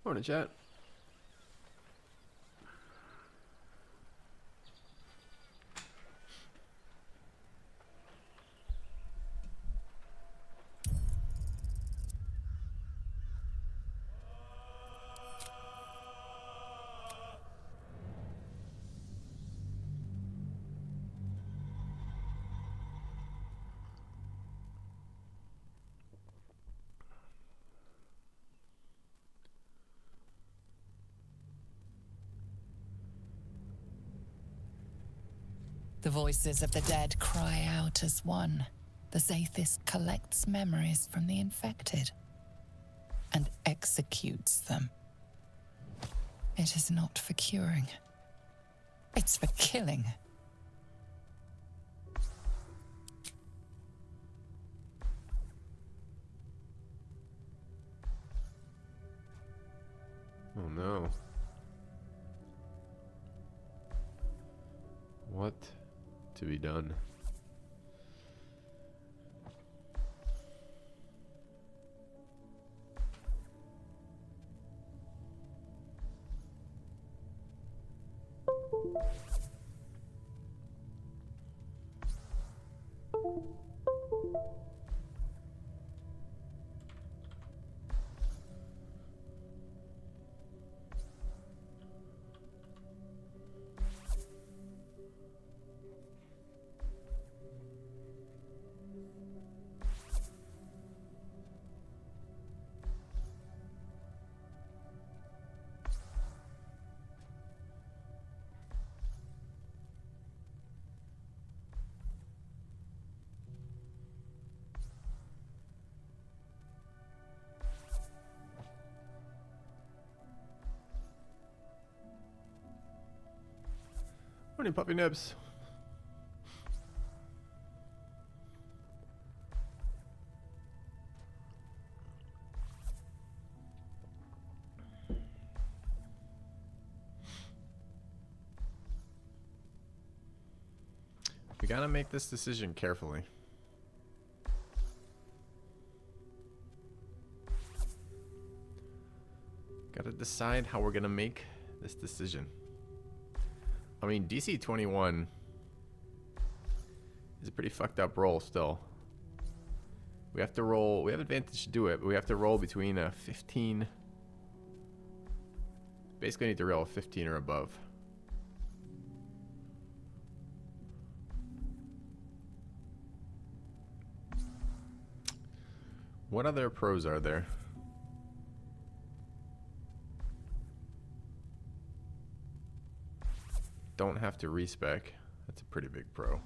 Morning, chat. The voices of the dead cry out as one. The Zathist collects memories from the infected and executes them. It is not for curing. It's for killing. Oh no. What to be done? Morning, puppy nibs. We gotta make this decision carefully. Gotta decide how we're gonna make this decision. I mean, DC 21 is a pretty fucked up roll still. We have to roll, we have advantage to do it, but we have to roll between a 15. Basically need to roll a 15 or above. What other pros are there? Don't have to respec. That's a pretty big pro.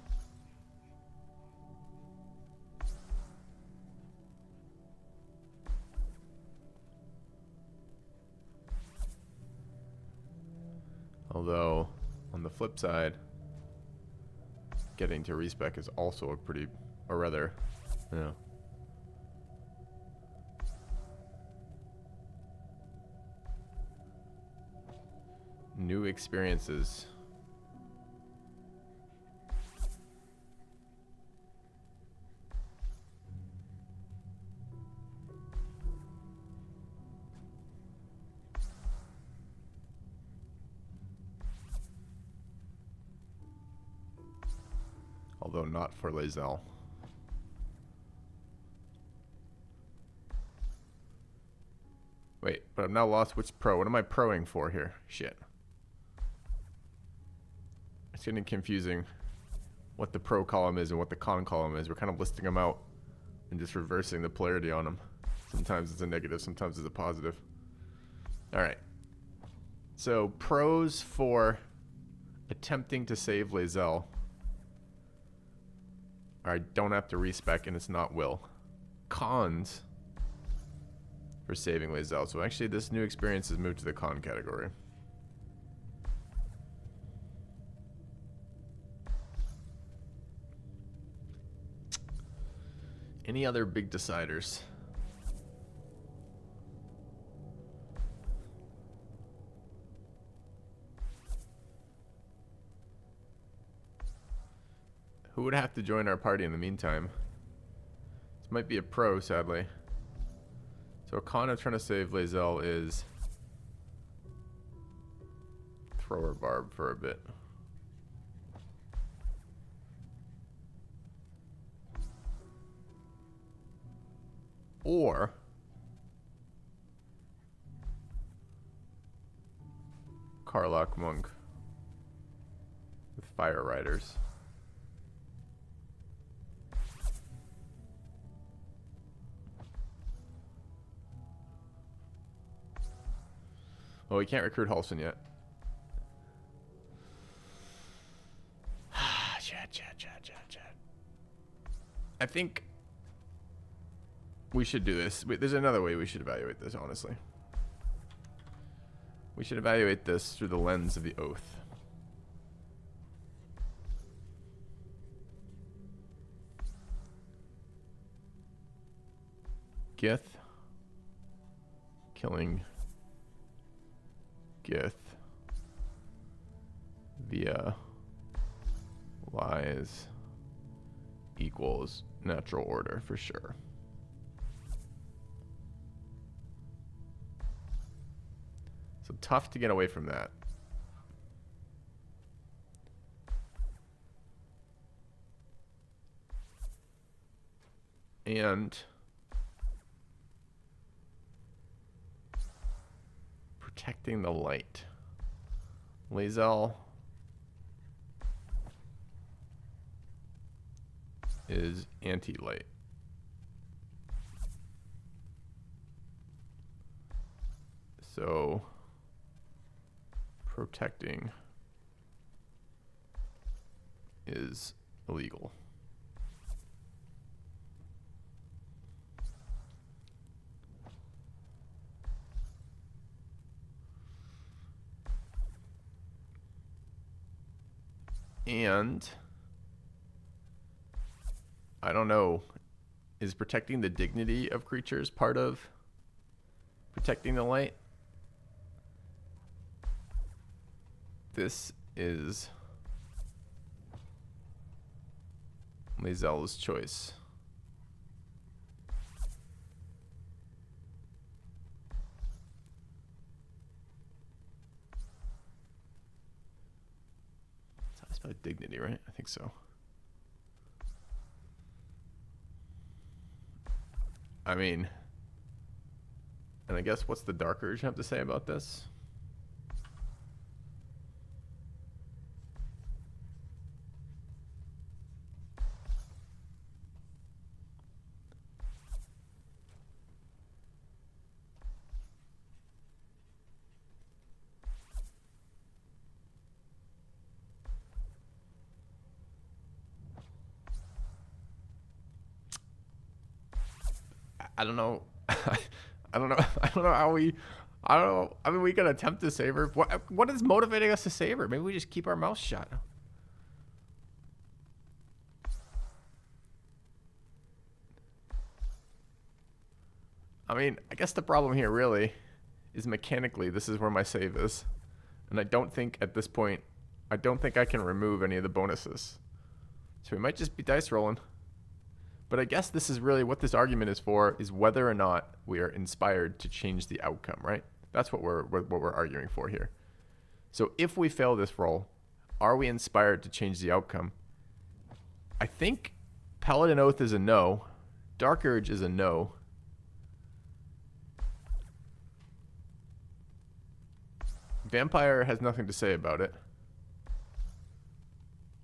Although, on the flip side, getting to respec is also a pretty, or rather, you know. New experiences. Although not for Lae'zel. Wait, but I'm now lost which pro. What am I proing for here? Shit. It's getting confusing what the pro column is and what the con column is. We're kind of listing them out and just reversing the polarity on them. Sometimes it's a negative, sometimes it's a positive. Alright. So, pros for attempting to save Lae'zel. I don't have to respec and it's not will. Cons for saving Lae'zel. So actually this new experience has moved to the con category. Any other big deciders? Who would have to join our party in the meantime? This might be a pro, sadly. So a con of trying to save Lae'zel is thrower barb for a bit. Or Karlach Monk with Fire Riders. Oh, we can't recruit Halson yet. Chat. I think we should do this. Wait, there's another way we should evaluate this, honestly. We should evaluate this through the lens of the oath. Gith killing Gith via lies equals natural order for sure. So tough to get away from that. And protecting the light. Lae'zel is anti-light. So protecting is illegal. And I don't know, is protecting the dignity of creatures part of protecting the light? This is Lae'zel's choice. It's how I spell dignity, right? I think so. I mean, and I guess what's the Dark Urge have to say about this? I don't know. I don't know. I don't know how we. I don't know. I mean, we can attempt to save her. What is motivating us to save her? Maybe we just keep our mouth shut. I mean, I guess the problem here really is mechanically this is where my save is, and I don't think at this point, I don't think I can remove any of the bonuses. So we might just be dice rolling. But I guess this is really what this argument is for, is whether or not we are inspired to change the outcome, right? That's what we're arguing for here. So if we fail this roll, are we inspired to change the outcome? I think Paladin Oath is a no. Dark Urge is a no. Vampire has nothing to say about it.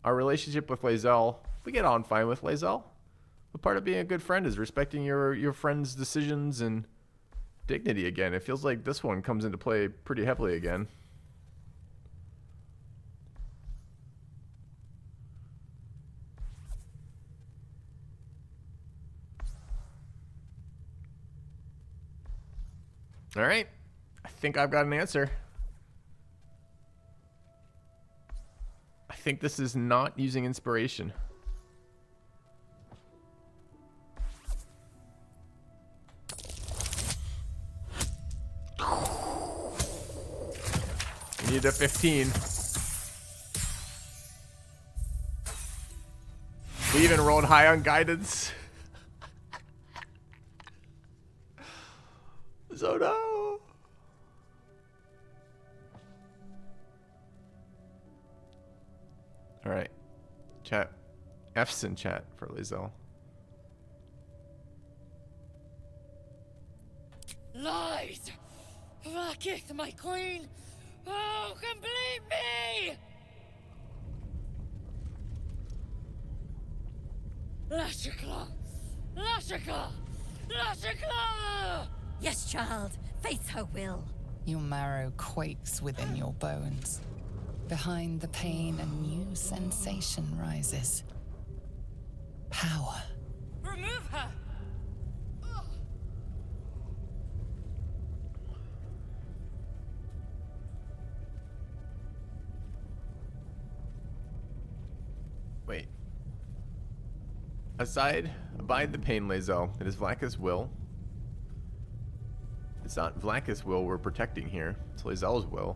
Our relationship with Lae'zel, we get on fine with Lae'zel. But part of being a good friend is respecting your friend's decisions and dignity again. It feels like this one comes into play pretty heavily again. All right. I think I've got an answer. I think this is not using inspiration. We need a 15. We even rolled high on guidance. So no. chat. F's in chat for Lae'zel. Lies! Vlaakith, my queen! Oh, complete me! Lashikla! Lashikla! Lashikla! Yes, child. Face her will. Your marrow quakes within your bones. Behind the pain, a new sensation rises. Power. Remove her! Wait. Abide the pain, Lae'zel. It is Vlaakith's will. It's not Vlaakith's will we're protecting here. It's Lae'zel's will.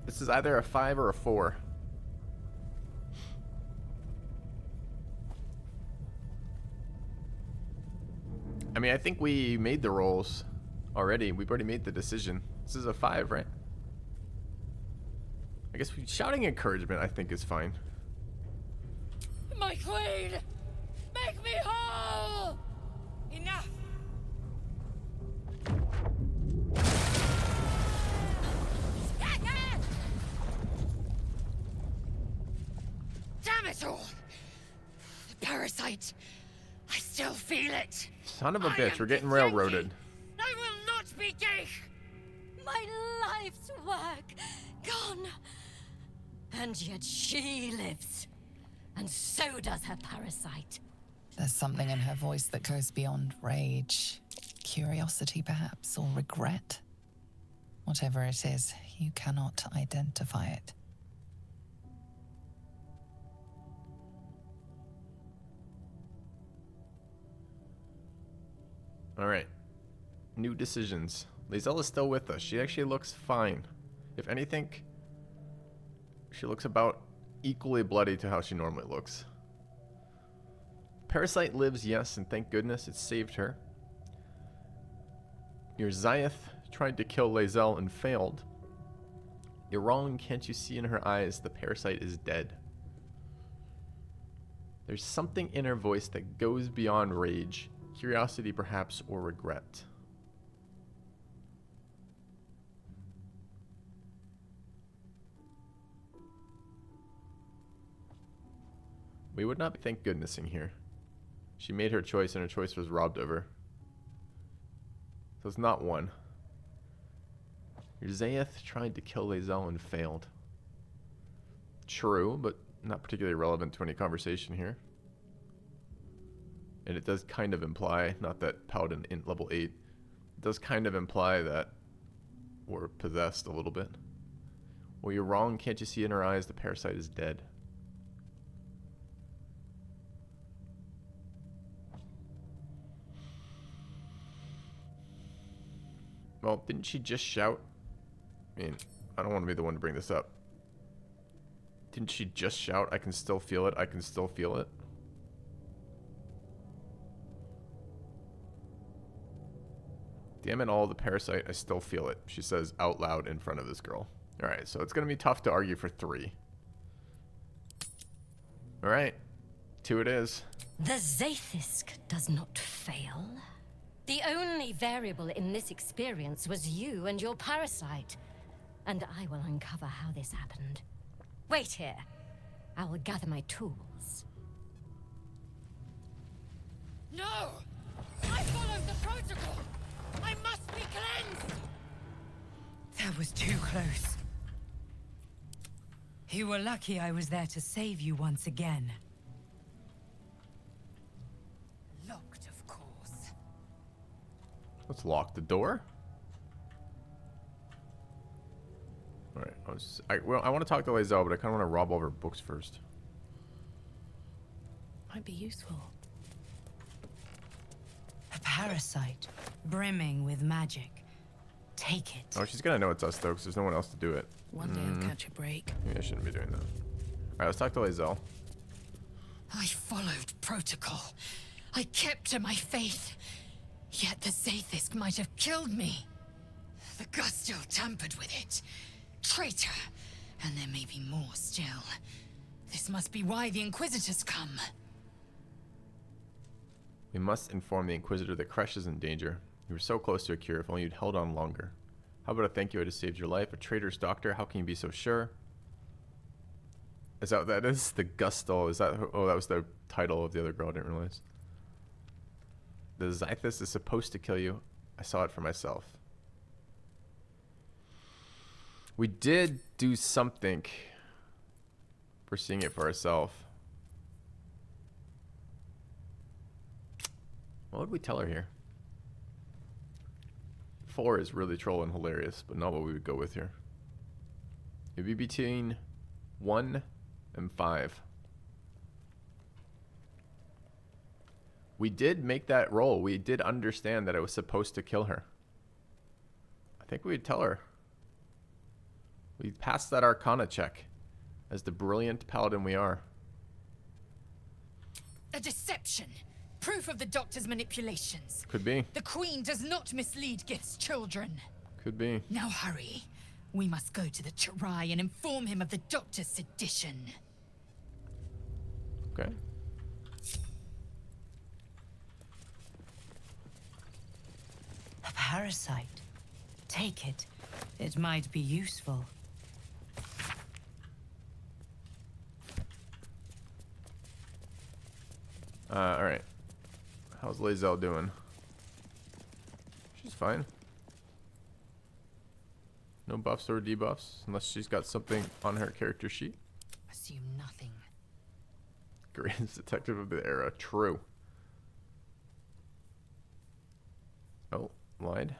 This is either a 5 or a 4. I mean, I think we made the rolls already. We've already made the decision. This is a 5, right? I guess shouting encouragement, I think, is fine. My queen! Make me whole! Enough! Damn it all! The parasite! I still feel it! Son of a I bitch, am we're getting Githyanki. railroaded. I will not be gay! My life's work gone. And yet she lives. And so does her parasite. There's something in her voice that goes beyond rage. Curiosity, perhaps, or regret. Whatever it is, you cannot identify it. Alright. New decisions. Lae'zel is still with us. She actually looks fine. If anything, she looks about equally bloody to how she normally looks. Parasite lives, yes, and thank goodness it saved her. Your Zayeth tried to kill Lae'zel and failed. You're wrong, can't you see in her eyes the parasite is dead? There's something in her voice that goes beyond rage, curiosity perhaps, or regret. We would not be thank goodnessing here. She made her choice and her choice was robbed of her. So it's not one. Your Zayeth tried to kill Lae'zel and failed. True, but not particularly relevant to any conversation here. And it does kind of imply, not that Paladin int level 8, it does kind of imply that we're possessed a little bit. Well, you're wrong, can't you see in her eyes the parasite is dead? Well, didn't she just shout? I mean, I don't want to be the one to bring this up. Didn't she just shout, I can still feel it, I can still feel it? Damn it all, the parasite, I still feel it, she says out loud in front of this girl. Alright, so it's going to be tough to argue for 3. Alright, 2 it is. The Zaithisk does not fail. The only variable in this experience was you and your parasite. And I will uncover how this happened. Wait here. I will gather my tools. No! I followed the protocol! I must be cleansed! That was too close. You were lucky I was there to save you once again. Locked, of course. Let's lock the door. Alright, I want to talk to Lae'zel, but I kind of want to rob all of her books first. Might be useful. A parasite, brimming with magic. Take it. Oh, she's gonna know it's us though, because there's no one else to do it. One day I'll catch a break. Maybe I shouldn't be doing that. Alright, let's talk to Lae'zel. I followed protocol. I kept to my faith. Yet the Zaithisk might have killed me. The Gustil tampered with it. Traitor. And there may be more still. This must be why the Inquisitors come. We must inform the Inquisitor that Kresh is in danger. You were so close to a cure, if only you'd held on longer. How about a thank you, I just saved your life? A traitor's doctor, how can you be so sure? Is that what that is? The Gustal, is that, oh, that was the title of the other girl, I didn't realize. The Zythus is supposed to kill you. I saw it for myself. We did do something. We're seeing it for ourselves. What would we tell her here? 4 is really troll and hilarious, but not what we would go with here. It'd be between 1 and 5. We did make that roll. We did understand that it was supposed to kill her. I think we would tell her. We passed that Arcana check as the brilliant paladin we are. A deception. Proof of the Doctor's manipulations. Could be. The Queen does not mislead Gith's children. Could be. Now hurry. We must go to the Chirai and inform him of the Doctor's sedition. Okay. A parasite. Take it. It might be useful. Alright. How's Lae'zel doing? She's fine. No buffs or debuffs, unless she's got something on her character sheet. Assume nothing. Greatest detective of the era. True. Oh, lied.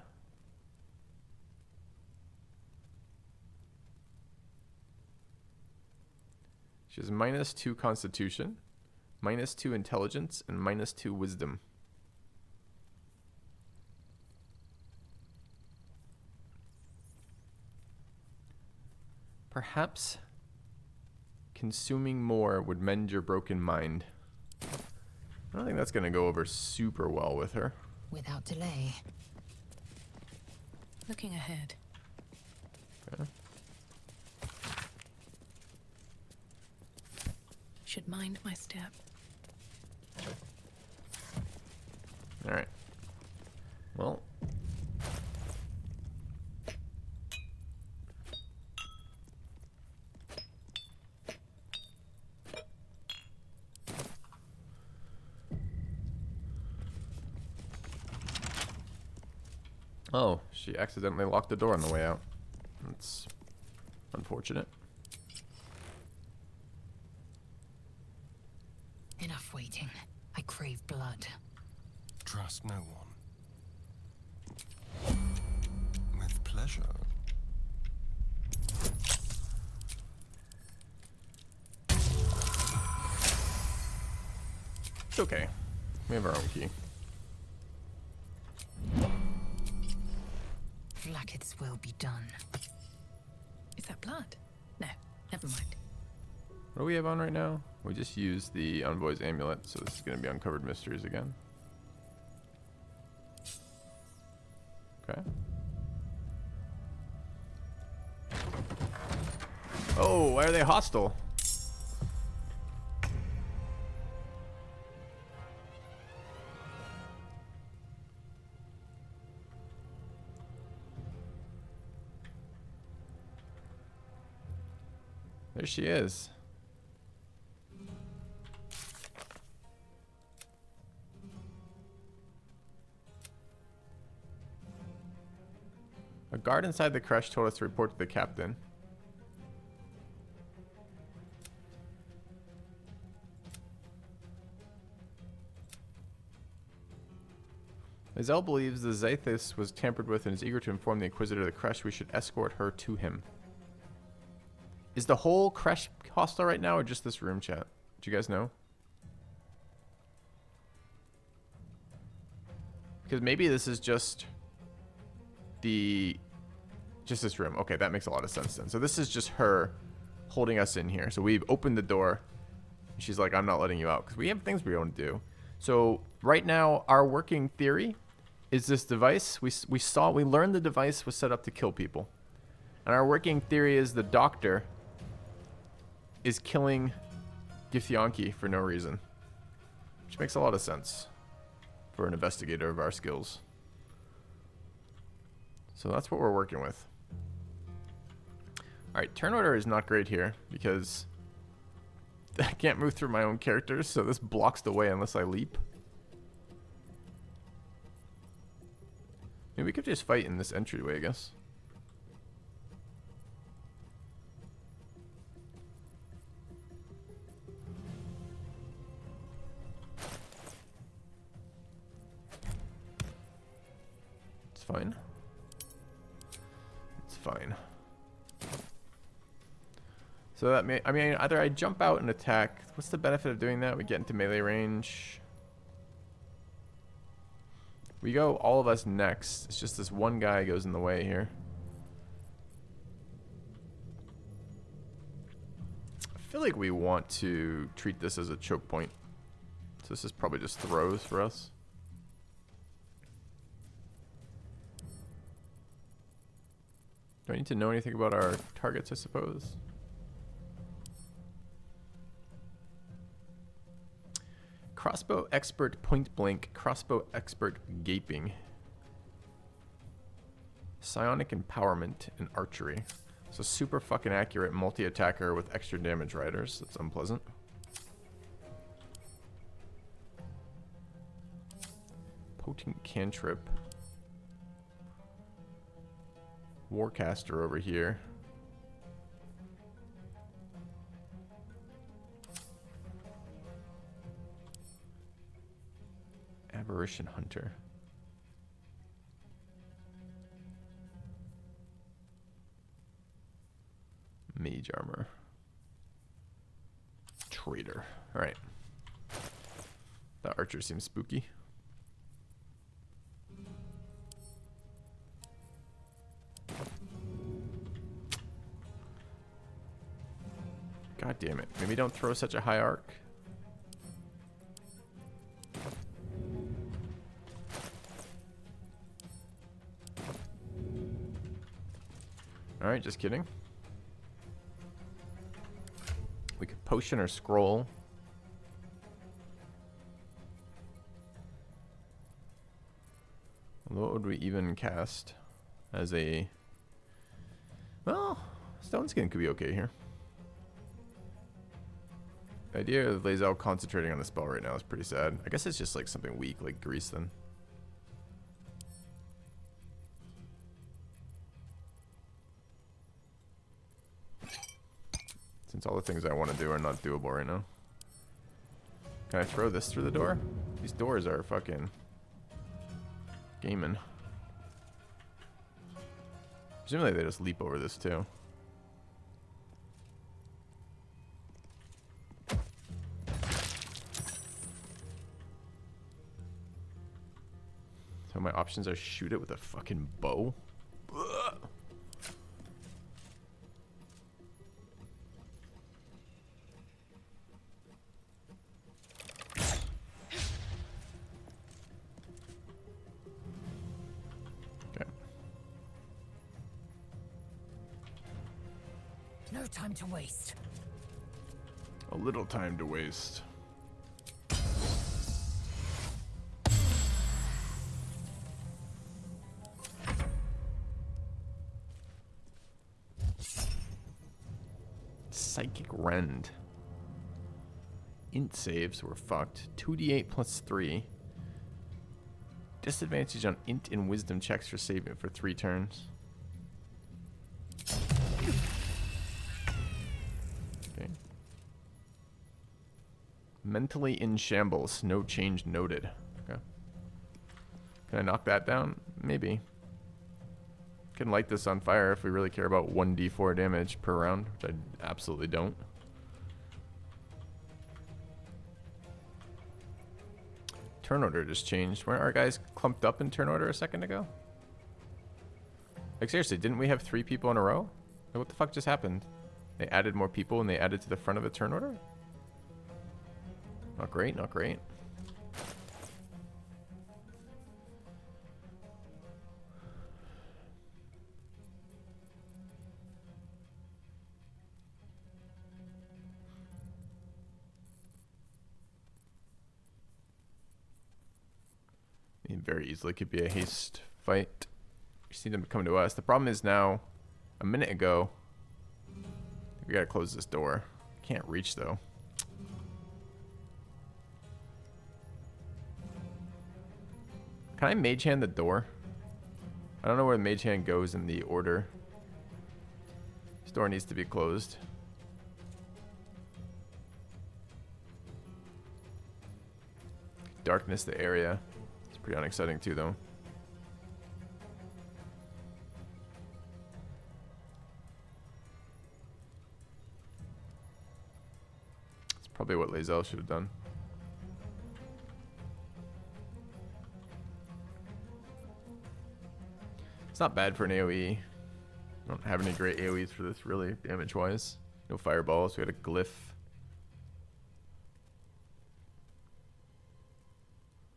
She has -2 constitution, -2 intelligence, and -2 wisdom. Perhaps consuming more would mend your broken mind. I don't think that's going to go over super well with her. Without delay. Looking ahead. Okay. Should mind my step. All right. Well. Oh, she accidentally locked the door on the way out. That's unfortunate. Enough waiting. I crave blood. Trust no one. With pleasure. It's okay. We have our own key. Vlaakith's will be done. Is that blood? No, never mind. What do we have on right now? We just used the Envoy's Amulet, so this is going to be Uncovered Mysteries again. Okay. Oh, why are they hostile? There she is. A guard inside the crush told us to report to the captain. Lae'zel believes the Zythus was tampered with and is eager to inform the Inquisitor of the crush. We should escort her to him. Is the whole crush hostile right now or just this room chat? Do you guys know? Because maybe this is just this room. Okay, that makes a lot of sense then. So this is just her holding us in here. So we've opened the door. She's like, I'm not letting you out because we have things we want to do. So right now, our working theory is this device. We learned the device was set up to kill people. And our working theory is the doctor is killing Githyanki for no reason. Which makes a lot of sense for an investigator of our skills. So that's what we're working with. Alright, turn order is not great here because I can't move through my own characters, so this blocks the way unless I leap. Maybe we could just fight in this entryway, I guess. It's fine. It's fine. So that may, I mean, either I jump out and attack. What's the benefit of doing that? We get into melee range. We go all of us next. It's just this one guy goes in the way here. I feel like we want to treat this as a choke point. So this is probably just throws for us. Do I need to know anything about our targets, I suppose? Crossbow expert point blank, crossbow expert gaping. Psionic empowerment and archery. So super fucking accurate multi-attacker with extra damage riders. That's unpleasant. Potent cantrip. Warcaster over here. Aberration Hunter. Mage armor. Traitor. Alright. That archer seems spooky. God damn it. Maybe don't throw such a high arc. Alright, just kidding. We could potion or scroll. What would we even cast as a... Well, Stone Skin could be okay here. The idea of Lae'zel concentrating on the spell right now is pretty sad. I guess it's just like something weak, like Grease then. Since all the things I want to do are not doable right now. Can I throw this through the door? These doors are fucking gaming. Presumably they just leap over this too. So my options are shoot it with a fucking bow. Ugh. No time to waste. A little time to waste. Psychic Rend. Int saves were fucked. 2d8 plus 3. Disadvantage on int and wisdom checks for saving for 3 turns. Okay. Mentally in shambles. No change noted. Okay. Can I knock that down? Maybe. Can light this on fire if we really care about 1d4 damage per round, which I absolutely don't. Turn order just changed. Weren't our guys clumped up in turn order a second ago? Like seriously, didn't we have 3 people in a row? Like, what the fuck just happened? They added more people and they added to the front of the turn order? Not great, not great. It very easily could be a haste fight. We see them come to us. The problem is now, a minute ago, we gotta close this door. Can't reach though. Can I mage hand the door? I don't know where the mage hand goes in the order. This door needs to be closed. Darkness the area. It's pretty unexciting too though. It's probably what Lae'zel should have done. It's not bad for an AoE. I don't have any great AoEs for this, really, damage-wise. No fireballs. We got a glyph.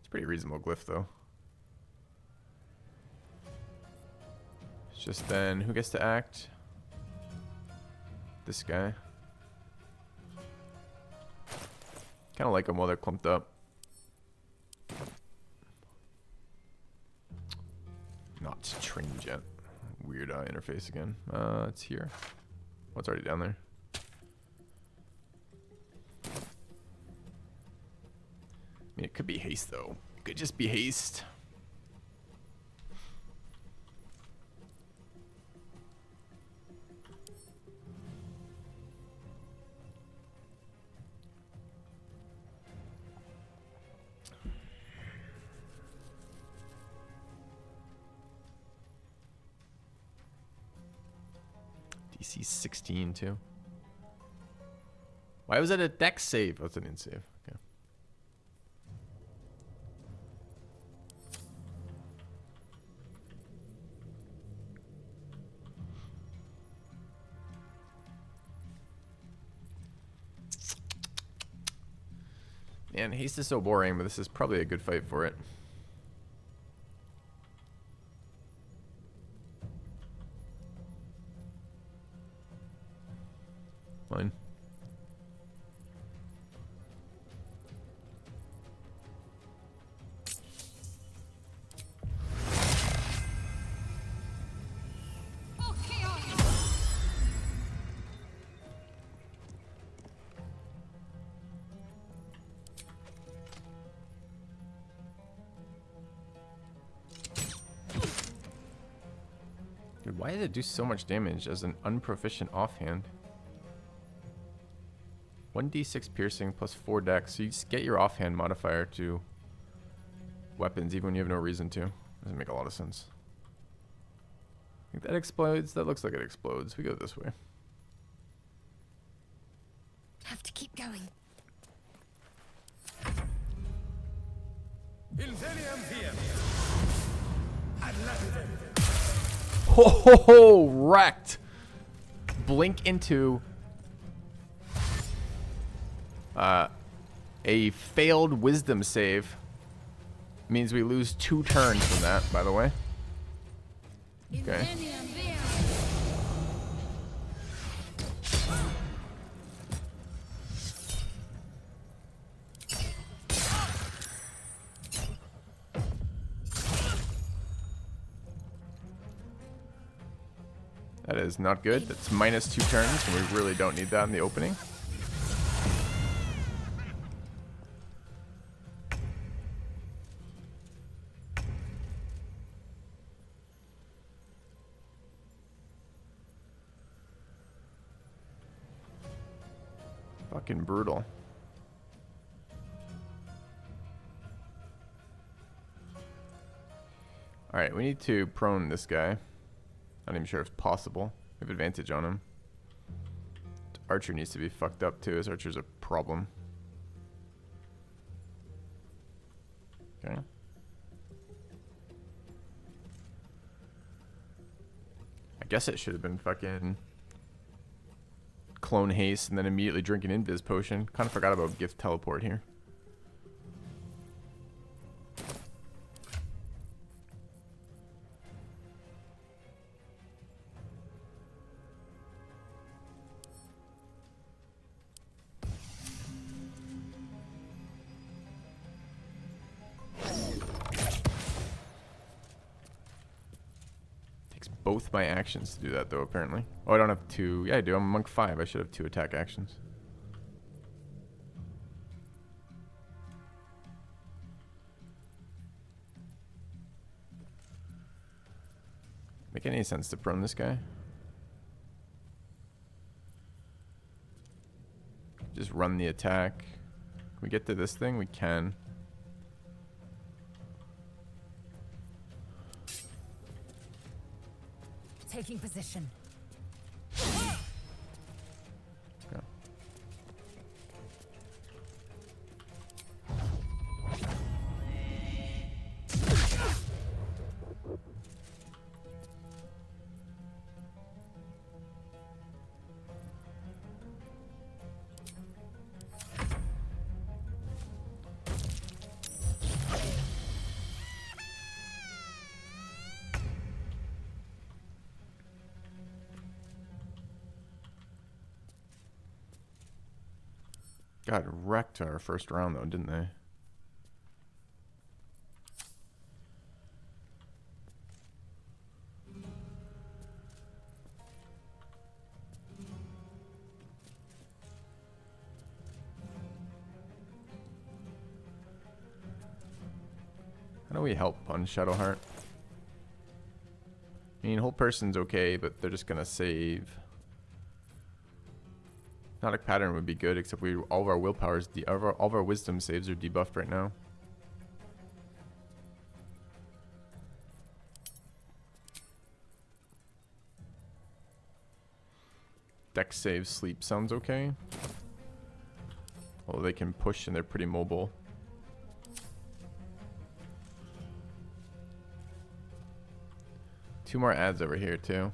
It's a pretty reasonable glyph, though. It's just then, who gets to act? This guy. Kind of like them while they're clumped up. Not trained yet. Weird interface again. It's here. Oh, it's already down there. I mean, it could be haste though. It could just be haste. DC 16 too. Why was it a dex save? Oh, it's an in save. Okay. Man, haste is so boring, but this is probably a good fight for it. Fine. Dude, why does it do so much damage as an unproficient offhand? 1d6 piercing plus 4 dex. So you just get your offhand modifier to weapons even when you have no reason to. Doesn't make a lot of sense. I think that explodes. That looks like it explodes. We go this way. Have to keep going. Ho ho ho! Wrecked! Blink into a failed wisdom save means we lose 2 turns from that, by the way. Okay. That is not good. That's minus 2 turns, and we really don't need that in the opening. Fucking brutal. Alright, we need to prone this guy. Not even sure if it's possible. We have advantage on him. Archer needs to be fucked up too. His archer's a problem. Okay. I guess it should have been fucking clone haste and then immediately drink an invis potion. Kind of forgot about gift teleport here. both my actions to do that, though, apparently. Oh, I don't have 2. Yeah, I do. I'm monk 5. I should have 2 attack actions. Make any sense to prone this guy? Just run the attack. Can we get to this thing? We can. Taking position. Go. Got wrecked our first round, though, didn't they? How do we help on Shadowheart? I mean, whole person's okay, but they're just gonna save. Hypnotic pattern would be good, except all of our willpowers, all of our wisdom saves are debuffed right now. Dex save sleep sounds okay. Although they can push and they're pretty mobile. Two more ads over here too.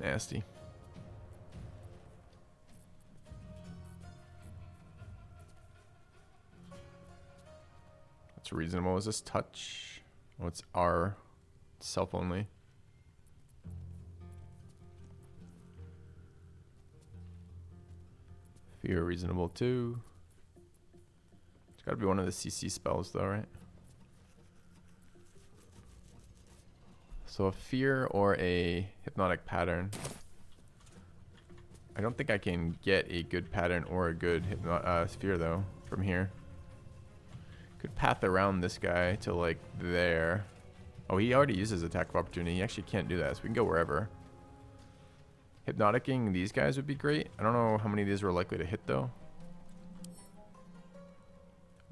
Nasty. That's reasonable. Is this touch? Oh, it's R. Self only. Fear reasonable too. It's gotta be one of the CC spells though, right? So a fear or a hypnotic pattern. I don't think I can get a good pattern or a good fear though from here. Could path around this guy to like there. Oh, he already uses attack of opportunity. He actually can't do that, so we can go wherever. Hypnoticking these guys would be great. I don't know how many of these we're likely to hit though.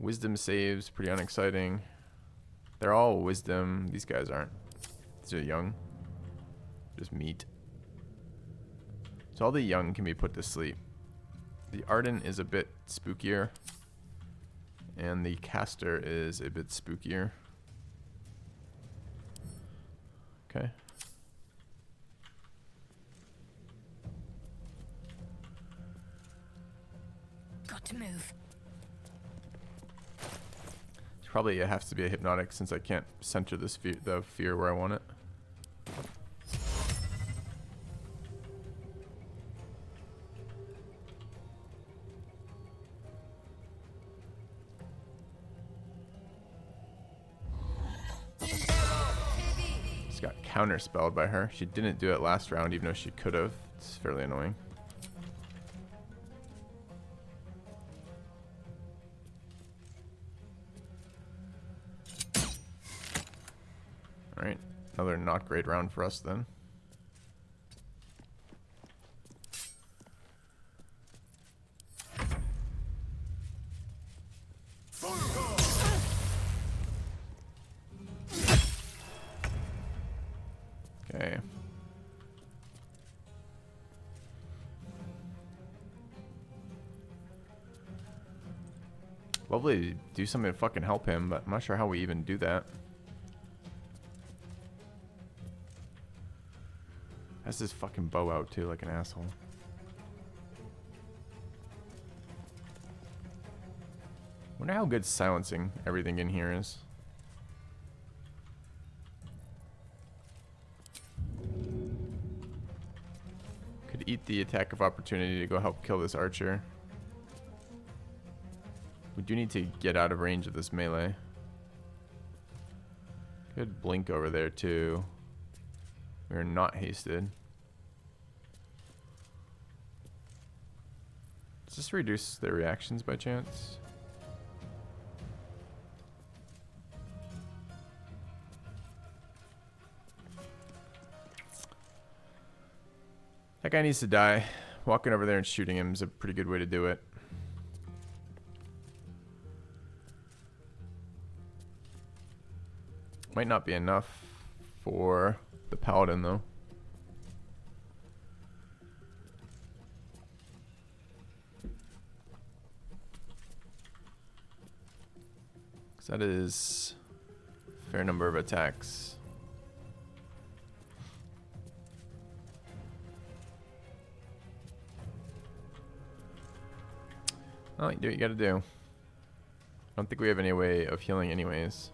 Wisdom saves, pretty unexciting. They're all wisdom. These guys aren't. These are young. Just meat. So all the young can be put to sleep. The Ardent is a bit spookier. And the Caster is a bit spookier. Okay. Got to move. Probably it has to be a hypnotic since I can't center this the fear where I want it. Just got counterspelled by her. She didn't do it last round, even though she could have. It's fairly annoying. Alright, another not great round for us then. Okay. Lovely to do something to fucking help him, but I'm not sure how we even do that. Has this fucking bow out too, like an asshole. Wonder how good silencing everything in here is. Could eat the attack of opportunity to go help kill this archer. We do need to get out of range of this melee. Could blink over there too. We're not hasted. Does this reduce their reactions by chance? That guy needs to die. Walking over there and shooting him is a pretty good way to do it. Might not be enough for the Paladin though. Because that is a fair number of attacks. Well, you do what you gotta do. I don't think we have any way of healing anyways.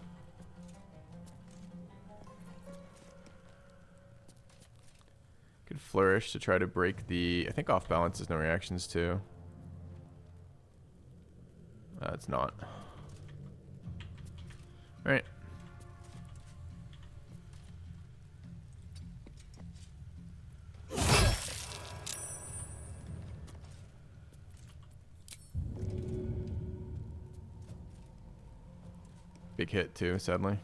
Could flourish to try to break the... I think off balance is no reactions too. It's not. Alright. Big hit too, sadly.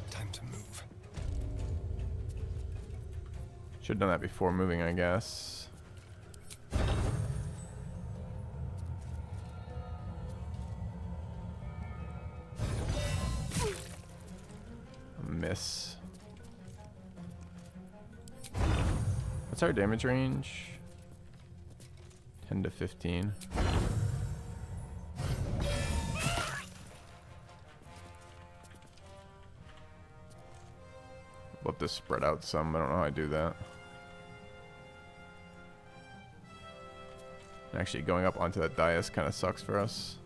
Time to move. Should have done that before moving, I guess. A miss. What's our damage range? 10 to 15. Let this spread out some. I don't know how I do that. Actually, going up onto that dais kind of sucks for us.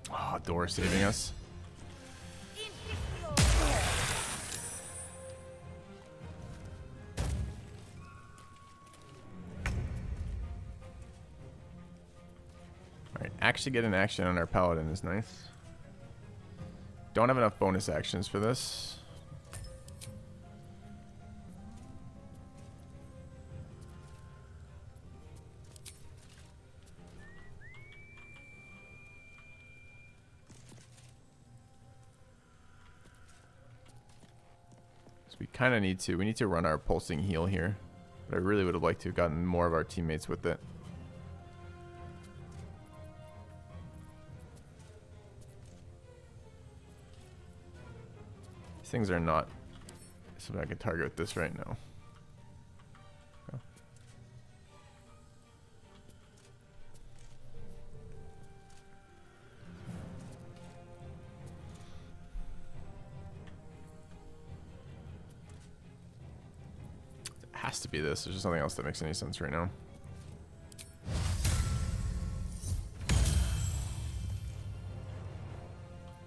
Oh, door saving us. Alright, actually get an action on our Paladin is nice. Don't have enough bonus actions for this. So we kind of need to run our pulsing heal here. But I really would have liked to have gotten more of our teammates with it. These things are not something I can target with this right now. Okay. It has to be this. There's just nothing else that makes any sense right now.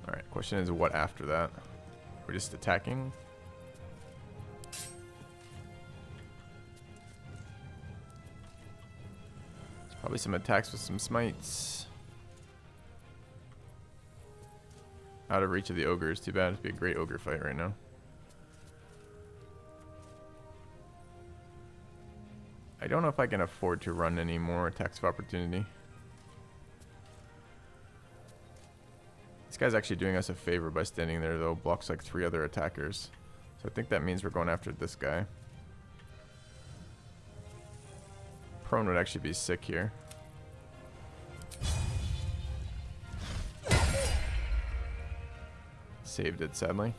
Alright, question is what after that? We're just attacking. Probably some attacks with some smites. Out of reach of the ogres. Too bad. It'd be a great ogre fight right now. I don't know if I can afford to run any more attacks of opportunity. This guy's actually doing us a favor by standing there, though. Blocks like 3 other attackers. So I think that means we're going after this guy. Prone would actually be sick here. Saved it, sadly.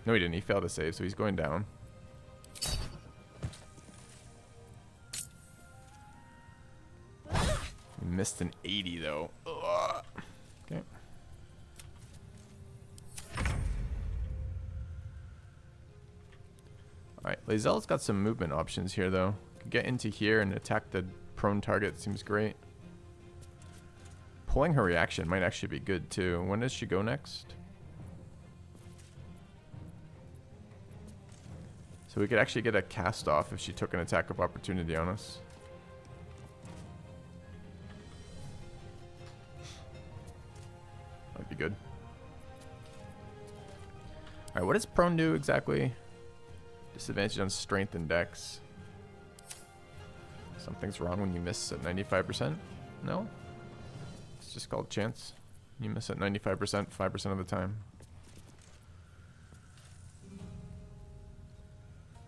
No, he didn't. He failed to save, so he's going down. He missed an 80, though. Ugh. Okay. Alright, Lae'zel's got some movement options here, though. Could get into here and attack the prone target. Seems great. Pulling her reaction might actually be good, too. When does she go next? So we could actually get a cast off if she took an attack of opportunity on us. That'd be good. Alright, what does prone do exactly? Disadvantage on strength and dex. Something's wrong when you miss at 95%? No? It's just called chance. You miss at 95%, 5% of the time.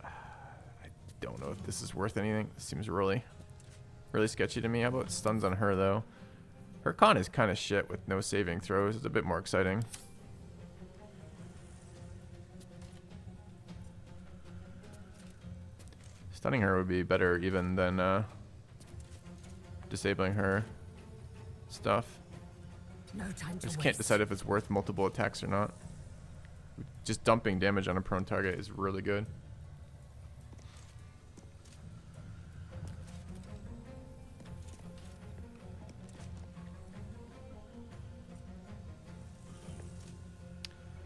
I don't know if this is worth anything. This seems really sketchy to me. How about stuns on her, though? Her con is kind of shit with no saving throws. It's a bit more exciting. Stunning her would be better even than disabling her stuff. No time to I just can't decide if it's worth multiple attacks or not. Just dumping damage on a prone target is really good.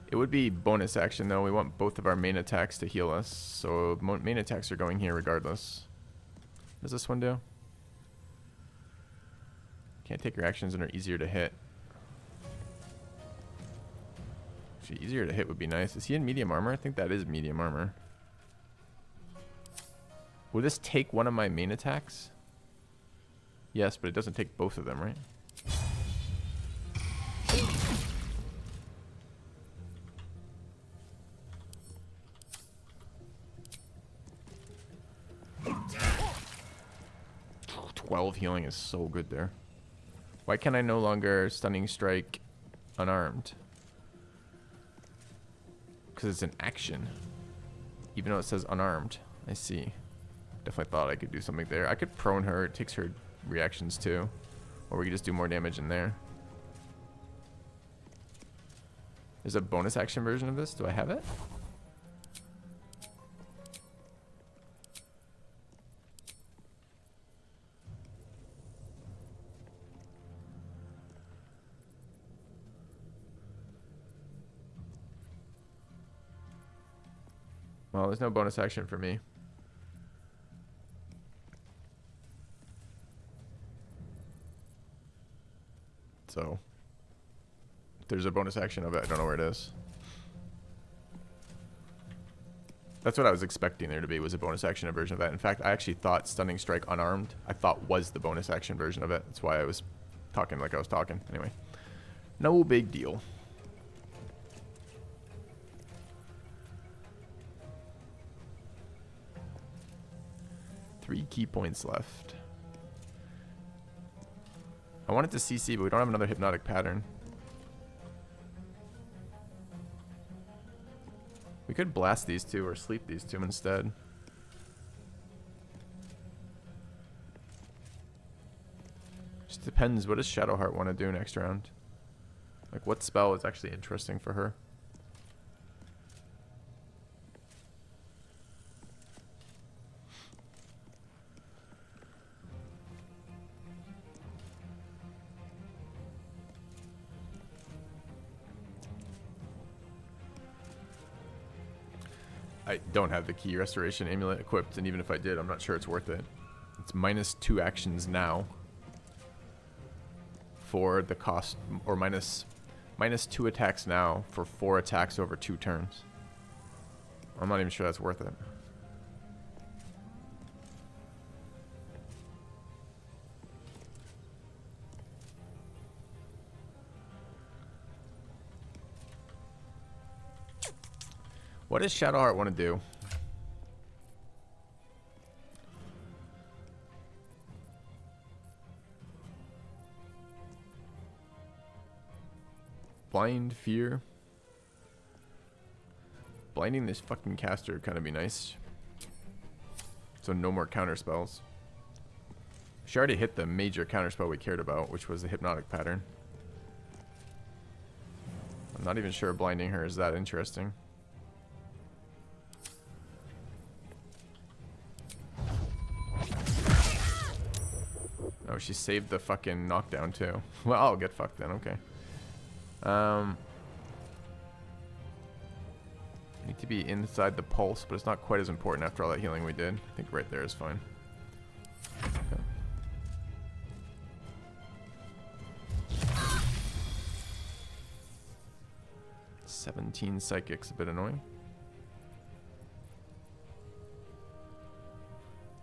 It would be bonus action, though. We want both of our main attacks to heal us. So main attacks are going here regardless. What does this one do? Can't take your actions and are easier to hit. Actually, easier to hit would be nice. Is he in medium armor? I think that is medium armor. Will this take one of my main attacks? Yes, but it doesn't take both of them, right? Oh, 12 healing is so good there. Why can I no longer stunning strike unarmed? Because it's an action. Even though it says unarmed. I see. Definitely thought I could do something there. I could prone her. It takes her reactions too. Or we could just do more damage in there. There's a bonus action version of this. Do I have it? Well, there's no bonus action for me. So, if there's a bonus action of it, I don't know where it is. That's what I was expecting there to be, was a bonus action version of that. In fact, I actually thought Stunning Strike Unarmed, I thought was the bonus action version of it. That's why I was talking like I was talking. Anyway, no big deal. Three key points left. I wanted to CC, but we don't have another hypnotic pattern. We could blast these two or sleep these two instead. Just depends. What does Shadowheart want to do next round? Like, what spell is actually interesting for her? I don't have the Key Restoration Amulet equipped, and even if I did, I'm not sure it's worth it. It's -2 actions now for the cost, or -2 attacks now for 4 attacks over 2 turns. I'm not even sure that's worth it. What does Shadowheart want to do? Blind Fear. Blinding this fucking caster would kind of be nice. So no more counter spells. She already hit the major counter spell we cared about, which was the hypnotic pattern. I'm not even sure blinding her is that interesting. she saved the fucking knockdown too. Well, I'll get fucked then. Okay. Need to be inside the pulse, but it's not quite as important after all that healing we did. I think right there is fine. Okay. 17 psychics, a bit annoying.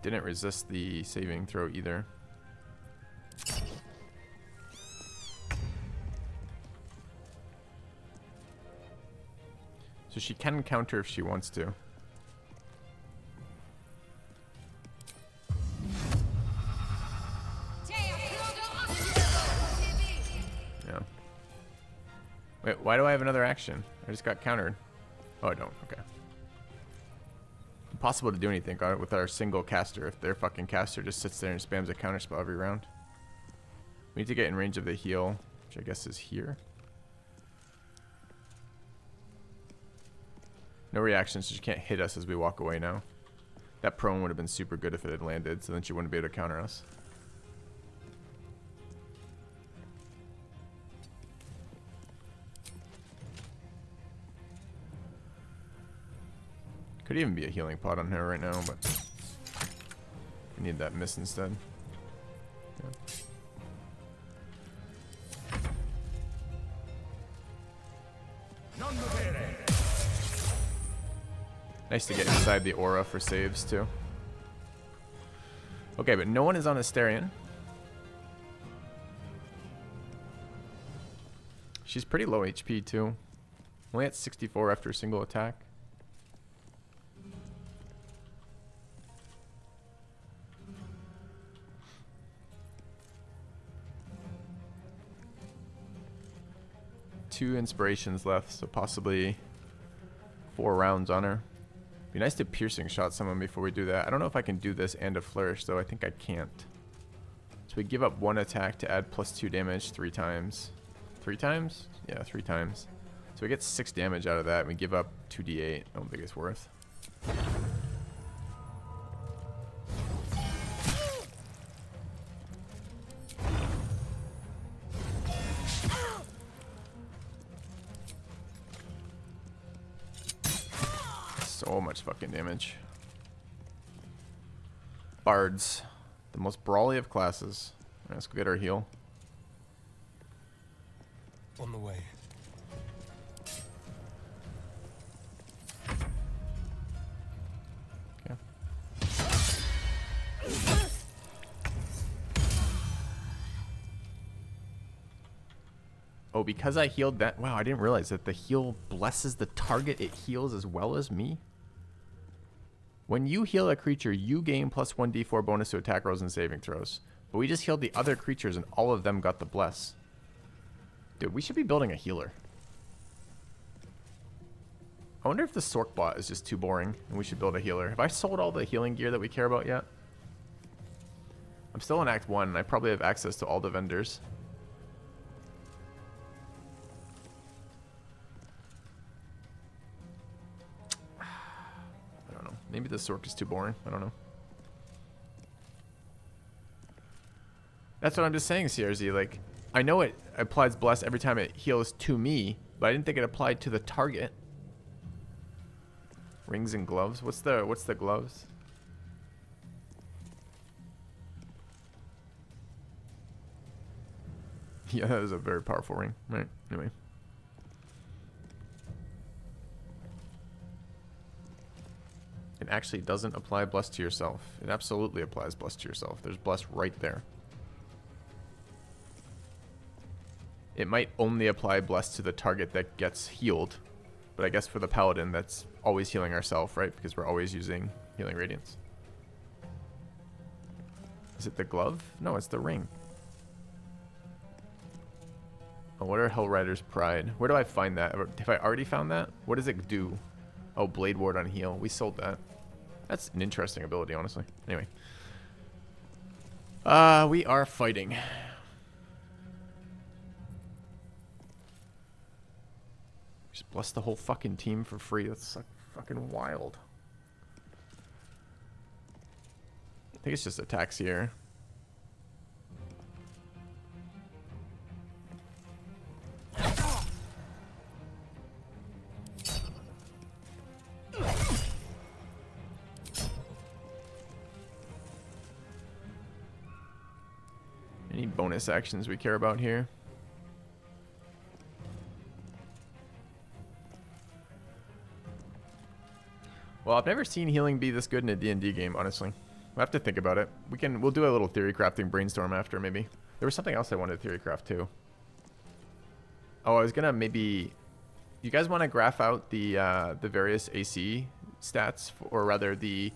Didn't resist the saving throw either. So she can counter if she wants to. Yeah. Wait, why do I have another action? I just got countered. Oh, I don't. Okay. Impossible to do anything with our single caster if their fucking caster just sits there and spams a counter spell every round. We need to get in range of the heal, which I guess is here. No reaction, so she can't hit us as we walk away now. That prone would have been super good if it had landed, so then she wouldn't be able to counter us. Could even be a healing pot on her right now, but we need that miss instead. Yeah. Nice to get inside the aura for saves too. Okay, but no one is on Asterion. She's pretty low HP too. Only at 64 after a single attack. Two inspirations left, so possibly 4 rounds on her. Be nice to piercing shot someone before we do that. I don't know if I can do this and a flourish, though. I think I can't. So we give up 1 attack to add +2 damage 3 times. 3 times? Yeah, 3 times. So we get 6 damage out of that, and we give up 2d8. I don't think it's worth. So much fucking damage. Bards. The most brawly of classes. Alright, let's go get our heal. On the way. Okay. Oh, because I healed that. Wow, I didn't realize that the heal blesses the target it heals as well as me. When you heal a creature, you gain +1 d4 bonus to attack rolls and saving throws. But we just healed the other creatures and all of them got the bless. Dude, we should be building a healer. I wonder if the Sork bot is just too boring and we should build a healer. Have I sold all the healing gear that we care about yet? I'm still in Act 1 and I probably have access to all the vendors. Maybe the Sork is too boring. I don't know. That's what I'm just saying, CRZ. Like, I know it applies bless every time it heals to me, but I didn't think it applied to the target. Rings and gloves. What's the gloves? Yeah, that was a very powerful ring. Right. Anyway. It actually doesn't apply bless to yourself. It absolutely applies bless to yourself. There's bless right there. It might only apply bless to the target that gets healed. But I guess for the Paladin, that's always healing ourselves, right? Because we're always using Healing Radiance. Is it the glove? No, it's the ring. Oh, what are Hellrider's Pride? Where do I find that? Have I already found that? What does it do? Oh, Blade Ward on heal. We sold that. That's an interesting ability, honestly. Anyway. We are fighting. Just bless the whole fucking team for free. That's fucking wild. I think it's just attacks here. bonus actions we care about here. Well, I've never seen healing be this good in a D&D game, honestly. We'll have to think about it. We'll do a little theory crafting brainstorm after, maybe. There was something else I wanted to theory craft too. Oh, I was gonna maybe. You guys want to graph out the various AC stats, or rather the.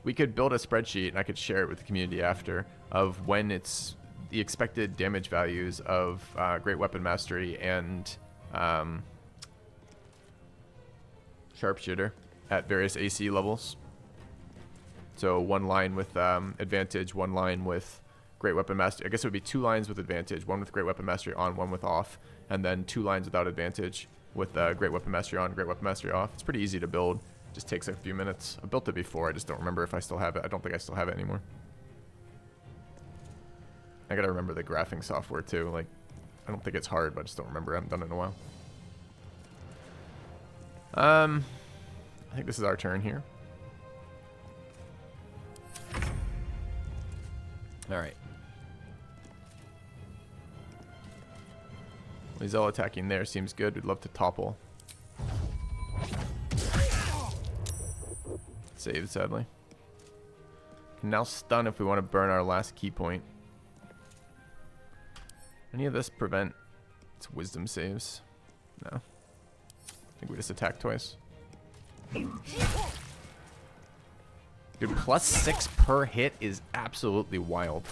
We could build a spreadsheet, and I could share it with the community after, of when it's the expected damage values of Great Weapon Mastery and Sharpshooter at various AC levels. So one line with advantage, one line with Great Weapon Mastery. I guess it would be 2 lines with advantage, one with Great Weapon Mastery on, one with off, and then 2 lines without advantage with Great Weapon Mastery on, Great Weapon Mastery off. It's pretty easy to build. Just takes a few minutes. I built it before. I just don't remember if I still have it. I don't think I still have it anymore. I gotta remember the graphing software too. Like, I don't think it's hard, but I just don't remember. I haven't done it in a while. I think this is our turn here. All right. He's all attacking there. Seems good. We'd love to topple. Saved, sadly. Can now stun if we want to burn our last key point. Any of this prevent its wisdom saves? No. I think we just attack twice. Dude, +6 per hit is absolutely wild.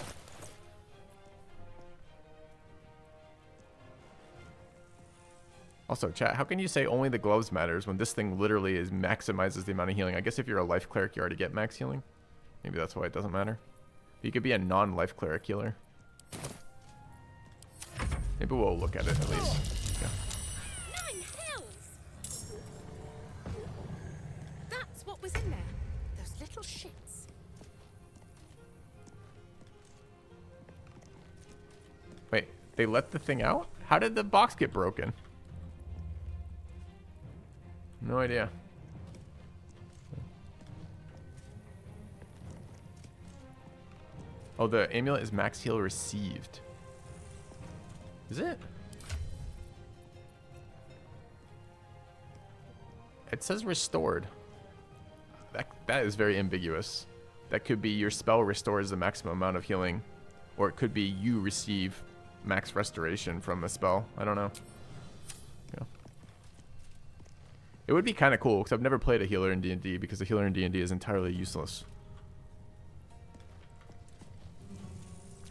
Also, chat, how can you say only the gloves matters when this thing literally maximizes the amount of healing? I guess if you're a life cleric, you already get max healing. Maybe that's why it doesn't matter. But you could be a non-life cleric healer. Maybe we'll look at it at least. Yeah. Nine hells! That's what was in there. Those little shits. Wait, they let the thing out? How did the box get broken? No idea. Oh, the amulet is max heal received. Is it? It says restored. That is very ambiguous. That could be your spell restores the maximum amount of healing, or it could be you receive max restoration from a spell. I don't know. Yeah. It would be kind of cool because I've never played a healer in D&D because the healer in D&D is entirely useless.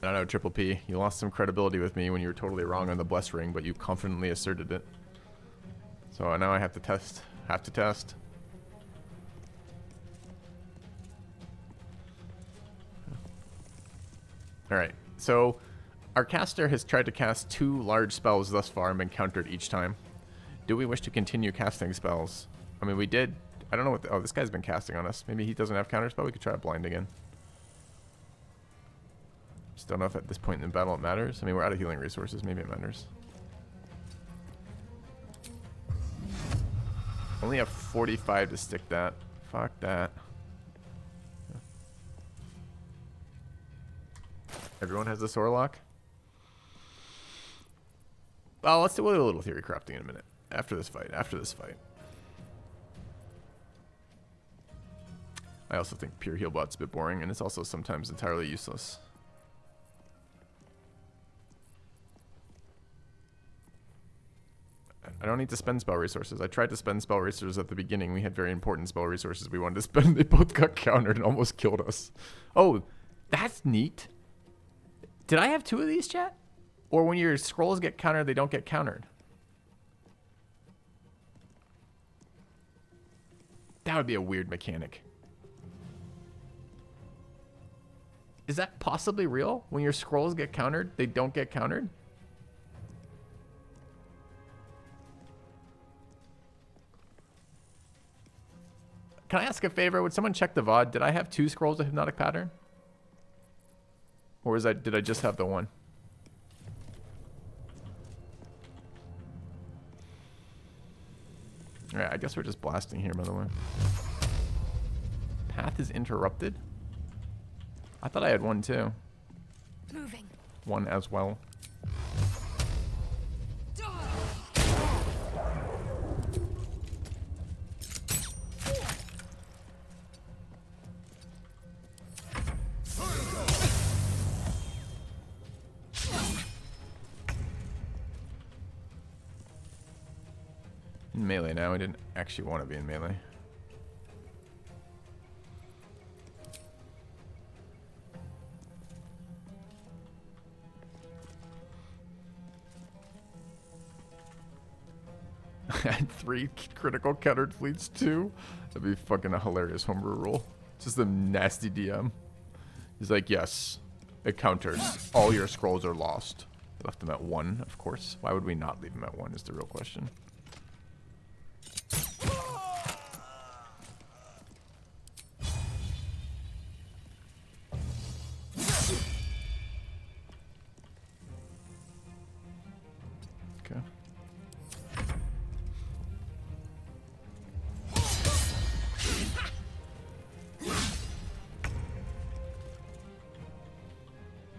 I don't know, Triple P. You lost some credibility with me when you were totally wrong on the bless ring, but you confidently asserted it. So now I have to test. Alright, so our caster has tried to cast 2 large spells thus far and been countered each time. Do we wish to continue casting spells? I mean, we did. I don't know what. Oh, this guy's been casting on us. Maybe he doesn't have counter spell. We could try a blind again. Just don't know if at this point in the battle it matters. I mean, we're out of healing resources. Maybe it matters. Only have 45 to stick that. Fuck that. Everyone has this Orlock? Well, we'll do a little theory crafting in a minute. After this fight. I also think pure heal bot's a bit boring, and it's also sometimes entirely useless. I don't need to spend spell resources. I tried to spend spell resources at the beginning. We had very important spell resources we wanted to spend. They both got countered and almost killed us. Oh, that's neat. Did I have 2 of these, chat? Or when your scrolls get countered, they don't get countered? That would be a weird mechanic. Is that possibly real? When your scrolls get countered, they don't get countered? Can I ask a favor? Would someone check the VOD? Did I have 2 scrolls of Hypnotic Pattern? Or did I just have the 1? Alright, I guess we're just blasting here, by the way. Path is interrupted? I thought I had 1 too. Moving. one as well. In melee now, I didn't actually want to be in melee. I had 3 critical countered fleets too. That'd be fucking a hilarious homebrew rule. Just a nasty DM. He's like, yes, it counters. All your scrolls are lost. Left them at 1, of course. Why would we not leave them at 1 is the real question. Okay.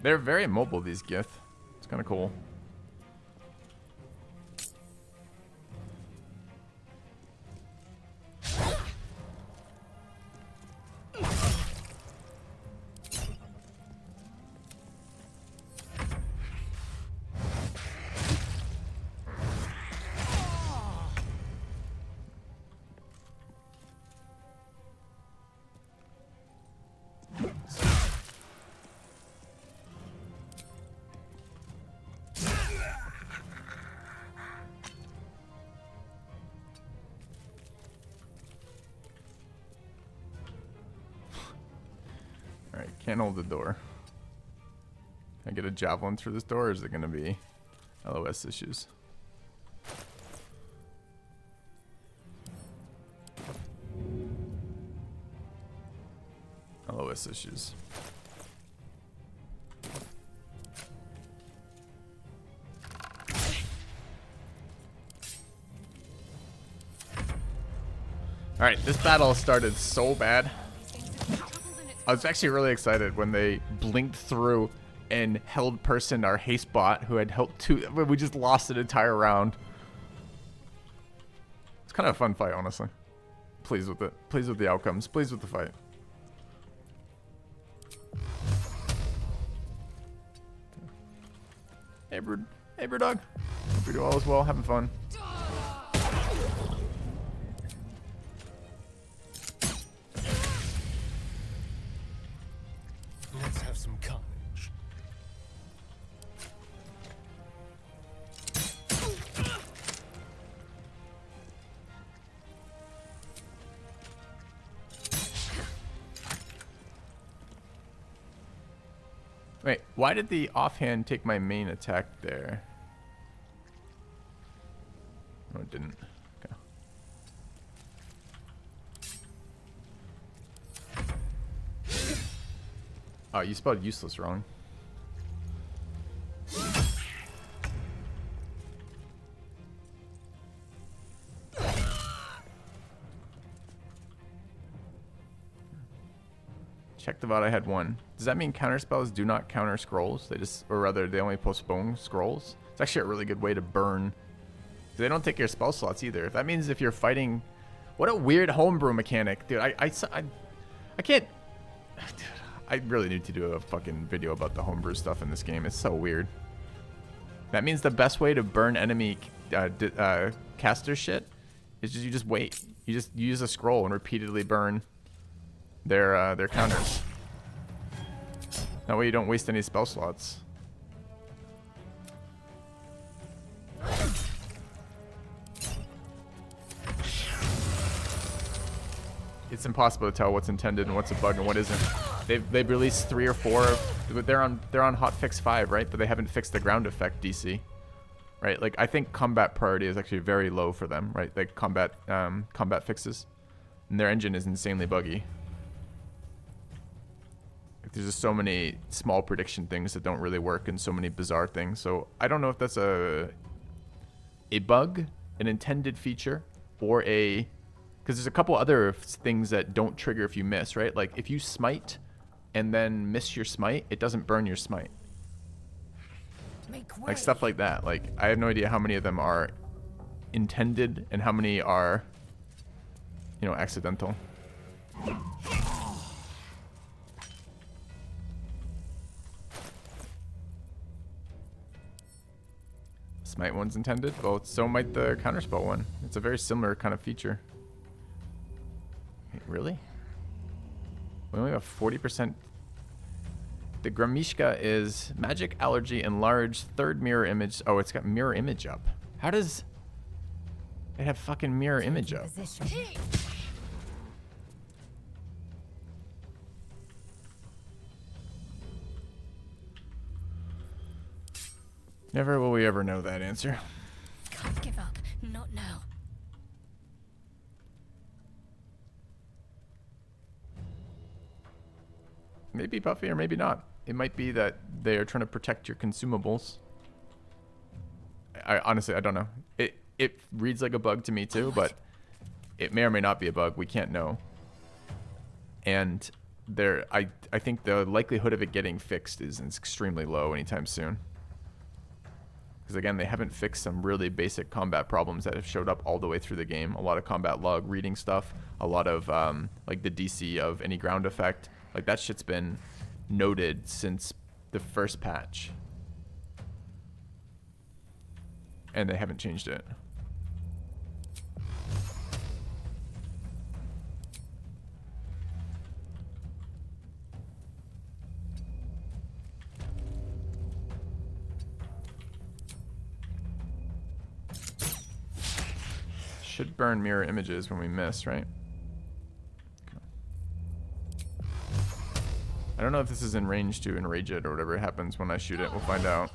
They're very mobile, these Gith. It's kind of cool. Alright, can't hold the door. Can I get a javelin through this door, or is it going to be LOS issues? LOS issues. Alright, this battle started so bad. I was actually really excited when they blinked through and held person our haste bot who had helped 2. We just lost an entire round. It's kind of a fun fight, honestly. Pleased with it. Pleased with the outcomes. Pleased with the fight. Hey, Brood. Hey, Brewdog. Hope you're doing all as well. Having fun. Let's have some carnage. Wait, why did the offhand take my main attack there? No, it didn't. Okay. Oh, you spelled useless wrong. Check the VOD, I had 1. Does that mean counter spells do not counter scrolls? They just, or rather, they only postpone scrolls? It's actually a really good way to burn. They don't take your spell slots either. If that means if you're fighting, what a weird homebrew mechanic, dude. I can't. Dude, I really need to do a fucking video about the homebrew stuff in this game. It's so weird. That means the best way to burn enemy caster shit is you just wait. You just use a scroll and repeatedly burn their counters. That way you don't waste any spell slots. It's impossible to tell what's intended and what's a bug and what isn't. They've released 3 or 4. They're on hotfix 5, right? But they haven't fixed the ground effect DC, right? Like I think combat priority is actually very low for them, right? Like combat fixes, and their engine is insanely buggy. Like, there's just so many small prediction things that don't really work and so many bizarre things. So I don't know if that's a bug, an intended feature, or a, because there's a couple other things that don't trigger if you miss, right? Like if you smite and then miss your smite, it doesn't burn your smite. Like stuff like that. Like I have no idea how many of them are intended and how many are, you know, accidental. Smite one's intended. Well, so might the counterspell one. It's a very similar kind of feature. Wait, really? We only have 40%. The Gramishka is magic, allergy, enlarged, third mirror image. Oh, it's got mirror image up. How does it have fucking mirror image up? Never will we ever know that answer. Can't give up. Not now. Maybe Buffy or maybe not. It might be that they are trying to protect your consumables. I honestly, I don't know. It reads like a bug to me too, but it may or may not be a bug. We can't know. And I think the likelihood of it getting fixed is extremely low anytime soon. Because again, they haven't fixed some really basic combat problems that have showed up all the way through the game. A lot of combat log reading stuff, a lot of like the DC of any ground effect. Like that shit's been noted since the first patch. And they haven't changed it. Should burn mirror images when we miss, right? Okay. I don't know if this is in range to enrage it or whatever happens when I shoot it. We'll find out.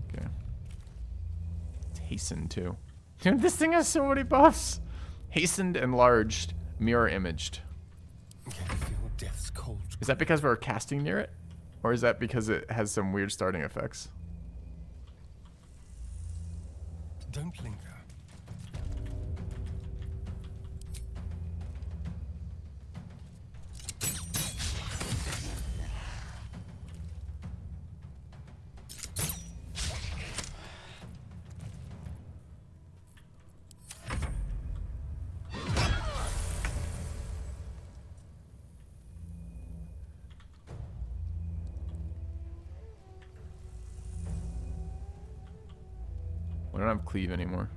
Okay. It's hastened too. Dude, this thing has so many buffs. Hastened, enlarged, mirror imaged. Can you feel death's cold? Is that because we're casting near it? Or is that because it has some weird starting effects? Don't linger. We don't have cleave anymore.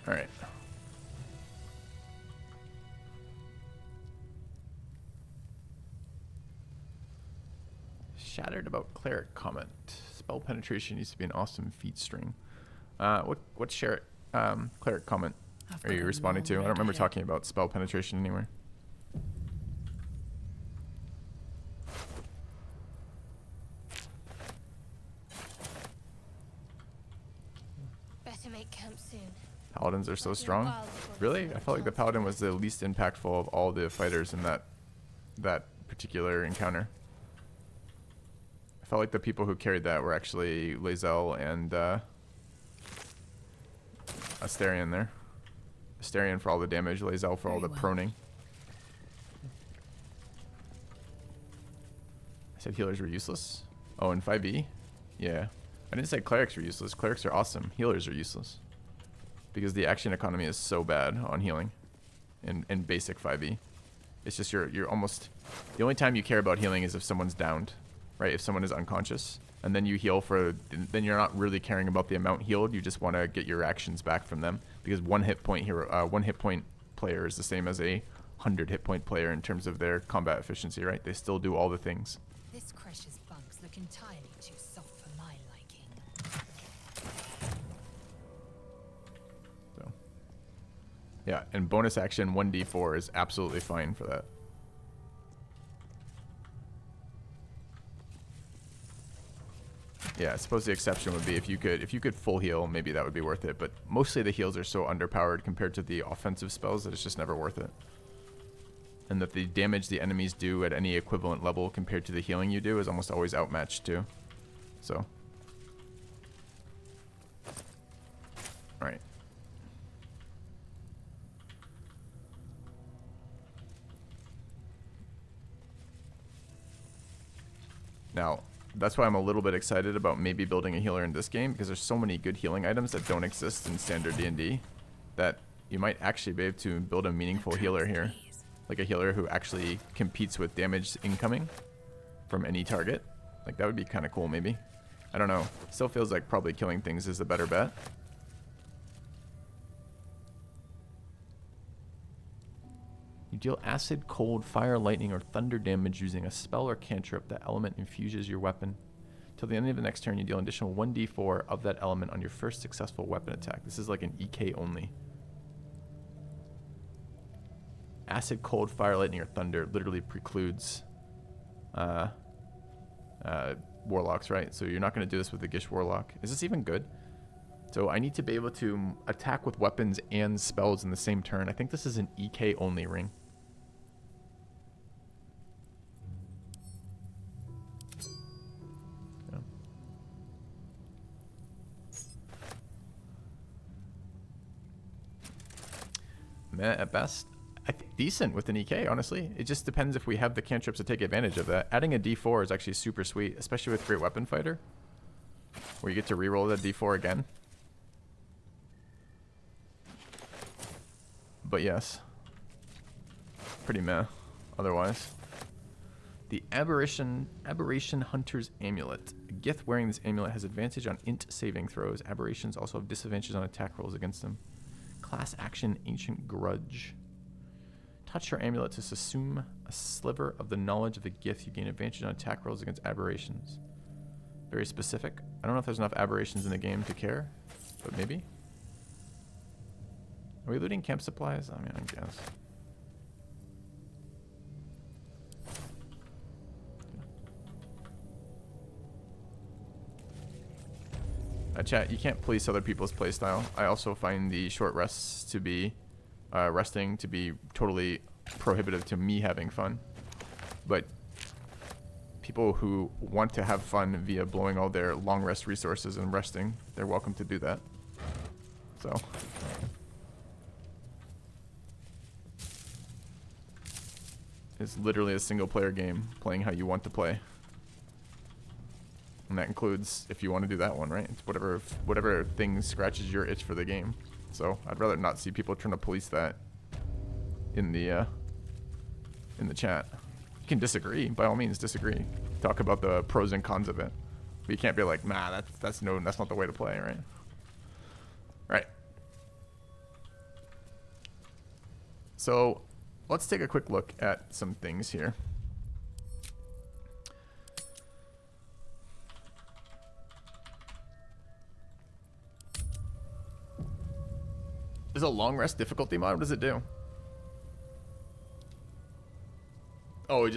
All right. Shattered about cleric comment. Spell penetration used to be an awesome feat string. What cleric comment are you responding to? I don't remember talking about spell penetration anywhere. Better make camp soon. Paladins are so strong. Really? I felt like the paladin was the least impactful of all the fighters in that particular encounter. I felt like the people who carried that were actually Lae'zel and Astarion there. Astarion for all the damage, Lae'zel for all the proning. I said healers were useless. Oh, in 5e? Yeah. I didn't say clerics were useless. Clerics are awesome. Healers are useless. Because the action economy is so bad on healing in basic 5e. It's just you're almost... The only time you care about healing is if someone's downed. Right, if someone is unconscious, and then you heal for, then you're not really caring about the amount healed. You just want to get your actions back from them, because one hit point player is the same as a 100 hit point player in terms of their combat efficiency. Right, they still do all the things. This Cresh's bugs look entirely too soft for my liking. So, yeah, and bonus action 1d4 is absolutely fine for that. Yeah, I suppose the exception would be if you could full heal, maybe that would be worth it. But mostly the heals are so underpowered compared to the offensive spells that it's just never worth it. And that the damage the enemies do at any equivalent level compared to the healing you do is almost always outmatched too. So. Alright. Now, that's why I'm a little bit excited about maybe building a healer in this game, because there's so many good healing items that don't exist in standard D&D that you might actually be able to build a meaningful healer here. Like a healer who actually competes with damage incoming from any target. Like that would be kind of cool maybe. I don't know. Still feels like probably killing things is the better bet. You deal acid, cold, fire, lightning, or thunder damage using a spell or cantrip. That element infuses your weapon. Till the end of the next turn, you deal an additional 1d4 of that element on your first successful weapon attack. This is like an EK only. Acid, cold, fire, lightning, or thunder literally precludes warlocks, right? So you're not going to do this with the Gish Warlock. Is this even good? So I need to be able to attack with weapons and spells in the same turn. I think this is an EK only ring. Meh at best. I think decent with an EK, honestly. It just depends if we have the cantrips to take advantage of that. Adding a D4 is actually super sweet, especially with Great Weapon Fighter, where you get to reroll that D4 again. But yes, pretty meh otherwise. The Aberration Hunter's Amulet. A Gith wearing this amulet has advantage on int saving throws. Aberrations also have disadvantages on attack rolls against them. Class action, Ancient Grudge. Touch your amulet to assume a sliver of the knowledge of the Gith. You gain advantage on attack rolls against aberrations. Very specific. I don't know if there's enough aberrations in the game to care, but maybe. Are we looting camp supplies? I mean, I guess. Chat, you can't police other people's playstyle. I also find the short rests to be resting to be totally prohibitive to me having fun. But people who want to have fun via blowing all their long rest resources and resting, they're welcome to do that. So. It's literally a single player game playing how you want to play. And that includes if you want to do that one, right? It's whatever thing scratches your itch for the game. So I'd rather not see people trying to police that in the chat. You can disagree, by all means disagree. Talk about the pros and cons of it. But you can't be like, nah, that's not the way to play, right? Right. So let's take a quick look at some things here. Is a long rest difficulty mod? What does it do? Oh, it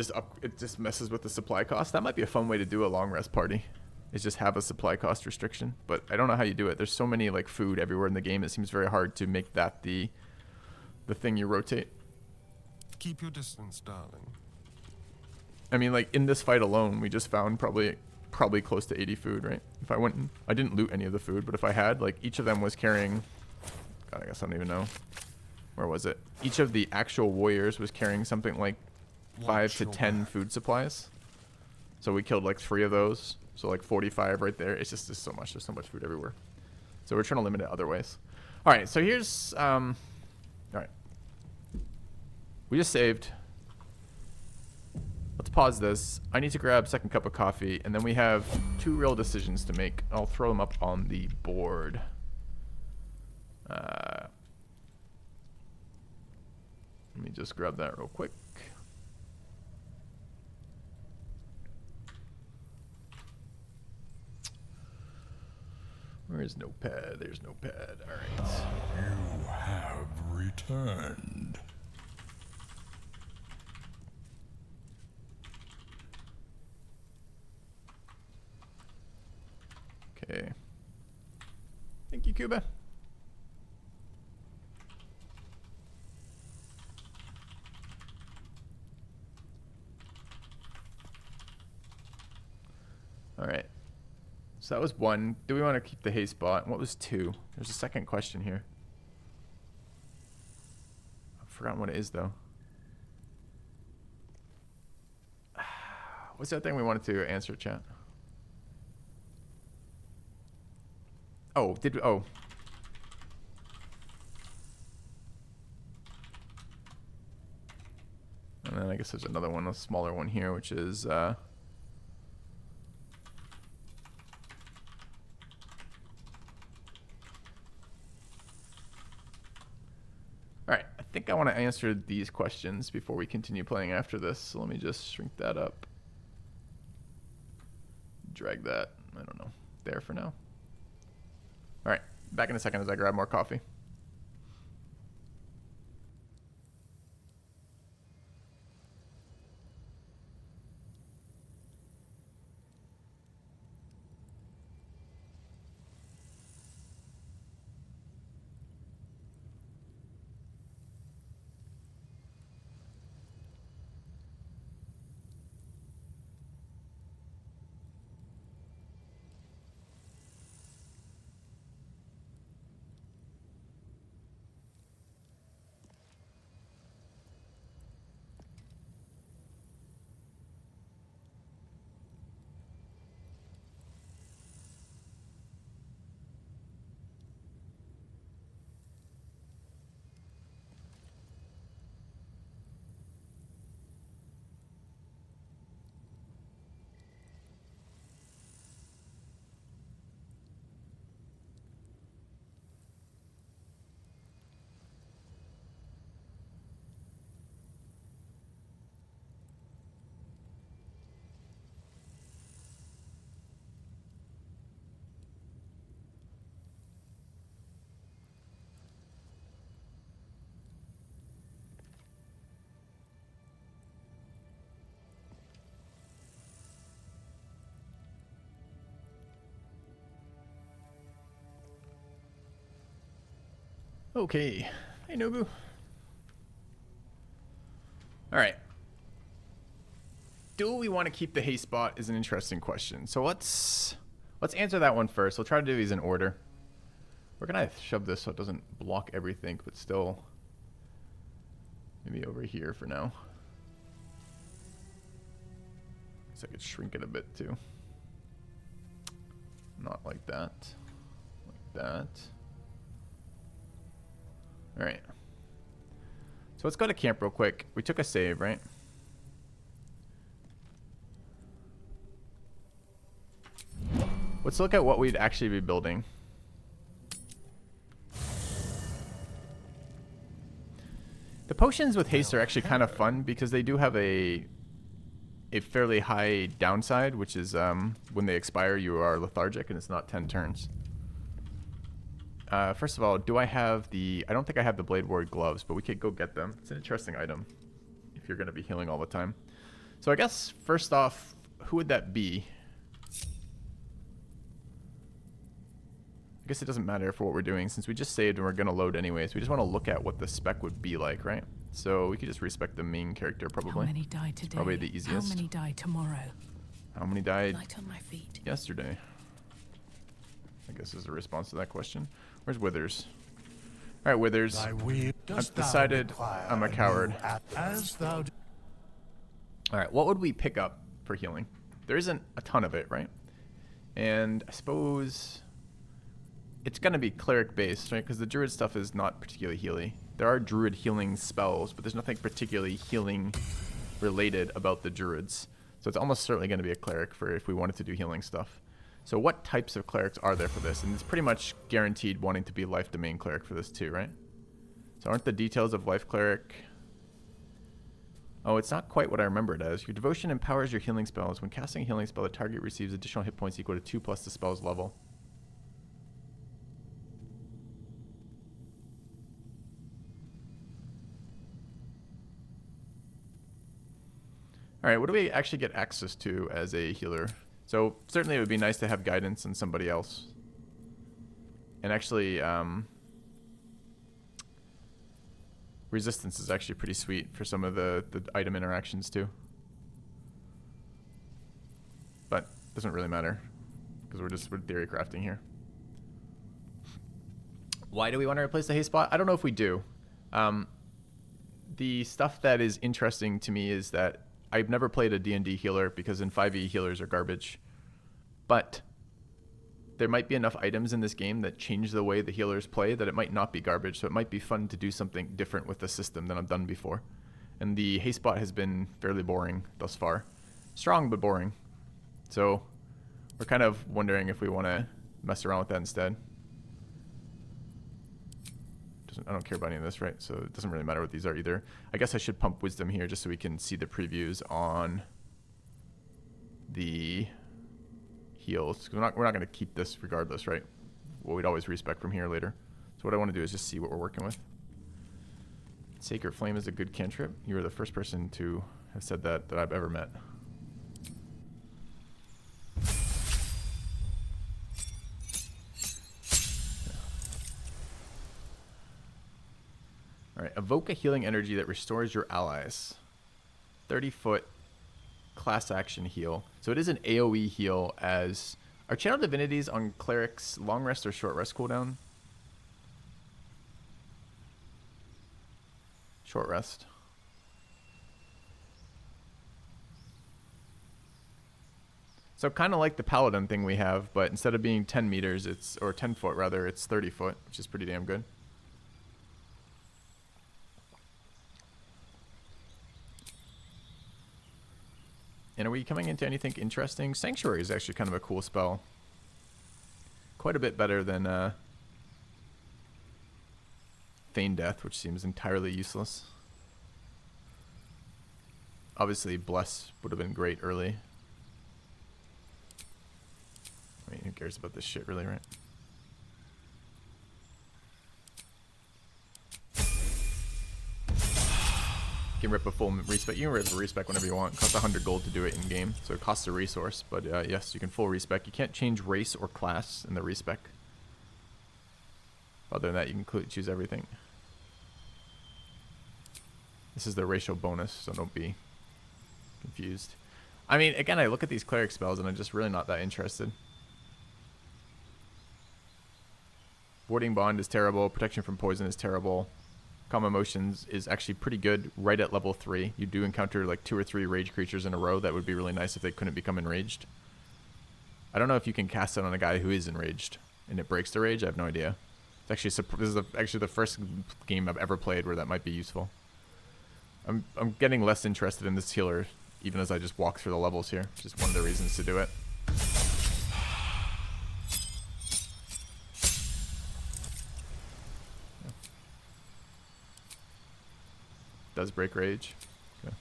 just messes with the supply cost. That might be a fun way to do a long rest party. Is just have a supply cost restriction. But I don't know how you do it. There's so many like food everywhere in the game. It seems very hard to make that the thing you rotate. Keep your distance, darling. I mean, like in this fight alone, we just found probably close to 80 food, right? If I went, I didn't loot any of the food, but if I had, like each of them was carrying. God, I guess I don't even know. Where was it? Each of the actual warriors was carrying something like 5 to 10 food supplies. So we killed like 3 of those. So like 45 right there. It's just so much. There's so much food everywhere. So we're trying to limit it other ways. All right. So here's, all right. We just saved. Let's pause this. I need to grab a second cup of coffee. And then we have 2 real decisions to make. I'll throw them up on the board. Let me just grab that real quick. Where is Notepad? There's Notepad. All right. You have returned. Thank you, Cuba. All right. So that was 1. Do we want to keep the haste bot? What was 2? There's a second question here. I've forgotten what it is, though. What's that thing we wanted to answer, chat? Oh, did we? Oh. And then I guess there's another one, a smaller one here, which is... Alright, I think I want to answer these questions before we continue playing after this. So let me just shrink that up. Drag that, I don't know, there for now. Alright, back in a second as I grab more coffee. Okay. Hey, Nobu. Alright. Do we want to keep the haste bot is an interesting question. So let's answer that one first. We'll try to do these in order. We're going to shove this so it doesn't block everything, but still maybe over here for now. Guess I could shrink it a bit too. Not like that. Like that. Alright. So let's go to camp real quick. We took a save, right? Let's look at what we'd actually be building. The potions with haste are actually kind of fun because they do have a fairly high downside, which is when they expire you are lethargic and it's not 10 turns. First of all, do I have the... I don't think I have the Blade Ward gloves, but we could go get them. It's an interesting item if you're going to be healing all the time. So I guess, first off, who would that be? I guess it doesn't matter for what we're doing since we just saved and we're going to load anyways. We just want to look at what the spec would be like, right? So we could just respec the main character probably. How many died today? Probably the easiest. How many died tomorrow? How many died Light on my feet. yesterday? I guess is a response to that question. Where's Withers? Alright, Withers. I've decided I'm a coward. Alright, what would we pick up for healing? There isn't a ton of it, right? And I suppose it's going to be cleric based, right? Because the druid stuff is not particularly healy. There are druid healing spells, but there's nothing particularly healing related about the druids. So it's almost certainly going to be a cleric for if we wanted to do healing stuff. So what types of clerics are there for this? And it's pretty much guaranteed wanting to be life domain cleric for this too, right? So aren't the details of life cleric... Oh, it's not quite what I remember it as. Your devotion empowers your healing spells. When casting a healing spell, the target receives additional hit points equal to 2 plus the spell's level. Alright, what do we actually get access to as a healer? So certainly it would be nice to have guidance and somebody else. And actually, resistance is actually pretty sweet for some of the item interactions too. But doesn't really matter because we're theory crafting here. Why do we want to replace the haste spot? I don't know if we do. The stuff that is interesting to me is that I've never played a D&D healer because in 5e healers are garbage. But there might be enough items in this game that change the way the healers play that it might not be garbage. So it might be fun to do something different with the system than I've done before. And the haste spot has been fairly boring thus far. Strong, but boring. So we're kind of wondering if we want to mess around with that instead. I don't care about any of this, right? So it doesn't really matter what these are either. I guess I should pump wisdom here just so we can see the previews on the heals. We're not going to keep this regardless, right? Well, we'd always respec from here later. So what I want to do is just see what we're working with. Sacred Flame is a good cantrip. You are the first person to have said that I've ever met. Alright, evoke a healing energy that restores your allies. 30-foot class action heal. So it is an AoE heal as... Are Channel Divinities on Clerics long rest or short rest cooldown? Short rest. So kind of like the Paladin thing we have, but instead of being 10 meters, it's... Or 10 foot rather, it's 30 foot, which is pretty damn good. And are we coming into anything interesting? Sanctuary is actually kind of a cool spell. Quite a bit better than Feign Death, which seems entirely useless. Obviously, Bless would have been great early. I mean, who cares about this shit really, right? You can rip a full respec. You can rip a respec whenever you want. It costs 100 gold to do it in game, so it costs a resource. But yes, you can full respec. You can't change race or class in the respec. Other than that, you can choose everything. This is the racial bonus, so don't be confused. I mean, again, I look at these cleric spells and I'm just really not that interested. Warding Bond is terrible. Protection from poison is terrible. Calm Emotions is actually pretty good right at level 3. You do encounter like 2 or 3 rage creatures in a row. That would be really nice if they couldn't become enraged. I don't know if you can cast it on a guy who is enraged and it breaks the rage. I have no idea. It's actually this is actually the first game I've ever played where that might be useful. I'm getting less interested in this healer even as I just walk through the levels here. Just one of the reasons to do it. Does break rage. Okay.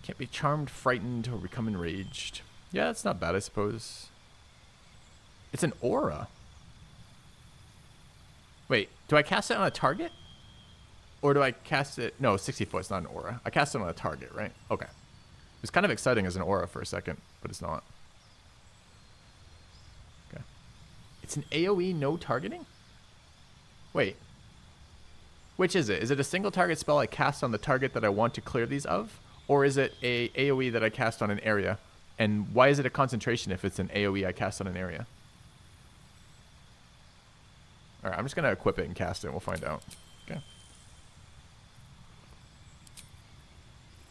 Can't be charmed, frightened, or become enraged. Yeah, that's not bad, I suppose. It's an aura. Wait, do I cast it on a target? Or do I cast it... No, 60 foot is not an aura. I cast it on a target, right? Okay. It was kind of exciting as an aura for a second, but it's not. Okay. It's an AoE no targeting? Wait. Which is it? Is it a single target spell I cast on the target that I want to clear these of? Or is it a AoE that I cast on an area? And why is it a concentration if it's an AoE I cast on an area? Alright, I'm just going to equip it and cast it and we'll find out. Okay.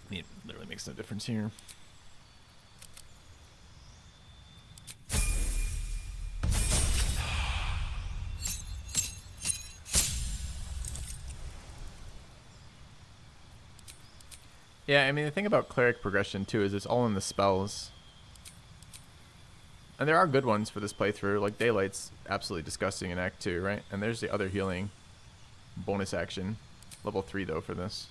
I mean, it literally makes no difference here. Yeah, I mean, the thing about cleric progression, too, is it's all in the spells. And there are good ones for this playthrough, like Daylight's absolutely disgusting in Act 2, right? And there's the other healing bonus action. Level 3, though, for this.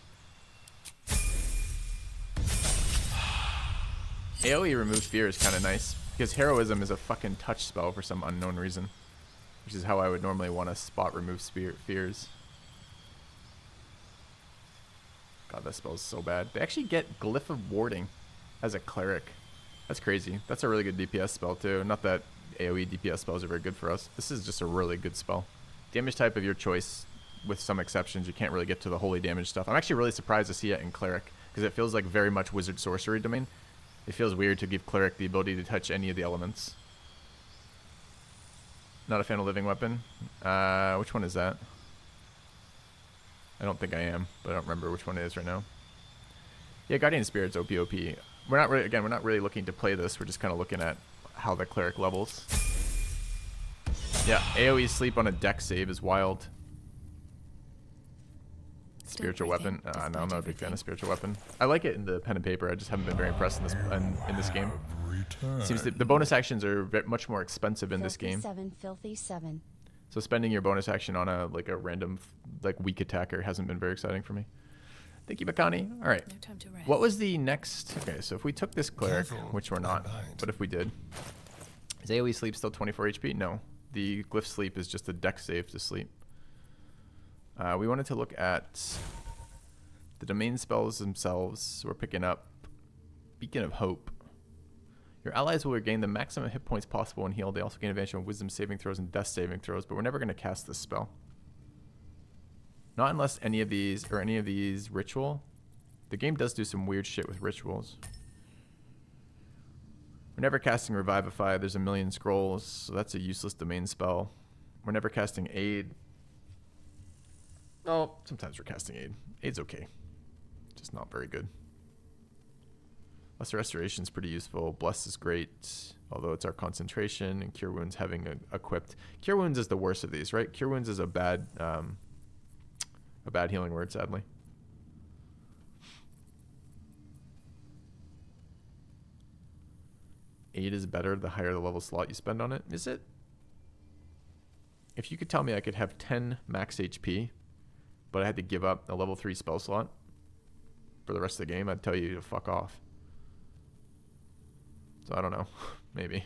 AoE Remove Fear is kind of nice, because Heroism is a fucking touch spell for some unknown reason. Which is how I would normally want to spot remove fears. God, that spell is so bad. They actually get Glyph of Warding as a cleric. That's crazy. That's a really good DPS spell too. Not that AoE DPS spells are very good for us. This is just a really good spell. Damage type of your choice, with some exceptions. You can't really get to the holy damage stuff. I'm actually really surprised to see it in Cleric, because it feels like very much Wizard Sorcery domain. It feels weird to give Cleric the ability to touch any of the elements. Not a fan of Living Weapon. Which one is that? I don't think I am, but I don't remember which one it is right now. Yeah, Guardian Spirit's OP. We're not really looking to play this. We're just kind of looking at how the Cleric levels. Yeah, AoE sleep on a dex save is wild. Spiritual weapon. No, I'm not a big fan of spiritual weapon. I like it in the pen and paper. I just haven't been very impressed in this game. Seems that the bonus actions are much more expensive in this game. Filthy 7. So spending your bonus action on a random weak attacker hasn't been very exciting for me. Thank you, Bakani. All right. No time to rest. What was the next? Okay, so if we took this Cleric, Careful, which we're not, behind. but if we did, is AoE sleep still 24 HP? No. The glyph sleep is just a dex save to sleep. We wanted to look at the domain spells themselves. So we're picking up Beacon of Hope. Your allies will regain the maximum hit points possible when healed. They also gain advantage on wisdom saving throws and death saving throws, but we're never going to cast this spell. Not unless any of these ritual. The game does do some weird shit with rituals. We're never casting Revivify. There's a million scrolls, so that's a useless domain spell. We're never casting Aid. Oh, sometimes we're casting Aid. Aid's okay. Just not very good. Lesser Restoration's pretty useful. Bless is great, although it's our concentration, and Cure Wounds having equipped. Cure Wounds is the worst of these, right? Cure Wounds is a bad healing word, sadly. Aid is better the higher the level slot you spend on it. Is it? If you could tell me I could have 10 max HP, but I had to give up a level 3 spell slot for the rest of the game, I'd tell you to fuck off. So I don't know. Maybe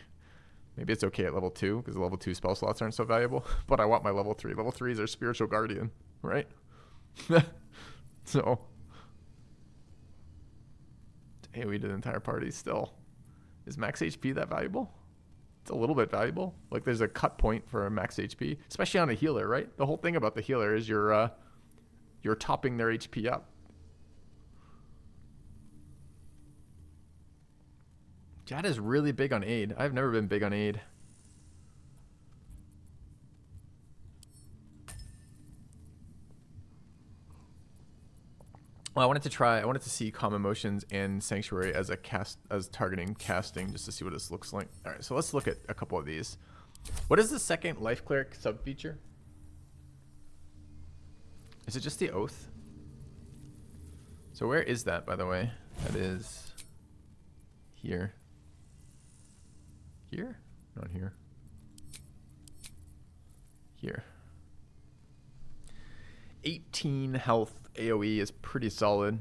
it's okay at level 2 because the level 2 spell slots aren't so valuable, but I want my level 3. Level 3s are Spiritual Guardian, right? So AoE to the entire party still. Is max HP that valuable? It's a little bit valuable. Like there's a cut point for a max HP, especially on a healer, right? The whole thing about the healer is you're topping their HP up. Jad is really big on Aid. I've never been big on Aid. Well, I wanted to see Calm Emotions and Sanctuary as targeting casting, just to see what this looks like. All right, so let's look at a couple of these. What is the second Life Cleric sub feature? Is it just the Oath? So where is that, by the way? That is here. Here? Not here. Here. 18 health AoE is pretty solid.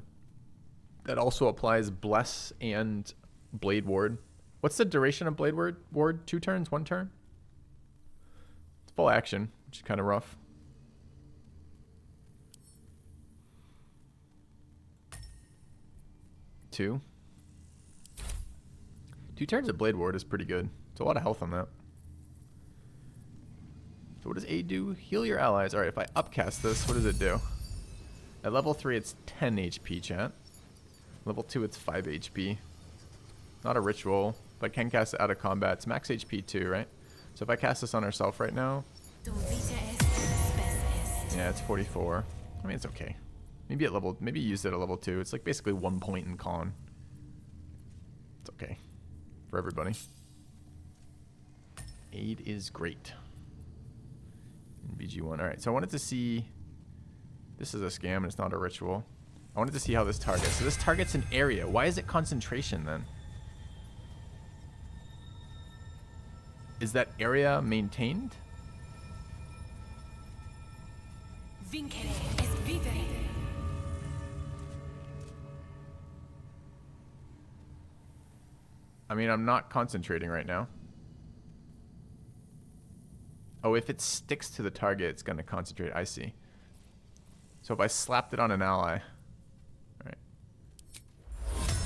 That also applies Bless and Blade Ward. What's the duration of Blade Ward? 2 turns? 1 turn? It's full action, which is kind of rough. Two turns of Blade Ward is pretty good. It's a lot of health on that. So what does Aid do? Heal your allies. Alright, if I upcast this, what does it do? At level 3, it's 10 HP, chat. Level 2, it's 5 HP. Not a ritual, but can cast it out of combat. It's max HP too, right? So if I cast this on herself right now... Yeah, it's 44. I mean, it's okay. Maybe use it at level 2. It's like basically 1 point in con. It's okay. For everybody. Aid is great. In BG1. Alright, so I wanted to see... This is a scam and it's not a ritual. I wanted to see how this targets. So this targets an area. Why is it concentration then? Is that area maintained? I mean, I'm not concentrating right now. Oh, if it sticks to the target, it's going to concentrate. I see. So if I slapped it on an ally. Right.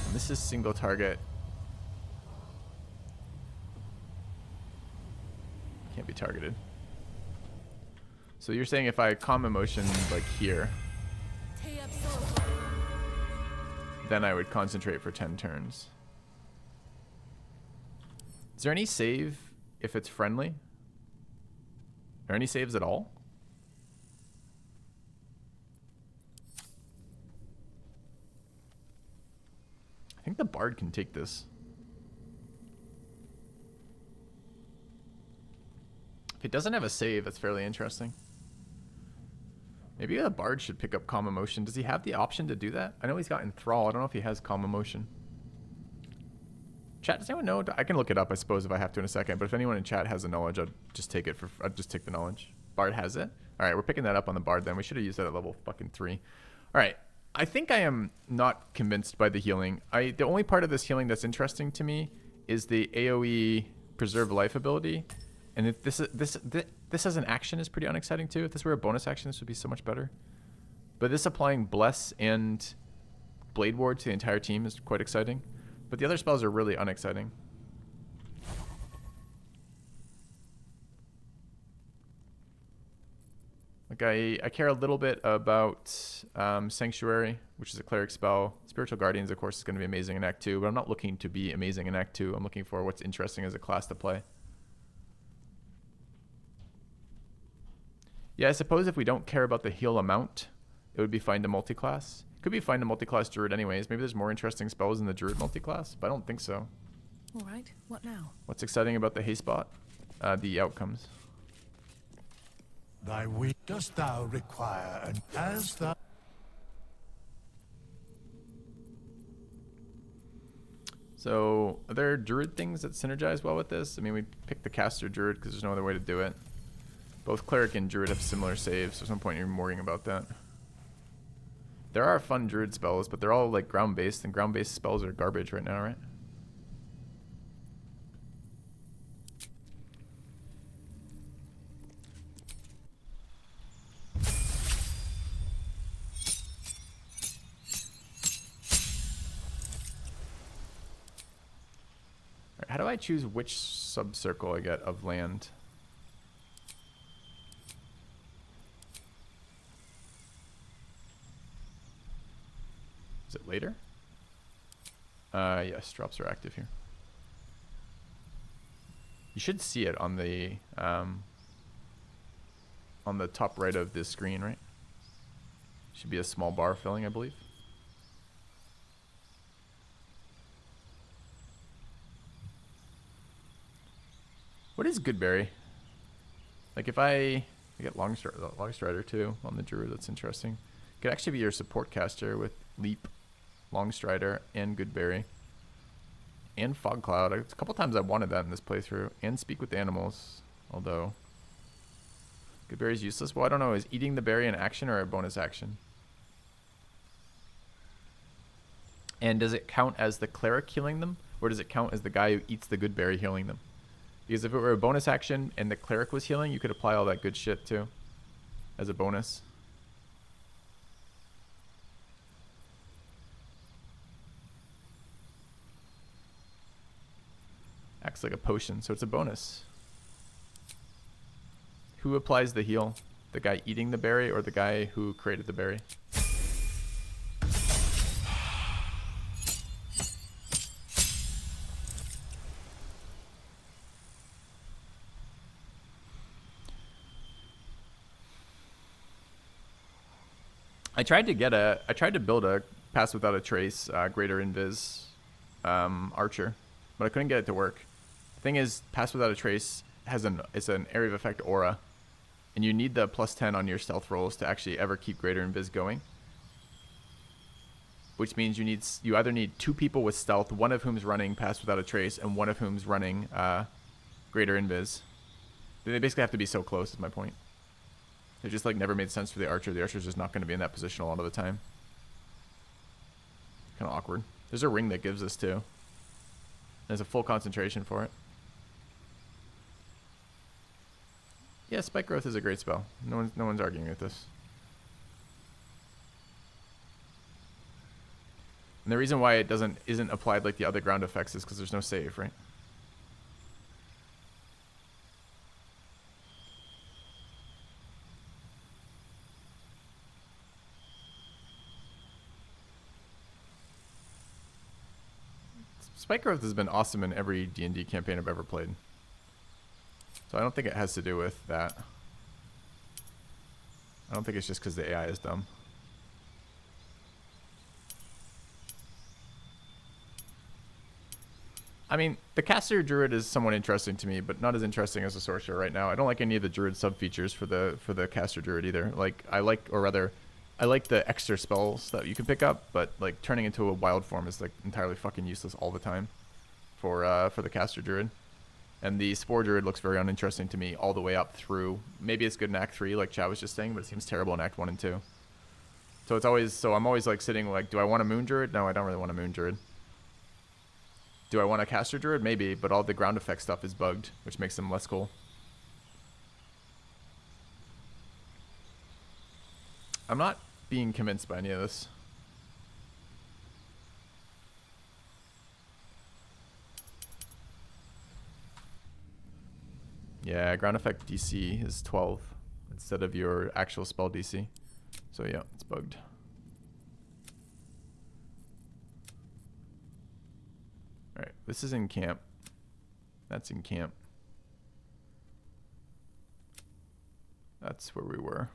And this is single target. be targeted. So you're saying if I calm emotion like here, then I would concentrate for 10 turns. Is there any save if it's friendly? Are any saves at all? I think the Bard can take this. If it doesn't have a save, that's fairly interesting. Maybe the Bard should pick up Calm Emotion. Does he have the option to do that? I know he's got Enthrall. I don't know if he has Calm Emotion. Chat, does anyone know? I can look it up, I suppose, if I have to in a second. But if anyone in chat has the knowledge, I'd just take it. I'd just take the knowledge. Bard has it. All right, we're picking that up on the Bard then. We should have used that at level fucking 3. All right. I think I am not convinced by the healing. The only part of this healing that's interesting to me is the AoE Preserve Life ability. And if this as an action is pretty unexciting too. If this were a bonus action, this would be so much better. But this applying Bless and Blade Ward to the entire team is quite exciting. But the other spells are really unexciting. Like I care a little bit about Sanctuary, which is a cleric spell. Spiritual Guardians, of course, is going to be amazing in Act 2, but I'm not looking to be amazing in Act 2. I'm looking for what's interesting as a class to play. Yeah, I suppose if we don't care about the heal amount, it would be fine to multi-class. Could be fine to multi-class Druid anyways. Maybe there's more interesting spells in the Druid multi-class, but I don't think so. All right, what now? What's exciting about the haste bot? The outcomes. Thy weak dost thou require, and as thou... So, are there Druid things that synergize well with this? I mean, we picked the caster Druid because there's no other way to do it. Both Cleric and Druid have similar saves, so there's no point in even worrying about that. There are fun Druid spells, but they're all like ground-based, and ground-based spells are garbage right now, right? Alright, how do I choose which sub-circle I get of land? Is it later? Yes, drops are active here. You should see it on the top right of this screen, right? Should be a small bar filling, I believe. What is Goodberry? Like if I get Longstrider too on the Druid, that's interesting. Could actually be your support caster with Leap, Longstrider, and Goodberry. And Fog Cloud. A couple times I wanted that in this playthrough. And Speak with Animals. Although Goodberry is useless. Well, I don't know. Is eating the berry an action or a bonus action? And does it count as the cleric healing them? Or does it count as the guy who eats the good berry healing them? Because if it were a bonus action and the cleric was healing, you could apply all that good shit too. As a bonus. Acts like a potion, so it's a bonus. Who applies the heal? The guy eating the berry or the guy who created the berry? I tried to build a Pass Without a Trace, Greater Invis Archer, but I couldn't get it to work. Thing is, Pass Without a Trace it's an area of effect aura, and you need the +10 on your stealth rolls to actually ever keep Greater Invis going. Which means you either need 2 people with stealth, one of whom's running Pass Without a Trace, and one of whom's running Greater Invis. They basically have to be so close, is my point. It just like never made sense for the Archer. The Archer's just not going to be in that position a lot of the time. Kind of awkward. There's a ring that gives this too. There's a full concentration for it. Yeah, Spike Growth is a great spell. No one's arguing with this. And the reason why it isn't applied like the other ground effects is because there's no save, right? Spike growth has been awesome in every D&D campaign I've ever played. So I don't think it has to do with that. I don't think it's just because the AI is dumb. I mean, the caster druid is somewhat interesting to me, but not as interesting as the sorcerer right now. I don't like any of the druid sub features for the caster druid either. Like I like the extra spells that you can pick up, but like turning into a wild form is like entirely fucking useless all the time for the caster druid. And the spore druid looks very uninteresting to me all the way up through. Maybe it's good in Act 3, like Chad was just saying, but it seems terrible in Act 1 and 2. So I'm always like sitting like, do I want a moon druid? No, I don't really want a moon druid. Do I want a caster druid? Maybe, but all the ground effect stuff is bugged, which makes them less cool. I'm not being convinced by any of this. Yeah, ground effect DC is 12 instead of your actual spell DC. So yeah, it's bugged. Alright, this is in camp. That's in camp. That's where we were.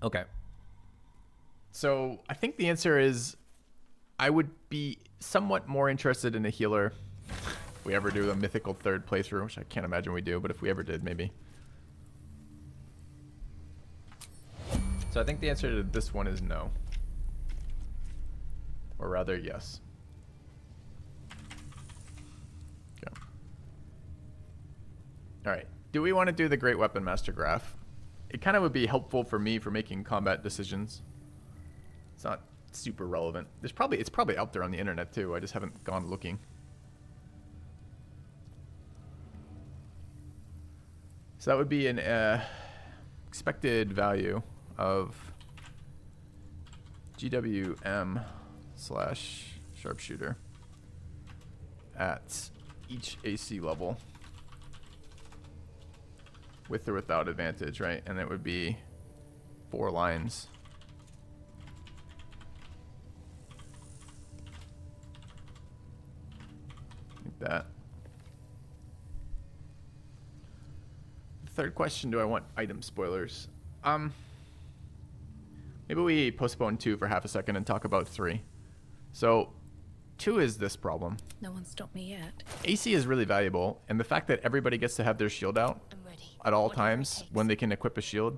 Okay. So I think the answer is I would be somewhat more interested in a healer if we ever do a mythical third playthrough, which I can't imagine we do, but if we ever did, maybe. So I think the answer to this one is no. Or rather, yes. Okay. Alright. Do we want to do the Great Weapon Master graph? It kind of would be helpful for me for making combat decisions. It's not super relevant. It's probably out there on the internet too. I just haven't gone looking. So that would be an expected value of GWM / sharpshooter at each AC level with or without advantage, right? And it would be 4 lines. Like that. The third question, do I want item spoilers? Maybe we postpone 2 for half a second and talk about 3. So 2 is this problem. No one stopped me yet. AC is really valuable, and the fact that everybody gets to have their shield out at all times when they can equip a shield,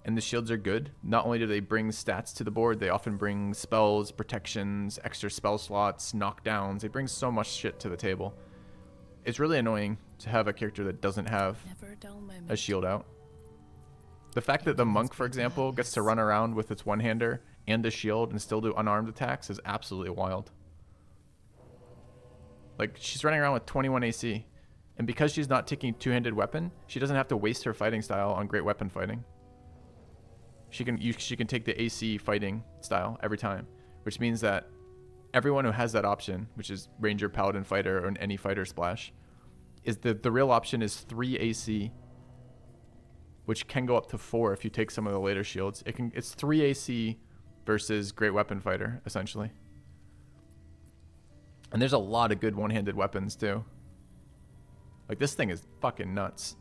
and the shields are good. Not only do they bring stats to the board, they often bring spells, protections, extra spell slots, knockdowns. They bring so much shit to the table. It's really annoying to have a character that doesn't have a shield out. The fact that the monk, for example, gets to run around with its one-hander and a shield and still do unarmed attacks is absolutely wild. Like, she's running around with 21 AC, and because she's not taking two-handed weapon, she doesn't have to waste her fighting style on great weapon fighting. She can take the AC fighting style every time, which means that everyone who has that option, which is Ranger, Paladin, Fighter, or any fighter splash, is the real option is 3 AC, which can go up to 4 if you take some of the later shields. It's 3 AC versus great weapon fighter, essentially. And there's a lot of good one-handed weapons too. Like, this thing is fucking nuts.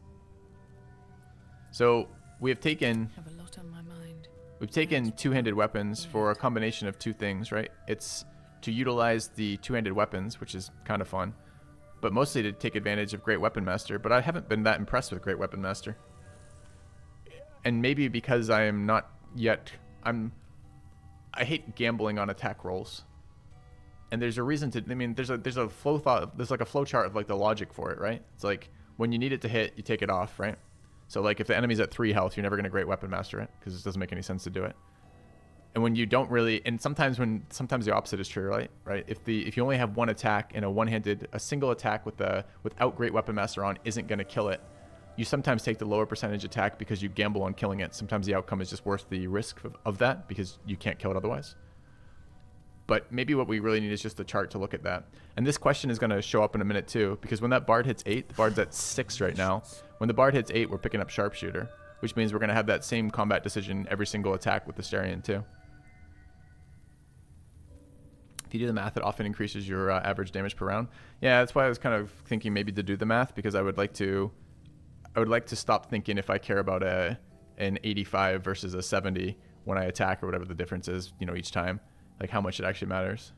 So we have taken Have a lot on my mind. we've taken two-handed weapons for a combination of 2 things, right? It's to utilize the two-handed weapons, which is kind of fun, but mostly to take advantage of Great Weapon Master. But I haven't been that impressed with Great Weapon Master. And maybe because I am not yet, I hate gambling on attack rolls. And there's a reason to, I mean, there's a flow thought, there's like a flow chart of like the logic for it, right? It's like when you need it to hit, you take it off, right? So like if the enemy's at 3 health, you're never going to Great Weapon Master it because it doesn't make any sense to do it. And when you don't really, and sometimes the opposite is true, right? Right? If you only have one attack and a single attack without Great Weapon Master on isn't going to kill it, you sometimes take the lower percentage attack because you gamble on killing it. Sometimes the outcome is just worth the risk of that because you can't kill it otherwise. But maybe what we really need is just a chart to look at that. And this question is going to show up in a minute too, because when that Bard hits 8, the Bard's at 6 right now. When the Bard hits 8, we're picking up Sharpshooter. which means we're going to have that same combat decision every single attack with the Starion too. If you do the math, it often increases your average damage per round. Yeah, that's why I was kind of thinking maybe to do the math, because I would like to stop thinking if I care about an 85 versus a 70 when I attack or whatever the difference is, you know, each time, like how much it actually matters.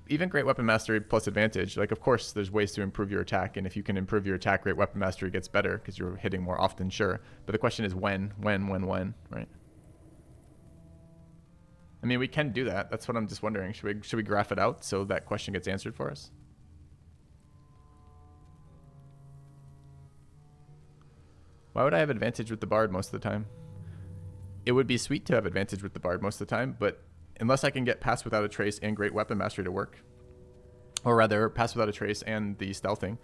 Even great weapon mastery plus advantage, like of course there's ways to improve your attack, and if you can improve your attack, great weapon mastery gets better because you're hitting more often, sure. But the question is when, right? I mean, we can do that. That's what I'm just wondering. Should we graph it out so that question gets answered for us? Why would I have advantage with the Bard most of the time? It would be sweet to have advantage with the Bard most of the time, but unless I can get Pass Without a Trace and Great Weapon Mastery to work, or rather, Pass Without a Trace and the Stealthing,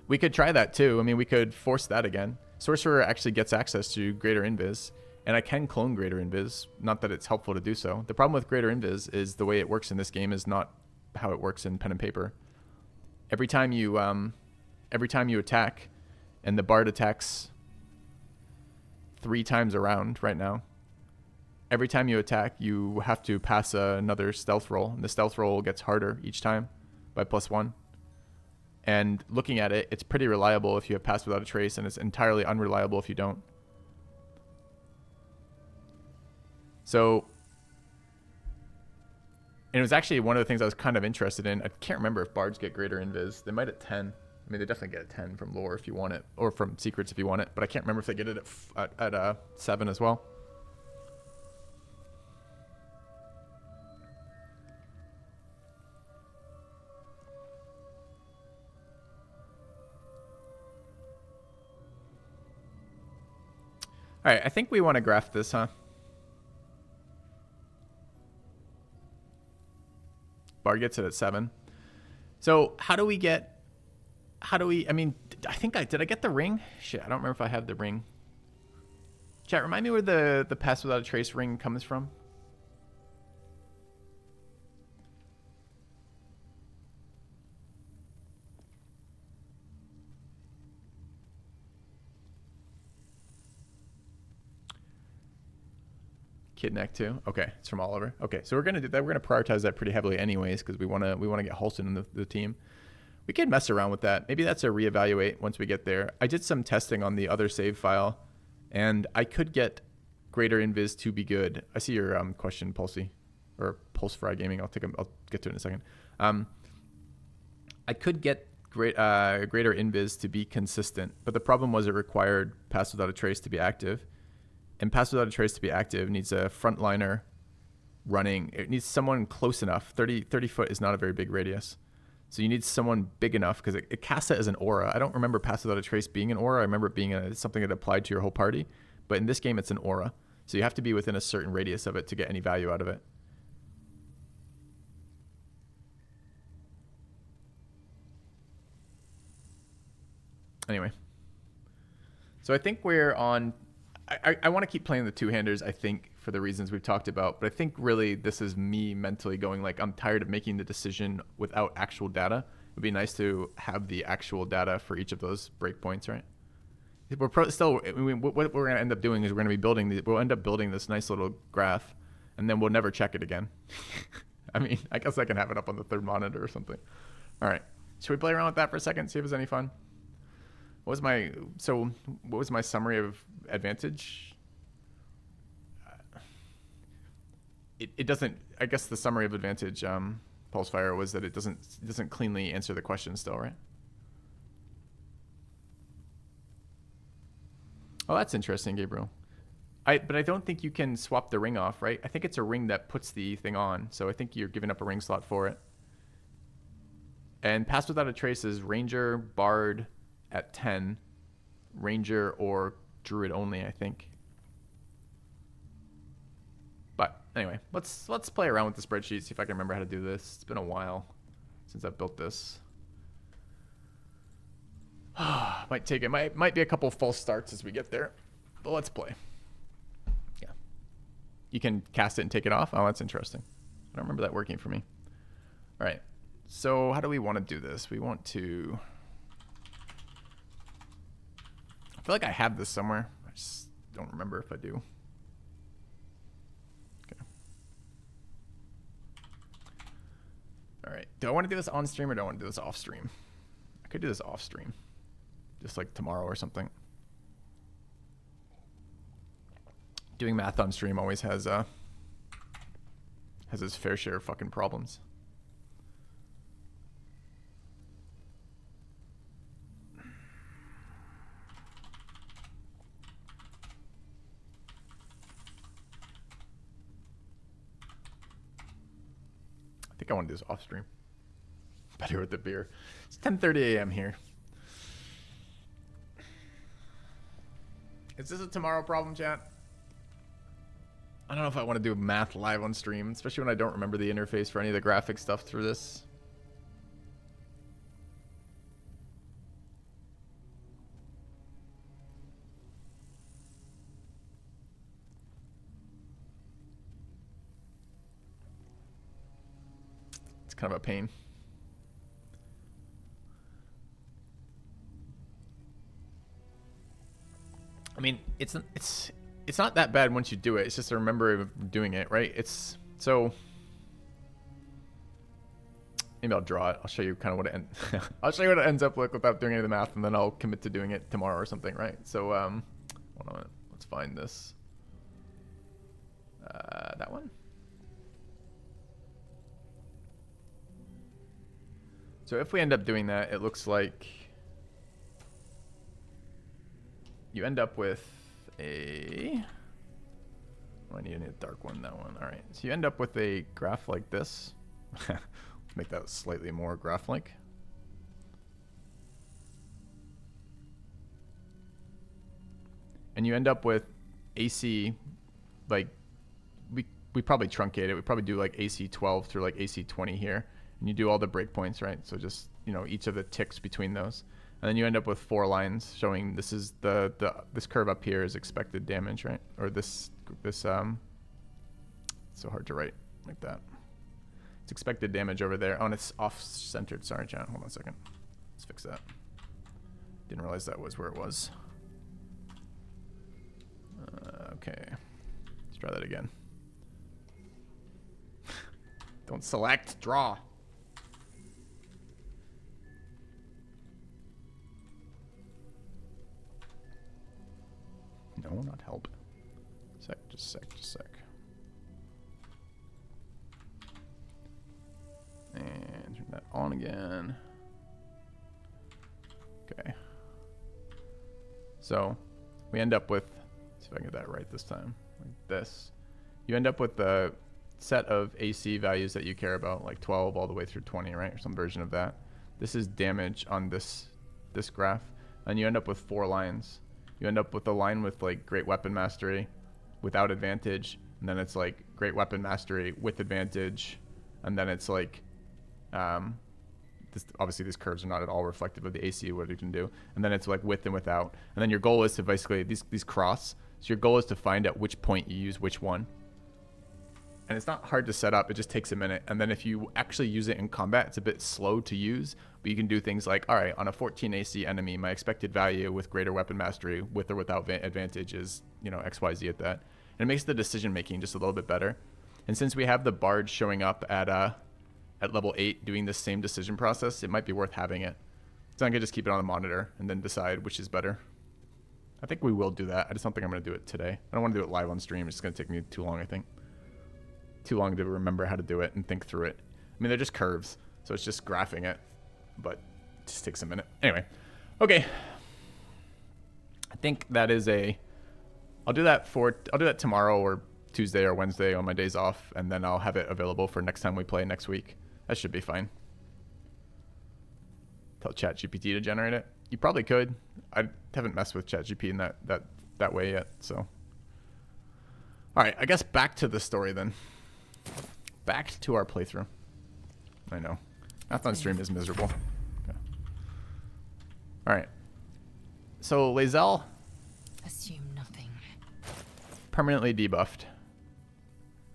we could try that too. I mean, we could force that again. Sorcerer actually gets access to Greater Invis, and I can clone Greater Invis. Not that it's helpful to do so. The problem with Greater Invis is the way it works in this game is not how it works in pen and paper. Every time you attack, and the Bard attacks 3 times around right now. Every time you attack, you have to pass another stealth roll, and the stealth roll gets harder each time by +1. And looking at it, it's pretty reliable if you have Pass Without a Trace, and it's entirely unreliable if you don't. So, and it was actually one of the things I was kind of interested in. I can't remember if Bards get Greater Invis. They might at 10. I mean, they definitely get a 10 from lore if you want it, or from secrets if you want it, but I can't remember if they get it at 7 as well. All right, I think we want to graph this, huh? Bard gets it at 7. So how do we, I mean, did I get the ring? Shit, I don't remember if I have the ring. Chat, remind me where the Pass Without a Trace ring comes from. Kid Neck too. Okay, it's from Oliver. Okay, so we're gonna do that. We're gonna prioritize that pretty heavily, anyways, because we wanna get Halston in the team. We could mess around with that. Maybe that's a reevaluate once we get there. I did some testing on the other save file, and I could get Greater Invis to be good. I see your question, Pulsey, or Pulse Fry Gaming. I'll get to it in a second. I could get Greater Invis to be consistent, but the problem was it required Pass Without a Trace to be active. And Pass Without a Trace to be active needs a frontliner running. It needs someone close enough. 30 foot is not a very big radius. So you need someone big enough, because it casts it as an aura. I don't remember Pass Without a Trace being an aura. I remember it being something that applied to your whole party. But in this game, it's an aura. So you have to be within a certain radius of it to get any value out of it. Anyway. So I think we're on... I want to keep playing the two-handers, I think, for the reasons we've talked about. But I think really this is me mentally going, like, I'm tired of making the decision without actual data. It would be nice to have the actual data for each of those breakpoints, right? What we're going to end up doing is we'll end up building this nice little graph, and then we'll never check it again. I mean, I guess I can have it up on the third monitor or something. All right. Should we play around with that for a second, see if it's any fun? What was my summary of advantage? It doesn't. I guess the summary of advantage, Pulsefire, was that it doesn't cleanly answer the question still, right? Oh, that's interesting, Gabriel. But I don't think you can swap the ring off, right? I think it's a ring that puts the thing on, so I think you're giving up a ring slot for it. And Pass Without a Trace is Ranger, Bard at 10, Ranger or Druid only, I think. But anyway, let's play around with the spreadsheet, see if I can remember how to do this. It's been a while since I've built this. Might be a couple false starts as we get there, but let's play. Yeah, you can cast it and take it off. Oh, that's interesting. I don't remember that working for me. All right, so how do we want to do this? We want to feel like I have this somewhere. I just don't remember if I do. Okay. All right. Do I want to do this on stream or do I want to do this off stream? I could do this off stream. Just like tomorrow or something. Doing math on stream always has its fair share of fucking problems. I think I want to do this off stream. Better with the beer. It's 10:30 a.m. here. Is this a tomorrow problem, chat? I don't know if I want to do math live on stream, especially when I don't remember the interface for any of the graphic stuff through this. It's kind of a pain. I mean, it's not that bad once you do it. It's just to remember doing it, right? It's so. Maybe I'll draw it. I'll show you kind of what it I'll show you what it ends up like without doing any of the math, and then I'll commit to doing it tomorrow or something, right? So hold on, let's find this. That one. So if we end up doing that, it looks like you end up with a. Oh, I need a dark one. That one. All right. So you end up with a graph like this. Make that slightly more graph-like. And you end up with AC, like we probably truncate it. We probably do like AC 12 through like AC 20 here, and you do all the breakpoints, right? So just each of the ticks between those. And then you end up with 4 lines showing this is this curve up here is expected damage, right? Or this it's so hard to write like that. It's expected damage over there. Oh, and it's off-centered. Sorry, chat. Hold on a second. Let's fix that. Didn't realize that was where it was. Okay. Let's try that again. Don't select. Draw. No, not help. Just sec. And turn that on again. Okay. So we end up with, let's see if I can get that right this time, like this. You end up with the set of AC values that you care about, like 12 all the way through 20, right? Or some version of that. This is damage on this graph. And you end up with 4 lines. You end up with a line with like great weapon mastery without advantage, and then it's like great weapon mastery with advantage, and then it's like obviously these curves are not at all reflective of the AC, what you can do, and then it's like with and without, and then your goal is to basically these cross, so your goal is to find at which point you use which one. And it's not hard to set up, it just takes a minute. And then if you actually use it in combat, it's a bit slow to use, but you can do things like, all right, on a 14 AC enemy, my expected value with greater weapon mastery, with or without advantage is, XYZ at that. And it makes the decision making just a little bit better. And since we have the bard showing up at level 8 doing the same decision process, it might be worth having it. So I can just keep it on the monitor and then decide which is better. I think we will do that. I just don't think I'm going to do it today. I don't want to do it live on stream. It's just going to take me too long, I think. Too long to remember how to do it and think through it. I mean, they're just curves, so it's just graphing it, but it just takes a minute. Anyway, okay. I think that is I'll do that tomorrow or Tuesday or Wednesday on my days off, and then I'll have it available for next time we play next week. That should be fine. Tell ChatGPT to generate it. You probably could. I haven't messed with ChatGPT in that way yet, so. All right, I guess back to the story then. Back to our playthrough. I know. Math on stream is miserable. Okay. All right. So Lae'zel. Assume nothing. Permanently debuffed.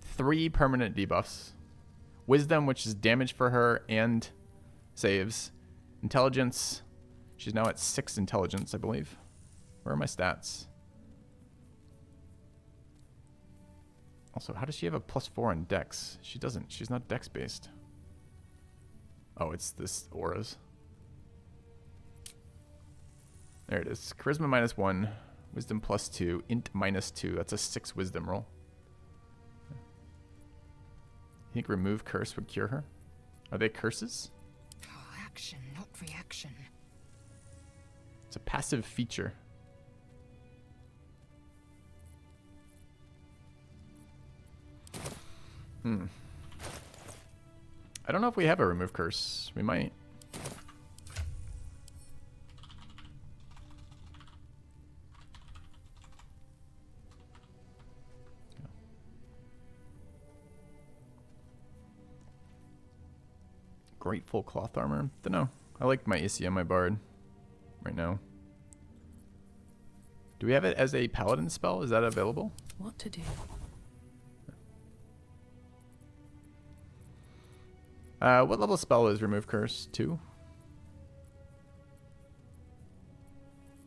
3 permanent debuffs. Wisdom, which is damage for her and saves. Intelligence. She's now at 6 intelligence, I believe. Where are my stats? Also, how does she have a +4 on Dex? She doesn't. She's not Dex based. Oh, it's this auras. There it is. Charisma -1, Wisdom +2, Int -2. That's a 6 Wisdom roll. You think remove curse would cure her? Are they curses? Oh, action, not reaction. It's a passive feature. I don't know if we have a remove curse. We might. Grateful cloth armor. Don't know. I like my Isia, my bard, right now. Do we have it as a paladin spell? Is that available? What to do? What level spell is remove curse? 2?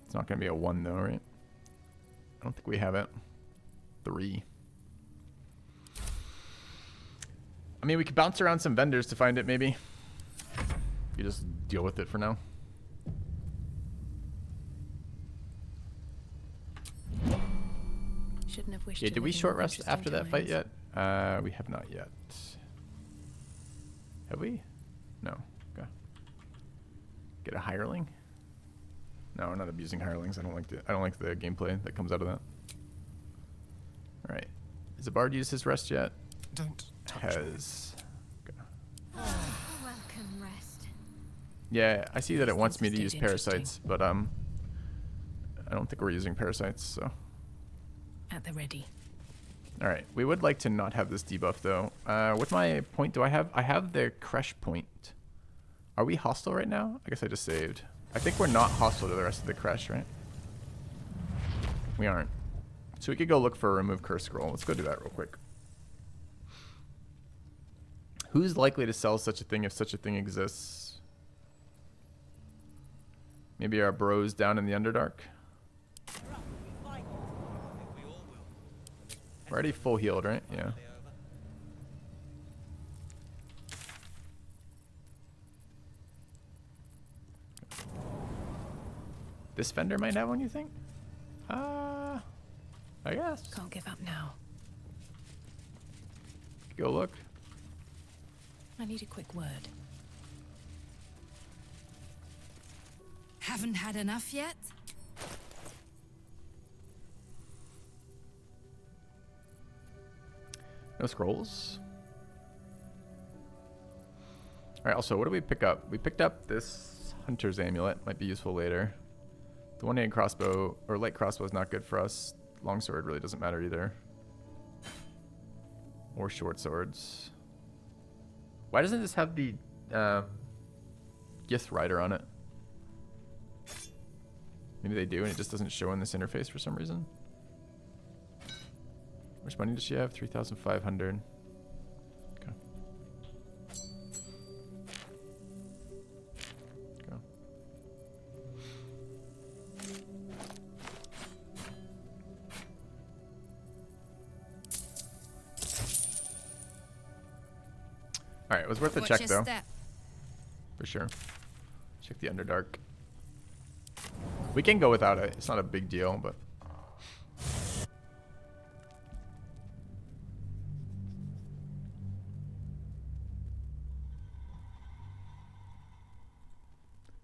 It's not going to be a 1 though, right? I don't think we have it. 3. I mean, we could bounce around some vendors to find it, maybe. You just deal with it for now. Shouldn't have wished. Yeah, did we short rest after that fight yet? We have not yet. Have we? No. Okay. Get a hireling? No, we're not abusing hirelings. I don't like the gameplay that comes out of that. All right. Has the bard used his rest yet? Don't touch Has. Okay. Welcome, rest. Yeah, I see that it wants me to Sounds use interesting. parasites, but I don't think we're using parasites, so. At the ready. All right, we would like to not have this debuff though. What my point do I have? I have the crush point. Are we hostile right now? I guess I just saved. I think we're not hostile to the rest of the crush, right? We aren't. So we could go look for a remove curse scroll. Let's go do that real quick. Who's likely to sell such a thing if such a thing exists? Maybe our bros down in the Underdark? We're already full healed, right? Yeah. This vendor might have one, you think? I guess. Can't give up now. Go look. I need a quick word. Haven't had enough yet? No scrolls. Alright, also, what did we pick up? We picked up this Hunter's Amulet. Might be useful later. The one-handed crossbow, or light crossbow is not good for us. Longsword really doesn't matter either. Or short swords. Why doesn't this have the Gith Rider on it? Maybe they do and it just doesn't show in this interface for some reason. How much money does she have? 3,500. Okay. Go. Alright, it was worth a Watch check your though. step. For sure. Check the Underdark. We can go without it. It's not a big deal, but...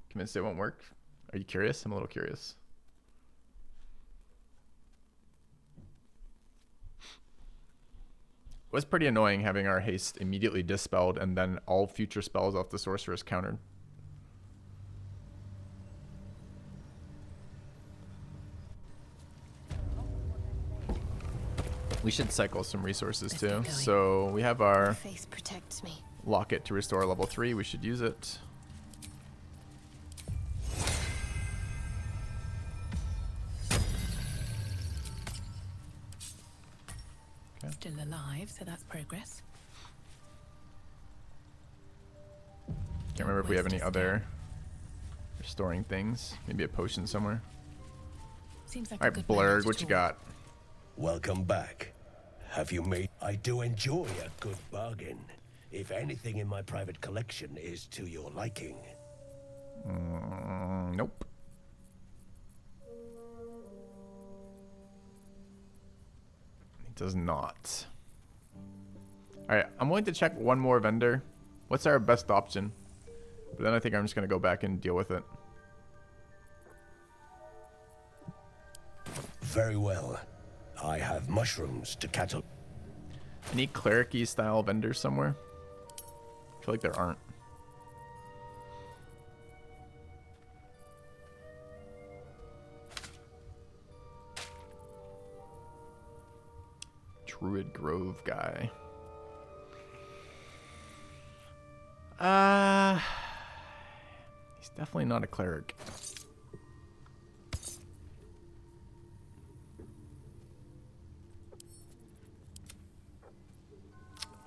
Convinced it won't work? Are you curious? I'm a little curious. It was pretty annoying having our haste immediately dispelled and then all future spells off the sorceress countered. We should cycle some resources Let's too. get going. So we have our Faith protects me. locket to restore level 3. We should use it. Still alive, so that's progress. Can't remember if we have any other restoring things. Maybe a potion somewhere. Seems like All a right, good Blurred, balance what you tool. got? Welcome back. Have you made... I do enjoy a good bargain. If anything in my private collection is to your liking. Nope. It does not. Alright, I'm willing to check one more vendor. What's our best option? But then I think I'm just going to go back and deal with it. Very well. I have mushrooms to cattle. Any cleric-y style vendors somewhere? I feel like there aren't. Druid Grove guy. He's definitely not a cleric.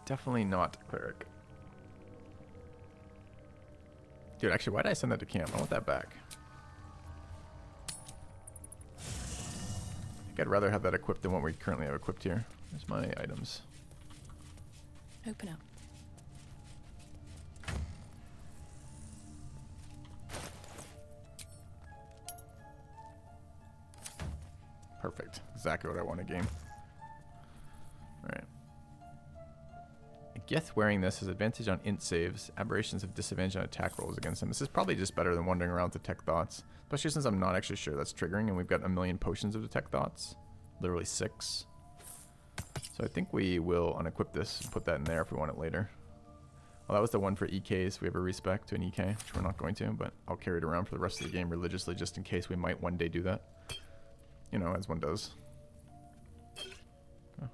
Definitely not a cleric. Dude, actually, why did I send that to camp? I want that back. I think I'd rather have that equipped than what we currently have equipped here. There's my items. Open up. Perfect. Exactly what I want to game. Alright. Gith wearing this has advantage on int saves. Aberrations have disadvantage on attack rolls against him. This is probably just better than wandering around to detect thoughts. Especially since I'm not actually sure that's triggering and we've got a million potions of detect thoughts. Literally 6. So I think we will unequip this and put that in there if we want it later. Well, that was the one for EKs. We have a respec to an EK, which we're not going to, but I'll carry it around for the rest of the game religiously just in case we might one day do that. You know, as one does. Oh.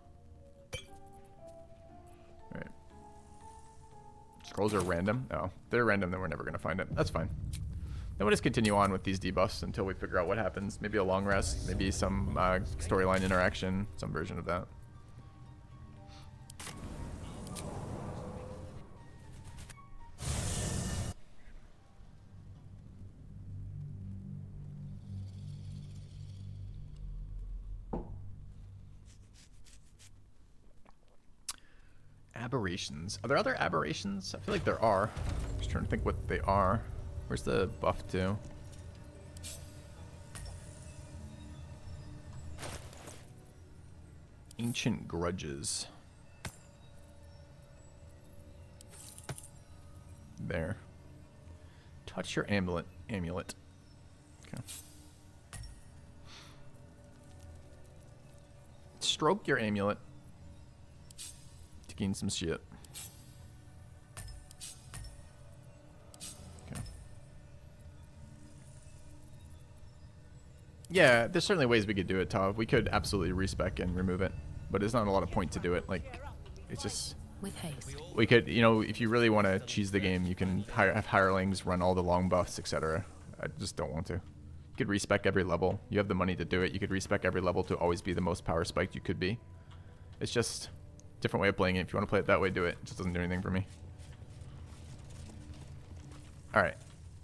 Alright. Scrolls are random? Oh, if they're random, then we're never going to find it. That's fine. Then we'll just continue on with these debuffs until we figure out what happens. Maybe a long rest, maybe some storyline interaction, some version of that. Aberrations. Are there other aberrations? I feel like there are. Just trying to think what they are. Where's the buff to? Ancient grudges. There. Touch your amulet. Okay. Stroke your amulet. To gain some shit. Okay. Yeah, there's certainly ways we could do it, Tav. We could absolutely respec and remove it, but there's not a lot of point to do it. Like, it's just... With haste. We could, you know, if you really want to cheese the game, you can have hirelings run all the long buffs, etc. I just don't want to. You could respec every level. You have the money to do it. You could respec every level to always be the most power spiked you could be. It's just... different way of playing it. If you want to play it that way, do it. It just doesn't do anything for me. Alright.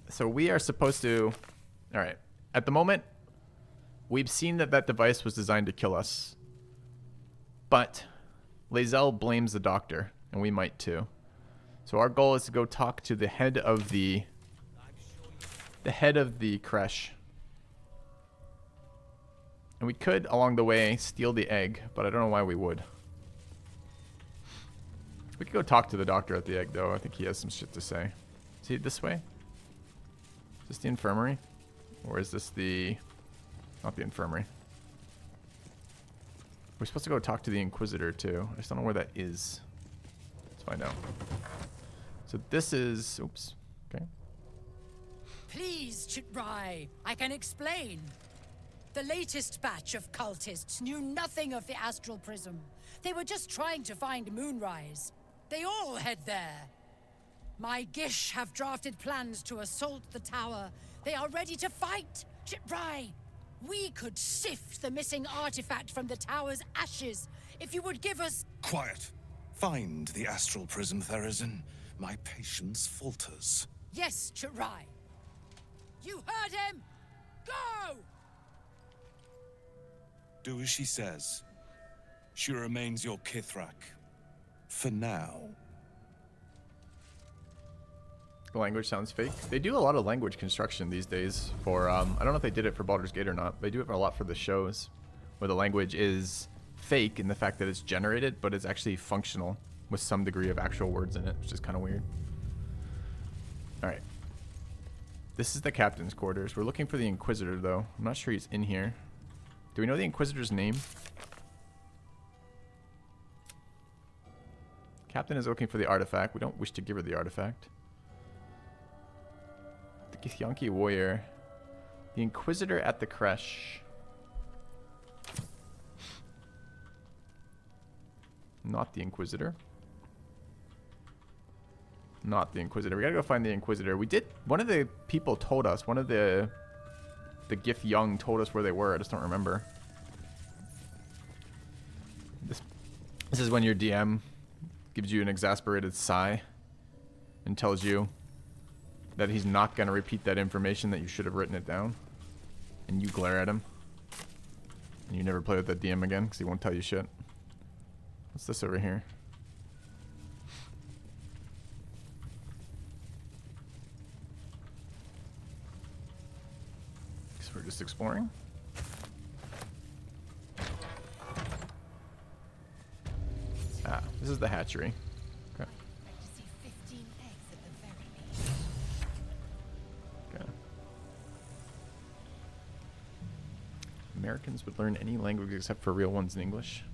So we are supposed to... Alright. At the moment, we've seen that that device was designed to kill us. But Lae'zel blames the doctor, and we might too. So our goal is to go talk to the head of the creche. And we could, along the way, steal the egg, but I don't know why we would. We could go talk to the doctor at the egg, though. I think he has some shit to say. Is he this way? Is this the infirmary? Or is this the... not the infirmary. We're supposed to go talk to the Inquisitor, too. I just don't know where that is. Let's find out. So this is... oops. Okay. Please, Chitrai, I can explain. The latest batch of cultists knew nothing of the astral prism. They were just trying to find Moonrise. They all head there. My Gish have drafted plans to assault the tower. They are ready to fight. Chitrai, we could sift the missing artifact from the tower's ashes if you would give us... Quiet. Find the astral prism, Therazin. My patience falters. Yes, Chitrai. You heard him! Go! Do as she says. She remains your Kithrak. For now. The language sounds fake. They do a lot of language construction these days for, I don't know if they did it for Baldur's Gate or not, but they do it a lot for the shows, where the language is fake in the fact that it's generated, but it's actually functional with some degree of actual words in it, which is kind of weird. Alright. This is the captain's quarters. We're looking for the Inquisitor, though. I'm not sure he's in here. Do we know the Inquisitor's name? Captain is looking for the artifact. We don't wish to give her the artifact. The Githyanki warrior. The Inquisitor at the creche. Not the Inquisitor. Not the Inquisitor. We gotta go find the Inquisitor. We did. One of the people told us. One of the Githyanki told us where they were. I just don't remember. This is when your DM gives you an exasperated sigh and tells you that he's not gonna repeat that information, that you should have written it down, and you glare at him, and you never play with that DM again because he won't tell you shit. What's this over here? Guess we're just exploring. Ah, this is the hatchery. Okay. Okay. Americans would learn any language except for real ones in English.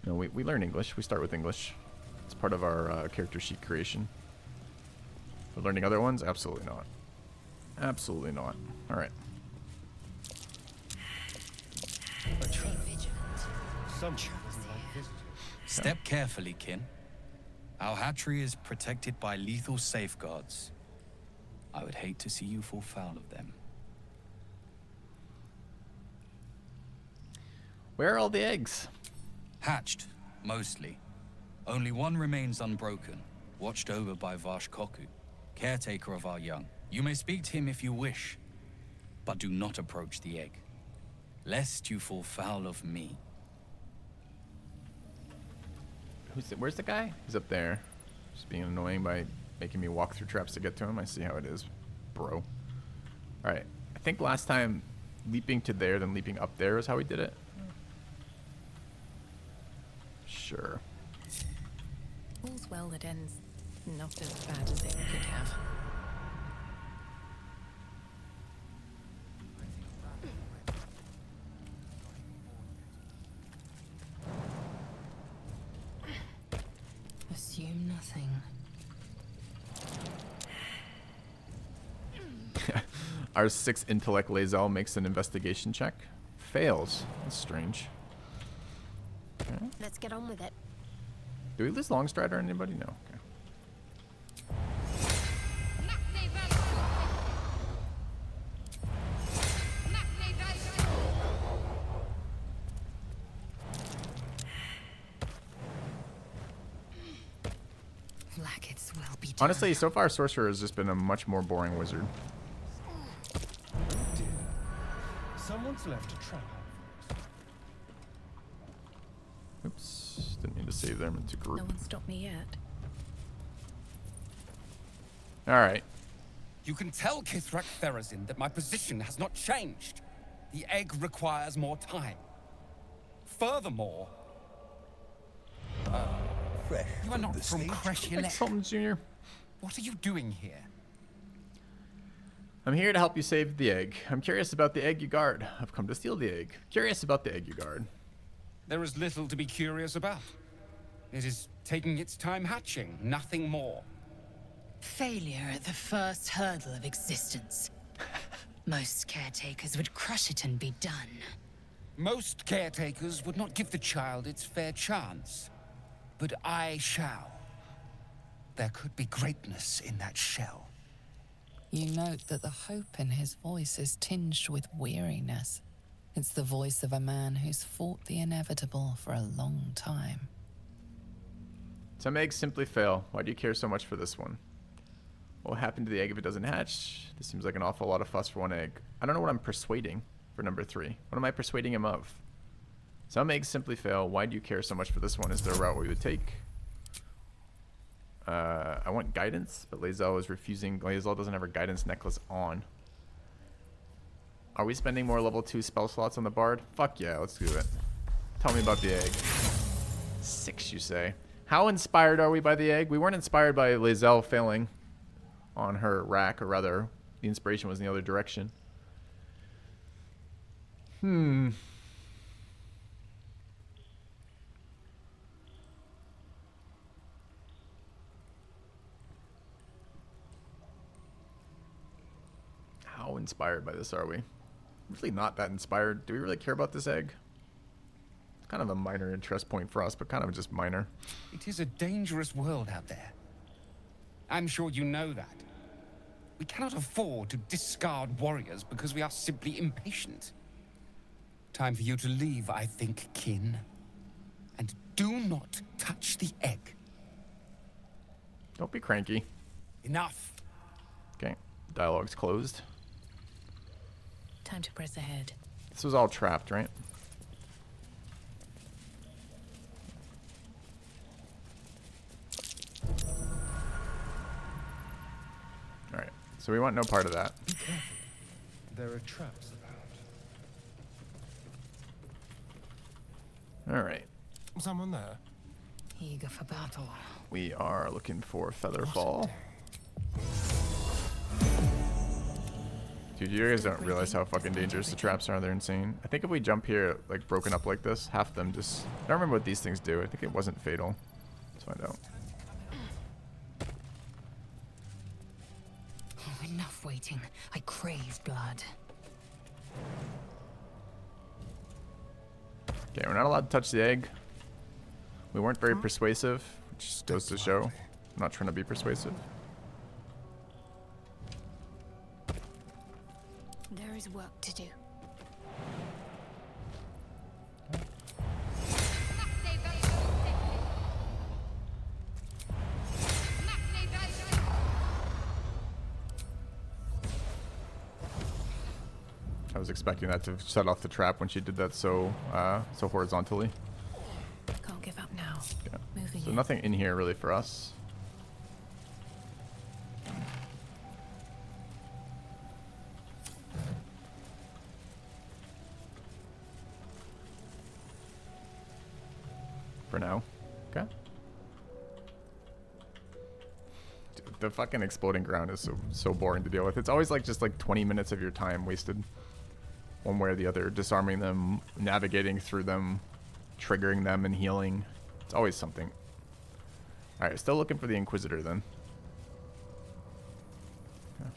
No, we learn English. We start with English. It's part of our character sheet creation. But learning other ones? Absolutely not. Absolutely not. All right. Step carefully, kin. Our hatchery is protected by lethal safeguards. I would hate to see you fall foul of them. Where are all the eggs? Hatched, mostly. Only one remains unbroken, watched over by Vashkoku, caretaker of our young. You may speak to him if you wish, but do not approach the egg, lest you fall foul of me. Where's the guy? He's up there. Just being annoying by making me walk through traps to get to him. I see how it is, bro. Alright. I think last time leaping to there, then leaping up there is how we did it. Sure. All's well that ends not as bad as it could have. Assume nothing. Our 6 intellect Lae'zel makes an investigation check. Fails. That's strange. Okay. Let's get on with it. Do we lose Longstride or anybody? No. Okay. Lackets will be done. Honestly, so far Sorcerer has just been a much more boring wizard. Someone's left a trap. Oops. Didn't mean to save them into group. No one stopped me yet. Alright. You can tell Kithrak Therazin that my position has not changed. The egg requires more time. Furthermore... you are not from Thanks, Sultan Jr. What are you doing here? I'm here to help you save the egg. I'm curious about the egg you guard. I've come to steal the egg. Curious about the egg you guard. There is little to be curious about. It is taking its time hatching, nothing more. Failure at the first hurdle of existence. Most caretakers would crush it and be done. Most caretakers would not give the child its fair chance. But I shall. There could be greatness in that shell. You note that the hope in his voice is tinged with weariness. It's the voice of a man who's fought the inevitable for a long time. Some eggs simply fail. Why do you care so much for this one? What will happen to the egg if it doesn't hatch? This seems like an awful lot of fuss for one egg. I don't know what I'm persuading for number 3. What am I persuading him of? Some eggs simply fail. Why do you care so much for this one? Is there a route we would take? I want guidance, but Lae'zel is refusing. Lae'zel doesn't have her guidance necklace on. Are we spending more level 2 spell slots on the bard? Fuck yeah, let's do it. Tell me about the egg. 6, you say. How inspired are we by the egg? We weren't inspired by Lae'zel failing on her rack, or rather, the inspiration was in the other direction. How inspired by this are we? Really not that inspired. Do we really care about this egg? It's kind of a minor interest point for us, but kind of just minor. It is a dangerous world out there. I'm sure you know that. We cannot afford to discard warriors because we are simply impatient. Time for you to leave, I think, kin. And do not touch the egg. Don't be cranky. Enough. Okay, dialogue's closed. Time to press ahead. This was all trapped, right? Alright, so we want no part of that. Be careful. There are traps about. Alright. Someone there? Eager for battle. We are looking for Featherfall. Dude, you guys don't realize how fucking dangerous the traps are. They're insane. I think if we jump here, like, broken up like this, half of them just... I don't remember what these things do. I think it wasn't fatal. Let's find out. Oh, enough waiting. I crave blood. Okay, we're not allowed to touch the egg. We weren't very persuasive, which goes to show. I'm not trying to be persuasive. There is work to do. I was expecting that to set off the trap when she did that so horizontally. Can't give up now. Okay. Moving So in. nothing in here really for us. For now. Okay. Dude, the fucking exploding ground is so boring to deal with. It's always like just like 20 minutes of your time wasted. One way or the other. Disarming them, navigating through them, triggering them and healing. It's always something. Alright, still looking for the Inquisitor then. Okay.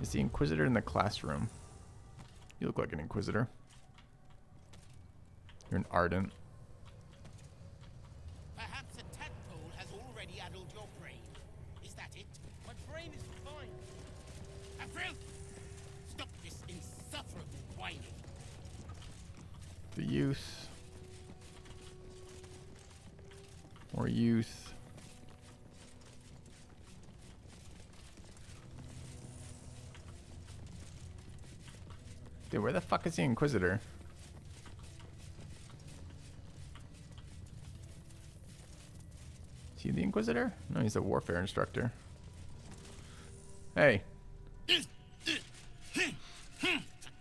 Is the Inquisitor in the classroom? You look like an Inquisitor. You're an Ardent. Perhaps a tadpole has already addled your brain. Is that it? My brain is fine. April! Stop this insufferable whining. The youth. More youth. Dude, where the fuck is the Inquisitor? Is he the Inquisitor? No, he's a warfare instructor. Hey.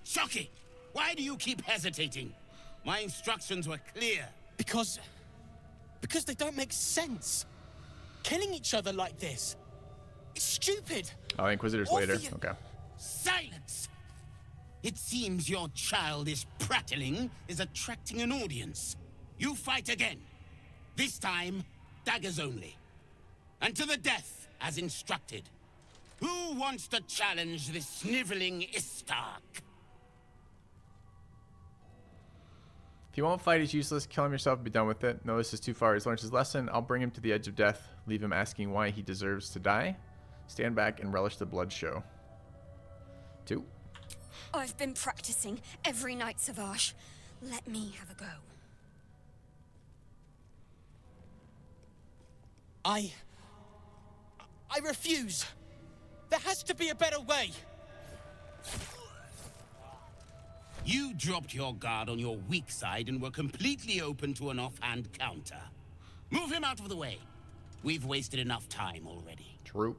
Shocky! Why do you keep hesitating? My instructions were clear. Because they don't make sense. Killing each other like this. It's stupid. Oh, Inquisitor's All later. for you. Okay. Silence! It seems your childish prattling is attracting an audience. You fight again. This time, daggers only. And to the death, as instructed. Who wants to challenge this sniveling Istark? If you won't fight, he's useless. Kill him yourself and be done with it. No, this is too far. He's learned his lesson. I'll bring him to the edge of death. Leave him asking why he deserves to die. Stand back and relish the blood show. 2. I've been practicing every night, Savage. Let me have a go. I refuse. There has to be a better way. You dropped your guard on your weak side and were completely open to an offhand counter. Move him out of the way. We've wasted enough time already. True.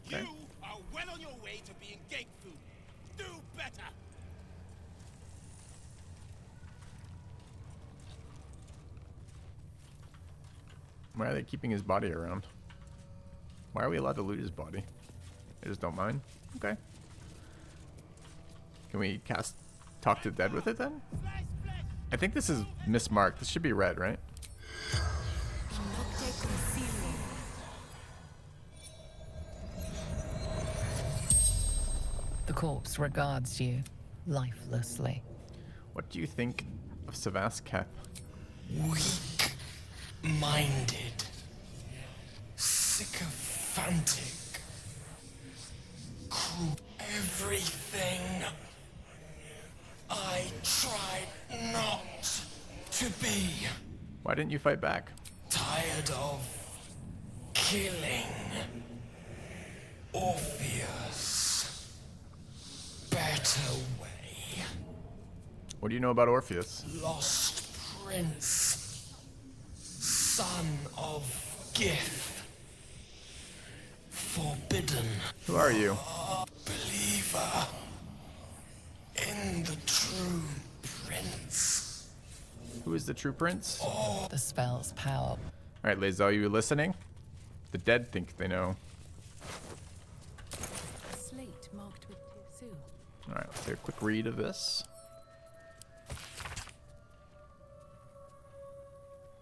Okay. You are well on your way to being gate food. Do better. Why are they keeping his body around? Why are we allowed to loot his body? They just don't mind? Okay. Can we cast Talk to Dead with it then? I think this is mismarked. This should be red, right? The corpse regards you lifelessly. What do you think of Savasketh? Weak-minded, sycophantic, cruel. Everything I tried not to be. Why didn't you fight back? Tired of killing Orpheus. Better way. What do you know about Orpheus? Lost prince, son of Gith. Forbidden. Who are you? Believer in the true prince. Who is the true prince? The spell's power. Alright, Lae'zel, are you listening? The dead think they know. Slate marked with Tirsu. Alright, let's take a quick read of this.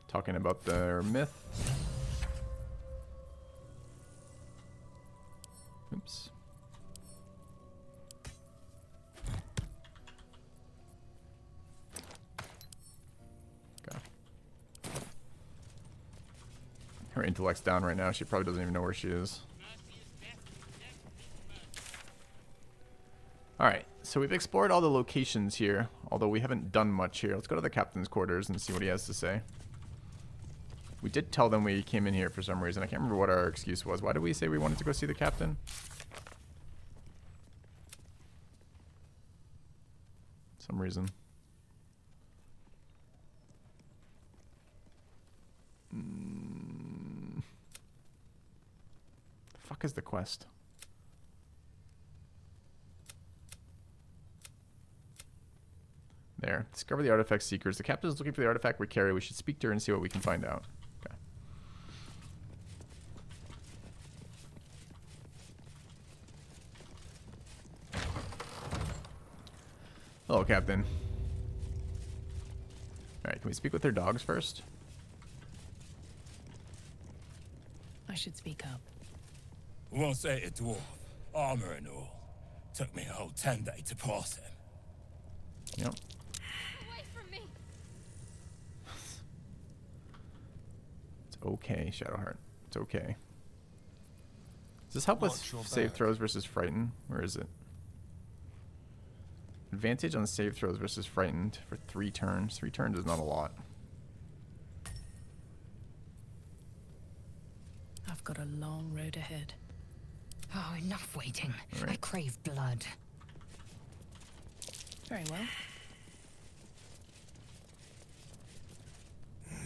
Talking about their myth. Oops. Okay. Her intellect's down right now. She probably doesn't even know where she is. Alright, so we've explored all the locations here, although we haven't done much here. Let's go to the captain's quarters and see what he has to say. We did tell them we came in here for some reason. I can't remember what our excuse was. Why did we say we wanted to go see the captain? Some reason. The fuck is the quest? There. Discover the artifact seekers. The captain is looking for the artifact we carry. We should speak to her and see what we can find out. Okay. Hello, Captain. Alright, can we speak with their dogs first? I should speak up. Won't say a dwarf, armor and all. Took me a whole 10 days to pass him. Yep. Away from me. It's okay, Shadowheart. It's okay. Does this help with Watch your save back. throws versus frightened? Where is it? Advantage on save throws versus frightened for 3 turns. 3 turns is not a lot. I've got a long road ahead. Oh, enough waiting. All right. I crave blood. Very well.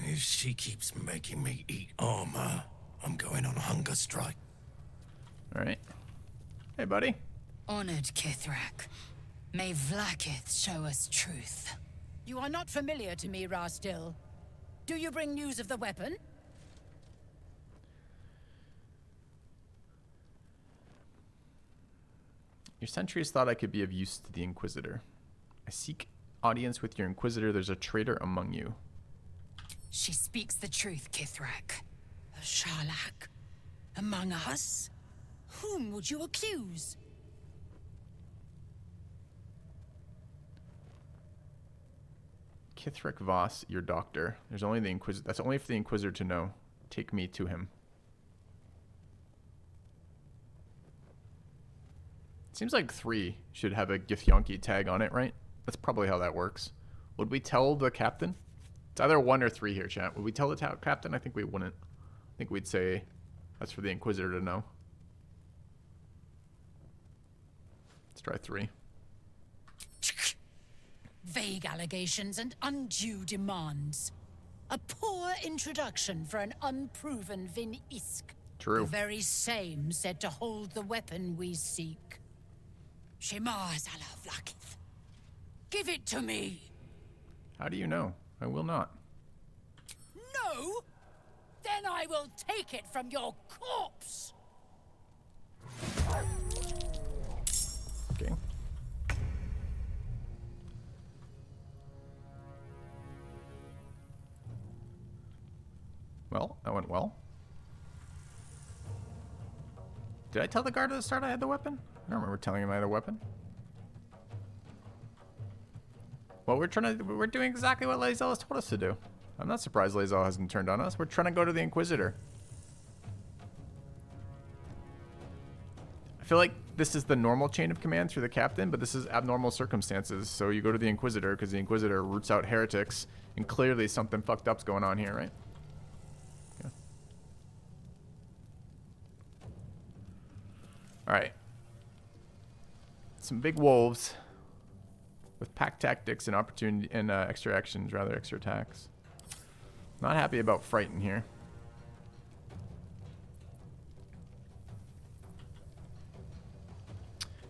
If she keeps making me eat armor, I'm going on a hunger strike. Alright. Hey, buddy. Honored Kithrak. May Vlaakith show us truth. You are not familiar to me, Rastil. Do you bring news of the weapon? Your sentries thought I could be of use to the Inquisitor. I seek audience with your Inquisitor. There's a traitor among you. She speaks the truth, Kithrak. A Sharlak? Among us? Whom would you accuse? Kithrak Voss, your doctor. There's only the Inquisitor. That's only for the Inquisitor to know. Take me to him. Seems like 3 should have a Githyanki tag on it, right? That's probably how that works. Would we tell the captain? It's either 1 or 3 here, chat. Would we tell the captain? I think we wouldn't. I think we'd say that's for the Inquisitor to know. try 3. Vague allegations and undue demands. A poor introduction for an unproven Vin Isk. True. The very same said to hold the weapon we seek. Shema Zala Vlakith. Give it to me. How do you know? I will not. No? Then I will take it from your corpse. Okay. Well, that went well. Did I tell the guard at the start I had the weapon? I don't remember telling him I had a weapon. Well, we're doing exactly what Lae'zel has told us to do. I'm not surprised Lae'zel hasn't turned on us. We're trying to go to the Inquisitor. I feel like this is the normal chain of command through the captain, but this is abnormal circumstances. So you go to the Inquisitor because the Inquisitor roots out heretics, and clearly something fucked up's going on here, right? Yeah. All right. Some big wolves with pack tactics and opportunity and extra actions, rather extra attacks. Not happy about frighten here.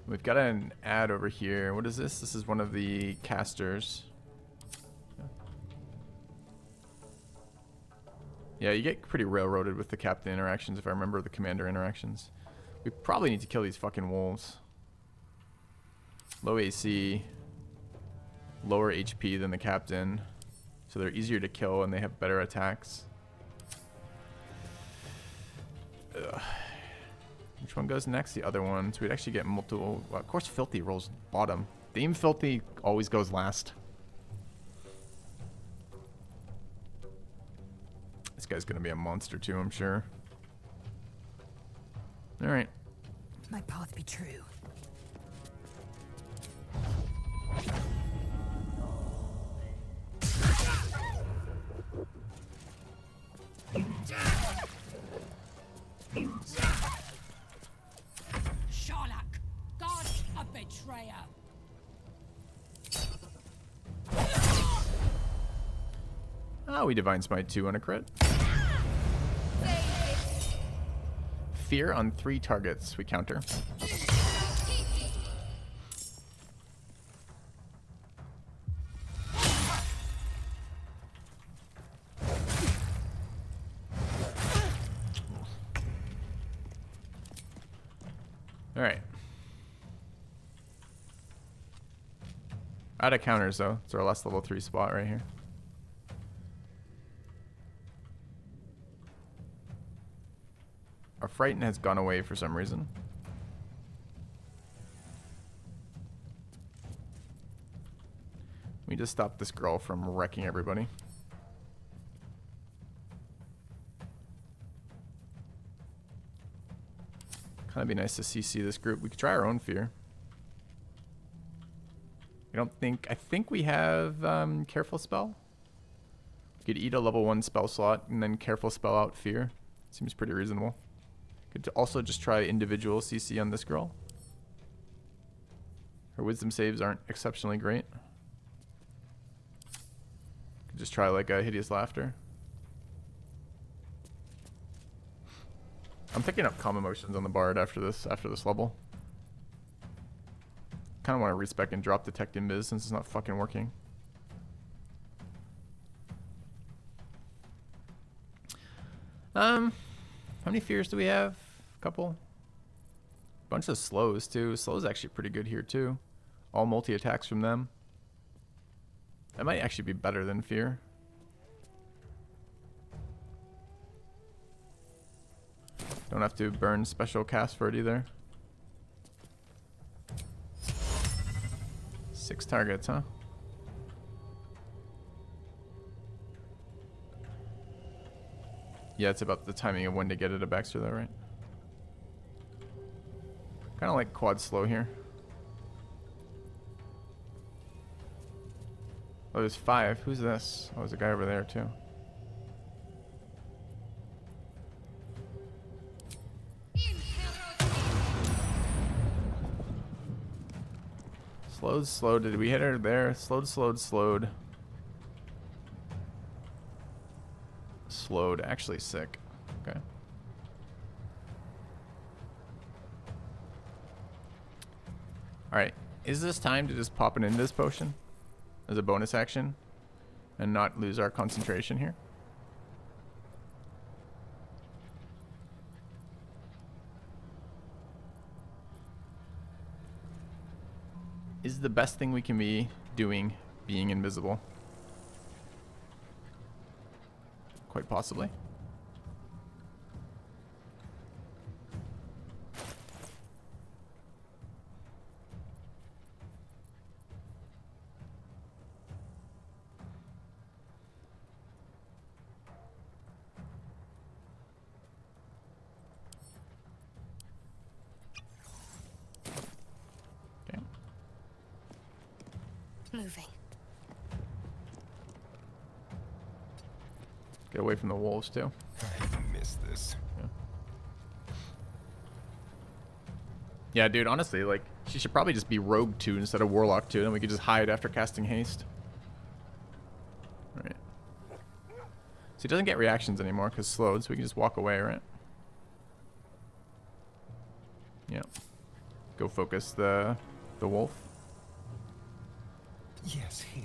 We've got an ad over here. What is this? This is one of the casters. Yeah, you get pretty railroaded with the captain interactions if I remember the commander interactions. We probably need to kill these fucking wolves. Low AC, lower HP than the captain, so they're easier to kill and they have better attacks. Ugh. Which one goes next? The other one. So we'd actually get multiple. Well, of course, Filthy rolls bottom. Theme Filthy always goes last. This guy's gonna be a monster too, I'm sure. All right. My path be true. Sharlak, God, a betrayer. Oh, we Divine Smite 2 on a crit. Fear on 3 targets. We counter. All right. Out of counters though. It's our last level 3 spot right here. Our Frighten has gone away for some reason. We just stopped this girl from wrecking everybody. Kind of be nice to CC this group. We could try our own fear. I think we have Careful Spell. We could eat a level 1 spell slot and then Careful Spell out fear. Seems pretty reasonable. Could also just try individual CC on this girl. Her wisdom saves aren't exceptionally great. Could just try like a Hideous Laughter. I'm picking up Calm Emotions on the Bard after this level. Kind of want to respec and drop Detect Invis since it's not fucking working. How many fears do we have? A couple. Bunch of slows too. Slow is actually pretty good here too. All multi attacks from them. That might actually be better than fear. Don't have to burn special cast for it either. 6 targets, huh? Yeah, it's about the timing of when to get it a Baxter though, right? Kind of like quad slow here. Oh, there's 5. Who's this? Oh, there's a guy over there too. Slowed, slowed. Did we hit her there? Slowed, slowed, slowed. Slowed. Actually sick. Okay. Alright. Is this time to just pop an Indus potion as a bonus action and not lose our concentration here? Is the best thing we can be doing being invisible? Quite possibly. Moving. Get away from the wolves too. I missed this. Yeah, dude, honestly, like, she should probably just be Rogue 2 instead of Warlock 2, and we could just hide after casting Haste. Right. So he doesn't get reactions anymore because slowed, so we can just walk away, right? Yeah. Go focus the wolf. Yes, here.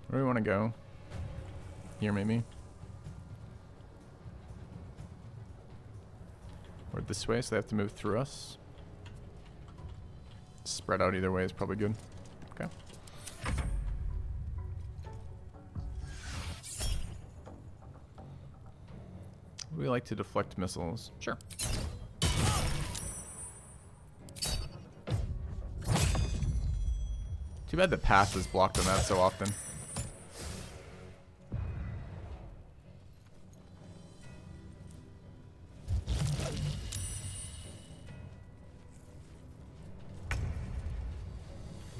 Where do we want to go? Here, maybe? Or this way, so they have to move through us. Spread out either way is probably good. Okay. We like to deflect missiles. Sure. Too bad the path is blocked on that so often.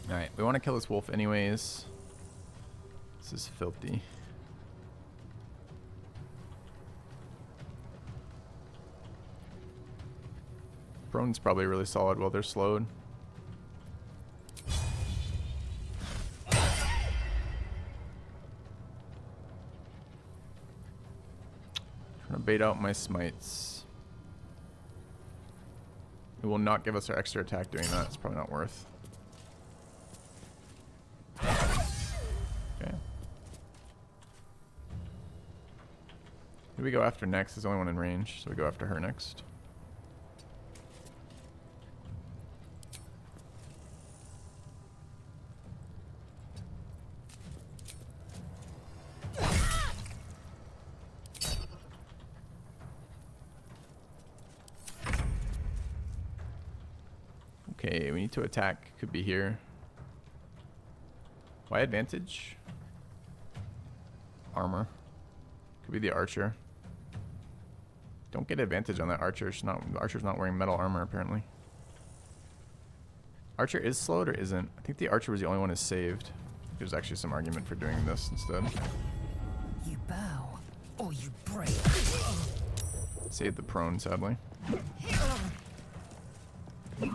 Alright, we want to kill this wolf anyways. This is filthy. Prone's probably really solid while they're slowed. Trying to bait out my smites. It will not give us our extra attack doing that. It's probably not worth. Okay. Who do we go after next? There's only one in range, so we go after her next. Okay, we need to attack. Could be here. Why advantage? Armor. Could be the archer. Don't get advantage on that archer. The archer's not wearing metal armor apparently. Archer is slowed or isn't? I think the archer was the only one who's saved. There's actually some argument for doing this instead. You bow or you break. Save the prone, sadly. Dude,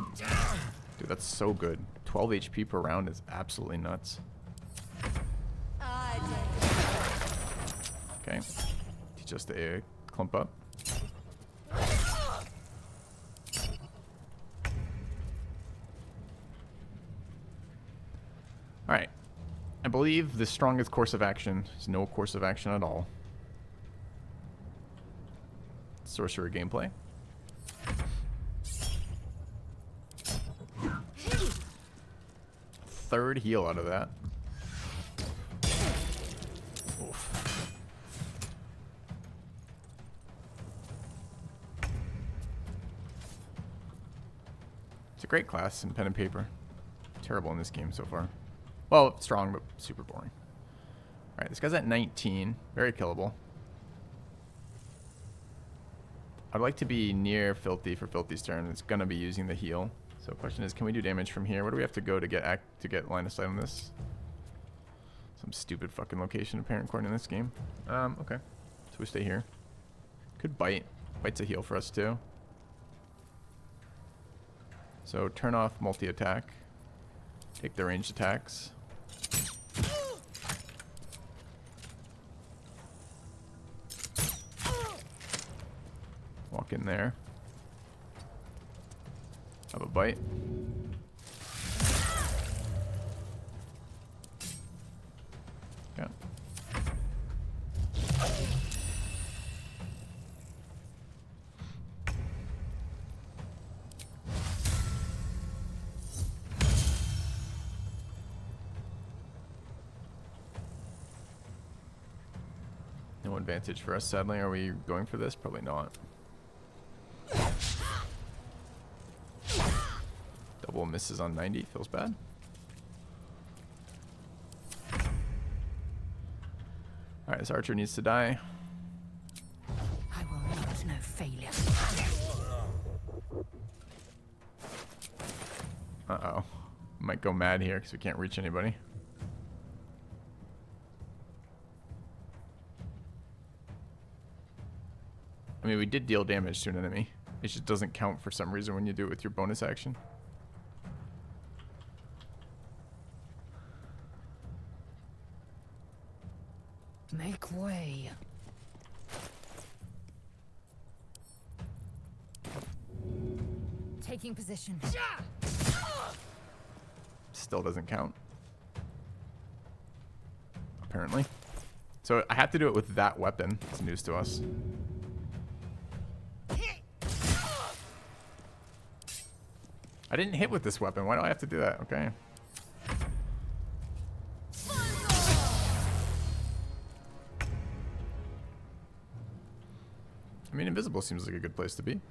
that's so good. 12 HP per round is absolutely nuts. Okay. Teach us to clump up. Alright. I believe the strongest course of action is no course of action at all. Sorcerer gameplay. Third heal out of that. Oof. It's a great class in pen and paper. Terrible in this game so far. Well, strong, but super boring. Alright, this guy's at 19. Very killable. I'd like to be near Filthy for Filthy's turn. It's going to be using the heal. So the question is, can we do damage from here? Where do we have to go to get line of sight on this? Some stupid fucking location apparent according to this game. Okay. So we stay here. Could bite. Bite's a heal for us too. So turn off multi-attack. Take the ranged attacks. Walk in there. Have a bite. Okay. No advantage for us, sadly. Are we going for this? Probably not. Double misses on 90. Feels bad. Alright, this archer needs to die. I will not know failure. Uh-oh. Might go mad here because we can't reach anybody. I mean, we did deal damage to an enemy. It just doesn't count for some reason when you do it with your bonus action. Make way. Taking position. Still doesn't count. Apparently. So I have to do it with that weapon. It's news to us. I didn't hit with this weapon. Why do I have to do that? Okay. I mean, invisible seems like a good place to be.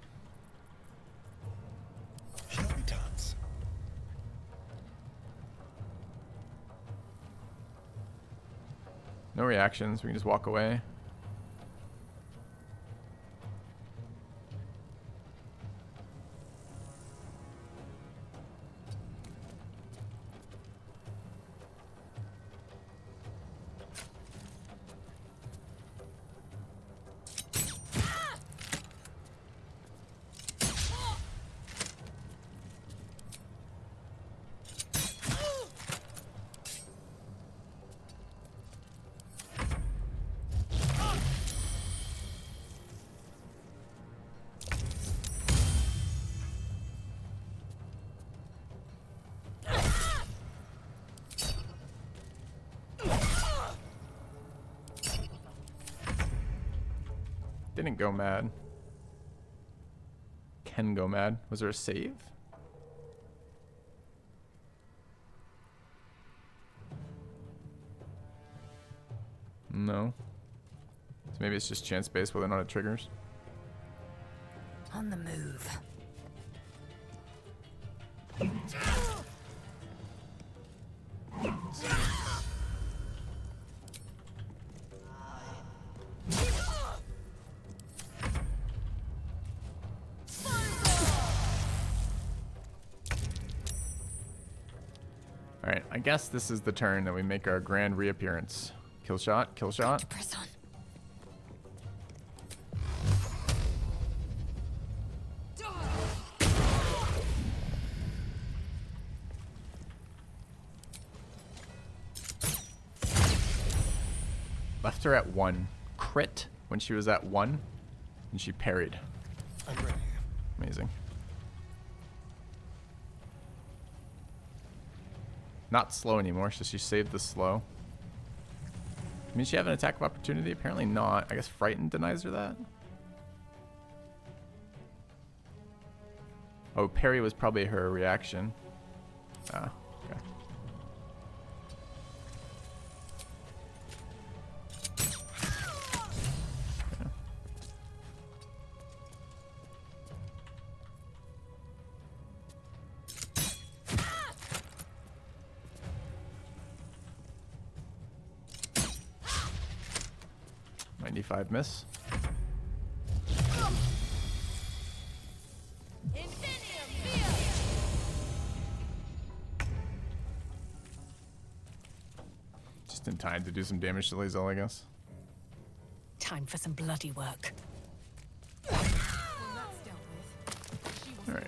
No reactions. We can just walk away. Didn't go mad. Can go mad. Was there a save? No. So maybe it's just chance based whether or not it triggers. On the move. Alright, I guess this is the turn that we make our grand reappearance. Kill shot, kill shot. Press on. Left her at 1. Crit when she was at 1. And she parried. I'm ready. Amazing. Not slow anymore, so she saved the slow. I mean, she have an attack of opportunity? Apparently not. I guess Frightened denies her that. Oh, parry was probably her reaction. Ah, okay. 95 miss. Just in time to do some damage to Lae'zel, I guess. Time for some bloody work. Alright.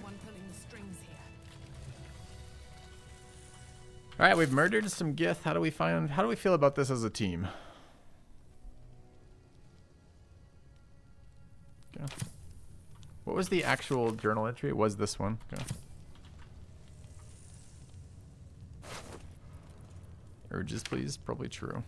Alright, we've murdered some Gith. How do we feel about this as a team? Okay. What was the actual journal entry? It was this one. Okay. Urges, please. Probably true.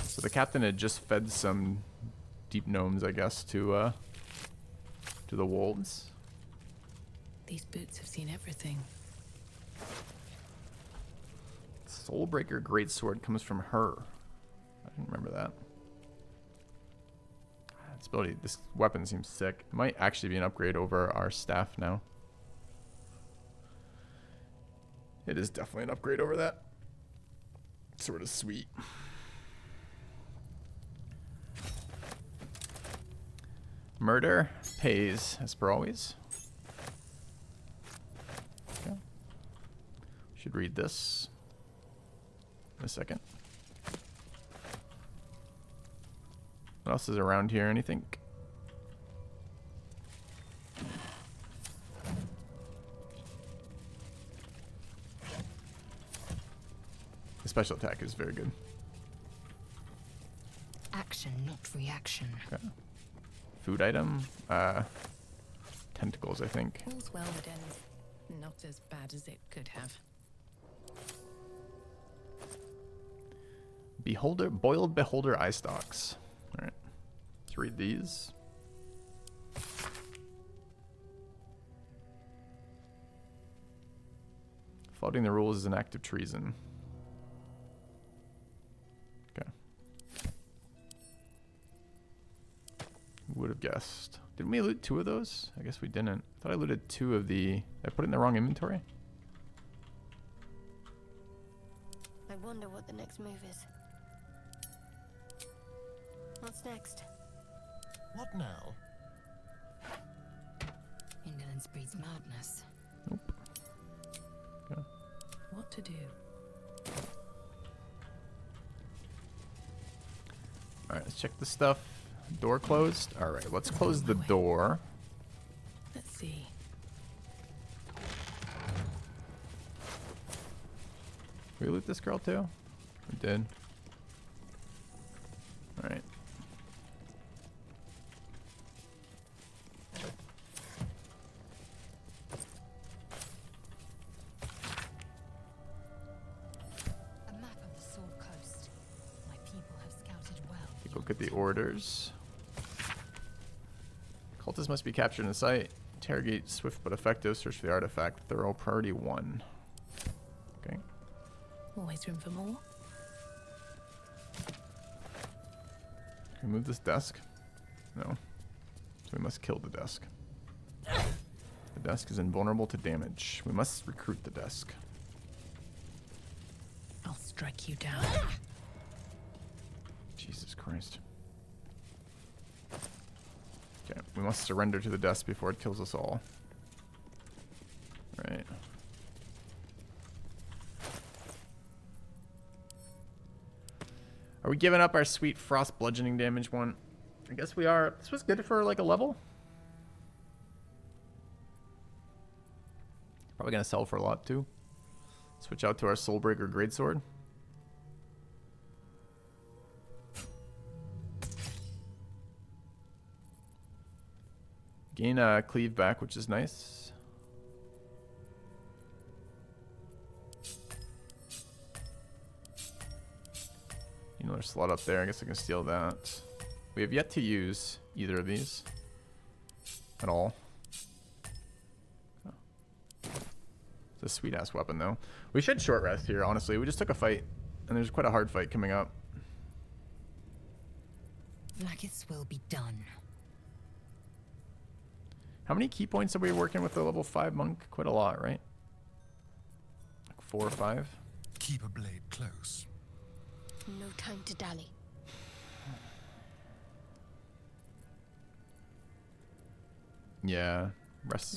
So the captain had just fed some deep gnomes, I guess, to the wolves. These boots have seen everything. Soulbreaker Greatsword comes from her. I didn't remember that. This weapon seems sick. It might actually be an upgrade over our staff now. It is definitely an upgrade over that. Sort of sweet. Murder pays, as per always. Okay. Should read this in a second. What else is around here? Anything? The special attack is very good. Action, not reaction. Okay. Food item. Tentacles, I think. All's well that ends. Not as bad as it could have. Boiled beholder eye stalks. Alright. Let's read these. Flouting the rules is an act of treason. Okay. Who would have guessed? Didn't we loot 2 of those? I guess we didn't. I thought I looted 2 of the... Did I put it in the wrong inventory? I wonder what the next move is. What's next? What now? Indolence breeds madness. Nope. Okay. What to do? Alright, let's check the stuff. Door closed. Alright, let's close the door. Let's see. Did we loot this girl too? We did. Alright. A map of the Sword Coast. My people have scouted well. Take a look at the orders. Cultists must be captured in sight. Interrogate swift but effective. Search for the artifact. Thorough priority 1. Okay. Always room for more. Can we move this desk? No. So we must kill the desk. The desk is invulnerable to damage. We must recruit the desk. I'll strike you down. Jesus Christ. Okay, we must surrender to the desk before it kills us all. Right. Are we giving up our sweet frost bludgeoning damage one? I guess we are. This was good for like a level. Probably gonna sell for a lot too. Switch out to our Soulbreaker Greatsword. Gain cleave back, which is nice. Another slot up there. I guess I can steal that. We have yet to use either of these at all. Oh. It's a sweet ass weapon though. We should short rest here, honestly. We just took a fight, and there's quite a hard fight coming up. Vlaakith's will be done. How many key points are we working with the level 5 monk? Quite a lot, right? Like 4 or 5? Keep a blade close. No time to dally. Yeah.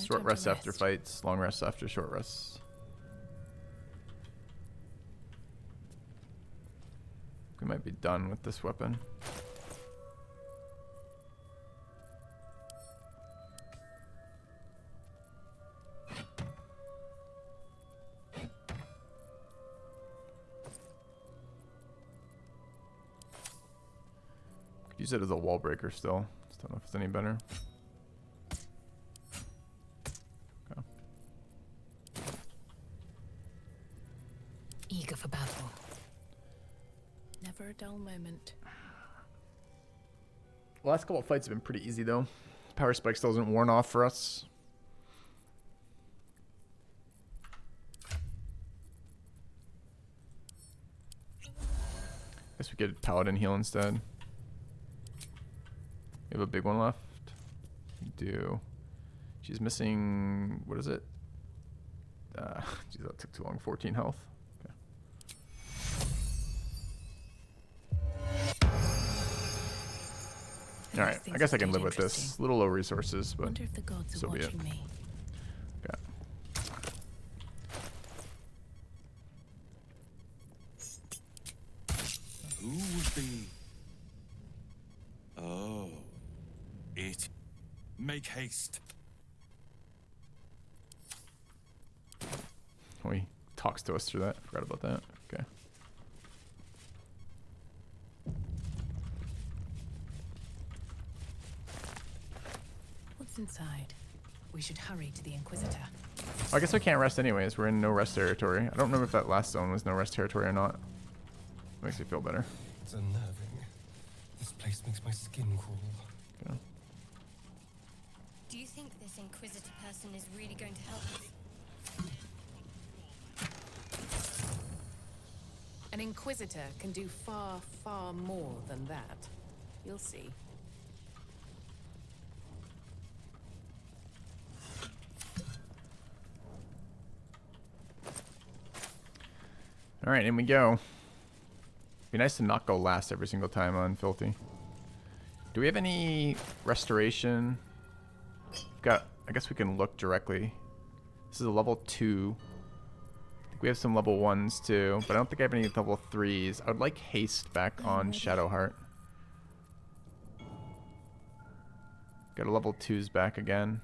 Short rests after fights, long rests after short rests. We might be done with this weapon. Could use it as a wall breaker still. Just don't know if it's any better. Okay. Eager for battle. Never a dull moment. The last couple of fights have been pretty easy though. Power spike still isn't worn off for us. Guess we get Paladin heal instead. We have a big one left. We do. She's missing, what is it? Geez, that took too long. 14 health. Okay. Alright, I guess I can live with this. A little low resources, but Wonder if the gods are so be it. watching me. Okay. Who would be... Oh. It. Make haste. Oh, he talks to us through that. Forgot about that. Okay. What's inside? We should hurry to the Inquisitor. I guess we can't rest anyways. We're in no rest territory. I don't remember if that last zone was no rest territory or not. Makes me feel better. It's unnerving. This place makes my skin crawl. Okay. Do you think this Inquisitor person is really going to help us? An Inquisitor can do far, far more than that. You'll see. Alright, in we go. Be nice to not go last every single time on Filthy. Do we have any restoration? I guess we can look directly. This is a level 2. I think we have some level 1s too, but I don't think I have any level 3s. I would like haste back on Shadowheart. Got a level 2s back again.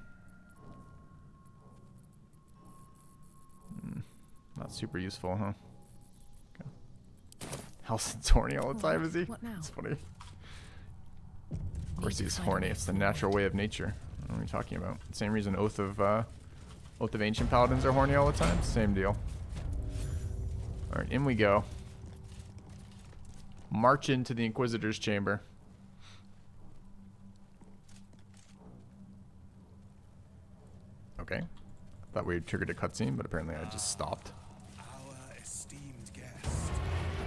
Not super useful, huh? Helson's horny all the time, is he? What now? It's funny. Of course he's horny. It's the natural way of nature. What are we talking about? Same reason Oath of Ancient Paladins are horny all the time? Same deal. Alright, in we go. March into the Inquisitor's chamber. Okay. Thought we triggered a cutscene, but apparently I just stopped. Our esteemed guest.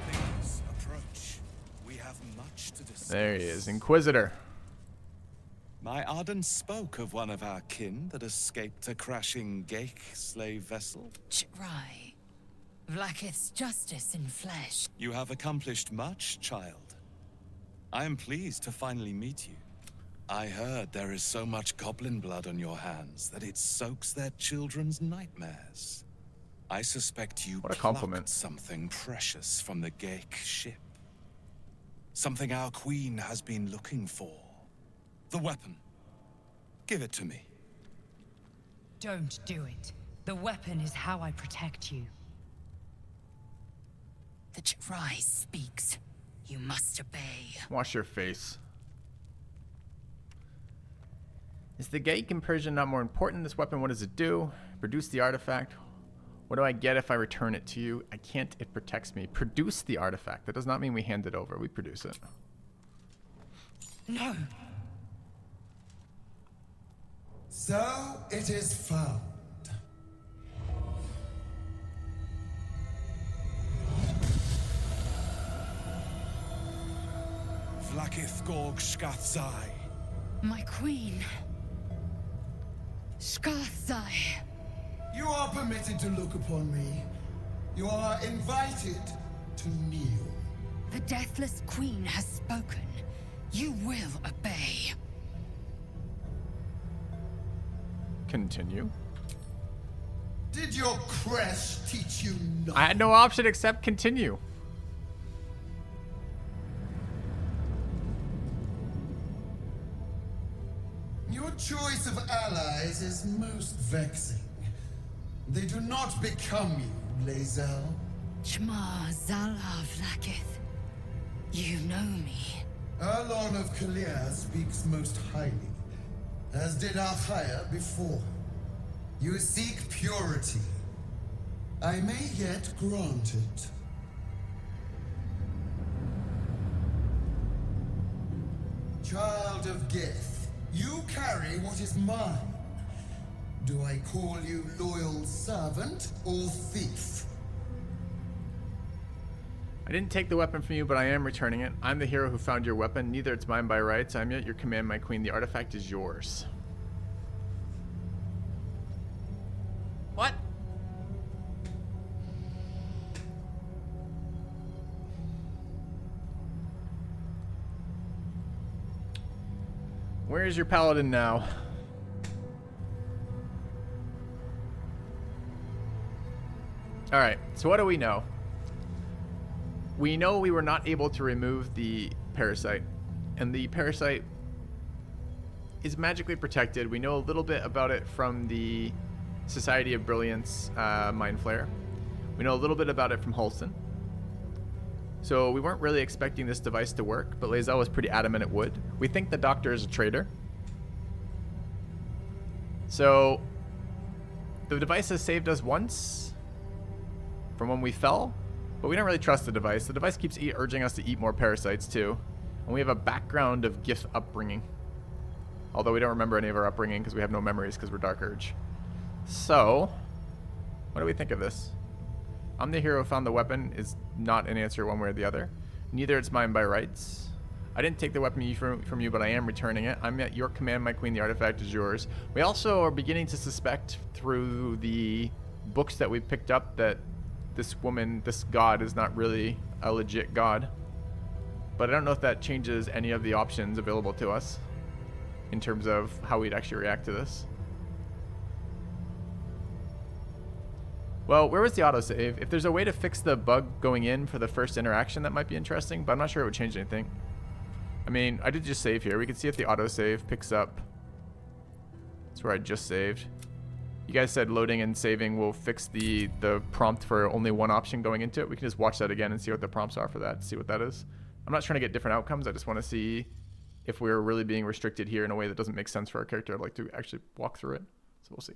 Please approach. We have much to discuss. There he is, Inquisitor. My Arden spoke of one of our kin that escaped a crashing Geik slave vessel. Ch'rai. Vlaakith's justice in flesh. You have accomplished much, child. I am pleased to finally meet you. I heard there is so much goblin blood on your hands that it soaks their children's nightmares. I suspect you What a compliment. plucked something precious from the Geik ship. Something our queen has been looking for. The weapon. Give it to me. Don't do it. The weapon is how I protect you. The Ch'rai speaks. You must obey. Wash your face. Is the Geik impersion not more important? This weapon, what does it do? Produce the artifact. What do I get if I return it to you? I can't. It protects me. Produce the artifact. That does not mean we hand it over. We produce it. No. So it is found. Vlaakith. Vlaakith Gorg Shkathzai. My queen. Skathzai. You are permitted to look upon me. You are invited to kneel. The Deathless Queen has spoken. You will obey. Continue. Did your crest teach you nothing? I had no option except continue. Your choice of allies is most vexing. They do not become you, Lae'zel. Chma Zalav Lakith. You know me. Erlon of Kalir speaks most highly, as did Alchaya before. You seek purity. I may yet grant it. Child of Gith, you carry what is mine. Do I call you loyal servant or thief? I didn't take the weapon from you, but I am returning it. I'm the hero who found your weapon. Neither it's mine by rights. I'm yet your command, my queen. The artifact is yours. What? Where is your paladin now? Alright, so what do we know? We know we were not able to remove the parasite, and the parasite is magically protected. We know a little bit about it from the Society of Brilliance Mind Flayer. We know a little bit about it from Halston. So we weren't really expecting this device to work, but Lae'zel was pretty adamant it would. We think the doctor is a traitor. So the device has saved us once from when we fell, but we don't really trust the device. The device keeps urging us to eat more parasites too. And we have a background of Gith upbringing. Although we don't remember any of our upbringing because we have no memories because we're Dark Urge. So, what do we think of this? I'm the hero who found the weapon is not an answer one way or the other. Neither it's mine by rights. I didn't take the weapon from you, but I am returning it. I'm at your command, my queen. The artifact is yours. We also are beginning to suspect through the books that we picked up that this woman, this god, is not really a legit god. But I don't know if that changes any of the options available to us in terms of how we'd actually react to this. Well, where was the autosave? If there's a way to fix the bug going in for the first interaction, that might be interesting, but I'm not sure it would change anything. I mean, I did just save here. We can see if the autosave picks up. That's where I just saved. You guys said loading and saving will fix the prompt for only one option going into it. We can just watch that again and see what the prompts are for that, see what that is. I'm not trying to get different outcomes. I just want to see if we're really being restricted here in a way that doesn't make sense for our character. I'd like to actually walk through it. So we'll see.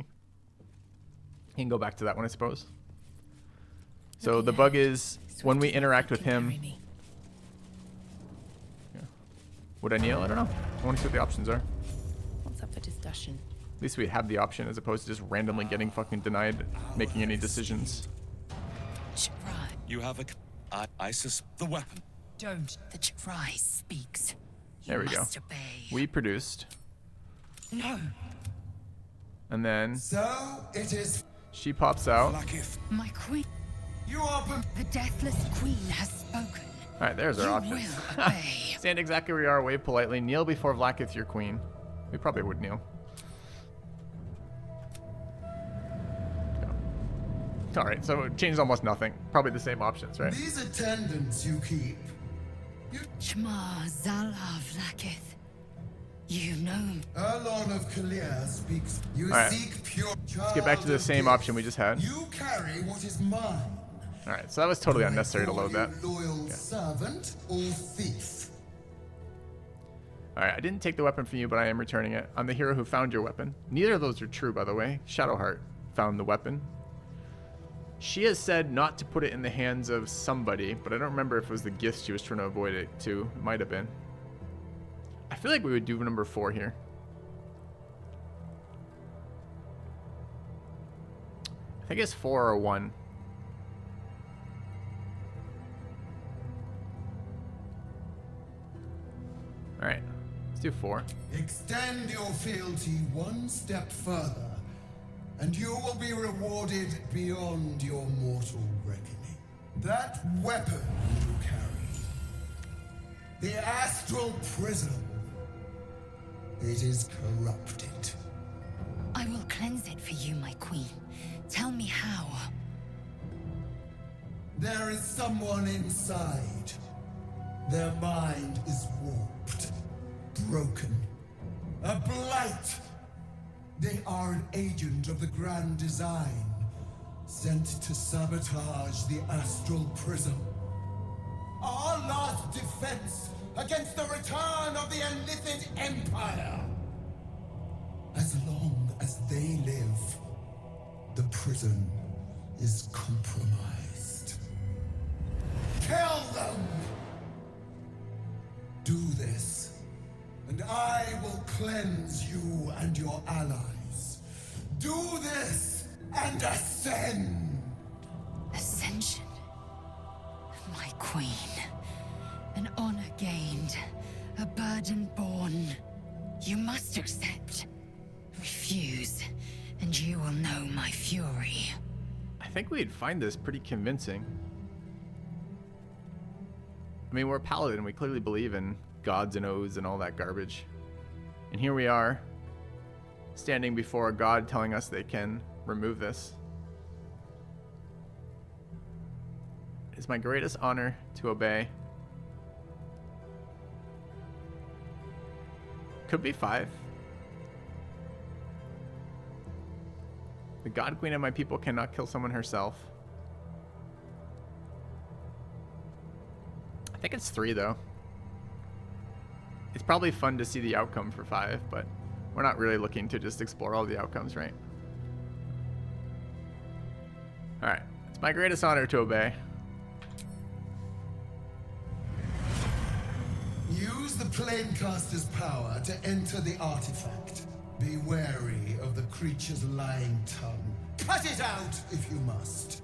You can go back to that one, I suppose. So the bug is when we interact with him. Yeah. Would I kneel? I don't know. I want to see what the options are. What's up for discussion? At least we have the option as opposed to just randomly getting fucking denied making any decisions. You have a... I suspect the weapon. Don't. The Ch'rai speaks. There we go. Obey. We produced. No. And then... So it is... She pops out. My queen. You are... The Deathless Queen has spoken. Alright, there's our option. Will obey. Stand exactly where you are, wave politely, kneel before Vlaakith, your queen. We probably would kneel. Alright, so it changed almost nothing. Probably the same options, right? These attendants you keep. Chma Zalav Lakith. You know him. Erlon of Kalir speaks. You Alright. seek pure. Let's get back to the same option we just had. You carry what is mine. Alright, so that was totally unnecessary to load that. Loyal servant or thief? Alright, I didn't take the weapon from you, but I am returning it. I'm the hero who found your weapon. Neither of those are true, by the way. Shadowheart found the weapon. She has said not to put it in the hands of somebody, but I don't remember if it was the gift she was trying to avoid it to. It might have been. I feel like we would do number 4 here. I think it's 4 or 1. Alright, let's do 4. Extend your fealty one step further, and you will be rewarded beyond your mortal reckoning. That weapon you carry, the astral prism, it is corrupted. I will cleanse it for you, my queen. Tell me how. There is someone inside. Their mind is warped, broken, a blight. They are an agent of the Grand Design, sent to sabotage the astral prism. Our last defense against the return of the Illithid Empire. As long as they live, the prison is compromised. Kill them! Do this, and I will cleanse you and your allies. Do this, and ascend! Ascension. My queen. An honor gained. A burden borne. You must accept. Refuse, and you will know my fury. I think we'd find this pretty convincing. I mean, we're a paladin. We clearly believe in gods and oaths and all that garbage. And here we are, standing before a god telling us they can remove this. It is my greatest honor to obey. Could be 5. The God Queen of my people cannot kill someone herself. I think it's 3 though. It's probably fun to see the outcome for 5, but we're not really looking to just explore all the outcomes, right? Alright, it's my greatest honor to obey. Use the Planecaster's power to enter the artifact. Be wary of the creature's lying tongue. Cut it out if you must.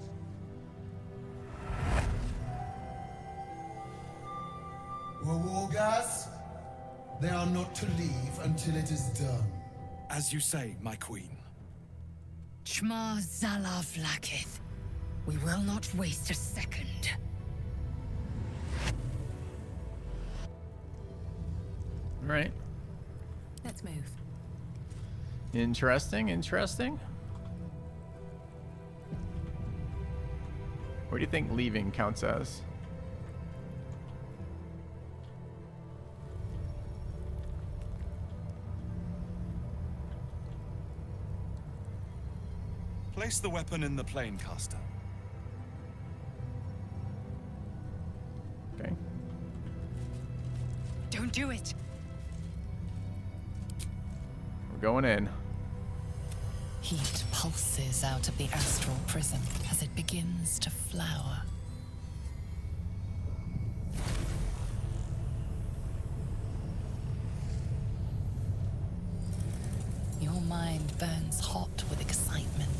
Wargas, they are not to leave until it is done. As you say, my queen. Shma Zalav Lakith. We will not waste a second. All right. Let's move. Interesting, interesting. What do you think leaving counts as? Place the weapon in the Planecaster. Okay. Don't do it. We're going in. Heat pulses out of the astral prism as it begins to flower. Your mind burns hot with excitement.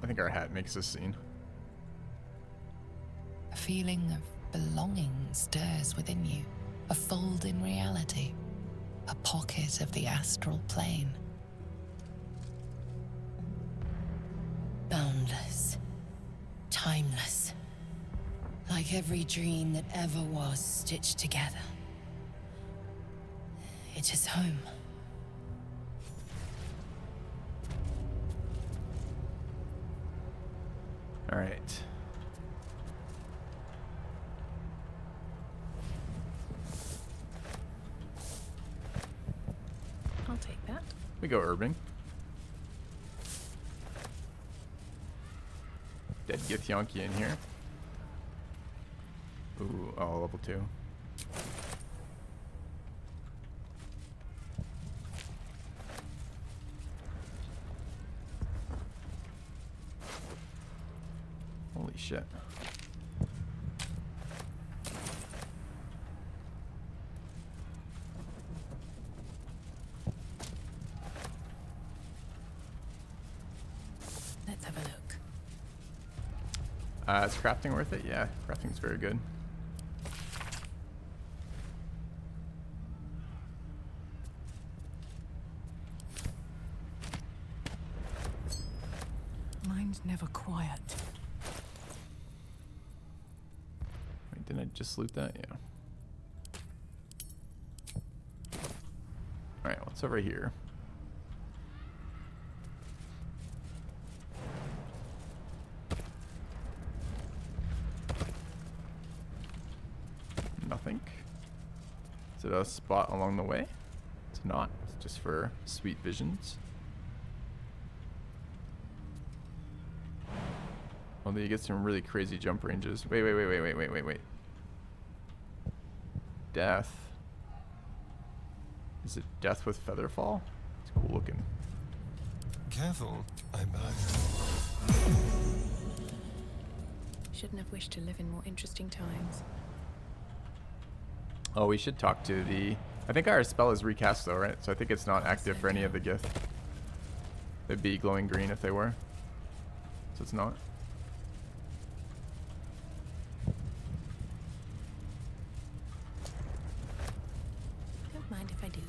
I think our hat makes this scene. A feeling of belonging stirs within you, a fold in reality, a pocket of the astral plane. Boundless. Timeless. Like every dream that ever was stitched together. It is home. All right. I'll take that. We go Irving. Dead Githyanki in here. Ooh, oh, level 2. Holy shit. Is crafting worth it? Yeah, crafting's very good. Mine's never quiet. Wait, didn't I just loot that? Yeah. Alright, what's over here? Nothing. Is it a spot along the way? It's not. It's just for sweet visions. Although you get some really crazy jump ranges. Wait. Death. Is it death with featherfall? It's cool looking. Careful, I'm back. Shouldn't have wished to live in more interesting times. Oh, we should talk to the... I think our spell is recast though, right? So I think it's not active for any of the Gith. They'd be glowing green if they were. So it's not. Don't mind if I do.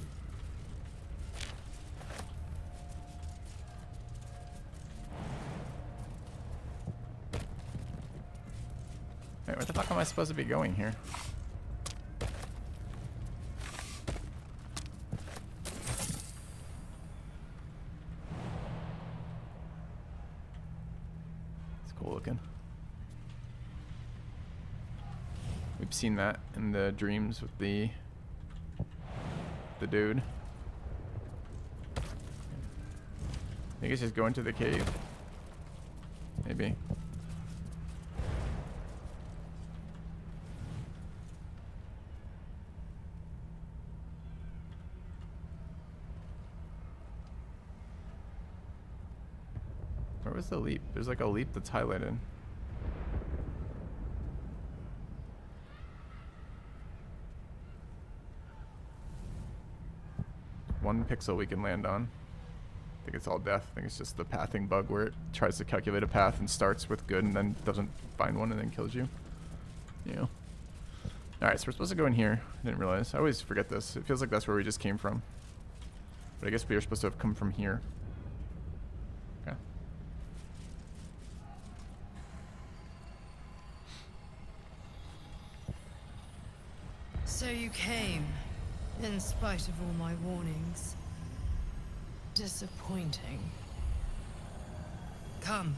Wait, where the fuck am I supposed to be going here? Looking. We've seen that in the dreams with the dude. I think it's just go into the cave. Maybe. Where was the leap? There's like a leap that's highlighted. One pixel we can land on. I think it's all death. I think it's just the pathing bug where it tries to calculate a path and starts with good and then doesn't find one and then kills you. Yeah. Alright, so we're supposed to go in here. I didn't realize. I always forget this. It feels like that's where we just came from. But I guess we were supposed to have come from here. Okay. So you came, in spite of all my warnings. Disappointing. Come,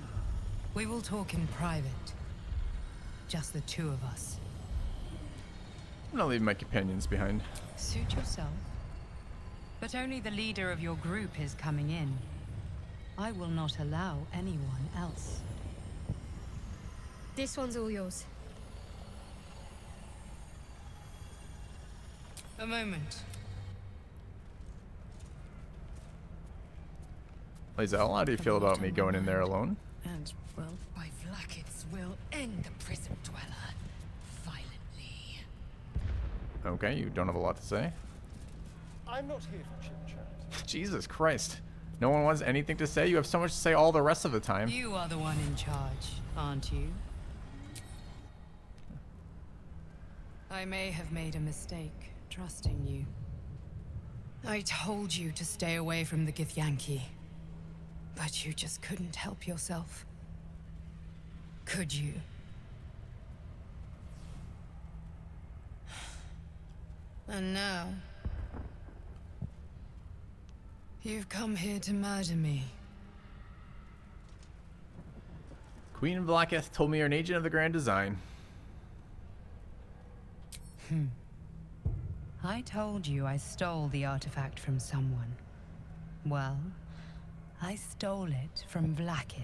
we will talk in private. Just the two of us. I'm gonna leave my companions behind. Suit yourself. But only the leader of your group is coming in. I will not allow anyone else. This one's all yours. A moment. Lae'zel, how do you feel about me going in there alone? And, well, by Vlaakith's will, end the prison dweller. Violently. Okay, you don't have a lot to say. I'm not here for chit-chat. Jesus Christ. No one wants anything to say? You have so much to say all the rest of the time. You are the one in charge, aren't you? I may have made a mistake trusting you. I told you to stay away from the Githyanki. But you just couldn't help yourself. Could you? And now... you've come here to murder me. Queen Vlaakith told me you're an agent of the Grand Design. I told you I stole the artifact from someone. Well, I stole it from Vlaakith.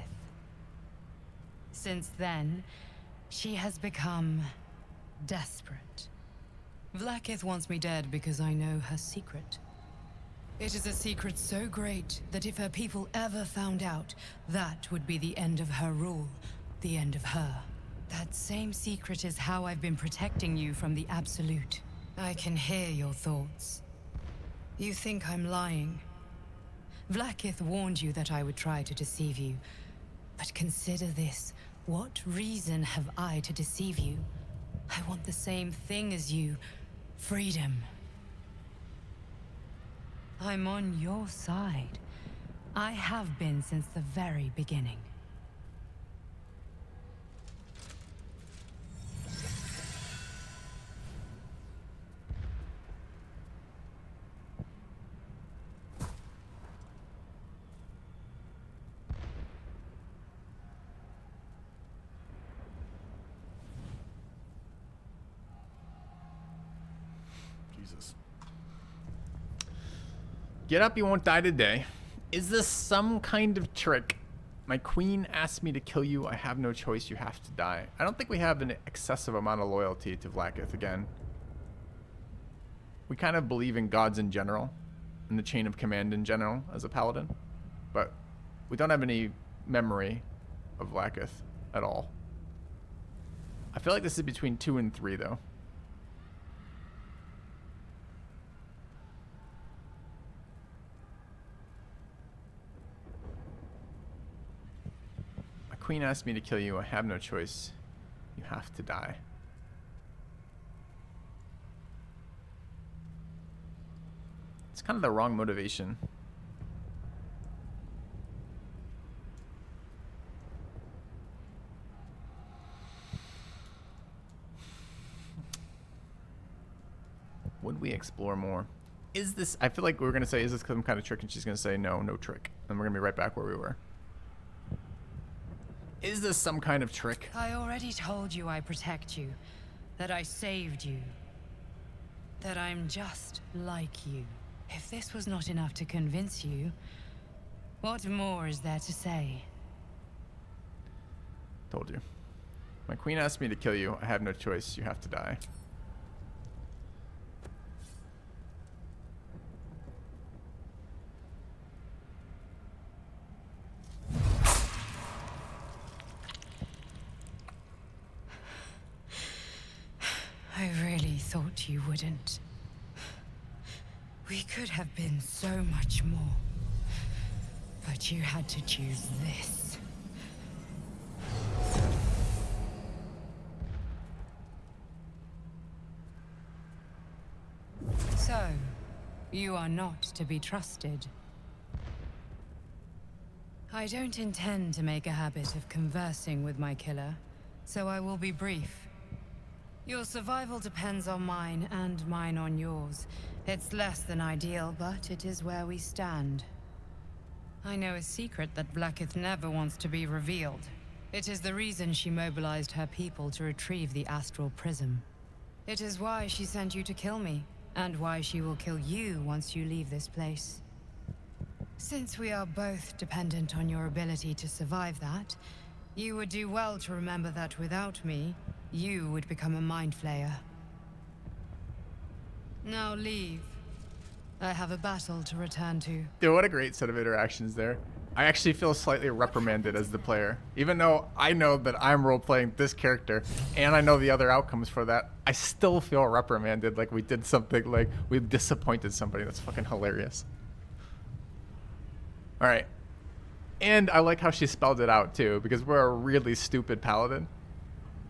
Since then, she has become desperate. Vlaakith wants me dead because I know her secret. It is a secret so great that if her people ever found out, that would be the end of her rule, the end of her. That same secret is how I've been protecting you from the Absolute. I can hear your thoughts. You think I'm lying. Vlaakith warned you that I would try to deceive you. But consider this What reason have I to deceive you? I want the same thing as you. Freedom. I'm on your side. I have been since the very beginning. Jesus. Get up, you won't die today. Is this some kind of trick? My queen asked me to kill you. I have no choice. You have to die. I don't think we have an excessive amount of loyalty to Vlaakith again. We kind of believe in gods in general, in the chain of command in general as a paladin, but we don't have any memory of Vlaakith at all. I feel like this is between 2 and 3 though. Queen asked me to kill you. I have no choice. You have to die. It's kind of the wrong motivation. Would we explore more? Is this... I feel like we're going to say, is this some kind of trick? And she's going to say, no, no trick. And we're going to be right back where we were. Is this some kind of trick? I already told you I protect you, that I saved you, that I'm just like you. If this was not enough to convince you, what more is there to say? Told you. My queen asked me to kill you. I have no choice. You have to die. I really thought you wouldn't. We could have been so much more. But you had to choose this. So, you are not to be trusted. I don't intend to make a habit of conversing with my killer, so I will be brief. Your survival depends on mine, and mine on yours. It's less than ideal, but it is where we stand. I know a secret that Vlaakith never wants to be revealed. It is the reason she mobilized her people to retrieve the astral prism. It is why she sent you to kill me, and why she will kill you once you leave this place. Since we are both dependent on your ability to survive that, you would do well to remember that without me, you would become a mind flayer. Now leave. I have a battle to return to. Dude, what a great set of interactions there. I actually feel slightly reprimanded as the player. Even though I know that I'm role-playing this character, and I know the other outcomes for that, I still feel reprimanded like we did something, like we've disappointed somebody. That's fucking hilarious. Alright. And I like how she spelled it out too, because we're a really stupid paladin.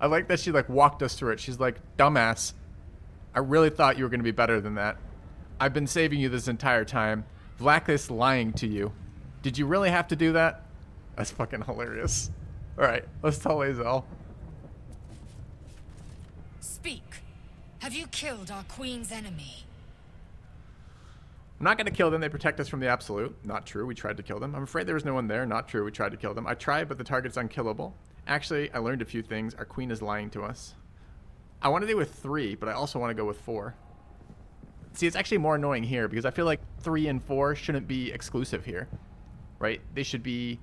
I like that she like walked us through it. She's like, dumbass, I really thought you were going to be better than that. I've been saving you this entire time. Vlaakith's lying to you. Did you really have to do that? That's fucking hilarious. Alright, let's tell Lae'zel. Speak. Have you killed our queen's enemy? I'm not going to kill them. They protect us from the absolute. Not true. We tried to kill them. I'm afraid there was no one there. Not true. We tried to kill them. I tried, but the target's unkillable. Actually, I learned a few things. Our queen is lying to us. I want to do with 3, but I also want to go with 4. See, it's actually more annoying here because I feel like 3 and 4 shouldn't be exclusive here, right? They should be...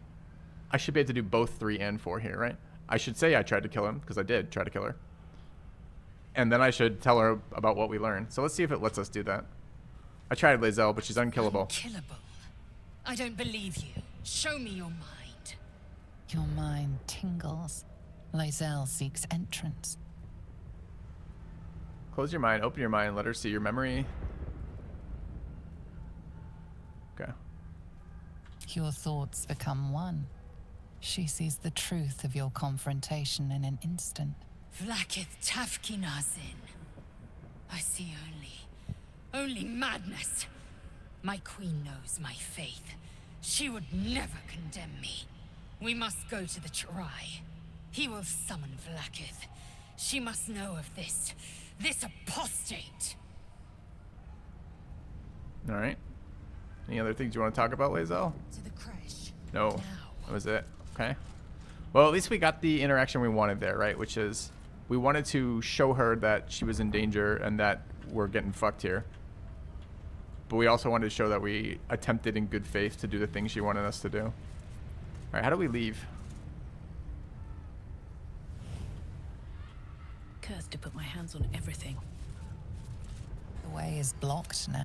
I should be able to do both 3 and 4 here, right? I should say I tried to kill him because I did try to kill her. And then I should tell her about what we learned. So let's see if it lets us do that. I tried Lae'zel, but she's unkillable. Unkillable? I don't believe you. Show me your mind. Your mind tingles. Lae'zel seeks entrance. Close your mind, open your mind, let her see your memory. Okay. Your thoughts become one. She sees the truth of your confrontation in an instant. Vlakith Tafkinazin. I see only madness. My queen knows my faith. She would never condemn me. We must go to the Chirai. He will summon Vlakith. She must know of this apostate. All right. Any other things you want to talk about, Lae'zel? To the crash. No. That was it. Okay. Well, at least we got the interaction we wanted there, right? Which is, we wanted to show her that she was in danger and that we're getting fucked here. But we also wanted to show that we attempted in good faith to do the things she wanted us to do. All right, how do we leave? Cursed to put my hands on everything. The way is blocked now.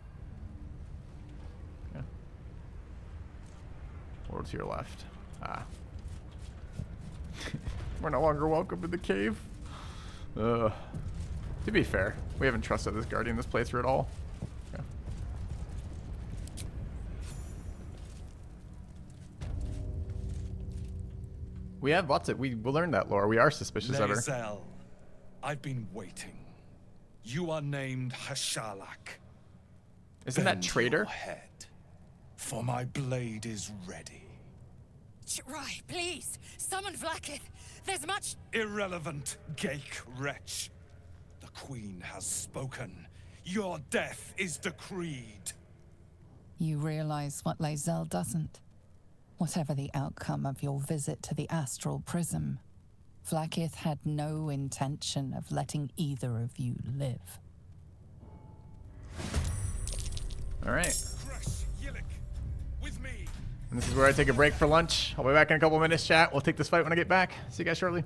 Yeah. Or to your left. Ah. We're no longer welcome in the cave. To be fair, we haven't trusted this guardian this playthrough at all. Yeah. We have lots of... We learned that lore. We are suspicious of her. Lae'zel, I've been waiting. You are named Hashalak. Isn't that Bend traitor? your head, for my blade is ready. Chirai, please! Summon Vlakith! There's much... Irrelevant, Gake wretch. The Queen has spoken. Your death is decreed. You realize what Lae'zel doesn't. Whatever the outcome of your visit to the astral prism, Vlakith had no intention of letting either of you live. All right. And this is where I take a break for lunch. I'll be back in a couple minutes, chat. We'll take this fight when I get back. See you guys shortly.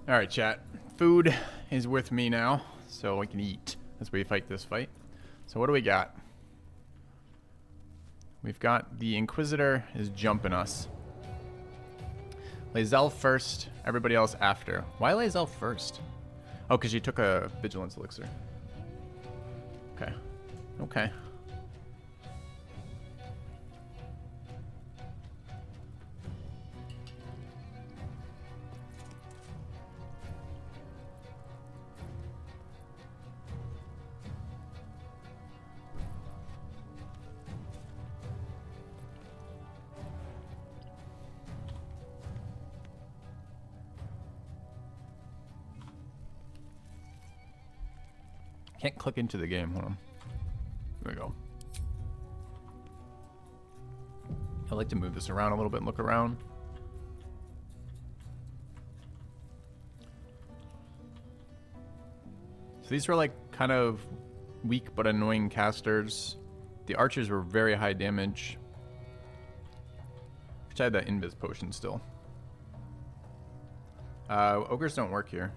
All right, chat. Food is with me now, so we can eat as we fight this fight. So what do we got? We've got the Inquisitor is jumping us. Lae'zel first, everybody else after. Why Lae'zel first? Oh, because you took a Vigilance Elixir. Okay. Okay. Can't click into the game. Hold on. There we go. I like to move this around a little bit and look around. So these were like kind of weak but annoying casters. The archers were very high damage. Which I had that invis potion still. Ogres don't work here.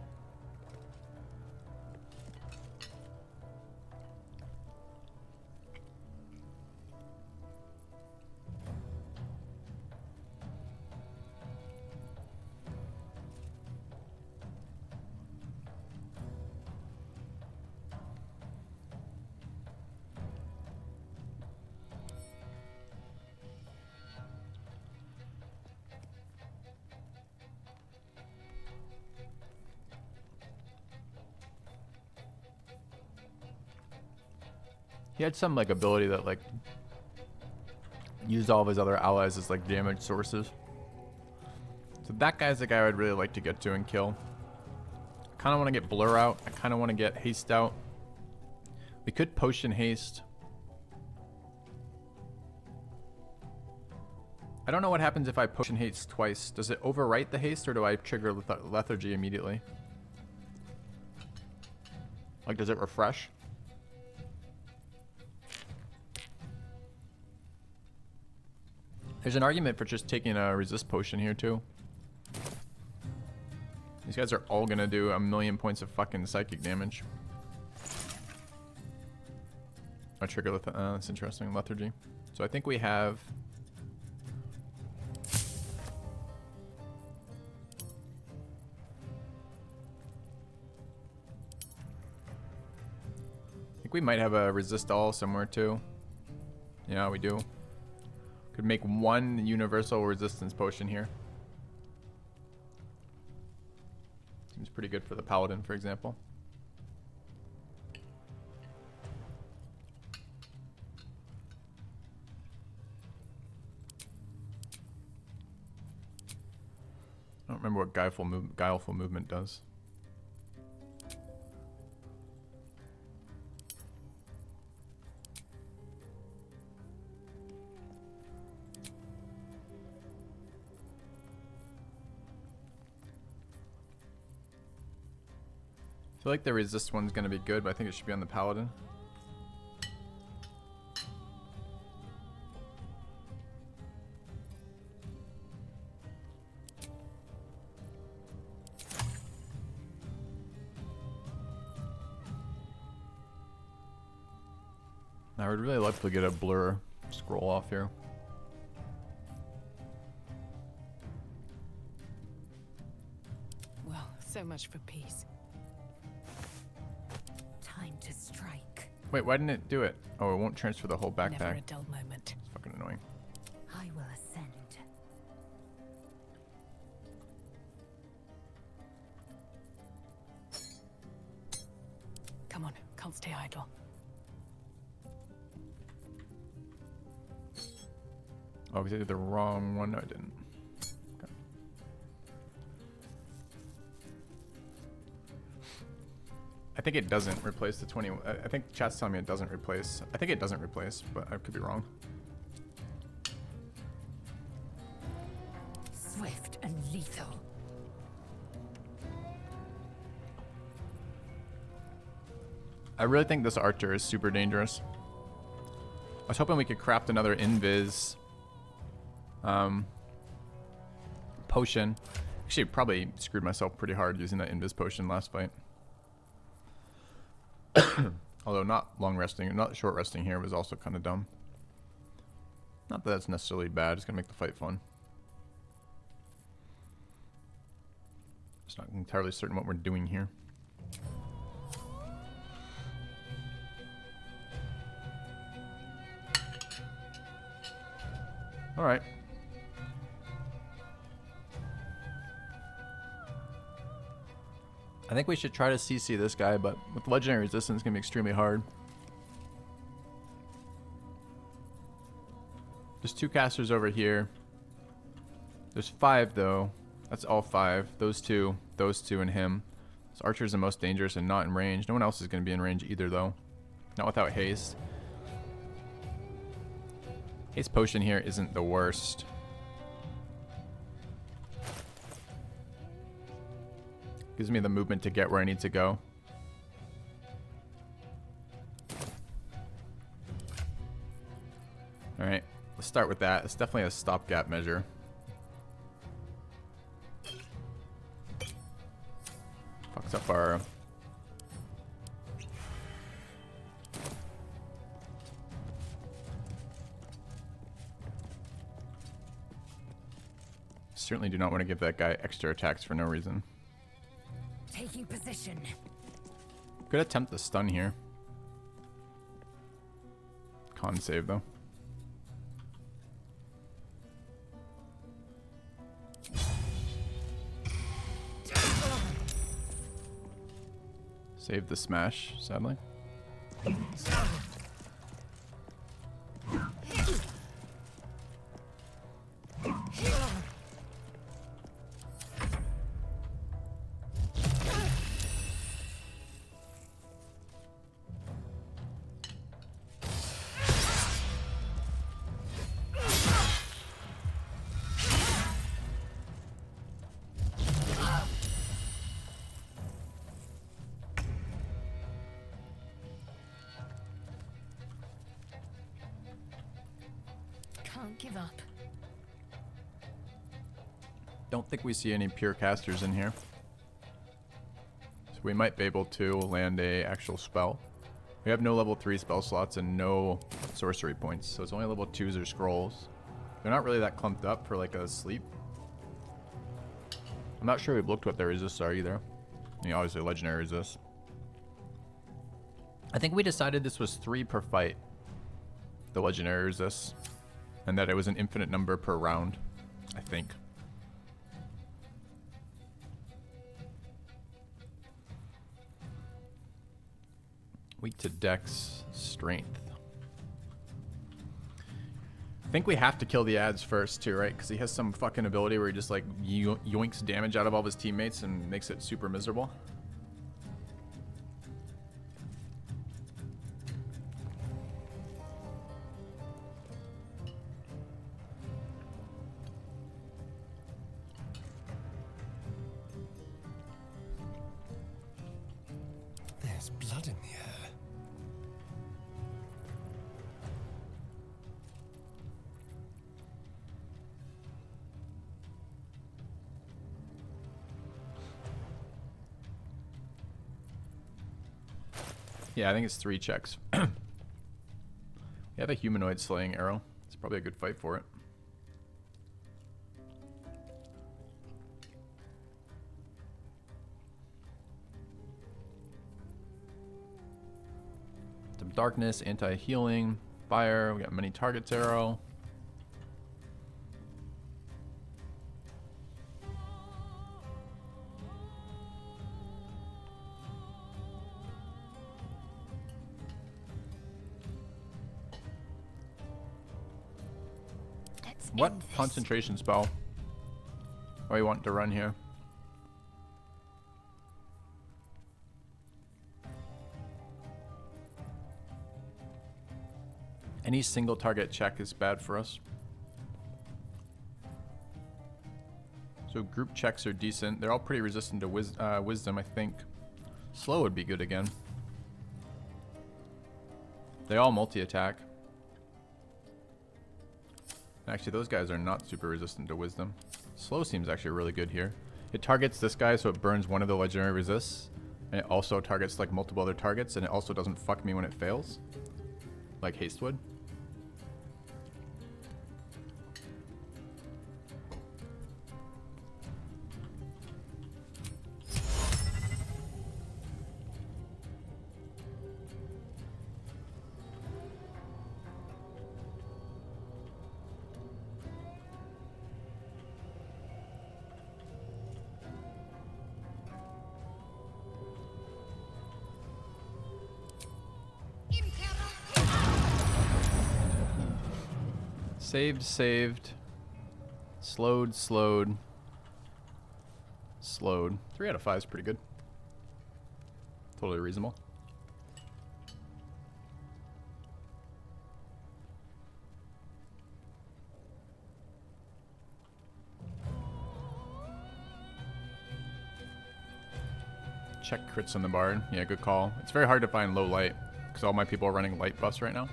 He had some like ability that like used all of his other allies as like damage sources. So that guy's the guy I'd really like to get to and kill. I kind of want to get Blur out. I kind of want to get Haste out. We could potion Haste. I don't know what happens if I potion Haste twice. Does it overwrite the Haste or do I trigger Lethargy immediately? Like, does it refresh? There's an argument for just taking a resist potion here too. These guys are all gonna do 1,000,000 points of fucking psychic damage. I trigger that's interesting, Lethargy. So I think we have we might have a resist all somewhere too. Yeah, we do. Could make one universal resistance potion here. Seems pretty good for the Paladin, for example. I don't remember what guileful movement does. I feel like the resist one's gonna be good, but I think it should be on the Paladin. I would really like to get a Blur scroll off here. Well, so much for peace. Time to strike. Wait, why didn't it do it? Oh, it won't transfer the whole backpack. Never a dull moment. It's fucking annoying. I will ascend. Come on, can't stay idle. Oh, because I did the wrong one. No, I didn't. Okay. I think it doesn't replace the 20. I think chat's telling me it doesn't replace. I think it doesn't replace, but I could be wrong. Swift and lethal. I really think this archer is super dangerous. I was hoping we could craft another invis potion Actually, probably screwed myself pretty hard using that invis potion last fight. Although not long resting, not short resting here was also kind of dumb. Not that that's necessarily bad, it's gonna make the fight fun. Just not entirely certain what we're doing here. Alright. I think we should try to CC this guy, but with legendary resistance, it's gonna be extremely hard. There's 2 casters over here. There's 5 though. That's all 5. Those two, and him. This archer's the most dangerous and not in range. No one else is gonna be in range either though. Not without haste. Haste potion here isn't the worst. Gives me the movement to get where I need to go. Alright, let's start with that. It's definitely a stopgap measure. Fucks up our... Certainly do not want to give that guy extra attacks for no reason. Taking position. Could attempt the stun here. Con save though. Save the smash, sadly. Can't give up. Don't think we see any pure casters in here. So we might be able to land a actual spell. We have no level 3 spell slots and no sorcery points, so it's only level 2s or scrolls. They're not really that clumped up for like a sleep. I'm not sure we've looked what their resists are either. I mean, obviously legendary resists. I think we decided this was 3 per fight, the legendary resists, and that it was an infinite number per round, I think. Weak to dex, strength. I think we have to kill the ads first too, right? Because he has some fucking ability where he just like yoinks damage out of all of his teammates and makes it super miserable. There's blood in the air. Yeah, I think it's 3 checks. We have a humanoid slaying arrow. It's probably a good fight for it. Some darkness, anti-healing, fire. We got many targets arrow. What concentration spell are you wanting to run here? Any single target check is bad for us. So group checks are decent. They're all pretty resistant to wisdom, I think. Slow would be good again. They all multi-attack. Actually, those guys are not super resistant to wisdom. Slow seems actually really good here. It targets this guy, so it burns one of the legendary resists. And it also targets like multiple other targets, and it also doesn't fuck me when it fails. Like haste would. Saved, saved. Slowed, slowed. Slowed. 3 out of 5 is pretty good. Totally reasonable. Check crits on the bard. Yeah, good call. It's very hard to find low light because all my people are running light buffs right now.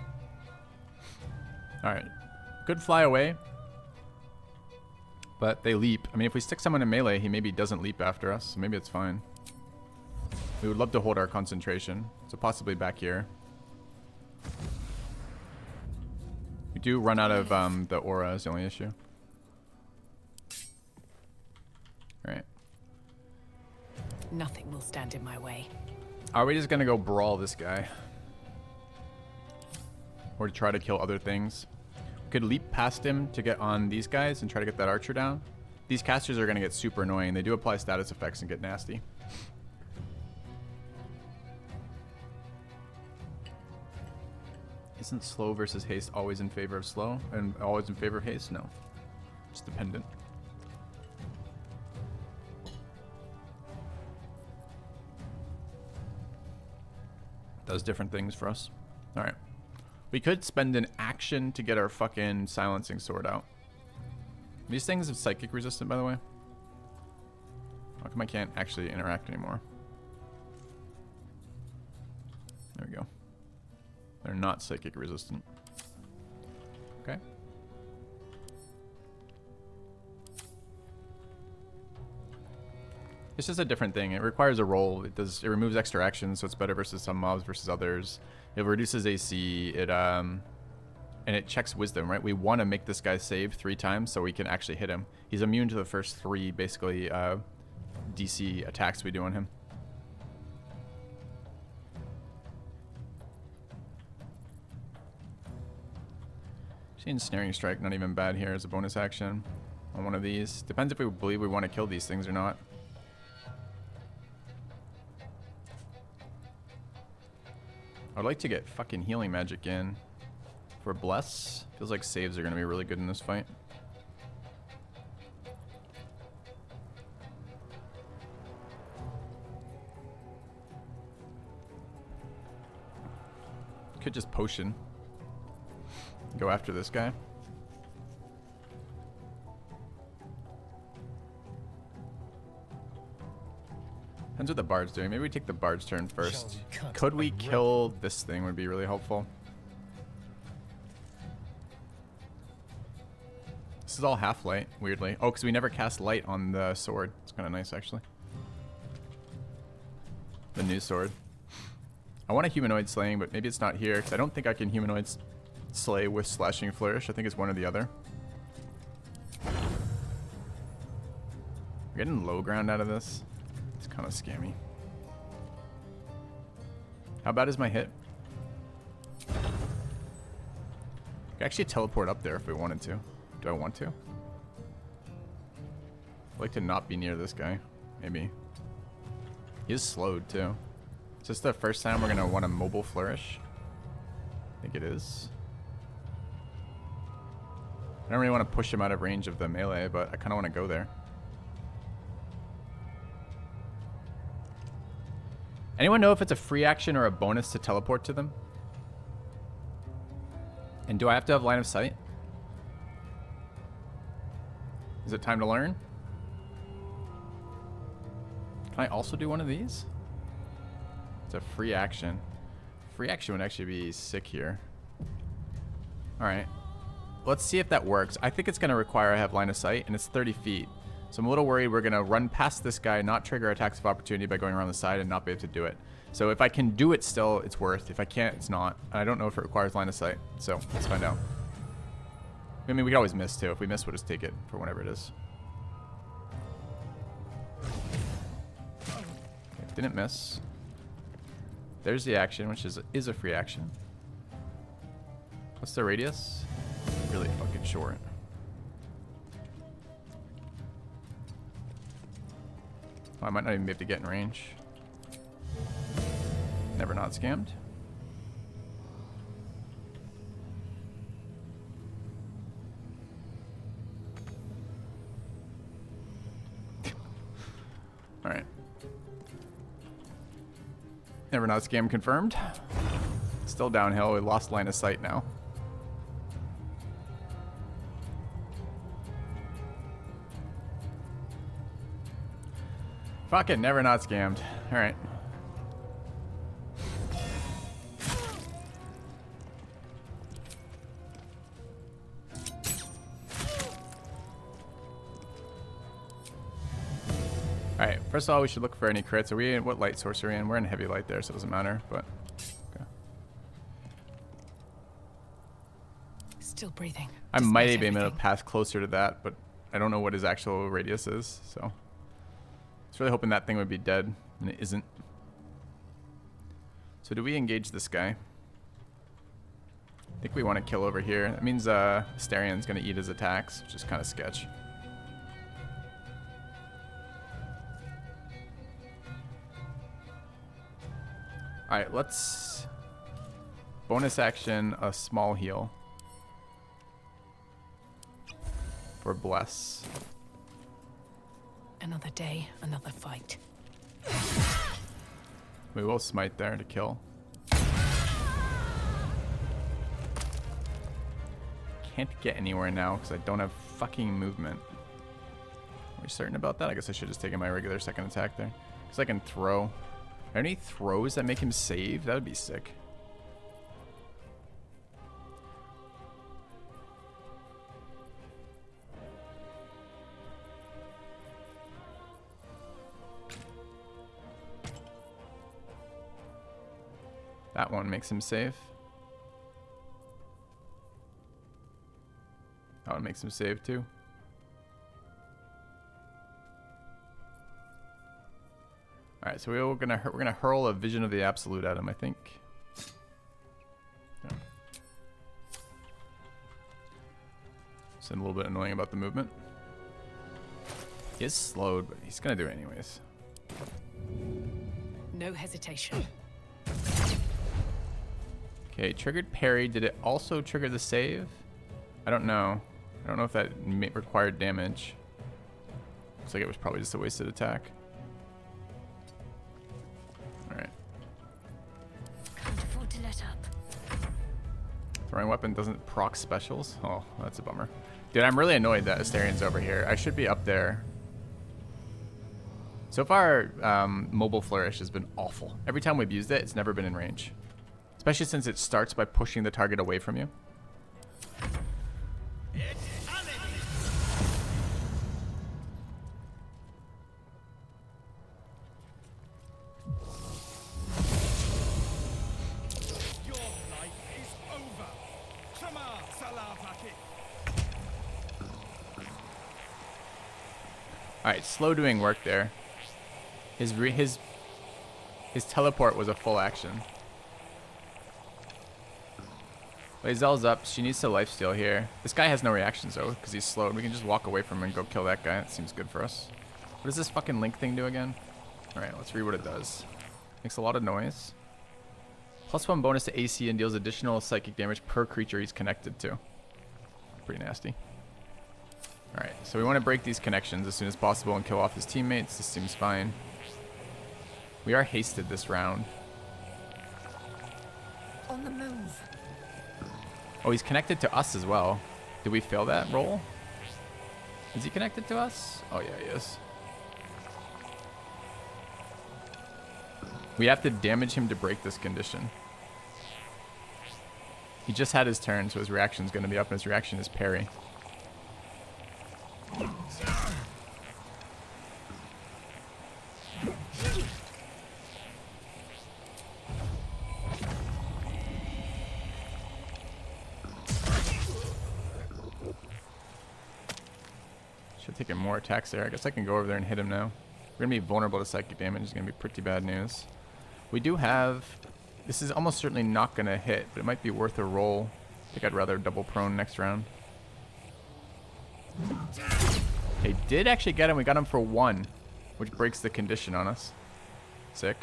Alright. Could fly away, but they leap. I mean, if we stick someone in melee, he maybe doesn't leap after us, so maybe it's fine. We would love to hold our concentration, so possibly back here. We do run out of the aura is the only issue. Alright. Nothing will stand in my way. Are we just gonna go brawl this guy? Or try to kill other things? Could leap past him to get on these guys and try to get that archer down. These casters are going to get super annoying. They do apply status effects and get nasty. Isn't slow versus haste always in favor of slow and always in favor of haste? No. It's dependent. Does different things for us. All right. We could spend an action to get our fucking silencing sword out. These things are psychic resistant, by the way. How come I can't actually interact anymore? There we go. They're not psychic resistant. Okay. It's just a different thing. It requires a roll. It removes extra actions, so it's better versus some mobs versus others. It reduces AC. And it checks wisdom, right? We want to make this guy save 3 times so we can actually hit him. He's immune to the first 3, basically, DC attacks we do on him. Seeing Snaring Strike, not even bad here as a bonus action on one of these. Depends if we believe we want to kill these things or not. I'd like to get fucking healing magic in for Bless. Feels like saves are going to be really good in this fight. Could just potion. Go after this guy. Depends what the bard's doing. Maybe we take the bard's turn first. Could we kill this thing would be really helpful. This is all half light, weirdly. Oh, because we never cast light on the sword. It's kind of nice, actually. The new sword. I want a humanoid slaying, but maybe it's not here, because I don't think I can humanoid slay with slashing flourish. I think it's one or the other. We're getting low ground out of this. It's kind of scammy. How bad is my hit? We could actually teleport up there if we wanted to. Do I want to? I'd like to not be near this guy. Maybe. He is slowed too. Is this the first time we're going to want a mobile flourish? I think it is. I don't really want to push him out of range of the melee, but I kind of want to go there. Anyone know if it's a free action or a bonus to teleport to them? And do I have to have line of sight? Is it time to learn? Can I also do one of these? It's a free action. Free action would actually be sick here. Alright. Let's see if that works. I think it's going to require I have line of sight, and it's 30 feet. So I'm a little worried we're going to run past this guy, not trigger attacks of opportunity by going around the side and not be able to do it. So if I can do it still, it's worth. If I can't, it's not. And I don't know if it requires line of sight. So let's find out. I mean, we can always miss too. If we miss, we'll just take it for whatever it is. Okay, didn't miss. There's the action, which is a free action. What's the radius? Really fucking short. Oh, I might not even be able to get in range. Never not scammed. Alright. Never not scam confirmed. Still downhill. We lost line of sight now. Fuck it, never not scammed. Alright. Alright, first of all, we should look for any crits. Are we in, what light source are we in? We're in heavy light there, so it doesn't matter, but... Okay. Still breathing. I might have been able to pass closer to that, but I don't know what his actual radius is, so... I was really hoping that thing would be dead, and it isn't. So do we engage this guy? I think we want to kill over here. That means Astarion's going to eat his attacks, which is kind of sketch. Alright, let's... bonus action, a small heal. For Bless. Another day, another fight. We will smite there to kill. Can't get anywhere now because I don't have fucking movement. Are we certain about that? I guess I should just take my regular second attack there. Because I can throw. Are there any throws that make him save? That would be sick. That one makes him save. That one makes him save too. All right, so we're gonna hurl a Vision of the Absolute at him, I think. Yeah. It's a little bit annoying about the movement. He is slowed, but he's gonna do it anyways. No hesitation. Okay, triggered parry. Did it also trigger the save? I don't know. I don't know if that required damage. Looks like it was probably just a wasted attack. Alright. Can't afford to let up. Throwing weapon doesn't proc specials? Oh, that's a bummer. Dude, I'm really annoyed that Astarion's over here. I should be up there. So far, Mobile Flourish has been awful. Every time we've used it, it's never been in range. Especially since it starts by pushing the target away from you. Alright, slow doing work there. His teleport was a full action. Lae'zel's up. She needs to lifesteal here. This guy has no reactions though, because he's slowed. We can just walk away from him and go kill that guy. That seems good for us. What does this fucking link thing do again? Alright, let's read what it does. Makes a lot of noise. +1 bonus to AC and deals additional psychic damage per creature he's connected to. Pretty nasty. Alright, so we want to break these connections as soon as possible and kill off his teammates. This seems fine. We are hasted this round. On the move. Oh, he's connected to us as well. Did we fail that roll? Is he connected to us? Oh yeah, he is. We have to damage him to break this condition. He just had his turn, so his reaction is going to be up, and his reaction is parry. Should have taken more attacks there. I guess I can go over there and hit him now. We're going to be vulnerable to psychic damage. It's going to be pretty bad news. We do have... This is almost certainly not going to hit, but it might be worth a roll. I think I'd rather double prone next round. They did actually get him. We got him for 1, which breaks the condition on us. Sick.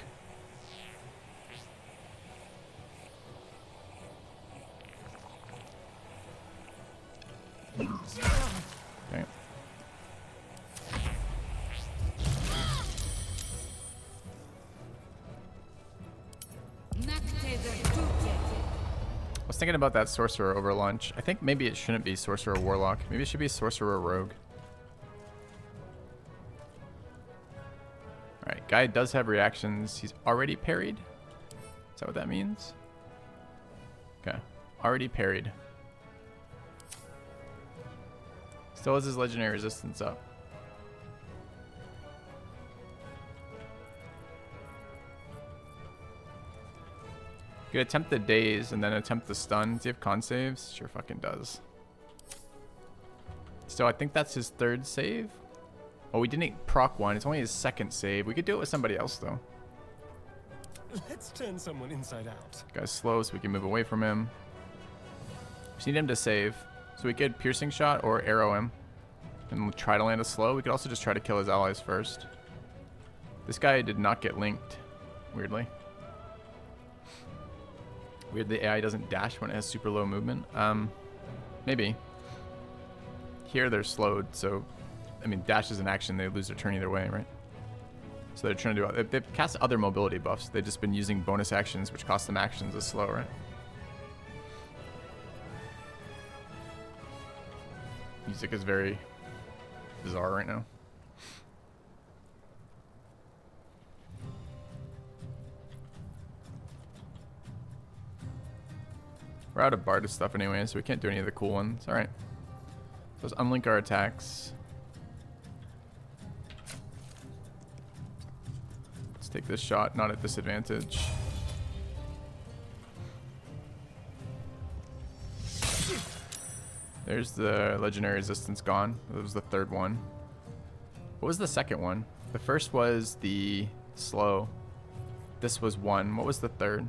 Okay. I was thinking about that sorcerer over lunch. I think maybe it shouldn't be sorcerer warlock. Maybe it should be sorcerer rogue. Alright, guy does have reactions. He's already parried. Is that what that means? Okay. Already parried. Still has his legendary resistance up. You could attempt the daze and then attempt the stun. Does he have con saves? Sure fucking does. So I think that's his 3rd save. Oh, we didn't proc 1. It's only his 2nd save. We could do it with somebody else though. Let's turn someone inside out. Guy's slow, so we can move away from him. Just need him to save. So we could piercing shot or arrow him and try to land a slow. We could also just try to kill his allies first. This guy did not get linked, weirdly. Weird the AI doesn't dash when it has super low movement. Maybe. Here they're slowed, so I mean dash is an action, they lose their turn either way, right? So they're trying to do they've cast other mobility buffs. They've just been using bonus actions which cost them actions as slow, right? Music is very bizarre right now. We're out of Bard stuff anyway, so we can't do any of the cool ones. Alright. Let's unlink our attacks. Let's take this shot, not at disadvantage. There's the legendary resistance gone. That was the 3rd one. What was the 2nd one? The first was the slow. This was 1. What was the 3rd?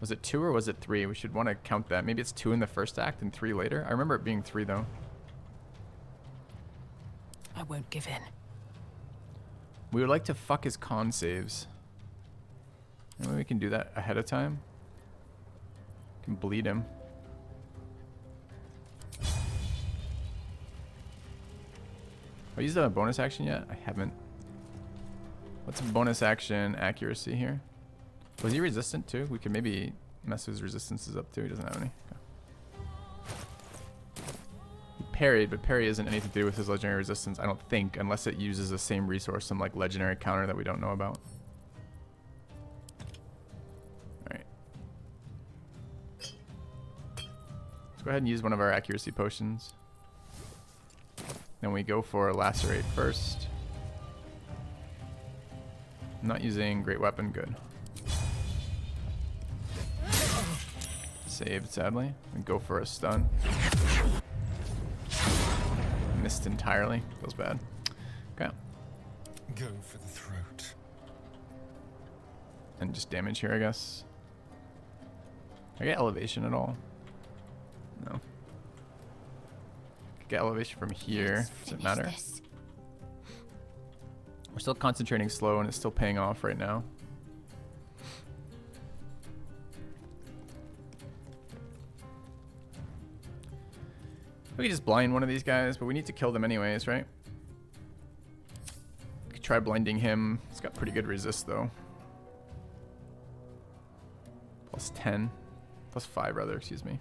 Was it 2 or was it 3? We should want to count that. Maybe it's 2 in the first act and 3 later. I remember it being 3 though. I won't give in. We would like to fuck his con saves. Maybe we can do that ahead of time. We can bleed him. Have I used a bonus action yet? I haven't. What's a bonus action accuracy here? Was he resistant too? We could maybe mess his resistances up too. He doesn't have any. Okay. He parried, but parry isn't anything to do with his legendary resistance, I don't think, unless it uses the same resource, some like legendary counter that we don't know about. Alright. Let's go ahead and use one of our accuracy potions. Then we go for lacerate first. I'm not using great weapon, good. Saved, sadly. And go for a stun. Missed entirely. Feels bad. Okay. Go for the throat. And just damage here, I guess. Can I get elevation at all? No. Get elevation from here. Does it matter? We're still concentrating slow and it's still paying off right now. We could just blind one of these guys, but we need to kill them anyways, right? We could try blinding him. He's got pretty good resist though. Plus 10. Plus 5 rather, excuse me.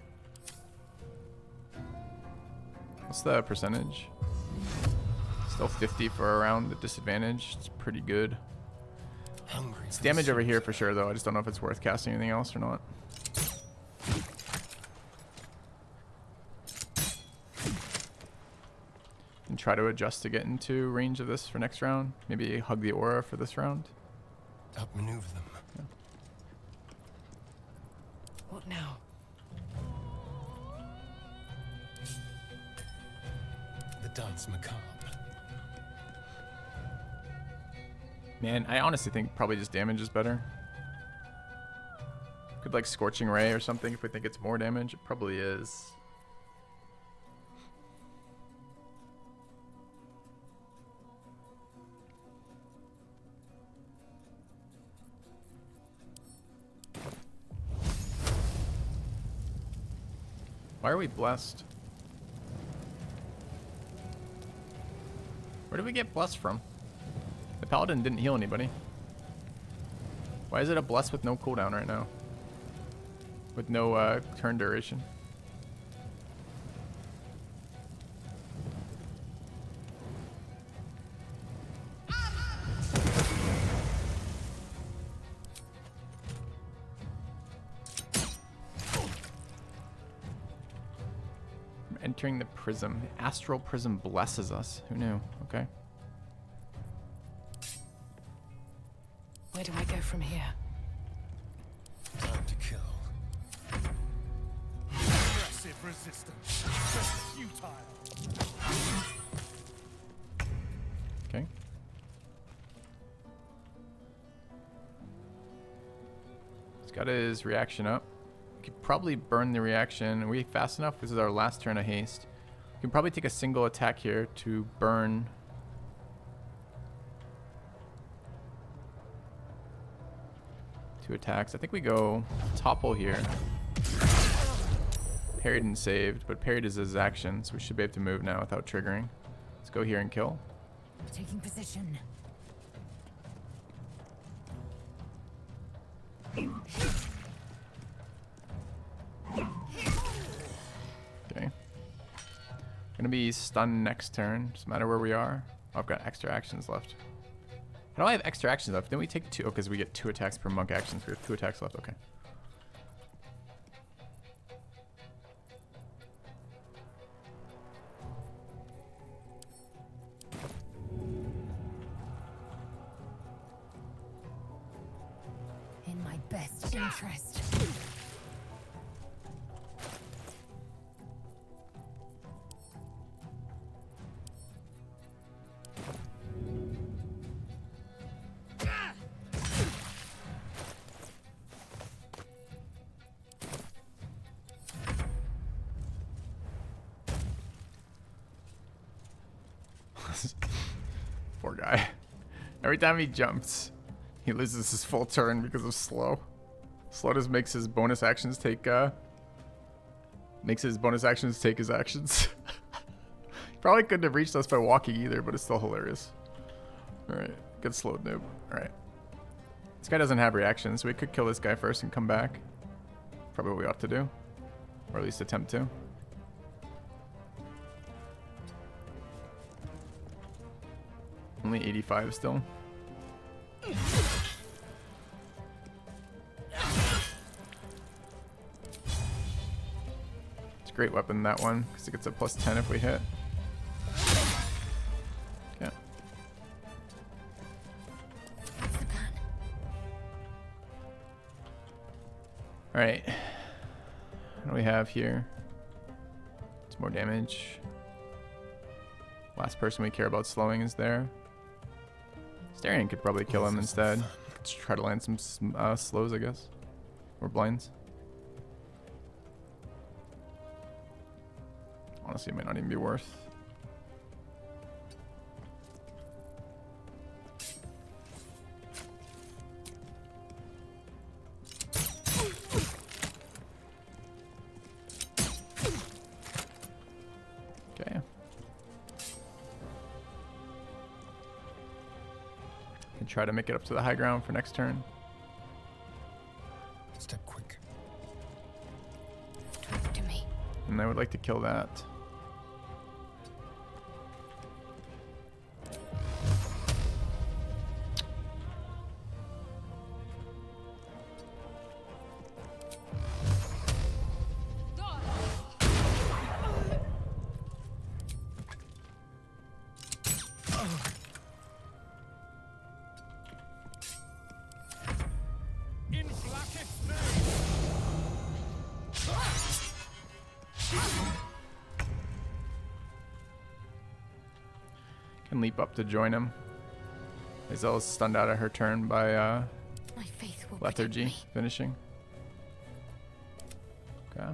What's the percentage? Still 50 for a round at disadvantage. It's pretty good. It's damage over here for sure though. I just don't know if it's worth casting anything else or not. And try to adjust to get into range of this for next round. Maybe hug the aura for this round. Outmaneuver them. Yeah. What now? dance macabre. Man, I honestly think probably just damage is better. Could like Scorching Ray or something if we think it's more damage. It probably is. Why are we blessed? Where did we get blessed from? The Paladin didn't heal anybody. Why is it a bless with no cooldown right now? With no turn duration. Entering the prism. The astral prism blesses us. Who knew? Okay. Where do I go from here? Time to kill. Aggressive resistance. Just futile. Okay. He's got his reaction up. We could probably burn the reaction. Are we fast enough? This is our last turn of haste. We can probably take a single attack here to burn. Two attacks. I think we go topple here. Parried and saved, but parried is his action, so we should be able to move now without triggering. Let's go here and kill. Taking position. Okay. Gonna be stunned next turn. Doesn't matter where we are. Oh, I've got extra actions left. How do I have extra actions left? Didn't we take two? Oh, because we get 2 attacks per monk action. So we have 2 attacks left. Okay. In my best interest. Poor guy. Every time he jumps, he loses his full turn because of slow. Slow just makes his bonus actions take his actions. Probably couldn't have reached us by walking either, but it's still hilarious. Alright, good slowed noob. Alright. This guy doesn't have reactions, so we could kill this guy first and come back. Probably what we ought to do. Or at least attempt to. Only 85 still. It's a great weapon, that one, because it gets a +10 if we hit. Okay. Alright. What do we have here? It's more damage. Last person we care about slowing is there. Starion could probably kill him instead. Let's try to land some slows, I guess. Or blinds. Honestly, it might not even be worth. Okay. Can try to make it up to the high ground for next turn. Step quick. Talk to me. And I would like to kill that. Can leap up to join him. Lae'zel is stunned out of her turn by My faith will lethargy finishing. Okay.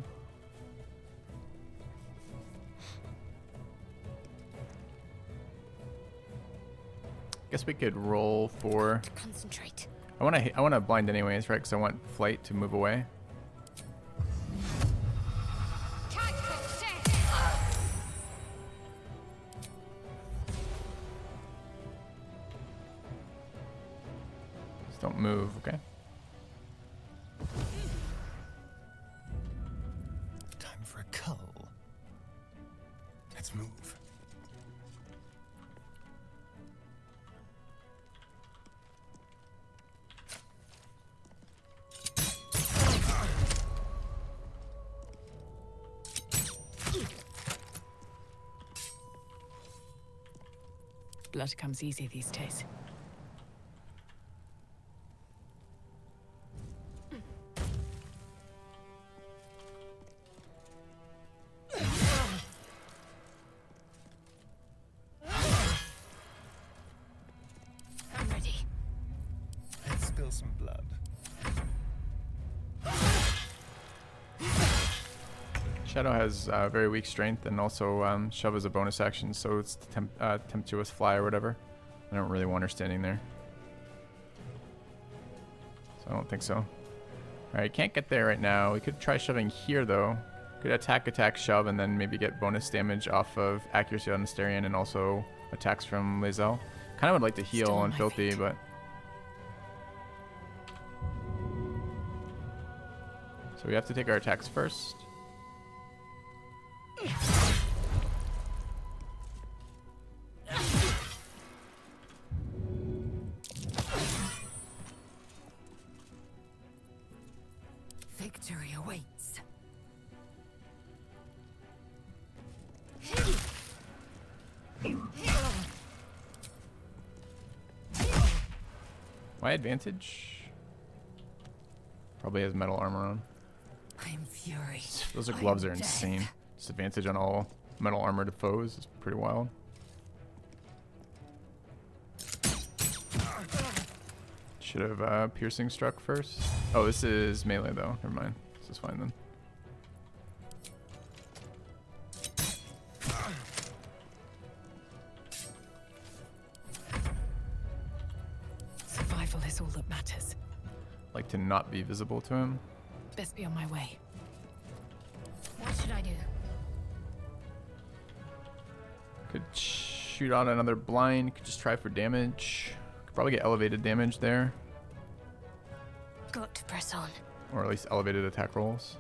Guess we could roll for. Concentrate. I want to blind anyways, right? Because I want flight to move away. Just don't move, okay? Time for a cull. Let's move. Blood comes easy these days. I'm ready. Let's spill some blood. Shadow has very weak strength, and also shove is a bonus action, so it's tempestuous fly or whatever. I don't really want her standing there, so I don't think so. All right, can't get there right now. We could try shoving here though. Could attack, shove, and then maybe get bonus damage off of accuracy on Asterion and also attacks from Lae'zel. Kind of would like to heal on Filthy, but so we have to take our attacks first. Victory awaits. My advantage? Probably has metal armor on. I am fury. Those gloves are insane. Disadvantage on all metal armored foes is pretty wild. Should have piercing struck first. Oh, this is melee though. Never mind. This is fine then. Survival is all that matters. Like to not be visible to him. Best be on my way. What should I do? Could shoot out another blind. Could just try for damage. Could probably get elevated damage there. Got to press on. Or at least elevated attack rolls.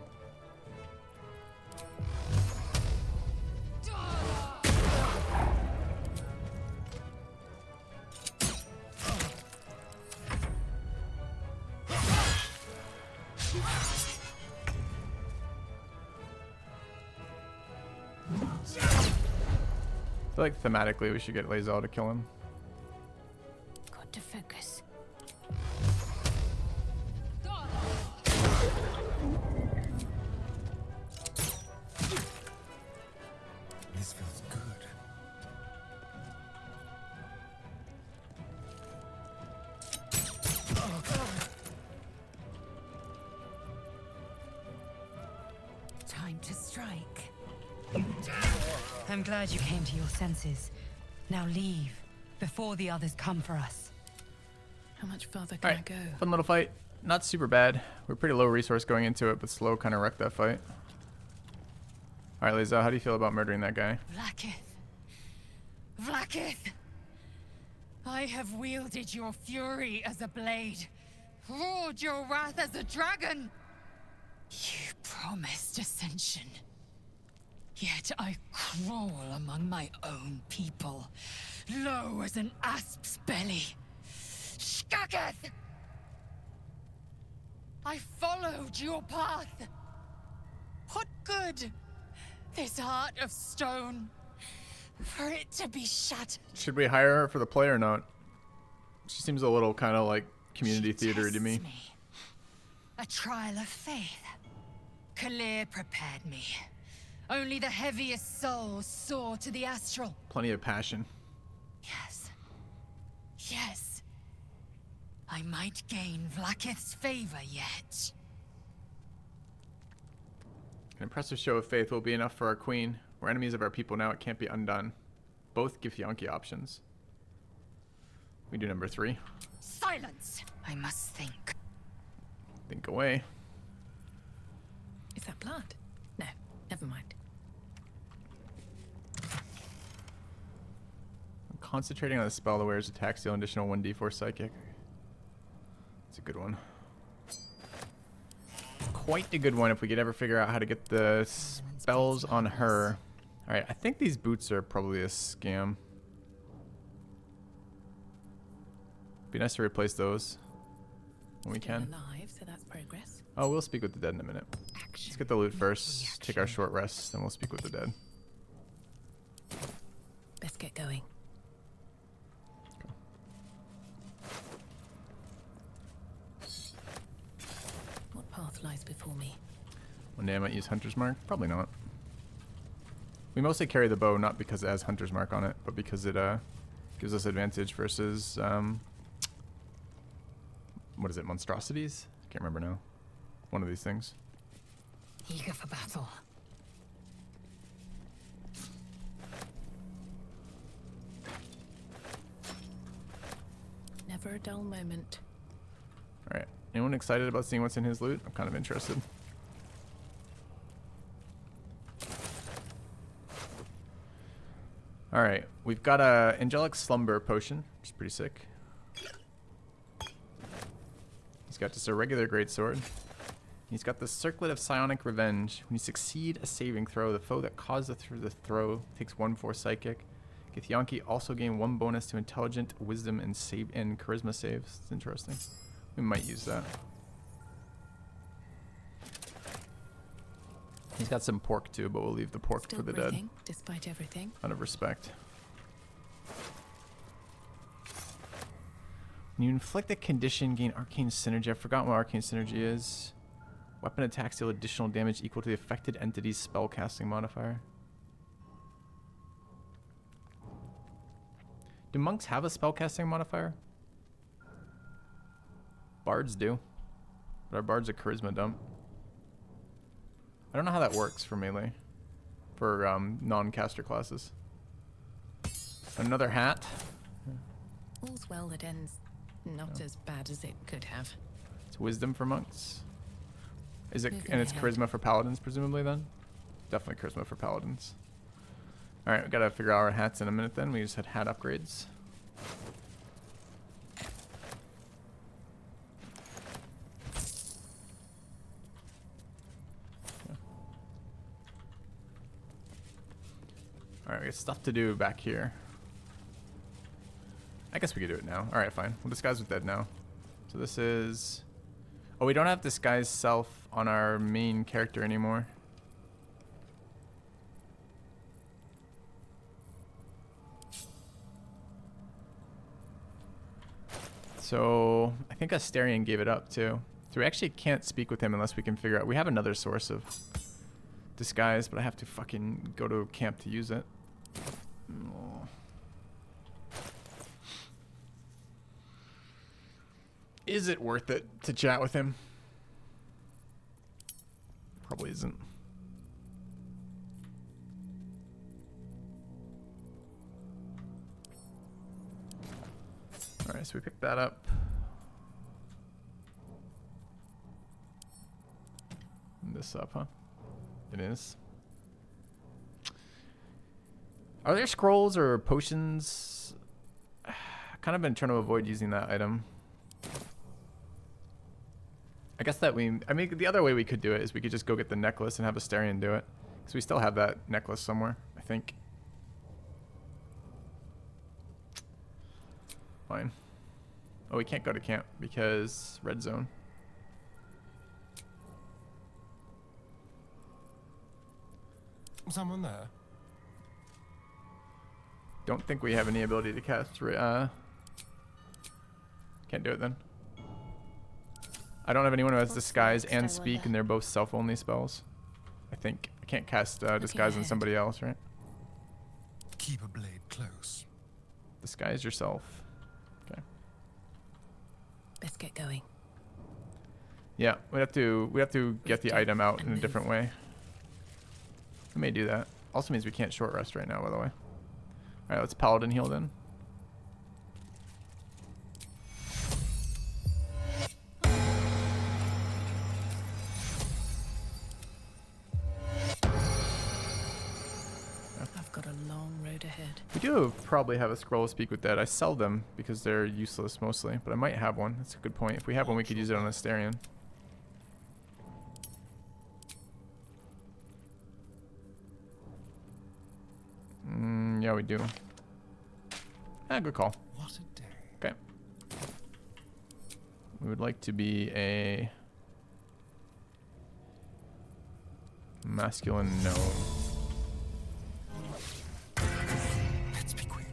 I feel like thematically we should get Lae'zel to kill him. Got to focus. This feels good. Time to strike. I'm glad you came to your senses. Now leave, before the others come for us. How much further can I go? Fun little fight. Not super bad. We're pretty low resource going into it, but slow kind of wrecked that fight. Alright, Lae'zel, how do you feel about murdering that guy? Vlaakith! I have wielded your fury as a blade, roared your wrath as a dragon. You promised ascension. Yet I crawl among my own people, low as an asp's belly. Shkaketh! I followed your path. What good? This heart of stone, for it to be shattered. Should we hire her for the play or not? She seems a little kind of like community theater to me. A trial of faith. Kalir prepared me. Only the heaviest souls soar to the astral. Plenty of passion. Yes. Yes. I might gain Vlaakith's favor yet. An impressive show of faith will be enough for our queen. We're enemies of our people now. It can't be undone. Both Githyanki options. We do number 3. Silence! I must think. Think away. Is that blood? No, never mind. I'm concentrating on the spell that wears attack deal an additional 1d4 psychic. It's a good one. Quite a good one if we could ever figure out how to get the spells on her. Alright, I think these boots are probably a scam. Be nice to replace those when we can. Alive, so that's progress. Oh, we'll speak with the dead in a minute. Let's get the loot first, take our short rest, then we'll speak with the dead. Best get going. What path lies before me? One day I might use Hunter's Mark. Probably not. We mostly carry the bow, not because it has Hunter's Mark on it, but because it gives us advantage versus what is it, monstrosities? I can't remember now. One of these things. Eager for battle. Never a dull moment. Alright. Anyone excited about seeing what's in his loot? I'm kind of interested. Alright. We've got a Angelic Slumber potion, which is pretty sick. He's got just a regular greatsword. He's got the Circlet of Psionic Revenge. When you succeed a saving throw, the foe that caused the throw takes 1/4 psychic. Githyanki also gain 1 bonus to intelligent, wisdom, and charisma saves. It's interesting. We might use that. He's got some pork too, but we'll leave the pork Still for the breathing, dead. despite everything. Out of respect. When you inflict a condition, gain arcane synergy. I've forgotten what arcane synergy is. Weapon attacks deal additional damage equal to the affected entity's spellcasting modifier. Do monks have a spellcasting modifier? Bards do. But our bard's a charisma dump. I don't know how that works for melee. For non-caster classes. Another hat. All's well that ends not as bad as it could have. It's wisdom for monks. Is it, Moving and it's ahead. charisma for paladins, presumably, then? Definitely charisma for paladins. Alright, we gotta figure out our hats in a minute then. We just had hat upgrades. Alright, we got stuff to do back here. I guess we could do it now. Alright, fine. We'll disguise with dead now. So this is... Oh, we don't have disguise self on our main character anymore. So I think Asterion gave it up too. So we actually can't speak with him unless we can figure out... We have another source of disguise, but I have to fucking go to camp to use it. Oh. Is it worth it to chat with him? Probably isn't. Alright, so we picked that up. And this up, huh? It is. Are there scrolls or potions? I've kind of been trying to avoid using that item. I guess that I mean, the other way we could do it is we could just go get the necklace and have Asterion do it. Because we still have that necklace somewhere, I think. Fine. Oh, we can't go to camp because red zone. Someone there? Don't think we have any ability to cast. Can't do it then. I don't have anyone who has disguise and speak, and they're both self-only spells. I think I can't cast disguise on somebody else, right? Keep a blade close. Disguise yourself. Okay. Best get going. Yeah, we have to get the item out in a different way. We may do that. Also means we can't short rest right now, by the way. All right, let's Paladin heal then. I've got a long road ahead. We do probably have a scroll of Speak with Dead. I sell them because they're useless mostly, but I might have one. That's a good point. If we have one, we could use it on Astarion. Yeah, we do. Ah, good call. What a day. Okay. We would like to be a masculine gnome. Let's be quick.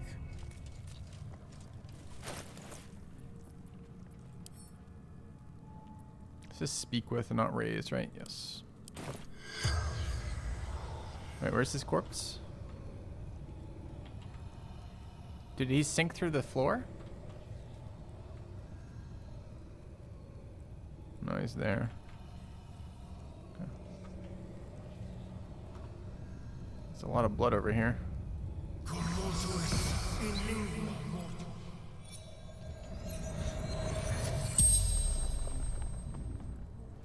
This is speak with and not raise, right? Yes. Wait, where's his corpse? Did he sink through the floor? No, he's there. Okay. There's a lot of blood over here.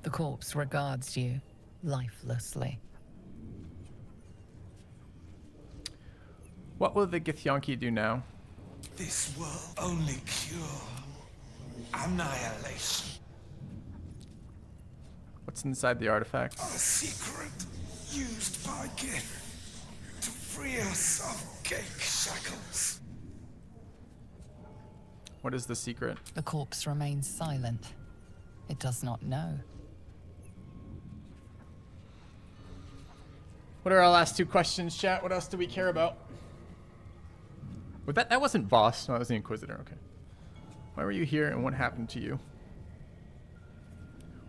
The corpse regards you lifelessly. What will the Githyanki do now? This will only cure annihilation. What's inside the artifact? A secret used by Gith to free us of gate shackles. What is the secret? The corpse remains silent. It does not know. What are our last two questions, chat? What else do we care about? Well, that wasn't Voss. No, that was the Inquisitor. Okay. Why were you here and what happened to you?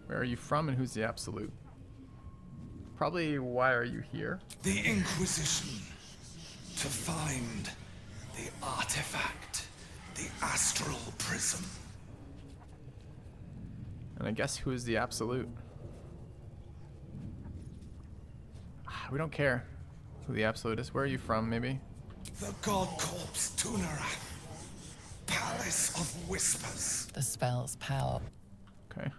Where are you from and who's the Absolute? Probably why are you here? The Inquisition. To find the artifact. The astral prism. And I guess who is the Absolute? We don't care who the Absolute is. Where are you from, maybe? The god corpse Tunarath. Palace of Whispers. The spell's power. Okay.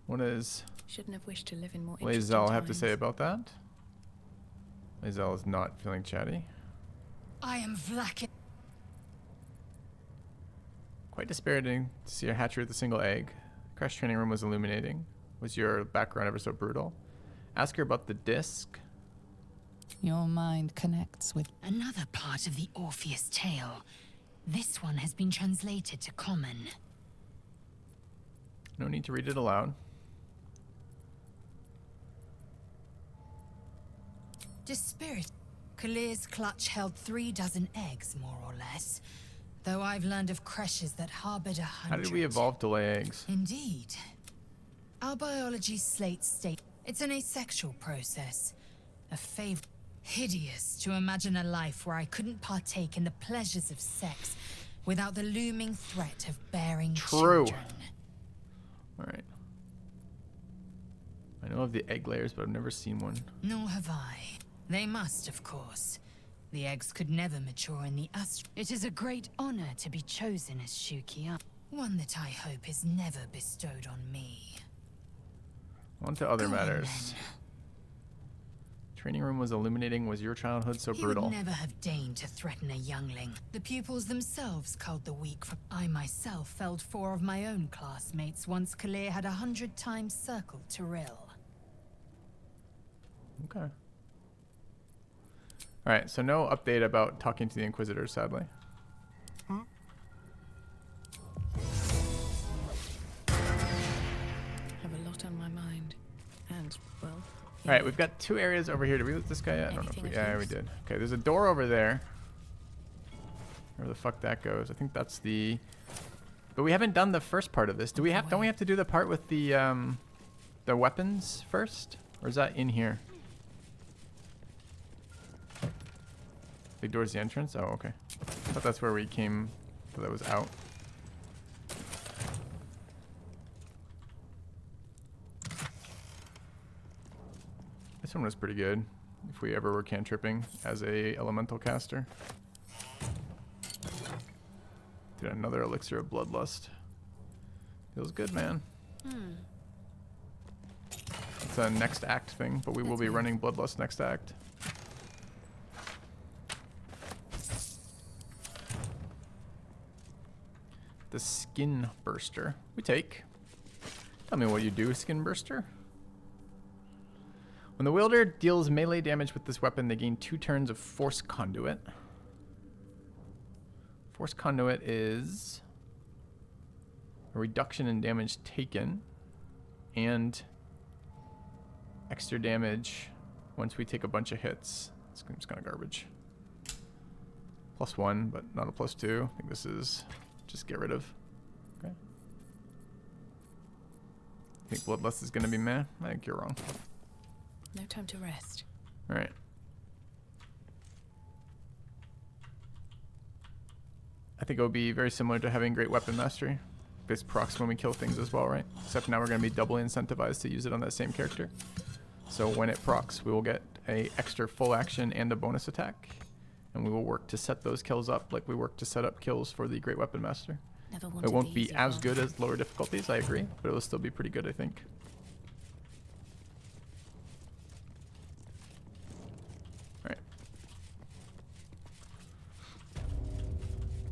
What does Shouldn't have wished to live in more interesting Lae'zel have to times. say about that? Lae'zel is not feeling chatty. I am Vlakin. Quite dispiriting to see a hatchery with a single egg. Crash training room was illuminating. Was your background ever so brutal? Ask her about the disc. Your mind connects with Another part of the Orpheus tale. This one has been translated to Common. No need to read it aloud. Dispirit. Kalir's clutch held 36 eggs, more or less. Though I've learned of creches that harbored 100. How did we evolve to lay eggs? Indeed. Our biology slate state it's an asexual process. A favor. Hideous to imagine a life where I couldn't partake in the pleasures of sex without the looming threat of bearing children. Alright. I know of the egg layers, but I've never seen one. Nor have I. They must, of course. The eggs could never mature in the astral. It is a great honor to be chosen as Shukia. One that I hope is never bestowed on me. On to other matters. Training room was illuminating. Was your childhood so He brutal? would never have deigned to threaten a youngling. The pupils themselves culled the weak from. I myself felled 4 of my own classmates once Kalir had 100 times circled Tyrell. Okay. Alright, so no update about talking to the Inquisitor, sadly. Have a lot on my mind. And, well... Alright, we've got 2 areas over here. Did we loot this guy yet? I don't know if we... Yeah, we did. Okay, there's a door over there. Where the fuck that goes. I think that's the... But we haven't done the first part of this. Do we have... Don't we have to do the part with the weapons first? Or is that in here? Big door's the entrance? Oh, okay. But that's where we came. So that was out. This one was pretty good. If we ever were cantripping as a elemental caster. Did another elixir of bloodlust. Feels good, man. It's a next act thing, but we will be running bloodlust next act. The skin burster. We take. Tell me what you do, skin burster. When the wielder deals melee damage with this weapon, they gain 2 turns of force conduit. Force conduit is a reduction in damage taken and extra damage once we take a bunch of hits. This seems kind of garbage. +1, but not a +2. I think this is just get rid of. Okay. I think bloodlust is going to be meh. I think you're wrong. No time to rest. All right. I think it will be very similar to having great weapon mastery. This procs when we kill things as well, right? Except now we're going to be doubly incentivized to use it on that same character. So when it procs, we will get a extra full action and a bonus attack. And we will work to set those kills up like we work to set up kills for the great weapon master. It won't be as good as lower difficulties, I agree, but it will still be pretty good, I think. Alright.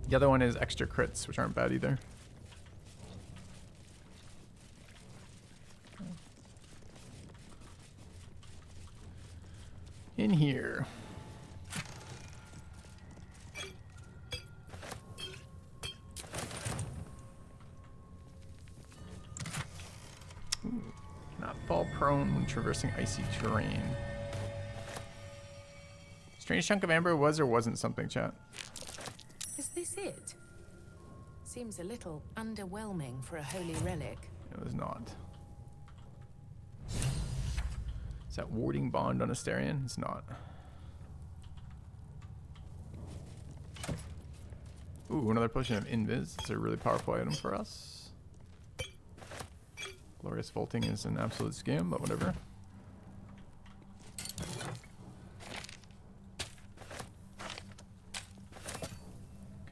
The other one is extra crits, which aren't bad either. In here. Ooh, cannot fall prone when traversing icy terrain. Strange chunk of amber was or wasn't something, chat. Is this it? Seems a little underwhelming for a holy relic. It was not. Is that warding bond on Asterion? It's not. Ooh, another potion of invis. It's a really powerful item for us. Glorious vaulting is an absolute scam, but whatever.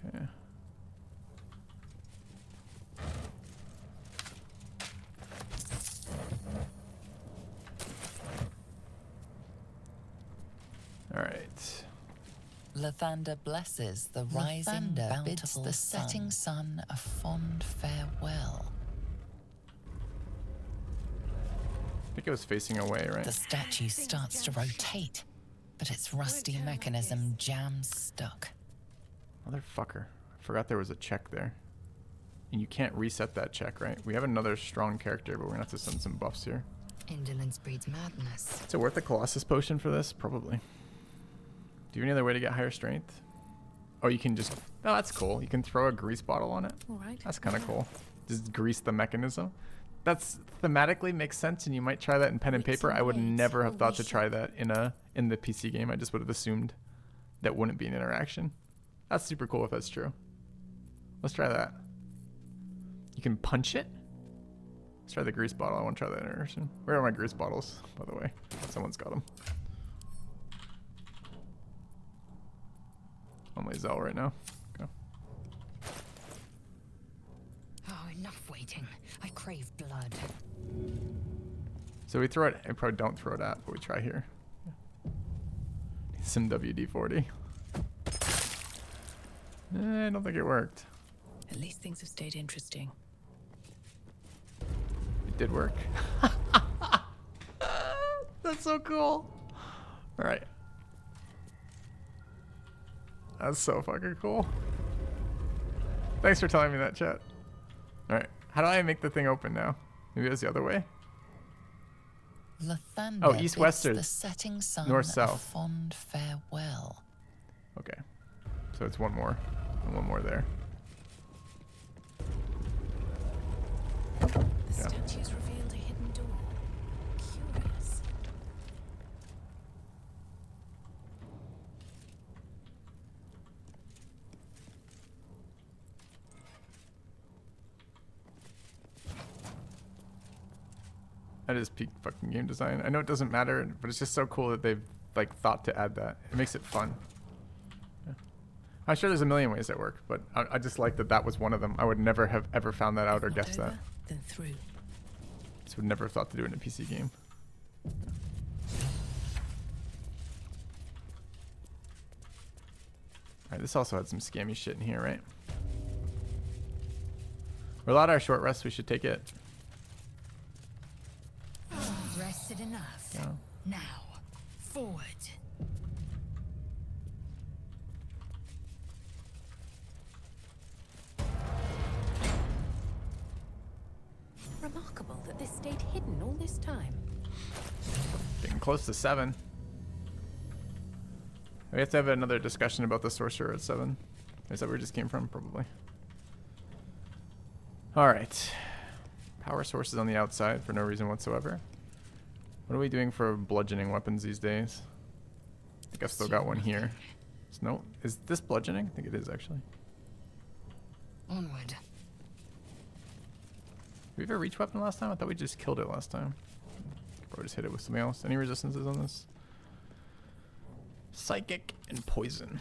Okay. Alright. Lathander blesses the rising bountiful bids the setting sun a fond farewell. I think it was facing away, right? The statue starts to rotate, but its rusty mechanism jams stuck. Motherfucker. I forgot there was a check there. And you can't reset that check, right? We have another strong character, but we're gonna have to send some buffs here. Indolence breeds madness. Is it worth the Colossus potion for this? Probably. Do you have any other way to get higher strength? Oh, you can just... Oh, that's cool. You can throw a grease bottle on it. All right. That's kind of cool. Just grease the mechanism. That's thematically makes sense, and you might try that in pen and paper. I would never have thought to try that in the PC game. I just would have assumed that wouldn't be an interaction. That's super cool if that's true. Let's try that. You can punch it. Let's try the grease bottle. I want to try that interaction. Where are my grease bottles, by the way? Someone's got them. I'm my Zell right now. Okay. Oh, enough waiting. I crave blood. So we throw it. I probably don't throw it at, but we try here. Some WD-40. I don't think it worked. At least things have stayed interesting. It did work. That's so cool. All right. That's so fucking cool. Thanks for telling me that, chat. All right. How do I make the thing open now? Maybe it's the other way. Lathander oh, east, west, or the setting sun north, south. A fond farewell. Okay. So it's one more, and one more there. The statues revealed a hidden door. Curious. That is peak fucking game design. I know it doesn't matter, but it's just so cool that they've like thought to add that. It makes it fun. Yeah. I'm sure there's a million ways that work, but I just like that that was one of them. I would never have ever found that out or guessed that. Then through. Just would never have thought to do it in a PC game. Alright, this also had some scammy shit in here, right? We're allowed our short rest, we should take it. Rested enough. Yeah. Now, forward. Remarkable that this stayed hidden all this time. Getting close to 7. We have to have another discussion about the sorcerer at 7. Is that where we just came from? Probably. Alright. Power sources on the outside for no reason whatsoever. What are we doing for bludgeoning weapons these days? I think I've still got one here. No, is this bludgeoning? I think it is actually. Onward. Did we ever reach weapon last time? I thought we just killed it last time. Probably just hit it with something else. Any resistances on this? Psychic and poison.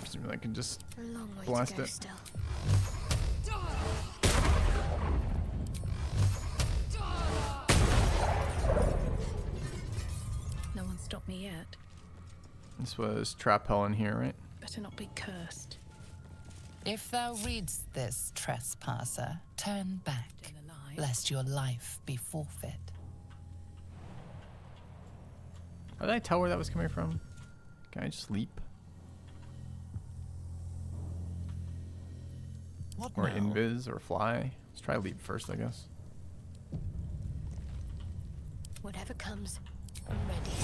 Presumably I can just blast it. Still. No one stopped me yet. This was trap hell in here, right? Better not be cursed. If thou readst this, trespasser, turn back, lest your life be forfeit. How did I tell where that was coming from? Can I just leap? What or now? invis or fly? Let's try leap first, I guess. Whatever comes, I'm ready.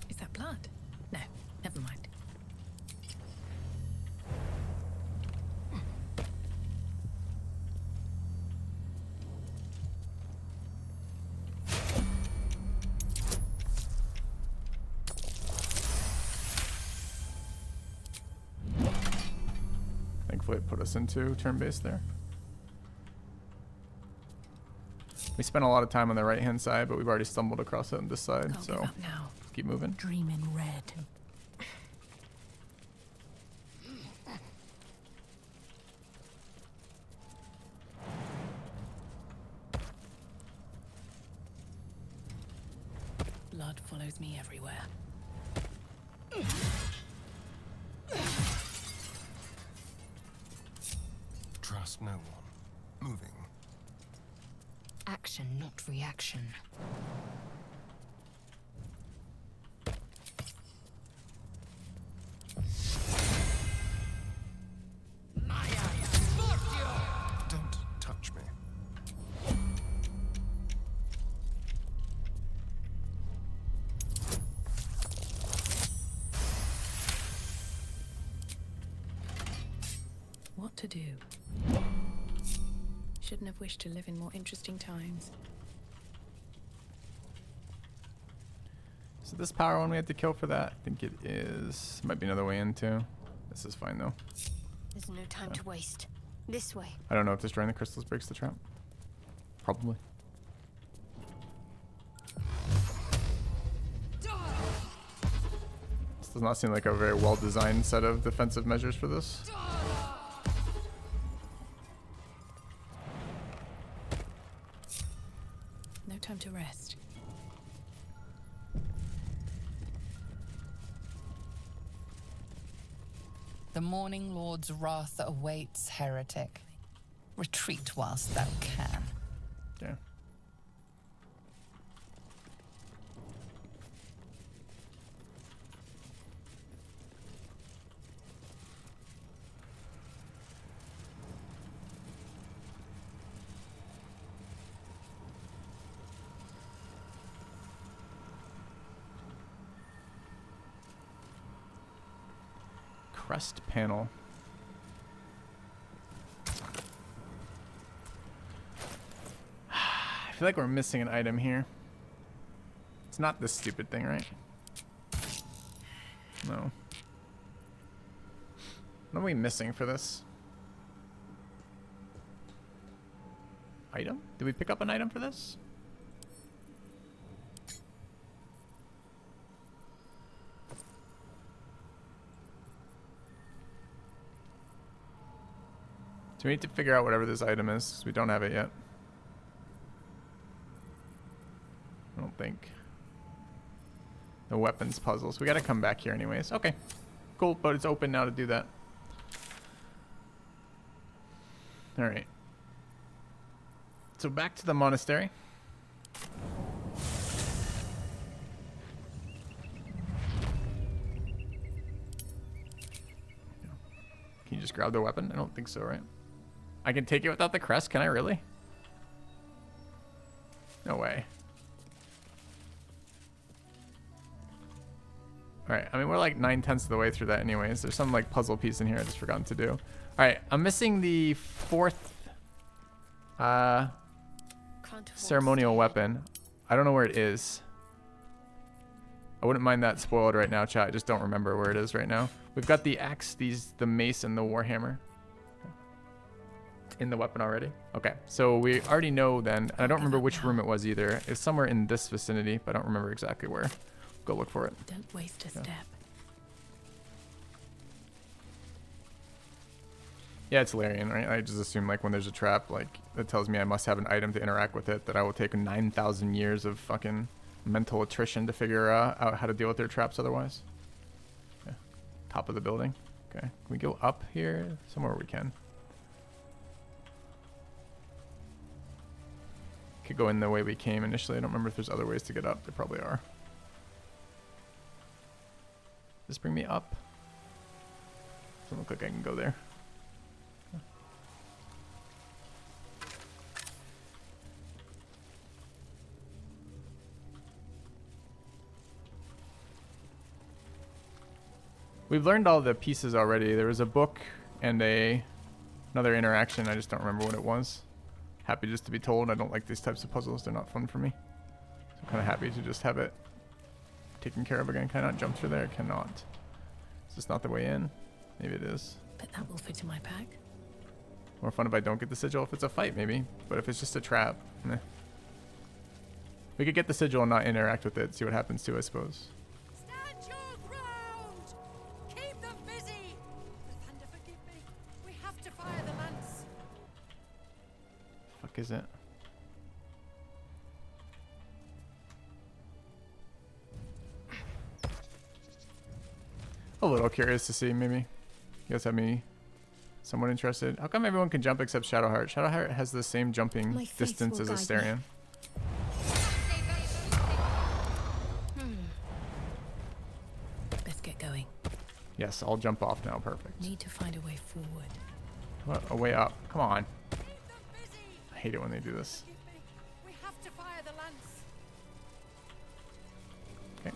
Is that blood? No, never mind. Thankfully it put us into turn-based there. We spent a lot of time on the right-hand side, but we've already stumbled across it on this side, Can't so give up now. keep moving. Dream in red. Blood follows me everywhere. Trust no one. Moving. Action, not reaction. Don't touch me. What to do? Shouldn't have wished to live in more interesting times. So this power one we had to kill for that. I think it is. Might be another way in too. This is fine though. There's no time to waste. This way. I don't know if destroying the crystals breaks the trap. Probably. This does not seem like a very well designed set of defensive measures for this. No time to rest. The Morning Lord's wrath awaits, heretic. Retreat whilst thou can. Yeah. Crest panel. I feel like we're missing an item here. It's not this stupid thing, right? No. What are we missing for this? Item? Did we pick up an item for this? So we need to figure out whatever this item is, 'cause we don't have it yet. I don't think. The weapons puzzles. We gotta come back here anyways. Okay. Cool, but it's open now to do that. Alright. So back to the monastery. Can you just grab the weapon? I don't think so, right? I can take it without the crest? Can I really? No way. Alright, I mean, we're like 9/10 of the way through that anyways. There's some like puzzle piece in here I just forgotten to do. Alright, I'm missing the 4th ceremonial weapon. I don't know where it is. I wouldn't mind that spoiled right now, chat. I just don't remember where it is right now. We've got the axe, the mace, and the warhammer in the weapon already. Okay, so we already know then. And I don't remember which room it was either. It's somewhere in this vicinity, but I don't remember exactly where. Go look for it. Don't waste a step. Yeah, it's Larian, right? I just assume like when there's a trap, like it tells me I must have an item to interact with it, that I will take 9,000 years of fucking mental attrition to figure out how to deal with their traps otherwise. Yeah. Top of the building. Okay. Can we go up here? Somewhere we can. Could go in the way we came initially. I don't remember if there's other ways to get up. There probably are. Does this bring me up? Doesn't look like I can go there. We've learned all the pieces already. There was a book and another interaction. I just don't remember what it was. Happy just to be told. I don't like these types of puzzles. They're not fun for me. So I'm kind of happy to just have it taken care of again. Can I not jump through there? Cannot. Is this not the way in? Maybe it is. But that will fit in my pack. More fun if I don't get the sigil if it's a fight, maybe. But if it's just a trap, meh. We could get the sigil and not interact with it. See what happens too, I suppose. Stand your ground! Keep them busy! The thunder forgive me. We have to fire the lance. Fuck is it? A little curious to see, maybe. You guys have me somewhat interested. How come everyone can jump except Shadowheart? Shadowheart has the same jumping distance as Asterion. Let's get going. Yes, I'll jump off now. Perfect. Need to find a way forward. What? A way up. Come on. I hate it when they do this. We have to fire the lance. Okay.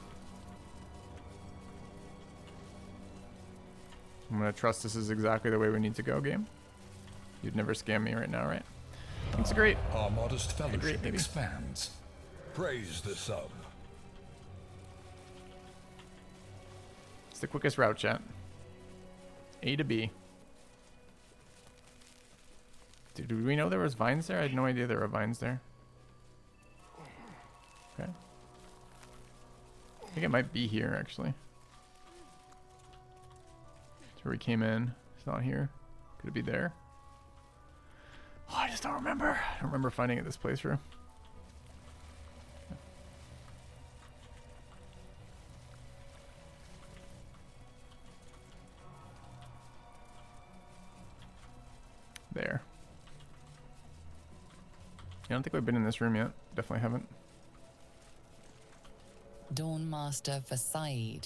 I'm gonna trust this is exactly the way we need to go, game. You'd never scam me right now, right? Thanks, great. Our modest fellowship Great, maybe. expands. Praise the sub. It's the quickest route, chat. A to B. Did we know there was vines there? I had no idea there were vines there. Okay. I think it might be here, actually. That's where we came in. It's not here. Could it be there? Oh, I just don't remember. I don't remember finding it this playthrough. There. I don't think we've been in this room yet. Definitely haven't. Dawnmaster Versailles.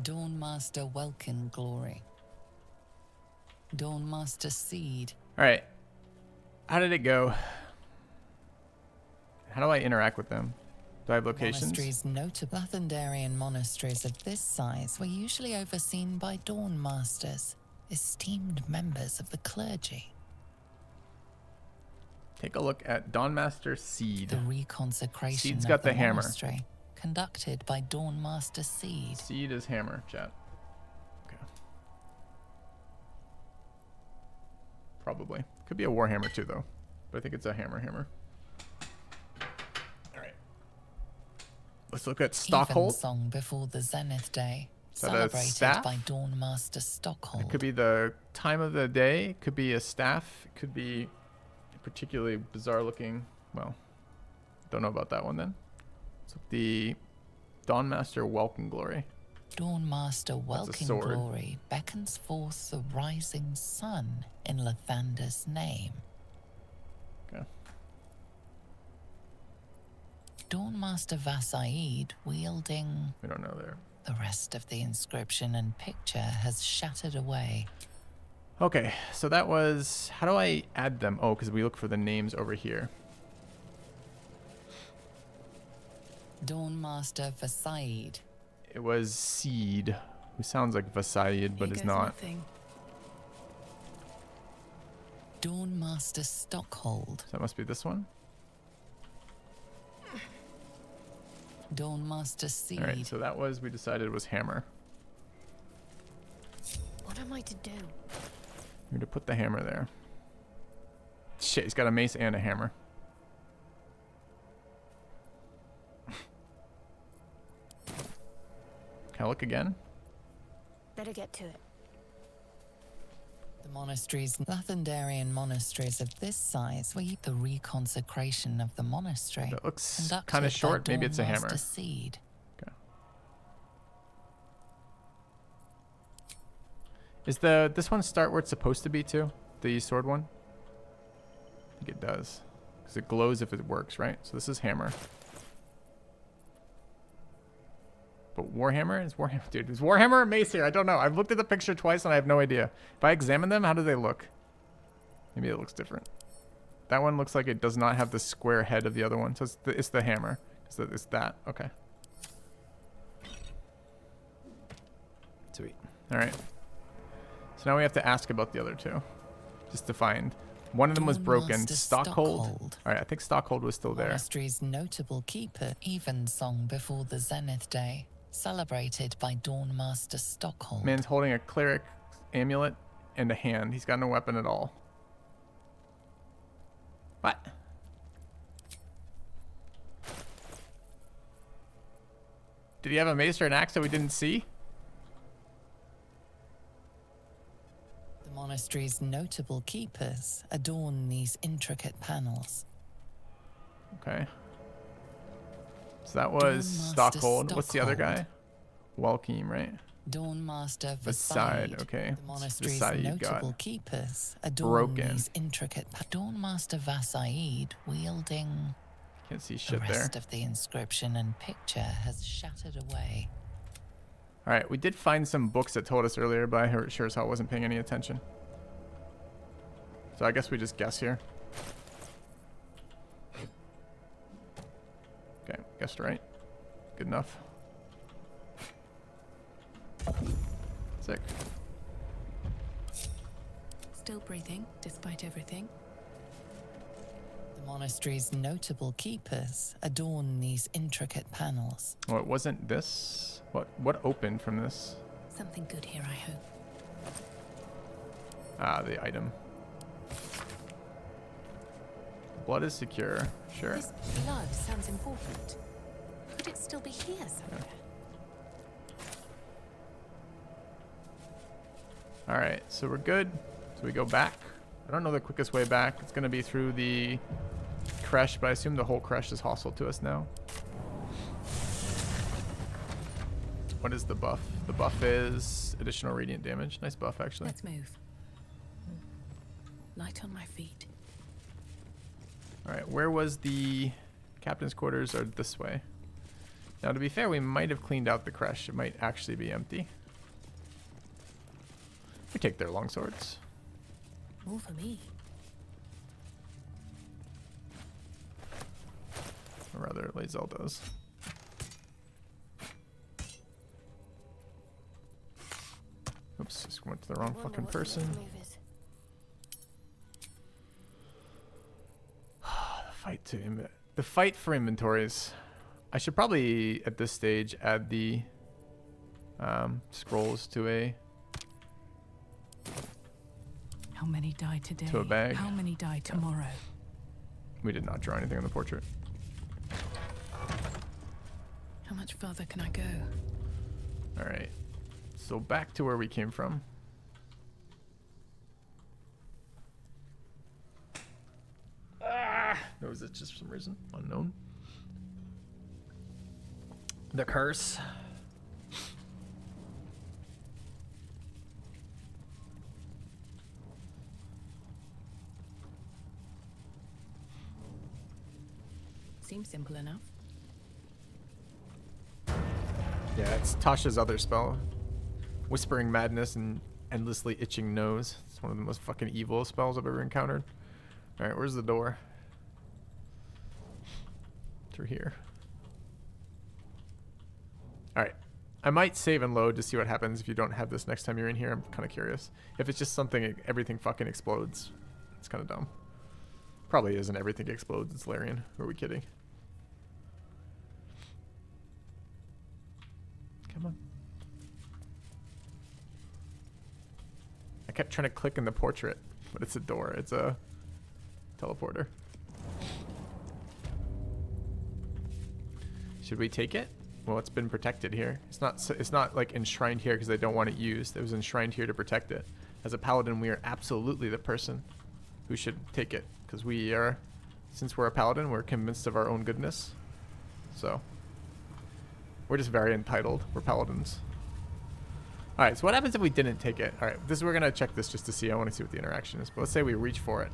Dawnmaster Welkin Glory. Dawnmaster Seed. Alright. How did it go? How do I interact with them? Do I have locations? Monasteries notable. Lathendarian monasteries of this size were usually overseen by Dawnmasters, esteemed members of the clergy. Take a look at Dawnmaster Seed. The reconsecration Seed's of got the hammer. monastery, conducted by Dawnmaster Seed. Seed is hammer, chat. Okay. Probably. Could be a warhammer too, though. But I think it's a hammer. Alright. Let's look at Stockhold. Evensong before the Zenith Day. Is that a Celebrated staff? by Dawnmaster Stockhold. It could be the time of the day. It could be a staff. It could be a particularly bizarre looking. Well, don't know about that one then. So the Dawnmaster Welkin Glory. Dawnmaster Welkin sword. Glory beckons forth the rising sun in Lathander's name. Okay. Dawnmaster Vasaid wielding... We don't know there. The rest of the inscription and picture has shattered away. Okay, so that was... How do I add them? Oh, because we look for the names over here. Dawnmaster Vasaid. It was Seed, who sounds like Vasaid, but is not. Nothing. Dawnmaster Stockhold. So that must be this one. Dawnmaster Seed. All right, so that was, we decided was hammer. What am I to do? We're to put the hammer there. Shit, he's got a mace and a hammer. Can I look again? Better get to it. The monasteries, Lathandarian monasteries of this size, were the reconsecration of the monastery. That looks conducted kind by of short. Maybe it's a hammer. Dawnmaster Seed. Okay. Is this one start where it's supposed to be too? The sword one? I think it does. Because it glows if it works, right? So this is hammer. But Warhammer? Is Warhammer... Dude, is Warhammer or Mace here? I don't know. I've looked at the picture twice and I have no idea. If I examine them, how do they look? Maybe it looks different. That one looks like it does not have the square head of the other one. So it's the hammer. It's that. Okay. Sweet. Alright. So now we have to ask about the other two. Just to find. One of them was broken. Stockhold. Alright, I think Stockhold was still there. Monastery's notable keeper, Evensong before the Zenith Day. Celebrated by Dawnmaster Stockhold. Man's holding a cleric amulet and a hand. He's got no weapon at all. What? Did he have a mace or an axe that we didn't see? The monastery's notable keepers adorn these intricate panels. Okay. So that was Stockhold. What's the other guy? Welkim, right? Dawnmaster Vasaid. Vasaid. Okay. The monastery's Vasaid notable got keepers adorn broken. these intricate Dawnmaster Vasaid wielding... Can't see shit the there. rest of the inscription and picture has shattered away. All right, we did find some books that told us earlier, but I sure as hell wasn't paying any attention. So I guess we just guess here. Okay, guessed right. Good enough. Sick. Still breathing, despite everything. The monastery's notable keepers adorn these intricate panels. Oh, it wasn't this? What opened from this? Something good here, I hope. Ah, the item. Blood is secure. Sure. This blood sounds important. Could it still be here somewhere? All right, so we're good. So we go back. I don't know the quickest way back. It's going to be through the creche, but I assume the whole creche is hostile to us now. What is the buff? The buff is additional radiant damage. Nice buff, actually. Let's move. Light on my feet. All right, where was the captain's quarters? Are this way. Now, to be fair, we might have cleaned out the creche. It might actually be empty. We take their longswords. More for me. Or rather, Lae'zel does. Oops, just went to the wrong fucking person. the fight for inventories. I should probably at this stage add the scrolls to a How many die today? To a bag. How many die tomorrow? We did not draw anything on the portrait. How much further can I go? All right. So back to where we came from. Or was it just for some reason? Unknown. The curse. Seems simple enough. Yeah, it's Tasha's other spell. Whispering Madness and Endlessly Itching Nose. It's one of the most fucking evil spells I've ever encountered. Alright, where's the door? Through here. Alright. I might save and load to see what happens if you don't have this next time you're in here. I'm kind of curious. If it's just something, everything fucking explodes. It's kind of dumb. Probably isn't everything explodes. It's Larian. Who are we kidding? Come on. I kept trying to click in the portrait, but it's a door. It's a teleporter. Should we take it? Well, it's been protected here. It's not like enshrined here because they don't want it used. It was enshrined here to protect it. As a paladin, we are absolutely the person who should take it because we are, since we're a paladin, we're convinced of our own goodness. So we're just very entitled. We're paladins. All right. So what happens if we didn't take it? All right. We're gonna check this just to see. I want to see what the interaction is. But let's say we reach for it.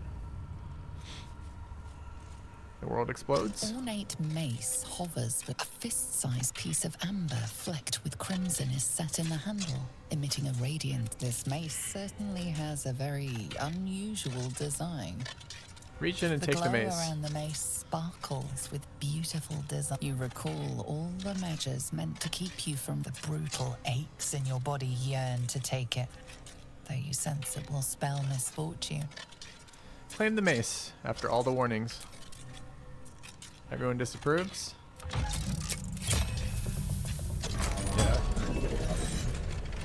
The world explodes. Ornate mace hovers with a fist-sized piece of amber flecked with crimson is set in the handle, emitting a radiance. This mace certainly has a very unusual design. Reach in and take the mace. The glow around the mace sparkles with beautiful design. You recall all the measures meant to keep you from the brutal aches in your body yearn to take it, though you sense it will spell misfortune. Claim the mace after all the warnings. Everyone disapproves. Yeah.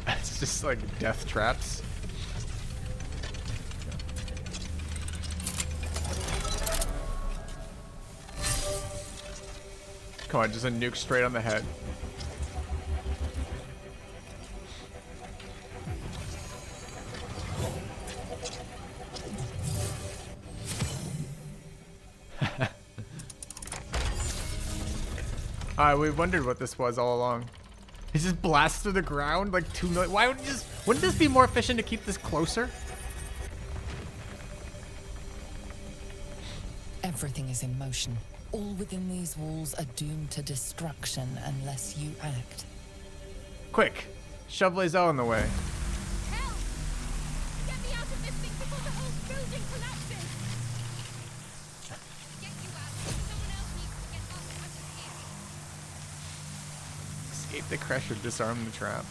It's just like death traps. Come on, just a nuke straight on the head. We wondered what this was all along. He just blasts through the ground like 2 million. Why would you just? Wouldn't this be more efficient to keep this closer? Everything is in motion. All within these walls are doomed to destruction unless you act. Quick, shove Lae'zel in the way. Help! Get me out of this thing before the whole building collapses! Get you out. Someone else needs to get out of here. Escape the crash or disarm the trap.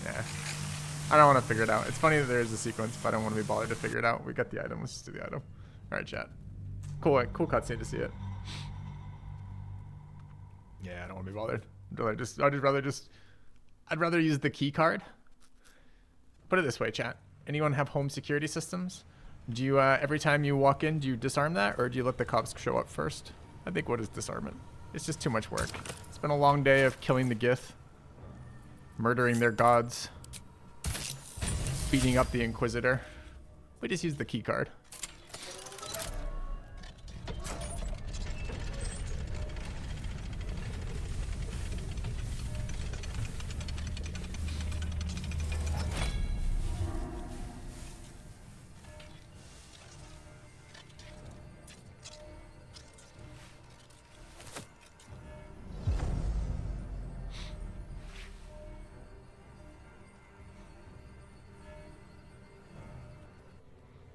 Yeah. I don't want to figure it out. It's funny that there is a sequence, but I don't want to be bothered to figure it out. We got the item. Let's just do the item. Alright, chat. Cool cutscene to see it. Yeah, I don't want to be bothered. I'd rather use the key card. Put it this way, chat. Anyone have home security systems? Do you, every time you walk in, do you disarm that, or do you let the cops show up first? I think what is disarmament? It's just too much work. It's been a long day of killing the Gith, murdering their gods, beating up the Inquisitor. We just use the key card.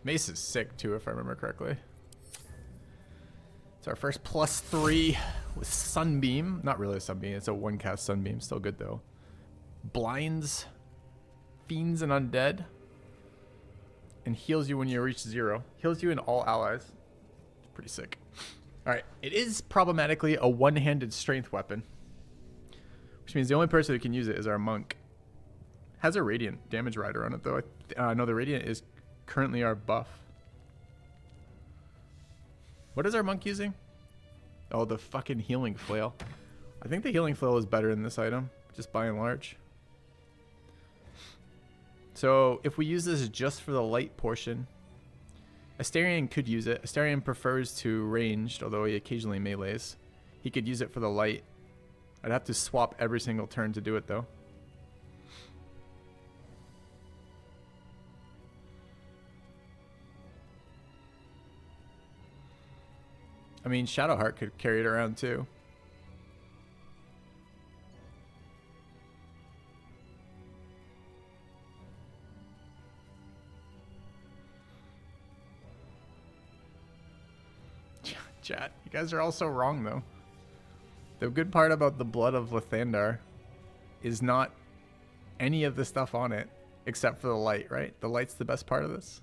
Mace is sick too, if I remember correctly. It's our first +3 with Sunbeam. Not really a Sunbeam, it's a 1-cast Sunbeam. Still good though. Blinds fiends and undead. And heals you when you reach 0. Heals you and all allies. It's pretty sick. All right, it is problematically a one-handed strength weapon, which means the only person who can use it is our monk. Has a radiant damage rider on it though. No, the radiant is currently our buff. What is our monk using? Oh, the fucking healing flail. I think the healing flail is better in this item, just by and large. So if we use this just for the light portion, Astarion could use it. Astarion prefers to ranged, although he occasionally melees. He could use it for the light. I'd have to swap every single turn to do it though. I mean, Shadowheart could carry it around too. Chat, you guys are all so wrong though. The good part about the Blood of Lathandar is not any of the stuff on it except for the light, right? The light's the best part of this.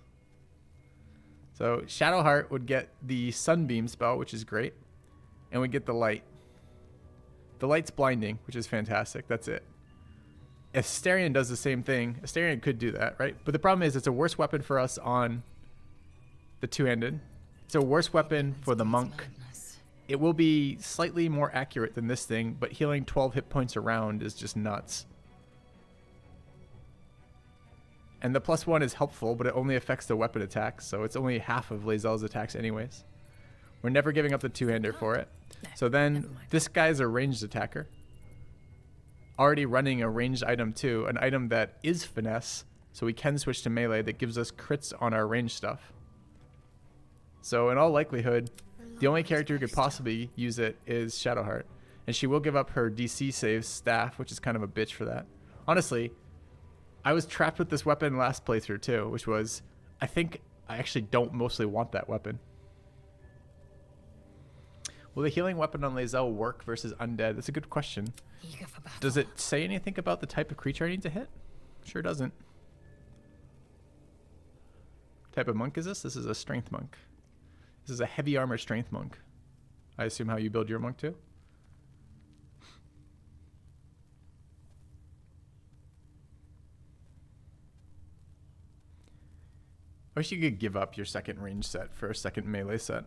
So Shadowheart would get the Sunbeam spell, which is great, and we get the light. The light's blinding, which is fantastic. That's it. Astarion does the same thing. Astarion could do that, right? But the problem is it's a worse weapon for us on the two-handed. It's a worse weapon for the monk. It will be slightly more accurate than this thing, but healing 12 hit points around is just nuts. And the +1 is helpful, but it only affects the weapon attacks, so it's only half of Lae'zel's attacks anyways. We're never giving up the two-hander for it. So then this guy's a ranged attacker. Already running a ranged item too, an item that is finesse, so we can switch to melee that gives us crits on our ranged stuff. So in all likelihood, the only character who could possibly use it is Shadowheart. And she will give up her DC save staff, which is kind of a bitch for that. Honestly, I was trapped with this weapon last playthrough too, which was, I think I actually don't mostly want that weapon. Will the healing weapon on Lae'zel work versus undead? That's a good question. Does it say anything about the type of creature I need to hit? Sure doesn't. What type of monk is this? This is a strength monk. This is a heavy armor strength monk. I assume how you build your monk too? I wish you could give up your second range set for a second melee set.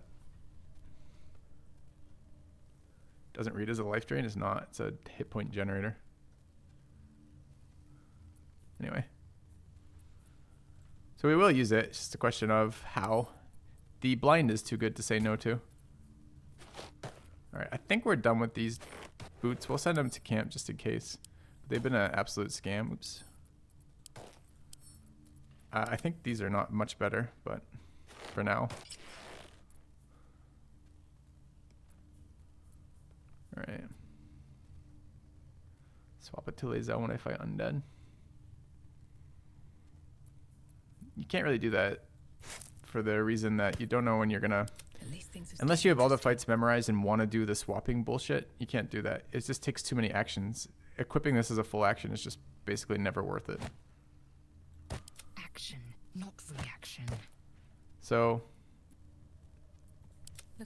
Doesn't read as a life drain, it's not. It's a hit point generator. Anyway. So we will use it. It's just a question of how. The blind is too good to say no to. Alright, I think we're done with these boots. We'll send them to camp just in case. They've been an absolute scam. Oops. I think these are not much better, but for now. Alright. Swap it to Lae'zel when I fight undead. You can't really do that for the reason that you don't know when you're gonna, unless you have all the fights memorized and want to do the swapping bullshit, you can't do that. It just takes too many actions. Equipping this as a full action is just basically never worth it. Action, not reaction. So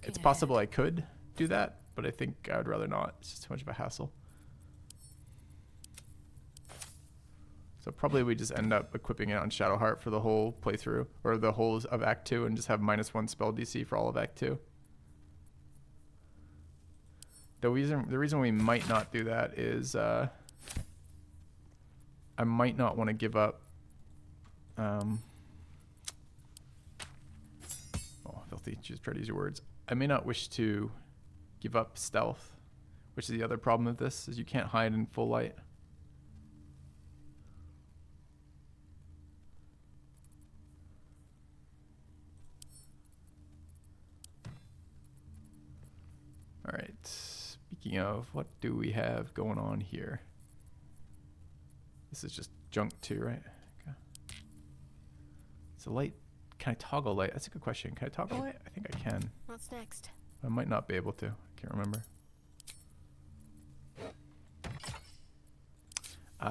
it's possible I could do that, but I think I would rather not. It's just too much of a hassle. So probably we just end up equipping it on Shadowheart for the whole playthrough, or the whole of Act 2, and just have -1 spell DC for all of Act 2. The reason we might not do that is I might not want to give up oh, filthy, just try to use your words. I may not wish to give up stealth, which is the other problem with this, is you can't hide in full light. All right, speaking of, what do we have going on here? This is just junk too, right? Okay. It's a light. Can I toggle light? That's a good question. Can I toggle light? I think I can. What's next? I might not be able to. I can't remember.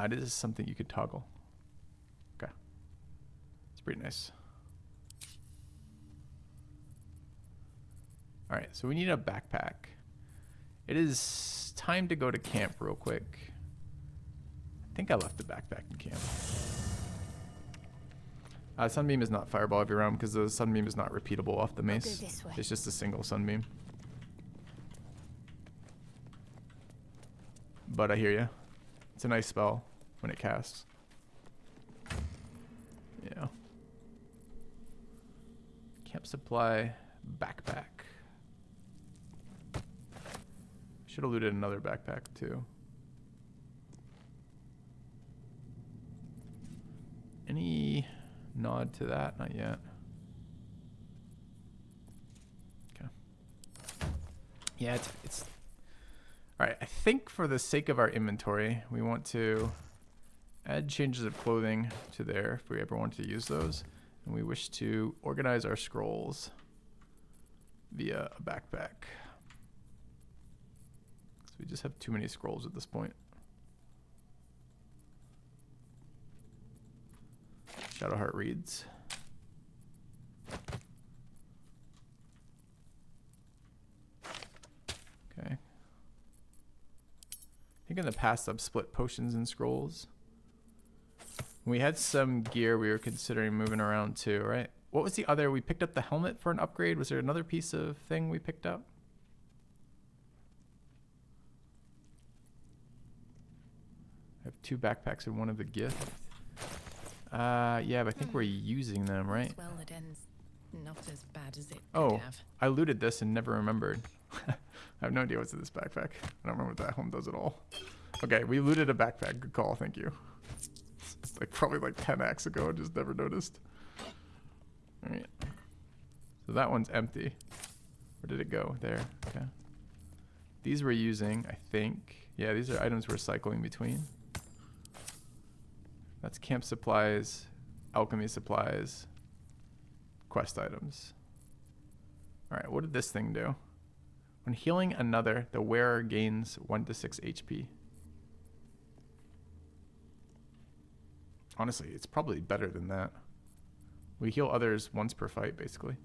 This is something you could toggle. Okay. It's pretty nice. All right, so we need a backpack. It is time to go to camp real quick. I think I left the backpack in camp. Sunbeam is not fireball every round because the sunbeam is not repeatable off the mace. this way. It's just a single sunbeam. But I hear you. It's a nice spell when it casts. Yeah. Camp supply, backpack. Should have looted another backpack too. Any nod to that? Not yet. Okay. Yeah, it's all right. I think for the sake of our inventory, we want to add changes of clothing to there if we ever want to use those. And we wish to organize our scrolls via a backpack. So we just have too many scrolls at this point. Shadowheart reads. Okay. I think in the past I've split potions and scrolls. We had some gear we were considering moving around too, right? What was the other? We picked up the helmet for an upgrade. Was there another piece of thing we picked up? I have 2 backpacks and one of the gift. Yeah, but I think we're using them, right? Well, it ends not as bad as it Oh, could have. I looted this and never remembered. I have no idea what's in this backpack. I don't remember what that home does at all. Okay, we looted a backpack. Good call, thank you. It's like probably like 10 acts ago, I just never noticed. Alright. So that one's empty. Where did it go? There, okay. These we're using, I think. Yeah, these are items we're cycling between. That's camp supplies, alchemy supplies, quest items. Alright, what did this thing do? When healing another, the wearer gains 1 to 6 HP. Honestly, it's probably better than that. We heal others once per fight, basically.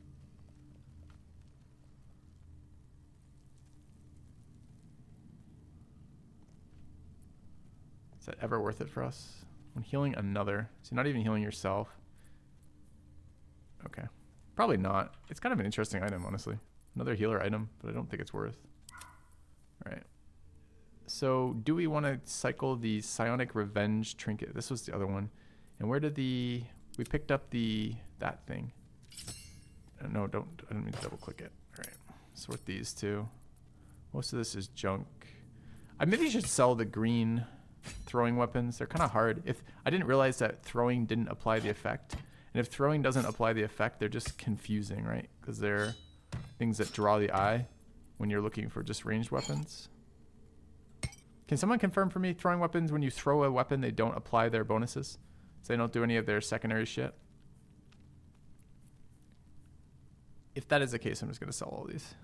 Is that ever worth it for us? When healing another, so you're not even healing yourself. Okay. Probably not. It's kind of an interesting item, honestly. Another healer item, but I don't think it's worth. All right. So do we want to cycle the Psionic Revenge trinket? This was the other one. And where did we picked up that thing. No, I don't mean to double click it. All right. Sort these two. Most of this is junk. I maybe should sell the green throwing weapons. They're kind of hard. If I didn't realize that throwing didn't apply the effect. And if throwing doesn't apply the effect, they're just confusing, right? Because they're things that draw the eye when you're looking for just ranged weapons. Can someone confirm for me, throwing weapons, when you throw a weapon, they don't apply their bonuses? So they don't do any of their secondary shit? If that is the case, I'm just going to sell all these.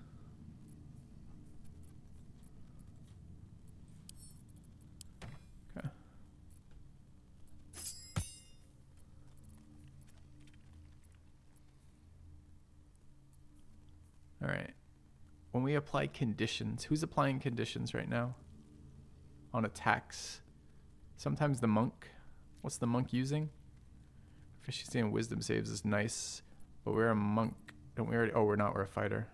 Okay. All right. When we apply conditions, who's applying conditions right now? On attacks. Sometimes the monk. What's the monk using? Proficiency and wisdom saves is nice, but we're a monk. Don't we already? Oh, we're not. We're a fighter.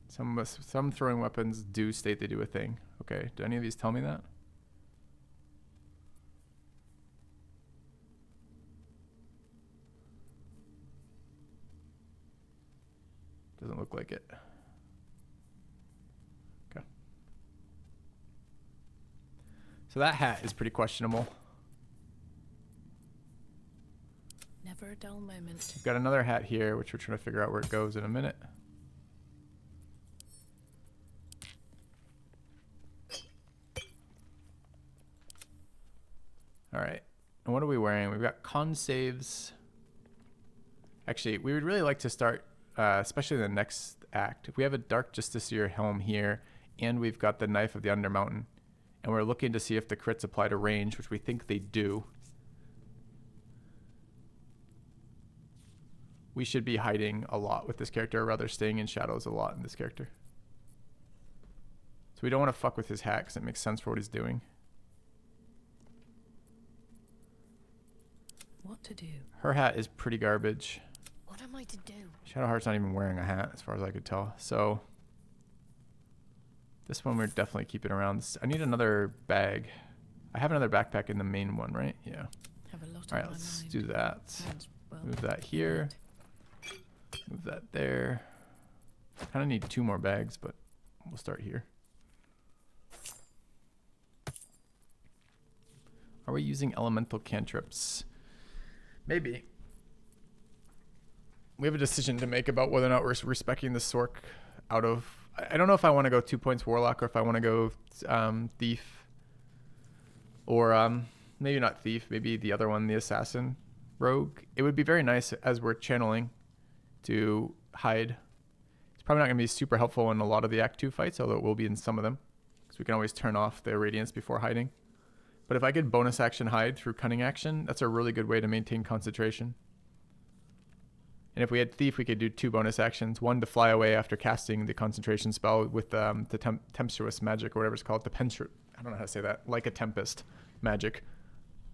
Some throwing weapons do state they do a thing. Okay. Do any of these tell me that? Doesn't look like it. Okay. So that hat is pretty questionable. Never a dull moment. We've got another hat here, which we're trying to figure out where it goes in a minute. All right. And what are we wearing? We've got con saves. Actually, we would really like to start, especially in the next act. If we have a Dark Justiciar helm here, and we've got the Knife of the Undermountain, and we're looking to see if the crits apply to range, which we think they do. we should be hiding a lot with this character, or rather staying in shadows a lot in this character. So we don't want to fuck with his hat because it makes sense for what he's doing. What to do? Her hat is pretty garbage. What am I to do? Shadowheart's not even wearing a hat as far as I could tell. So this one we're definitely keeping around. I need another bag. I have another backpack in the main one, right? Yeah. Have a lot All right, on my let's mind. do that. Well, Move that here. Move that there. I kind of need 2 more bags, but we'll start here. Are we using elemental cantrips? Maybe. We have a decision to make about whether or not we're respecting the Sork out of... I don't know if I want to go 2 points Warlock or if I want to go Thief. Or maybe not Thief, maybe the other one, the Assassin Rogue. It would be very nice as we're channeling to hide. It's probably not going to be super helpful in a lot of the Act 2 fights, although it will be in some of them. Because we can always turn off the Radiance before hiding. But if I could bonus action hide through Cunning Action, that's a really good way to maintain concentration. And if we had Thief, we could do 2 bonus actions. One to fly away after casting the concentration spell with the Tempestuous magic, or whatever it's called. I don't know how to say that. Like a Tempest magic.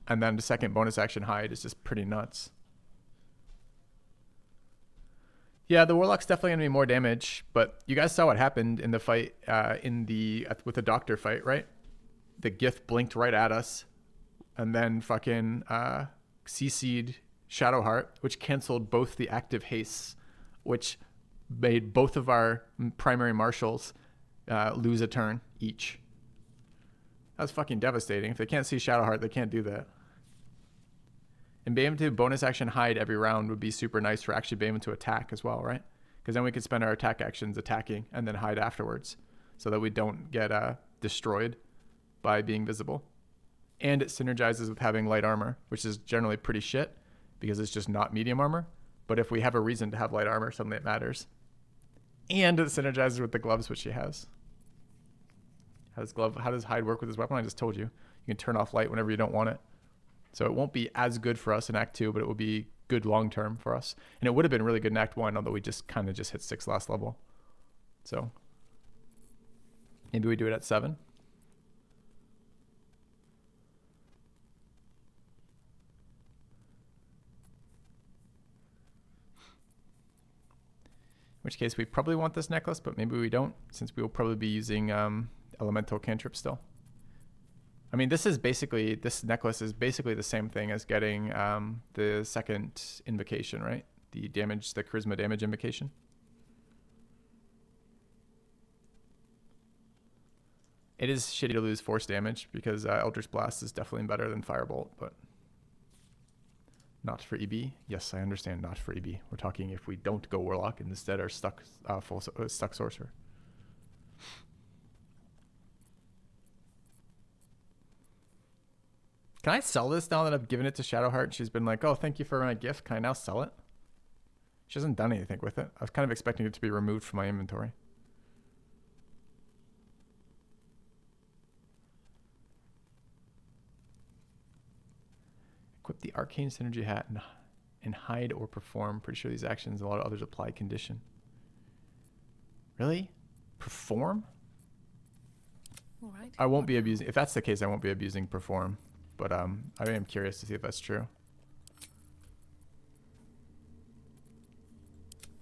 And then the second bonus action hide is just pretty nuts. Yeah, the Warlock's definitely going to be more damage. But you guys saw what happened in the fight with the Doctor fight, right? The Gith blinked right at us. And then fucking CC'd Shadowheart, which canceled both the active hastes, which made both of our primary marshals lose a turn each. That's fucking devastating. If they can't see Shadowheart, they can't do that. And being able to bonus action hide every round would be super nice for actually being able to attack as well, right? Because then we could spend our attack actions attacking and then hide afterwards so that we don't get destroyed by being visible. And it synergizes with having light armor, which is generally pretty shit because it's just not medium armor. But if we have a reason to have light armor, suddenly it matters. And it synergizes with the gloves, which she has. How does hide work with his weapon? I just told you. You can turn off light whenever you don't want it. So it won't be as good for us in Act 2, but it will be good long term for us. And it would have been really good in Act 1, although we just kind of just hit 6 last level. So maybe we do it at 7. In which case we probably want this necklace, but maybe we don't, since we will probably be using elemental cantrip still. I mean, this necklace is basically the same thing as getting the second invocation, right? The charisma damage invocation. It is shitty to lose force damage because Eldritch Blast is definitely better than Firebolt, but not for EB. Yes, I understand, not for EB. We're talking if we don't go Warlock and instead are stuck Sorcerer. Can I sell this now that I've given it to Shadowheart? She's been like, oh, thank you for my gift. Can I now sell it? She hasn't done anything with it. I was kind of expecting it to be removed from my inventory. Equip the Arcane Synergy Hat and hide or perform. Pretty sure these actions, a lot of others apply condition. Really? Perform? All right. I won't be abusing... If that's the case, I won't be abusing perform. But I am curious to see if that's true.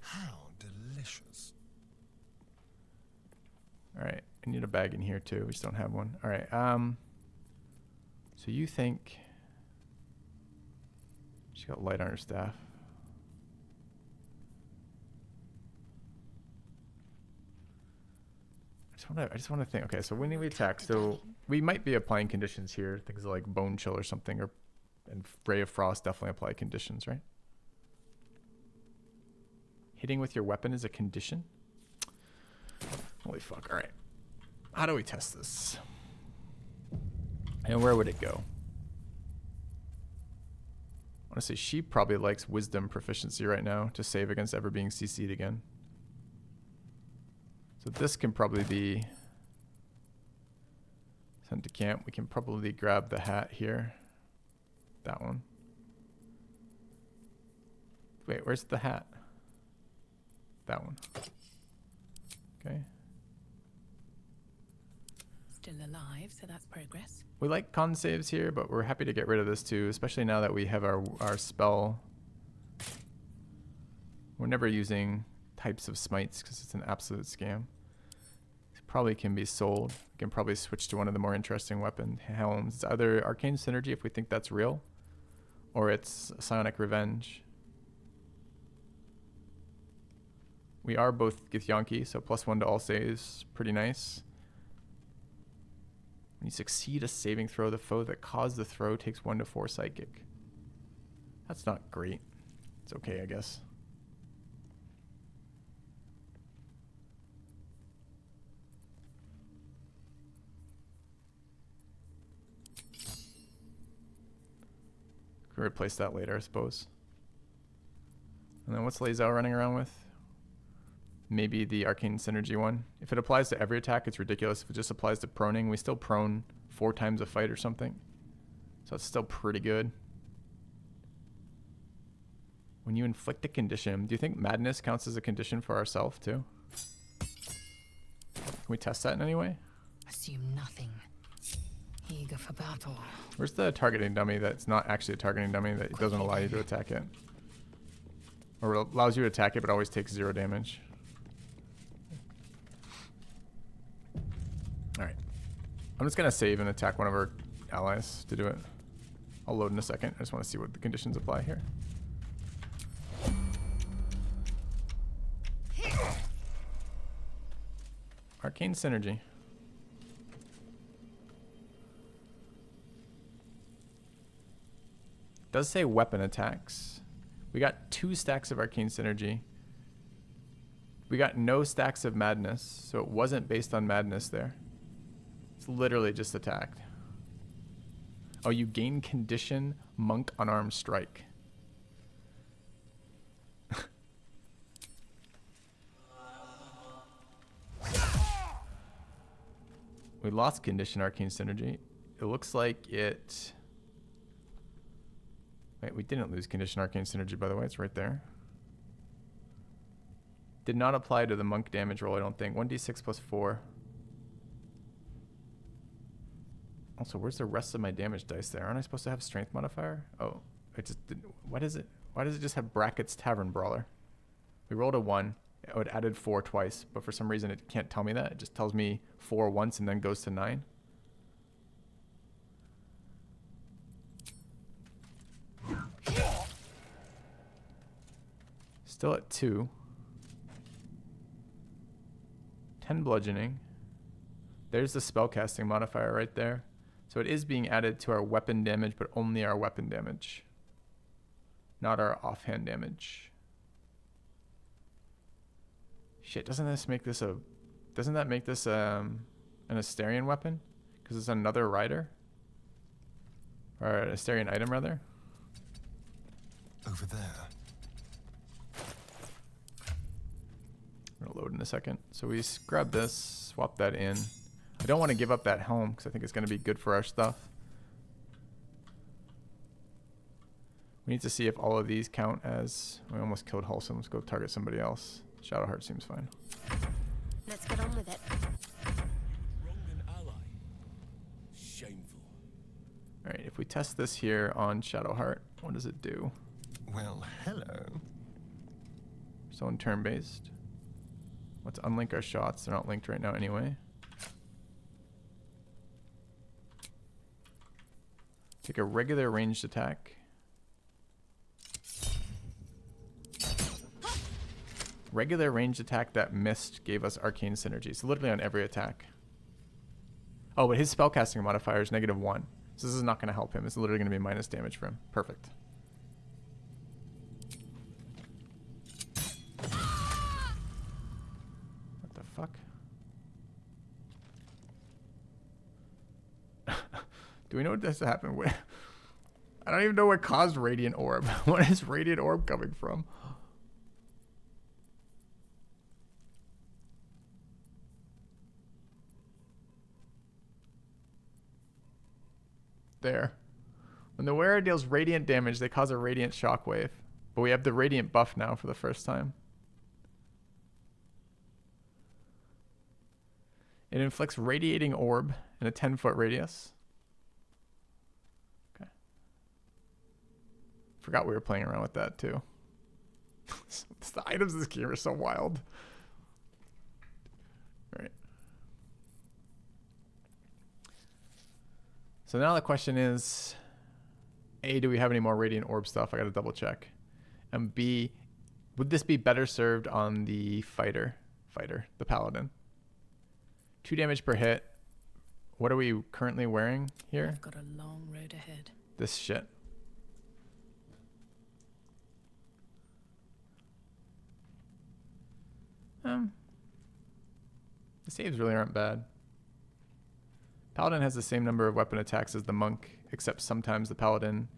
How delicious. All right. I need a bag in here too. We just don't have one. All right. So you think... She got light on her staff. I just want to think. Okay, so when we attack, so we might be applying conditions here. Things like Bone Chill or something, and Ray of Frost definitely apply conditions, right? Hitting with your weapon is a condition? Holy fuck. All right. How do we test this? And where would it go? Honestly, she probably likes Wisdom proficiency right now to save against ever being CC'd again. So this can probably be sent to camp. We can probably grab the hat here. That one. Wait, where's the hat? That one. Okay. Still alive, so that's progress. We like con saves here, but we're happy to get rid of this too, especially now that we have our spell. We're never using types of smites because it's an absolute scam. It probably can be sold. We can probably switch to one of the more interesting weapon helms. It's either Arcane Synergy if we think that's real, or it's Psionic Revenge. We are both Githyanki, so +1 to all saves, pretty nice. When you succeed a saving throw, the foe that caused the throw takes 1 to 4 psychic. That's not great. It's okay, I guess. Could replace that later, I suppose. And then what's Lae'zel running around with? Maybe the Arcane Synergy one. If it applies to every attack, it's ridiculous. If it just applies to proning, we still prone 4 times a fight or something. So it's still pretty good. When you inflict a condition, do you think madness counts as a condition for ourselves too? Can we test that in any way? Assume nothing. Eager for battle. Where's the targeting dummy that's not actually a targeting dummy that doesn't allow you to attack it? Or allows you to attack it but always takes 0 damage? Alright. I'm just going to save and attack one of our allies to do it. I'll load in a second. I just want to see what the conditions apply here. Arcane Synergy. Does say weapon attacks. We got 2 stacks of Arcane Synergy. We got no stacks of Madness, so it wasn't based on Madness there. It's literally just attacked. Oh, you gain condition Monk Unarmed Strike. We lost condition Arcane Synergy. It looks like it... Wait, we didn't lose condition Arcane Synergy, by the way. It's right there. Did not apply to the monk damage roll, I don't think. 1d6 plus 4. Also, where's the rest of my damage dice there? Aren't I supposed to have strength modifier? Oh, it just didn't. Why does it just have brackets Tavern Brawler? We rolled a 1. Oh, it added 4 twice, but for some reason it can't tell me that. It just tells me 4 once and then goes to 9. Still at 2. 10 bludgeoning. There's the spellcasting modifier right there. So it is being added to our weapon damage, but only our weapon damage. Not our offhand damage. Shit, doesn't that make this an Asterion weapon? Because it's another rider? Or an Asterion item, rather? Over there. I'm going to load in a second. So we grab this, swap that in. I don't want to give up that helm because I think it's going to be good for our stuff. We need to see if all of these count as... We almost killed Halston. Let's go target somebody else. Shadowheart seems fine. Let's get on with it. Wronged an ally. Shameful. Alright, if we test this here on Shadowheart, what does it do? Well, hello. So on turn-based. Let's unlink our shots. They're not linked right now anyway. Take a regular ranged attack. Regular ranged attack that missed gave us Arcane Synergy. So literally on every attack. Oh, but his spellcasting modifier is -1. So this is not going to help him. It's literally going to be minus damage for him. Perfect. What the fuck? Do we know what this happened with? I don't even know what caused Radiant Orb. What is Radiant Orb coming from? There. When the wearer deals radiant damage, they cause a radiant shockwave. But we have the radiant buff now for the first time. It inflicts radiating orb in a 10-foot radius. Okay. Forgot we were playing around with that too. The items in this game are so wild. All right. So now the question is, A, do we have any more radiant orb stuff? I got to double check. And B, would this be better served on the fighter, the paladin? 2 damage per hit. What are we currently wearing here? I've got a long road ahead. This shit. The saves really aren't bad. Paladin has the same number of weapon attacks as the monk, except sometimes the paladin...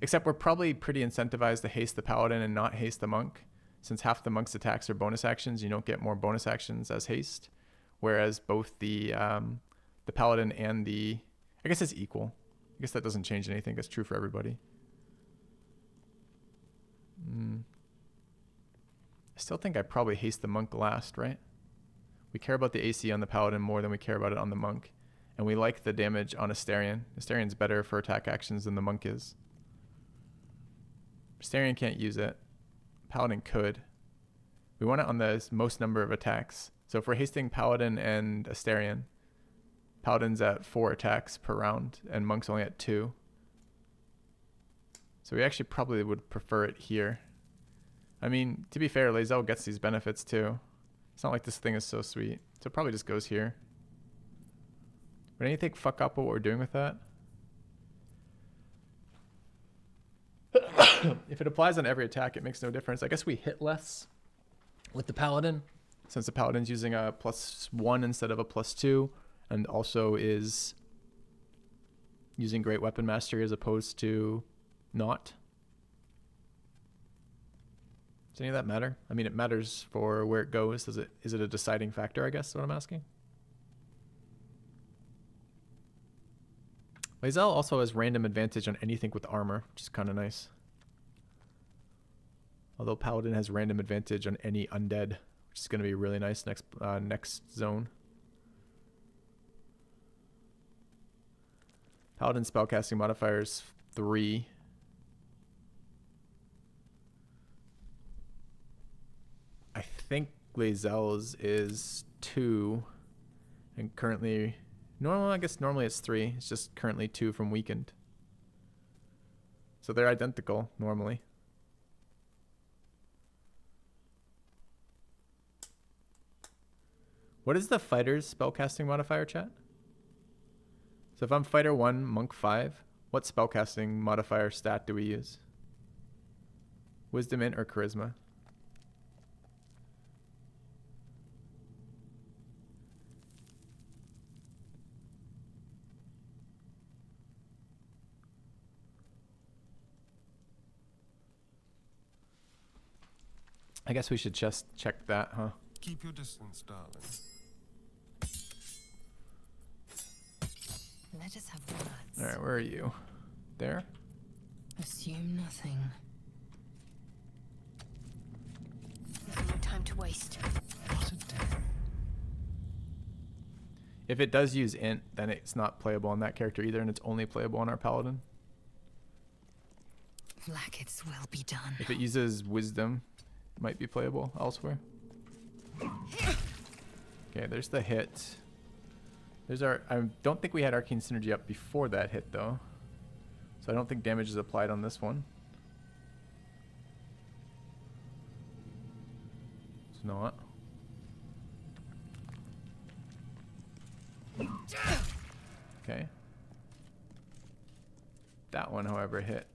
Except we're probably pretty incentivized to haste the paladin and not haste the monk. Since half the monk's attacks are bonus actions, you don't get more bonus actions as haste. Whereas both the paladin and the... I guess it's equal. I guess that doesn't change anything. That's true for everybody. I still think I probably haste the monk last, right? We care about the AC on the paladin more than we care about it on the monk. And we like the damage on Astarion. Astarion's better for attack actions than the monk is. Astarion can't use it. Paladin could. We want it on the most number of attacks. So if we're hasting Paladin and Astarion, Paladin's at 4 attacks per round, and Monk's only at 2. So we actually probably would prefer it here. I mean, to be fair, Lae'zel gets these benefits too. It's not like this thing is so sweet. So it probably just goes here. Would anything fuck up what we're doing with that? If it applies on every attack, it makes no difference. I guess we hit less with the Paladin, since the Paladin's using a +1 instead of a +2, and also is using Great Weapon Mastery as opposed to not. Does any of that matter? I mean, it matters for where it goes. Is it a deciding factor, I guess, is what I'm asking? Lae'zel also has random advantage on anything with armor, which is kind of nice. Although Paladin has random advantage on any undead, which is going to be really nice next zone. Paladin spellcasting modifiers 3. I think Lae'zel's is 2, and currently... I guess normally it's 3. It's just currently 2 from weakened. So they're identical normally. What is the fighter's spellcasting modifier, chat? So if I'm fighter 1, monk 5, what spellcasting modifier stat do we use? Wisdom, int, or charisma? I guess we should just check that, huh? Keep your distance, darling. Let us have words. Alright, where are you? There? Assume nothing. There's no time to waste. What a day. If it does use int, then it's not playable on that character either, and it's only playable on our paladin. Blackets will be done. If it uses wisdom, it might be playable elsewhere. Okay, there's the hit. There's our... I don't think we had Arcane Synergy up before that hit, though. So I don't think damage is applied on this one. It's not. Okay. That one, however, hit.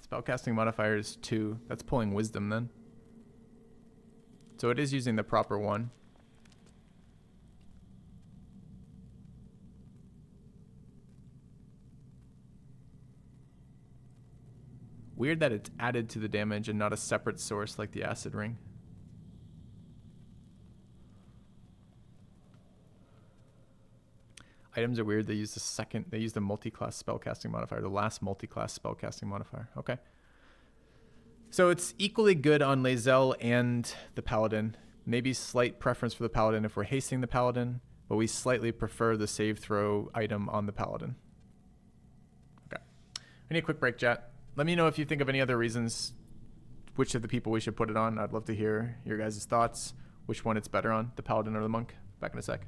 Spellcasting modifier is 2. That's pulling wisdom then. So it is using the proper one. Weird that it's added to the damage and not a separate source like the acid ring. Items are weird. They use the multi-class spellcasting modifier, the last multi-class spellcasting modifier. Okay. So it's equally good on Lae'zel and the Paladin. Maybe slight preference for the Paladin if we're hasting the Paladin, but we slightly prefer the save throw item on the Paladin. Okay. We need a quick break, chat. Let me know if you think of any other reasons which of the people we should put it on. I'd love to hear your guys' thoughts, which one it's better on, the Paladin or the Monk. Back in a sec.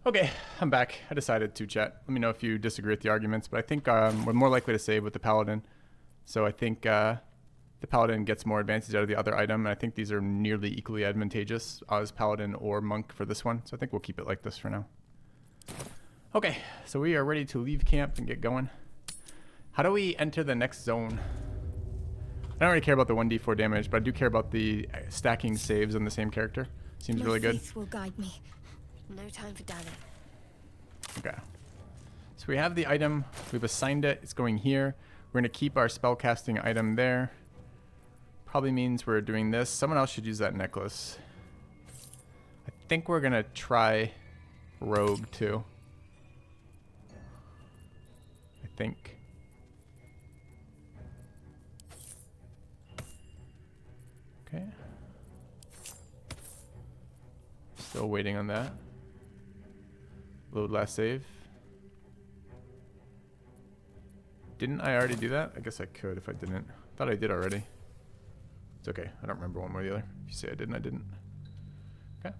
Okay, I'm back. I decided to chat. Let me know if you disagree with the arguments, but I think we're more likely to save with the Paladin. So I think the Paladin gets more advantage out of the other item, and I think these are nearly equally advantageous as Paladin or Monk for this one. So I think we'll keep it like this for now. Okay, so we are ready to leave camp and get going. How do we enter the next zone? I don't really care about the 1d4 damage, but I do care about the stacking saves on the same character. Seems really good. Faith will guide me. No time for dallying. Okay. So we have the item. We've assigned it. It's going here. We're going to keep our spellcasting item there. Probably means we're doing this. Someone else should use that necklace. I think we're going to try Rogue too. I think. Okay. Still waiting on that. Load last save. Didn't I already do that? I guess I could if I didn't. Thought I did already. It's okay. I don't remember one way or the other. If you say I didn't, I didn't. Okay.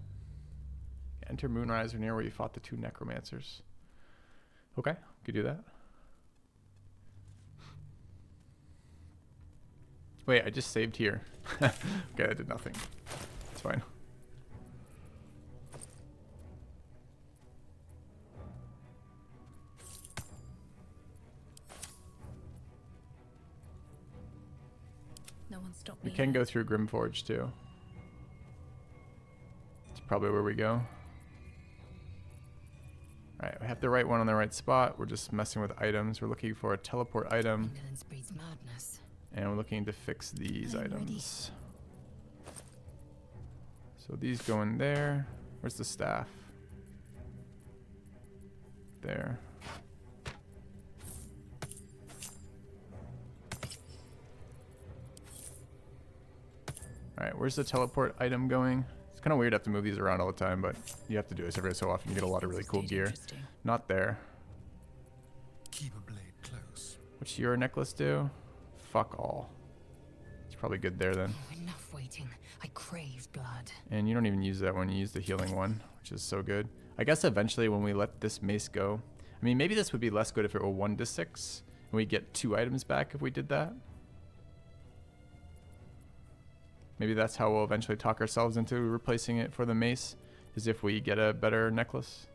Enter Moonrise or near where you fought the 2 necromancers. Okay, could do that. Wait, I just saved here. Okay, I did nothing. It's fine. No one stopped We me. can go through Grimforge too. It's probably where we go. Alright, we have the right one on the right spot. We're just messing with items. We're looking for a teleport item. Indolence breeds madness. And we're looking to fix these items. So these go in there. Where's the staff? There. Alright, where's the teleport item going? It's kind of weird to have to move these around all the time, but you have to do this every so often. You get a lot of really cool gear. Not there. Keep a blade close. What's your necklace do? Fuck all. It's probably good there then. Oh, enough waiting. I crave blood. And you don't even use that one. You use the healing one, which is so good. I guess eventually when we let this mace go, I mean, maybe this would be less good if it were 1 to 6, and we get 2 items back if we did that. Maybe that's how we'll eventually talk ourselves into replacing it for the mace, is if we get a better necklace.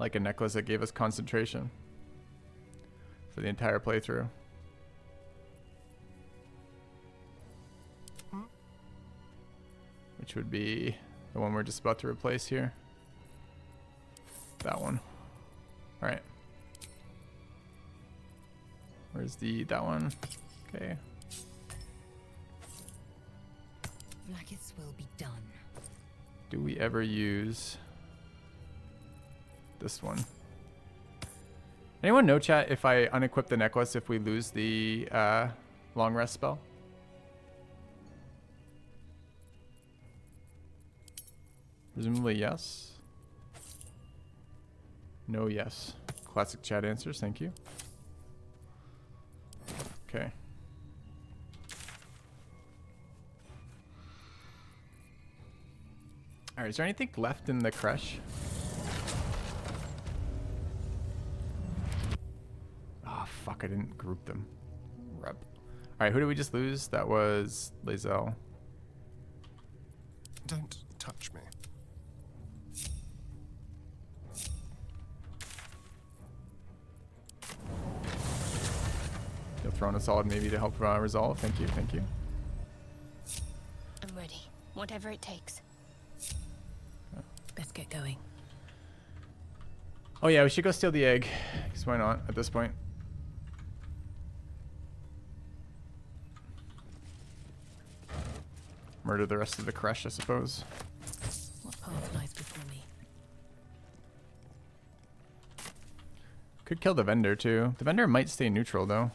Like a necklace that gave us concentration for the entire playthrough. Which would be the one we're just about to replace here. That one. Alright. Where's that one? Okay. Blackets will be done. Do we ever use this one? Anyone know, chat, if I unequip the necklace if we lose the long rest spell? Presumably yes. No, yes. Classic chat answers, thank you. Okay. Alright, is there anything left in the creche? Oh, fuck, I didn't group them. Rep. Alright, who did we just lose? That was Lae'zel. Don't touch me. You'll throw in a solid maybe to help resolve. Thank you, thank you. I'm ready. Whatever it takes. Best get going. Oh yeah, we should go steal the egg. Because why not at this point? Murder the rest of the creche, I suppose. What path lies before me? Could kill the vendor too. The vendor might stay neutral though.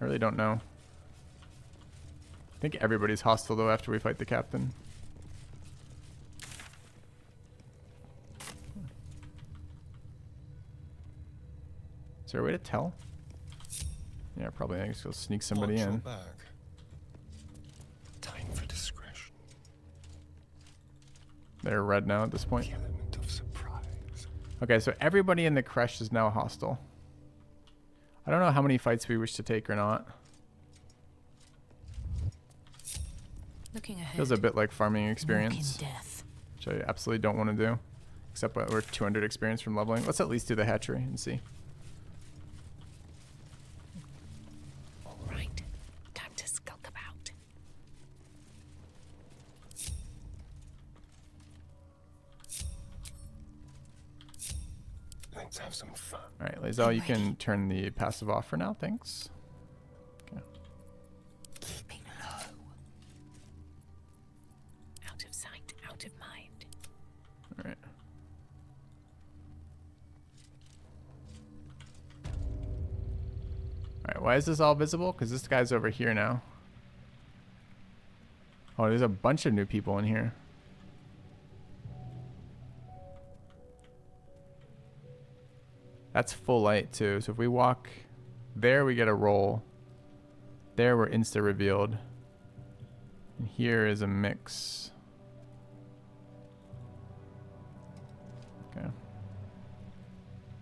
I really don't know. I think everybody's hostile though after we fight the captain. Is there a way to tell? Yeah, probably. I guess we'll sneak somebody Watch your in. back. Time for discretion. They're red now at this point. The element of surprise. Okay, so everybody in the creche is now hostile. I don't know how many fights we wish to take or not. Looking ahead. Feels a bit like farming Walk experience, in death. which I absolutely don't want to do. Except we're 200 experience from leveling. Let's at least do the hatchery and see. All right. Time to skulk about. Let's have some fun. All right, Lae'zel, you can turn the passive off for now. Thanks. Okay. Keeping low. Out of sight, out of mind. All right. All right, why is this all visible? Because this guy's over here now. Oh, there's a bunch of new people in here. That's full light too. So if we walk there, we get a roll. There, we're insta revealed. And here is a mix. Okay.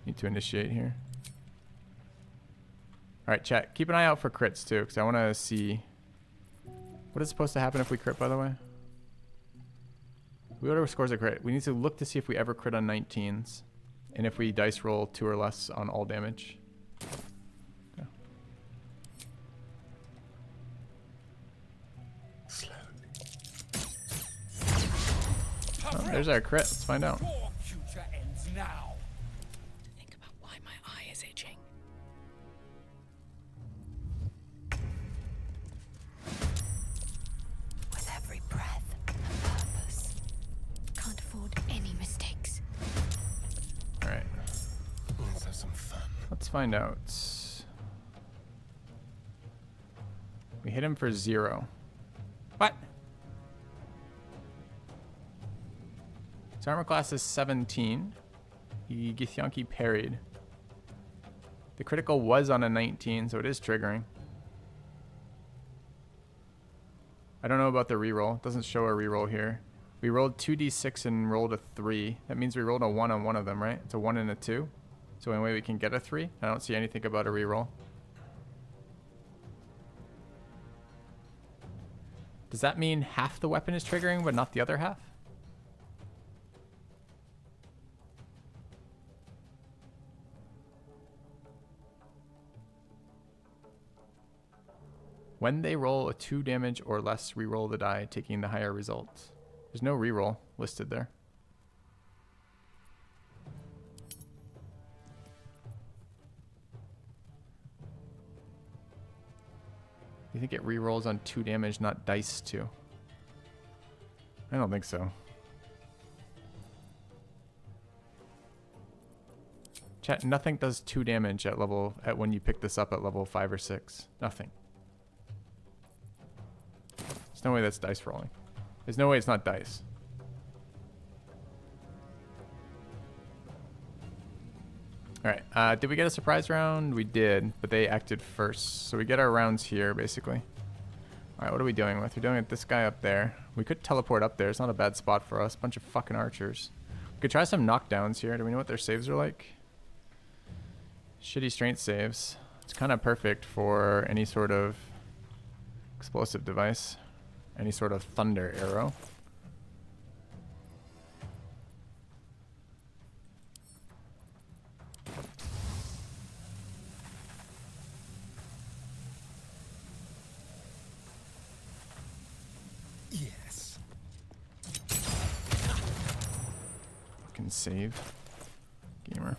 Need to initiate here. All right, chat. Keep an eye out for crits too, because I want to see what is supposed to happen if we crit. By the way, whoever scores a crit, we need to look to see if we ever crit on 19s, and if we dice roll 2 or less on all damage. Okay. Oh, there's our crit. Let's find out. Your future ends now. Think about why my eye is itching. With every breath, a purpose. Can't afford any mistakes. All right. Let's have some fun. Let's find out. We hit him for 0. What? His armor class is 17. He Githyanki parried. The critical was on a 19, so it is triggering. I don't know about the reroll. It doesn't show a reroll here. We rolled 2d6 and rolled a 3. That means we rolled a 1 on one of them, right? It's a 1 and a 2. So any way we can get a 3. I don't see anything about a reroll. Does that mean half the weapon is triggering, but not the other half? When they roll a 2 damage or less, re-roll the die, taking the higher result. There's no re-roll listed there. You think it re-rolls on 2 damage, not dice 2? I don't think so. Chat, nothing does 2 damage at when you pick this up at level 5 or 6. Nothing. There's no way that's dice rolling. There's no way it's not dice. Alright, did we get a surprise round? We did, but they acted first. So we get our rounds here, basically. Alright, what are we dealing with? We're dealing with this guy up there. We could teleport up there. It's not a bad spot for us. Bunch of fucking archers. We could try some knockdowns here. Do we know what their saves are like? Shitty strength saves. It's kind of perfect for any sort of explosive device. Any sort of thunder arrow. Yes. Fucking save. Gamer.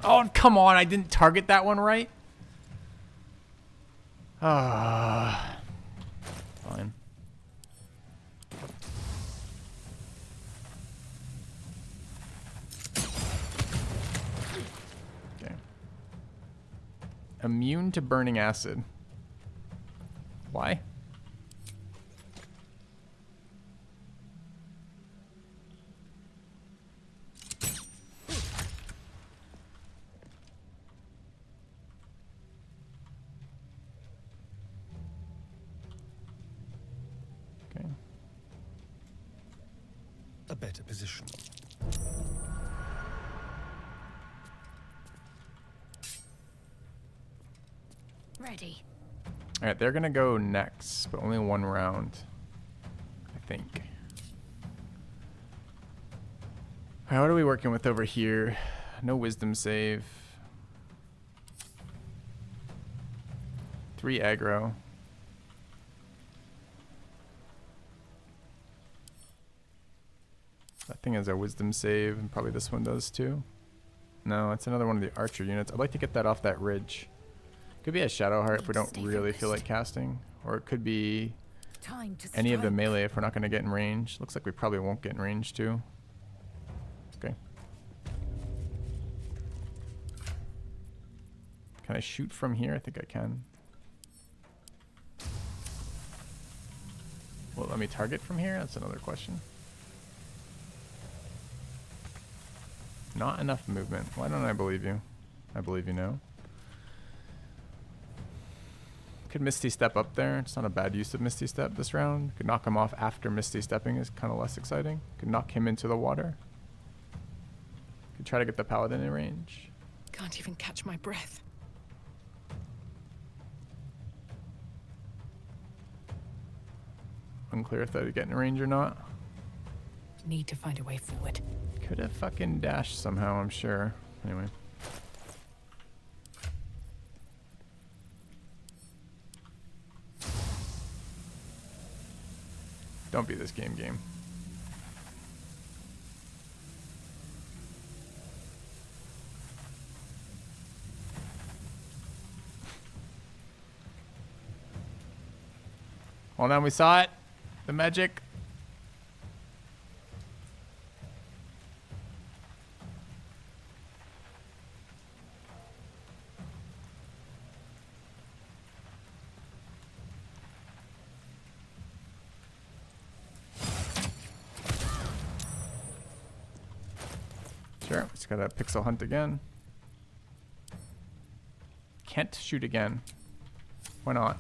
Oh, come on. I didn't target that one right. Ah. Fine. Okay. Immune to burning acid. Why? Okay. A better position. Ready. Alright, they're gonna go next, but only one round, I think. Alright, what are we working with over here? No wisdom save. 3 aggro. That thing has a wisdom save, and probably this one does too. No, it's another one of the archer units. I'd like to get that off that ridge. Could be a shadow heart if we don't really feel like casting. Or it could be any of the melee if we're not going to get in range. Looks like we probably won't get in range too. Okay. Can I shoot from here? I think I can. Will it let me target from here? That's another question. Not enough movement. Why don't I believe you? I believe you now. Could Misty Step up there. It's not a bad use of Misty Step this round. Could knock him off after Misty Stepping is kind of less exciting. Could knock him into the water. Could try to get the Paladin in range. Can't even catch my breath. Unclear if they'd get in range or not. Need to find a way forward. Could have fucking dashed somehow, I'm sure. Anyway. Don't be this game. Well, now we saw it. The magic. Sure, just gotta pixel hunt again. Can't shoot again. Why not?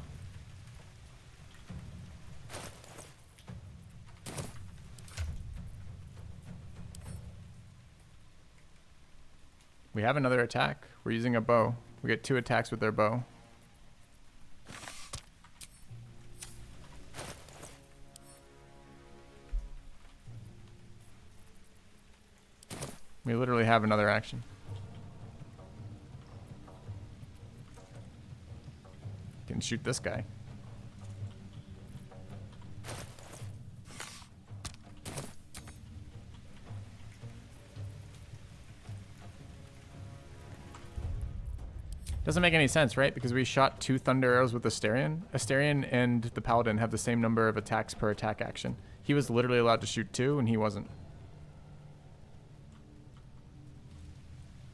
We have another attack. We're using a bow. We get 2 attacks with their bow. We literally have another action. Can shoot this guy. Doesn't make any sense, right? Because we shot 2 thunder arrows with Asterion. Asterion and the Paladin have the same number of attacks per attack action. He was literally allowed to shoot 2 and he wasn't.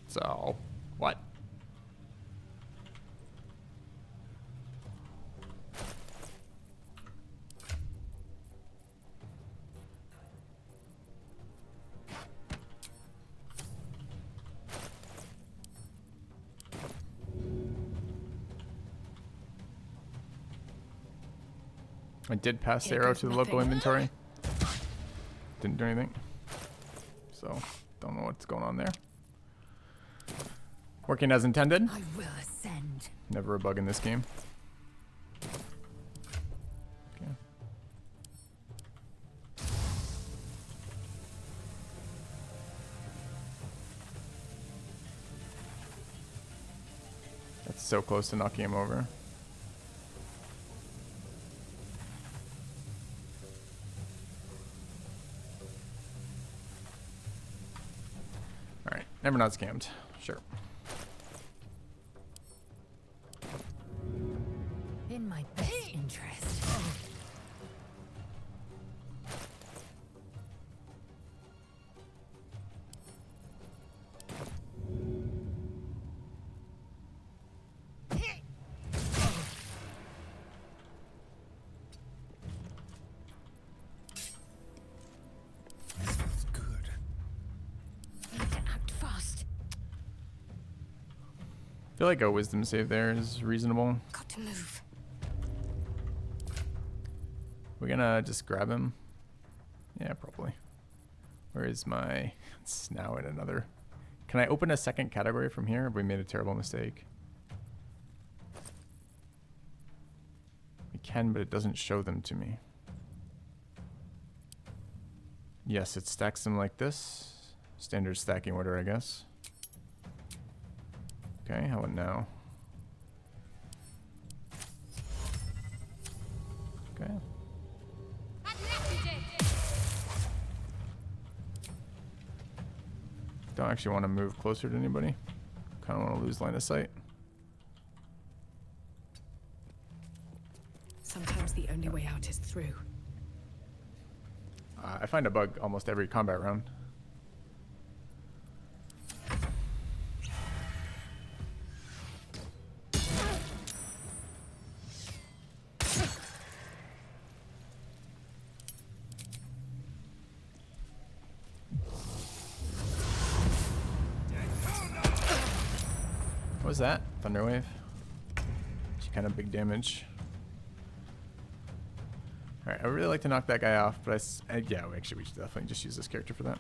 So, what? I did pass the arrow to the local inventory. Didn't do anything. So, don't know what's going on there. Working as intended. I will ascend. Never a bug in this game. Okay. That's so close to knocking him over. Alright, never not scammed. Sure. In my best interest. I feel like a wisdom save there is reasonable. Got to move. We're gonna just grab him. Yeah, probably. Where is my... It's now in another... Can I open a second category from here? Have we made a terrible mistake? can, but it doesn't show them to me. Yes, it stacks them like this. Standard stacking order, I guess. Okay, how about now? Okay. Don't actually want to move closer to anybody. Kind of want to lose line of sight. Sometimes the only way out is through. I find a bug almost every combat round. What was that? Thunderwave? She kind of big damage. Alright, I would really like to knock that guy off, but yeah, actually we should definitely just use this character for that.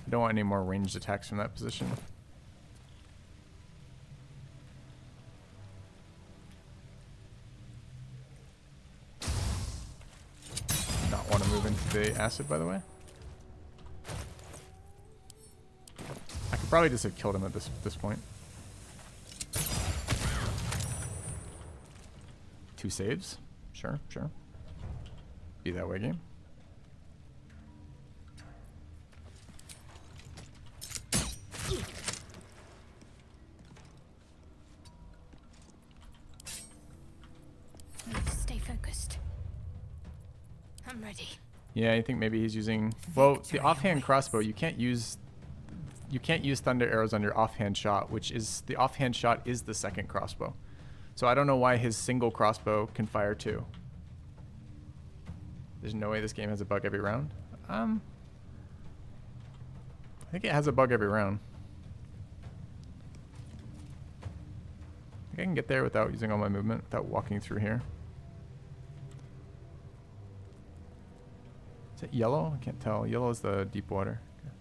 I don't want any more ranged attacks from that position. Not want to move into the acid, by the way. I could probably just have killed him at this point. 2 saves? Sure, sure. Be that way, game. Stay focused. I'm ready. Yeah, I think maybe he's using... Well, the offhand crossbow, you can't use thunder arrows on your offhand shot, which is... The offhand shot is the second crossbow. So I don't know why his single crossbow can fire 2. There's no way this game has a bug every round. I think it has a bug every round. I think I can get there without using all my movement, without walking through here. Is it yellow? I can't tell. Yellow is the deep water. Okay.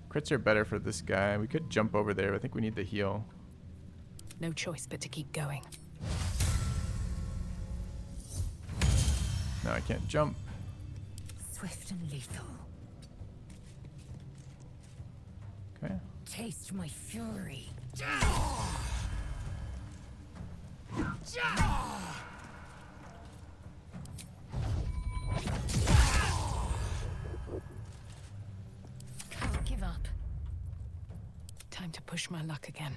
Crits are better for this guy. We could jump over there, but I think we need the heal. No choice but to keep going. No, I can't jump. Swift and lethal. Okay. Taste my fury. Can't give up. Time to push my luck again.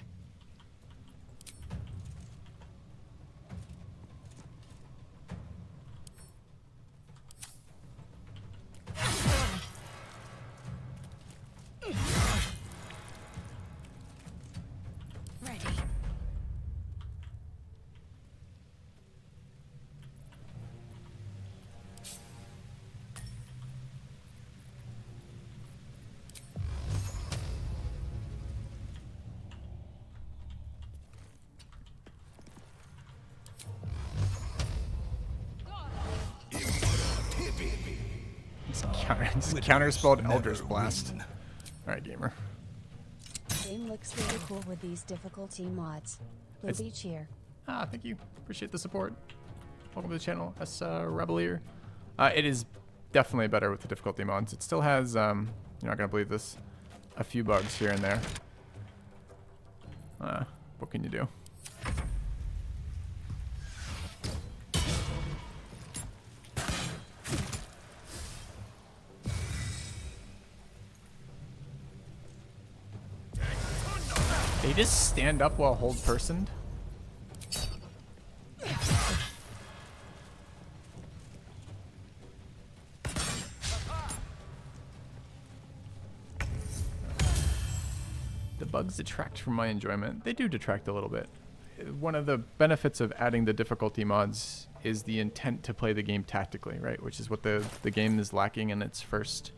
Counter spelled Eldritch Blast. Alright, gamer. Game looks really cool with these difficulty mods. Ruby cheer. Thank you. Appreciate the support. Welcome to the channel, Rebelier. It is definitely better with the difficulty mods. It still has, you're not gonna believe this, a few bugs here and there. What can you do? They just stand up while hold personed? The bugs detract from my enjoyment. They do detract a little bit. One of the benefits of adding the difficulty mods is the intent to play the game tactically, right? Which is what the game is lacking in its first...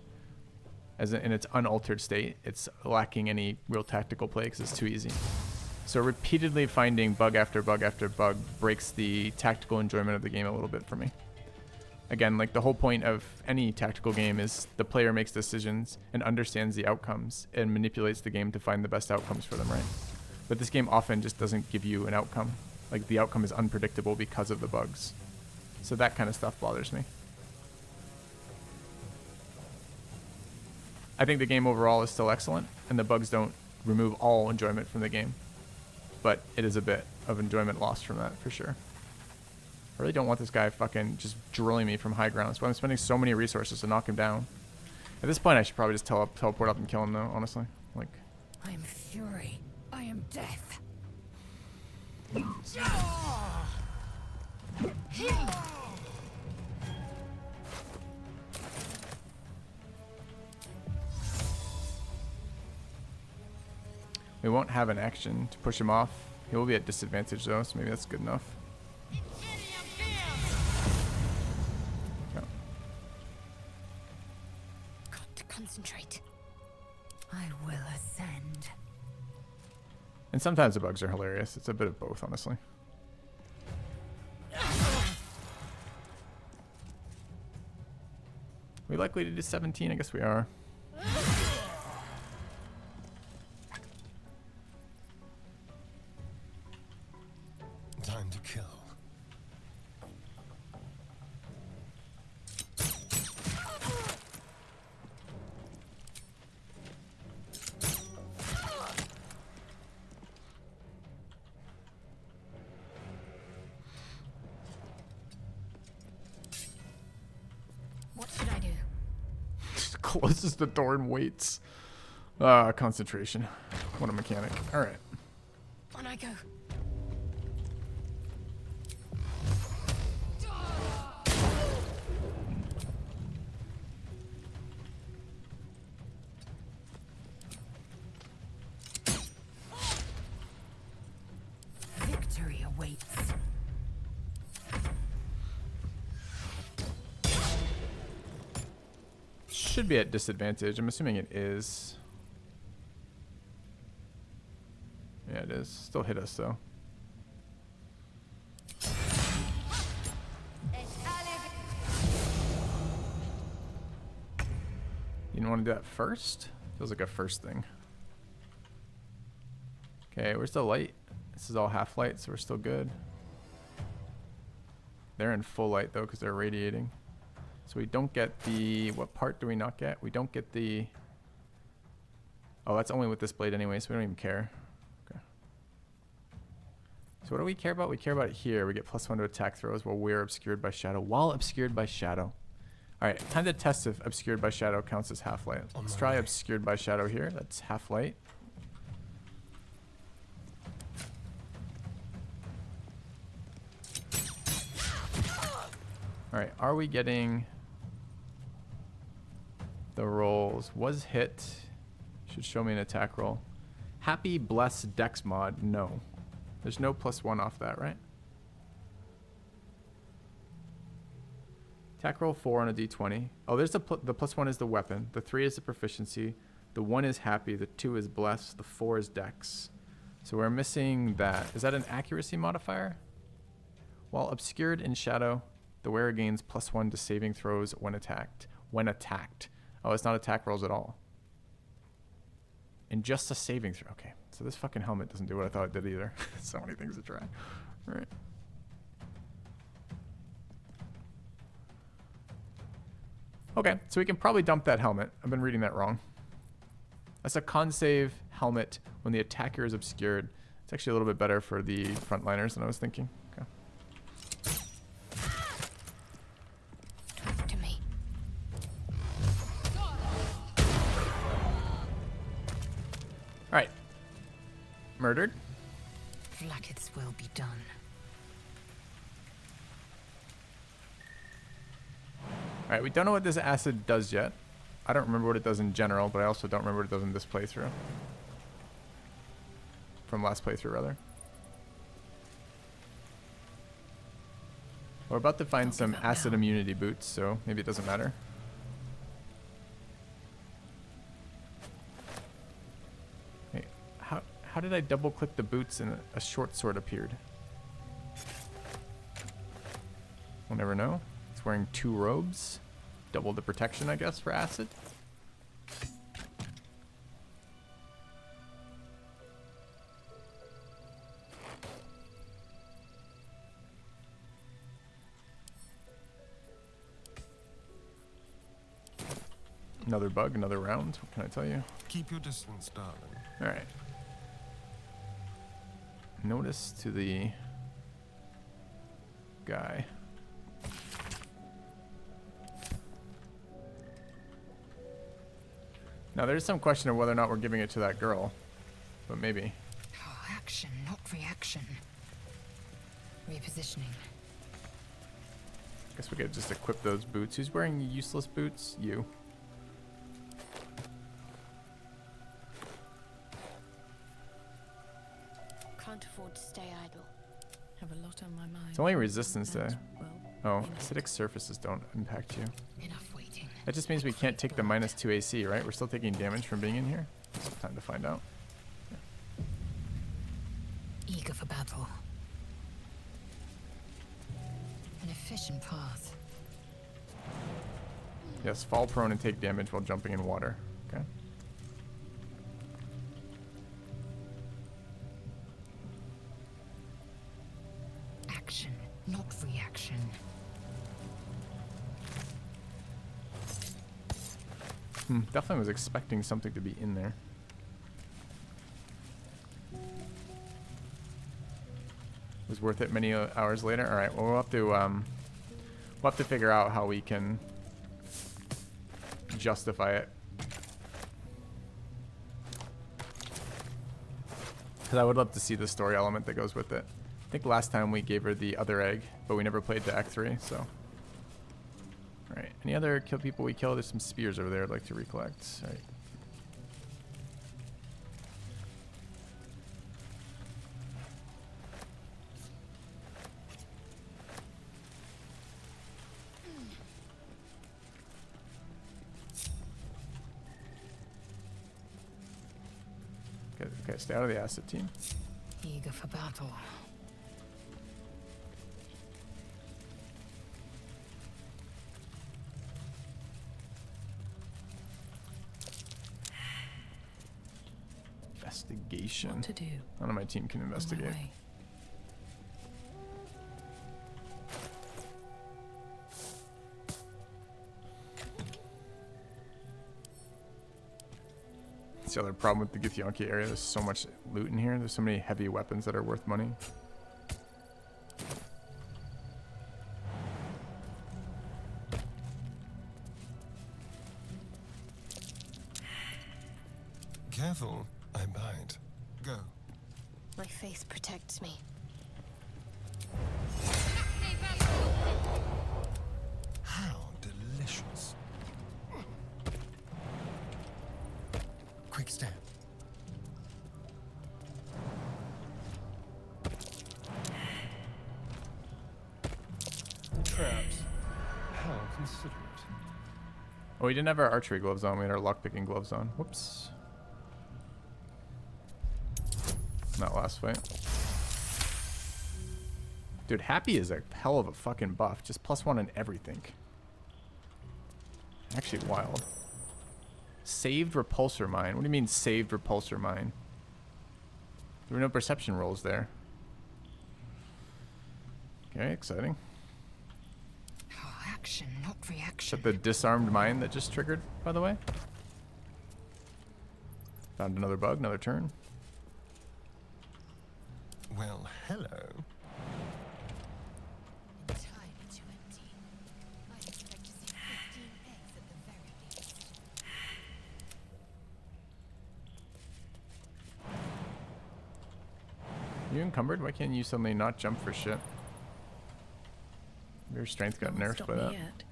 in its unaltered state. It's lacking any real tactical play because it's too easy. So repeatedly finding bug after bug after bug breaks the tactical enjoyment of the game a little bit for me. Again, like the whole point of any tactical game is the player makes decisions and understands the outcomes and manipulates the game to find the best outcomes for them, right? But this game often just doesn't give you an outcome. Like, the outcome is unpredictable because of the bugs. So that kind of stuff bothers me. I think the game overall is still excellent, and the bugs don't remove all enjoyment from the game. But it is a bit of enjoyment lost from that, for sure. I really don't want this guy fucking just drilling me from high ground. That's why I'm spending so many resources to knock him down. At this point, I should probably just teleport up and kill him, though, honestly. Like, I am fury. I am death. we won't have an action to push him off. He will be at disadvantage, though, so maybe that's good enough. Got to concentrate. I will ascend. And sometimes the bugs are hilarious. It's a bit of both, honestly. We likely to do 17? I guess we are. Time to kill. What should I do? Just closes the door and waits. Concentration. What a mechanic. Alright. On I go. Victory awaits. Should be at disadvantage. I'm assuming it is. Yeah, it is. Still hit us, though. You didn't want to do that first? Feels like a first thing. Okay, we're still light. This is all half light, so we're still good. They're in full light, though, because they're radiating. So we don't get the... What part do we not get? We don't get the... Oh, that's only with this blade anyway, so we don't even care. Okay. So what do we care about? We care about it here. We get +1 to attack throws while we're obscured by shadow. While obscured by shadow. Alright, time to test if obscured by shadow counts as half light. Let's try obscured by shadow here. That's half light. Alright, are we getting the rolls? Was hit. Should show me an attack roll. Happy Bless Dex mod. No. There's no +1 off that, right? Attack roll 4 on a d20. Oh, there's the +1 is the weapon. The 3 is the proficiency. The 1 is happy. The 2 is bless. The 4 is dex. So we're missing that. Is that an accuracy modifier? While obscured in shadow, the wearer gains +1 to saving throws when attacked. When attacked. Oh, it's not attack rolls at all. And just a saving throw. Okay, so this fucking helmet doesn't do what I thought it did either. So many things to try. All right. Okay, so we can probably dump that helmet. I've been reading that wrong. That's a con save helmet when the attacker is obscured. It's actually a little bit better for the frontliners than I was thinking. Okay. Talk to me. Alright. Murdered. Blacketh's will be done. Alright, we don't know what this acid does yet. I don't remember what it does in general, but I also don't remember what it does in this playthrough. From last playthrough, rather. We're about to find some acid immunity boots, so maybe it doesn't matter. Wait, how did I double click the boots and a short sword appeared? We'll never know. It's wearing 2 robes. Double the protection, I guess, for acid. Another bug, another round. What can I tell you? Keep your distance, darling. All right. Notice to the guy. Now there's some question of whether or not we're giving it to that girl, but maybe. Oh, action, not reaction. Repositioning. Guess we could just equip those boots. Who's wearing useless boots? You. Can't afford to stay idle. Have a lot on my mind. It's only resistance to. Well, Oh, acidic surfaces don't impact you. Enough waiting. That just means we can't take the -2 AC, right? We're still taking damage from being in here. It's time to find out. Eager for battle. An efficient path. Yes, fall prone and take damage while jumping in water. Okay. Action, not reaction. Definitely was expecting something to be in there. Was worth it many hours later. All right. Well, we'll have to figure out how we can justify it. Because I would love to see the story element that goes with it. I think last time we gave her the other egg, but we never played to Act 3, so. Alright, any other kill people we kill? There's some spears over there I'd like to recollect. Alright. Okay, stay out of the acid team. Eager for battle. Investigation. What to do? None of my team can investigate. That's the other problem with the Githyanki area. There's so much loot in here. There's so many heavy weapons that are worth money. Careful, I bite. Go. My faith protects me. How delicious. Quick step. Traps. How considerate. Oh, we didn't have our archery gloves on. We had our lockpicking gloves on. Whoops. That last fight. Dude, Happy is a hell of a fucking buff. Just +1 in everything. Actually wild. Saved repulsor mine. What do you mean saved repulsor mine? There were no perception rolls there. Okay, exciting. Oh, action, not Is reaction. that the disarmed mine that just triggered, by the way? Found another bug, another turn. Well, hello. You encumbered? Why can't you suddenly not jump for shit? Your strength got nerfed by that. Yet.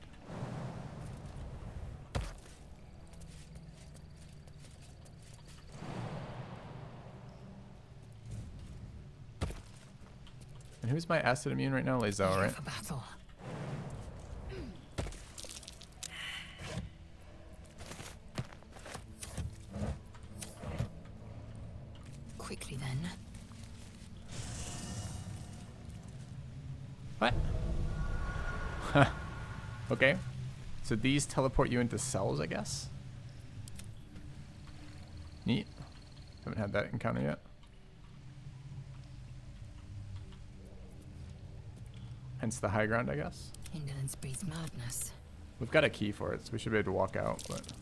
And who's my acid immune right now? Lazao, right? For battle. Quickly then. What? Okay. So these teleport you into cells, I guess? Neat. Haven't had that encounter yet. Hence the high ground, I guess. Indolence breeds madness. We've got a key for it, so we should be able to walk out, but...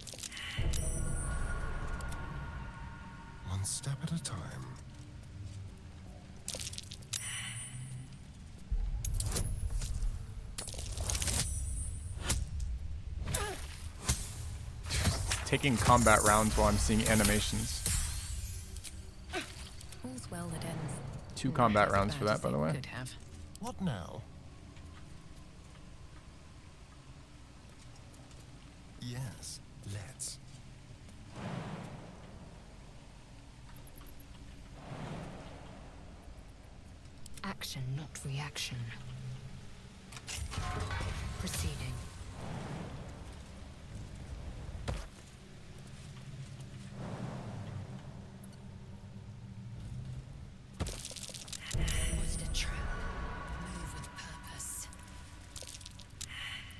One step at a time. Taking combat rounds while I'm seeing animations. All's well that ends. 2 combat rounds for that, by the way. Could have. What now? Yes, let's. Action, not reaction. Proceeding. Was it a trap? Move with purpose.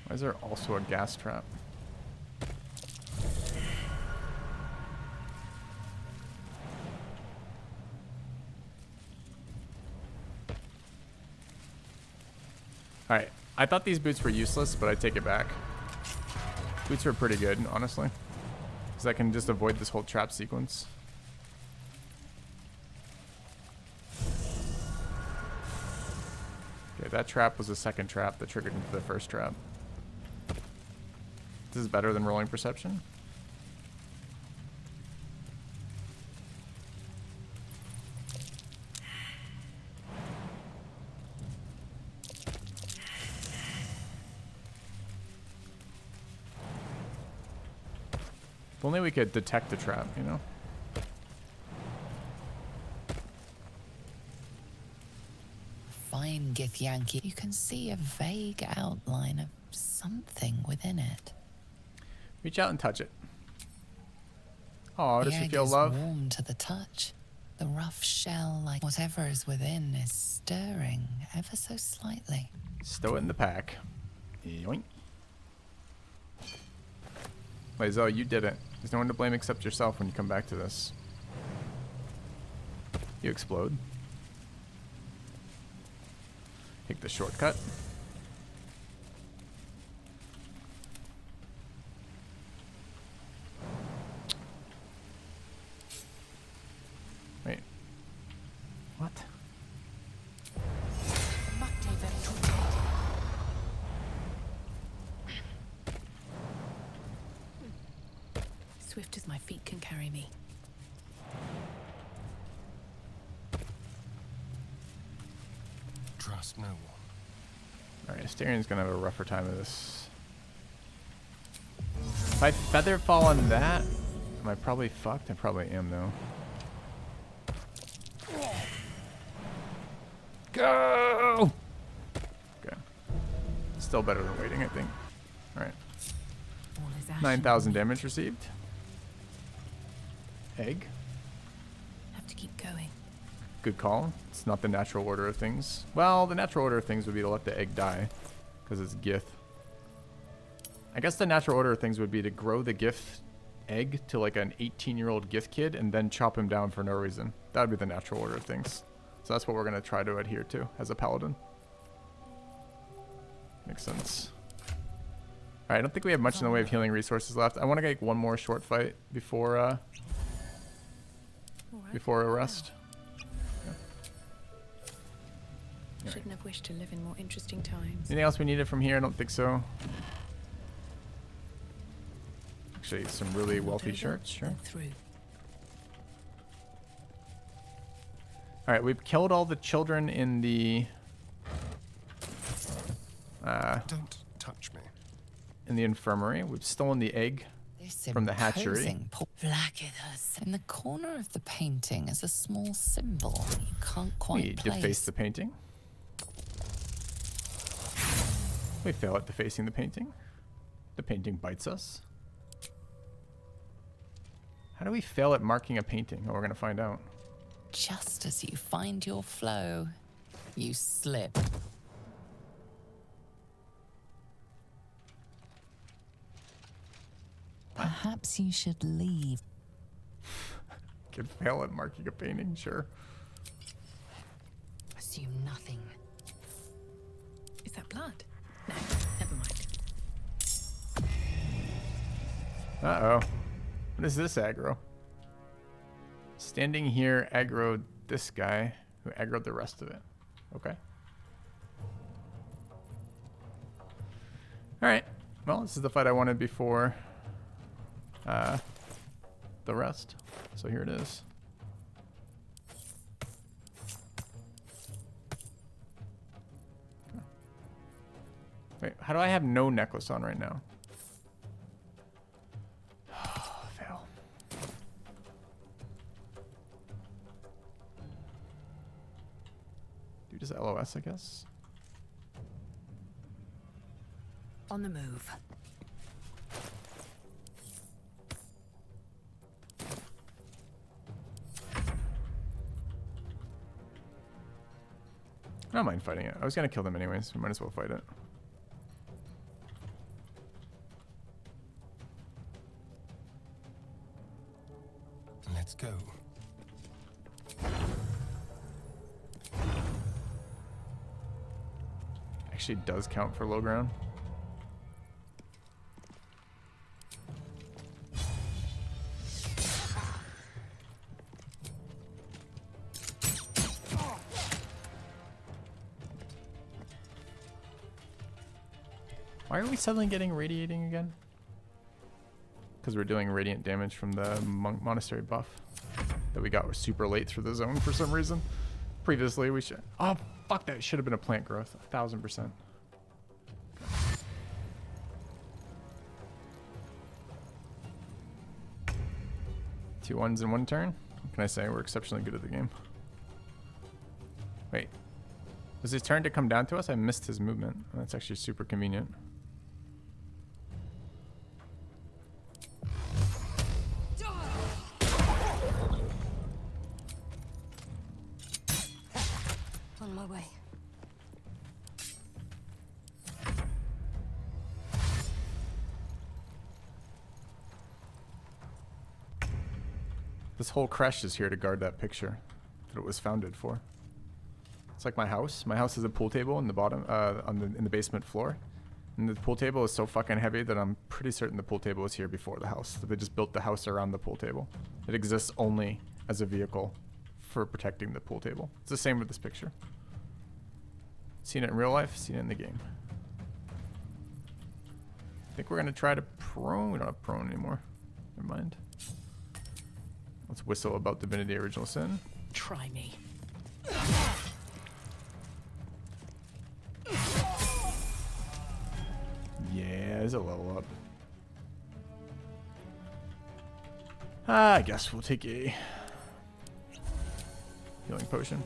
Why is there also a gas trap? Alright, I thought these boots were useless, but I take it back. Boots are pretty good, honestly. Because I can just avoid this whole trap sequence. Okay, that trap was the second trap that triggered into the first trap. This is better than rolling perception. If only we could detect the trap, you know? Fine, Githyanki. You can see a vague outline of something within it. Reach out and touch it. Oh, does the she egg feel is love? warm to the touch. The rough shell, like whatever is within, is stirring ever so slightly. Stow it in the pack. Yoink. Wait, Zoe, you did it. There's no one to blame except yourself when you come back to this. You explode. Take the shortcut. Wait. What? Swift as my feet can carry me. Trust no one. Alright, Astarion's gonna have a rougher time of this. If I feather fall on that, am I probably fucked? I probably am though. Go! Okay. Still better than waiting, I think. Alright. 9,000 damage received. Egg. Have to keep going. Good call. It's not the natural order of things. Well, the natural order of things would be to let the egg die, because it's Gith. I guess the natural order of things would be to grow the Gith egg to like an 18-year-old Gith kid and then chop him down for no reason. That would be the natural order of things. So that's what we're going to try to adhere to as a paladin. Makes sense. Alright, I don't think we have much in the way of healing resources left. I want to get one more short fight before before a rest. Yeah. Shouldn't have wished to live in more interesting times. Anything else we needed from here? I don't think so. Actually, some really wealthy shirts, sure. Alright, we've killed all the children in the... Don't touch me. In the infirmary. We've stolen the egg from the hatchery. In the corner of the painting is a small symbol you can't quite We place. deface the painting. We fail at defacing the painting. The painting bites us. How do we fail at marking a painting? Oh, we're going to find out. Just as you find your flow, you slip. Perhaps you should leave. Could fail at marking a painting, sure. Assume nothing. Is that blood? No, never mind. Uh-oh. What is this aggro? Standing here aggroed this guy who aggroed the rest of it. Okay. Alright. Well, this is the fight I wanted before the rest. So here it is. Wait, how do I have no necklace on right now? Fail. Do just LOS, I guess. On the move. I don't mind fighting it. I was gonna kill them anyways. We might as well fight it. Let's go. Actually does count for low ground. Why are we suddenly getting radiating again? Because we're doing radiant damage from the monastery buff that we got super late through the zone for some reason. Previously we should... Oh, fuck, that should have been a plant growth. 1000%. 2 1s in 1 turn? What can I say? We're exceptionally good at the game. Wait. Was his turn to come down to us? I missed his movement. That's actually super convenient. On my way. This whole crèche is here to guard that picture that it was founded for. It's like my house. My house has a pool table in the bottom, in the basement floor. And the pool table is so fucking heavy that I'm pretty certain the pool table was here before the house. That they just built the house around the pool table. It exists only as a vehicle for protecting the pool table. It's the same with this picture. Seen it in real life, seen it in the game. I think we're gonna try to prone. We don't have prone anymore. Never mind. Let's whistle about Divinity Original Sin. Try me. Yeah, there's a level up. I guess we'll take a healing potion.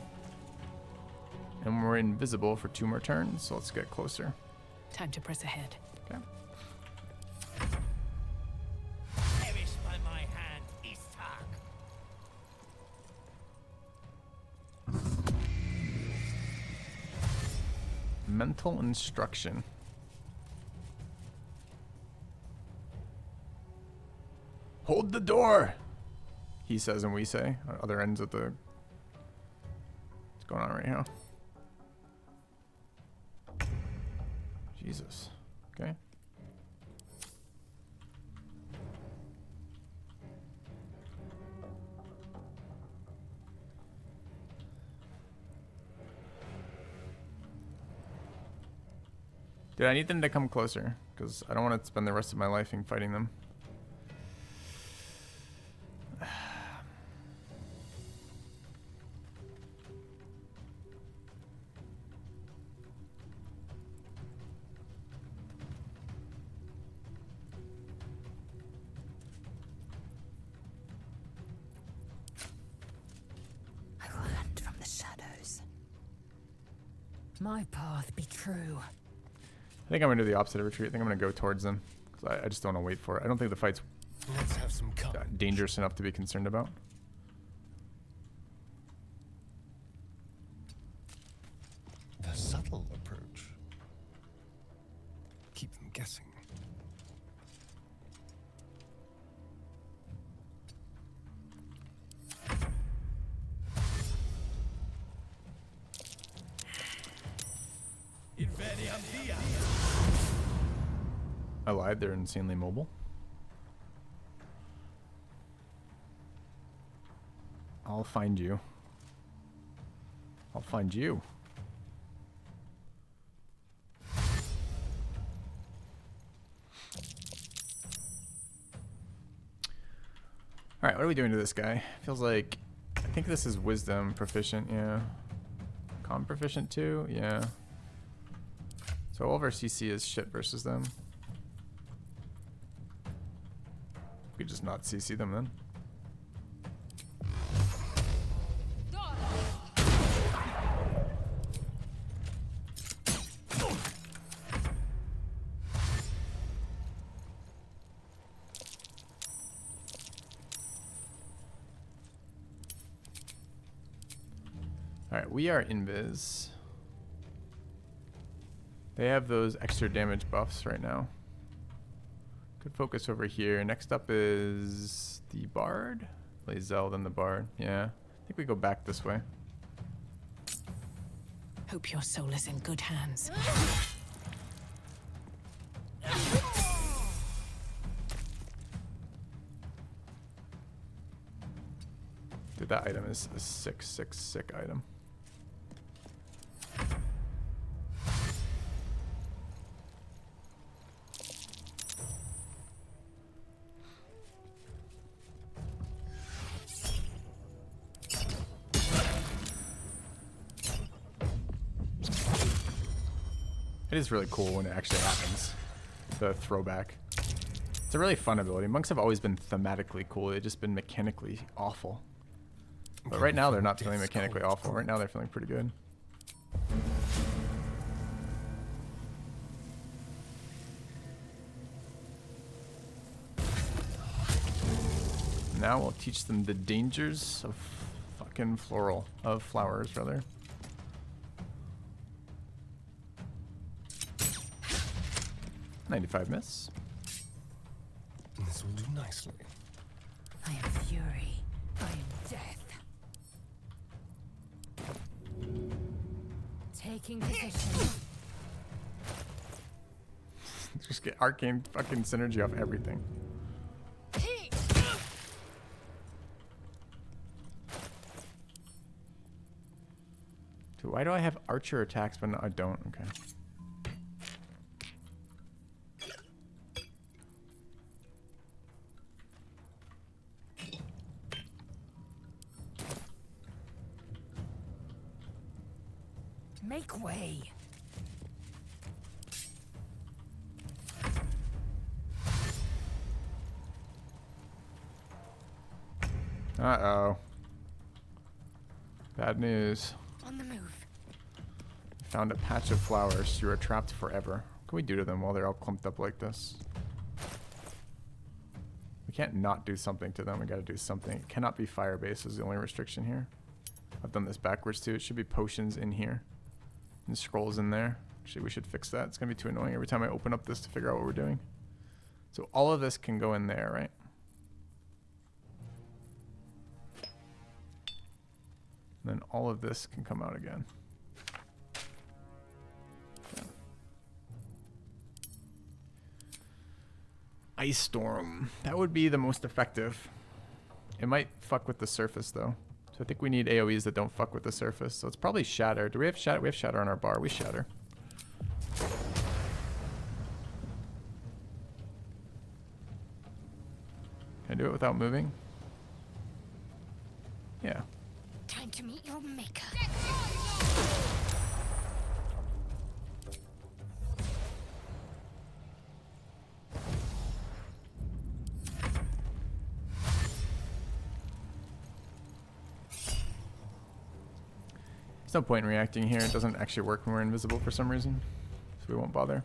And we're invisible for 2 more turns, so let's get closer. Time to press ahead. Okay. Perish by my hand, Easthag. Mental instruction. Hold the door, he says and we say. On other ends of the... What's going on right now? Jesus. Okay. Dude, I need them to come closer, because I don't want to spend the rest of my life in fighting them. From the shadows. My path be true. I think I'm going to do the opposite of retreat. I think I'm going to go towards them. Because I just don't want to wait for it. I don't think the fight's Let's have some dangerous enough to be concerned about. The subtle approach. Keep them guessing. I lied, they're insanely mobile. I'll find you. I'll find you. Alright, what are we doing to this guy? Feels like... I think this is wisdom proficient, yeah. Con proficient too? Yeah. So all of our CC is shit versus them. We could just not CC them then. Alright, we are invis. They have those extra damage buffs right now. Could focus over here. Next up is the Bard. Lae'zel, then the Bard. Yeah. I think we go back this way. Hope your soul is in good hands. Dude, that item is a sick item. It is really cool when it actually happens. The throwback. It's a really fun ability. Monks have always been thematically cool. They've just been mechanically awful. But right now they're not feeling mechanically awful. Right now they're feeling pretty good. Now we'll teach them the dangers of fucking flowers rather. .95 miss. This will do nicely. I am fury. I am death. Taking position. Just get arcane fucking synergy off everything. Dude, why do I have archer attacks but no, I don't? Okay. Make way. Uh-oh. Bad news. On the move. Found a patch of flowers. You are trapped forever. What can we do to them while they're all clumped up like this? We can't not do something to them. We gotta do something. It cannot be fire-based is the only restriction here. I've done this backwards too. It should be potions in here. And scrolls in there. Actually, we should fix that. It's gonna be too annoying every time I open up this to figure out what we're doing. So all of this can go in there, right? And then all of this can come out again. Okay. Ice Storm. That would be the most effective. It might fuck with the surface though. So I think we need AoEs that don't fuck with the surface. So it's probably Shatter. Do we have Shatter? We have Shatter on our bar. We Shatter. Can I do it without moving? Yeah. Time to meet your maker. There's no point in reacting here. It doesn't actually work when we're invisible for some reason. So we won't bother.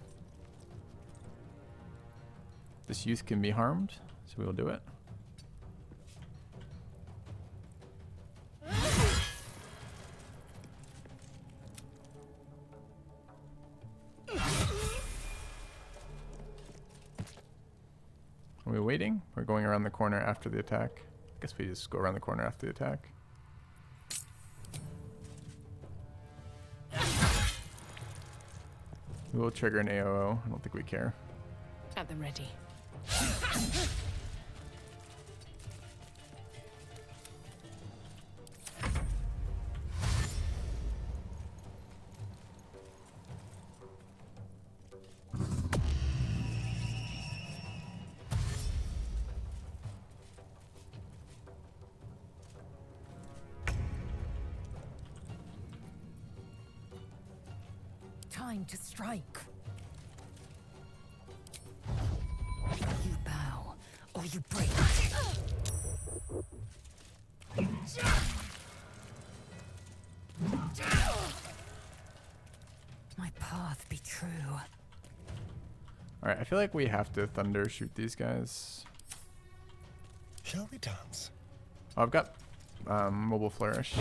This youth can be harmed, so we will do it. Are we waiting? We're going around the corner after the attack. I guess we just go around the corner after the attack. We will trigger an AOO. I don't think we care. At the ready. time to strike. You bow, or you break. My path be true. Alright, I feel like we have to thunder shoot these guys. Shall we dance? Oh, I've got mobile flourish.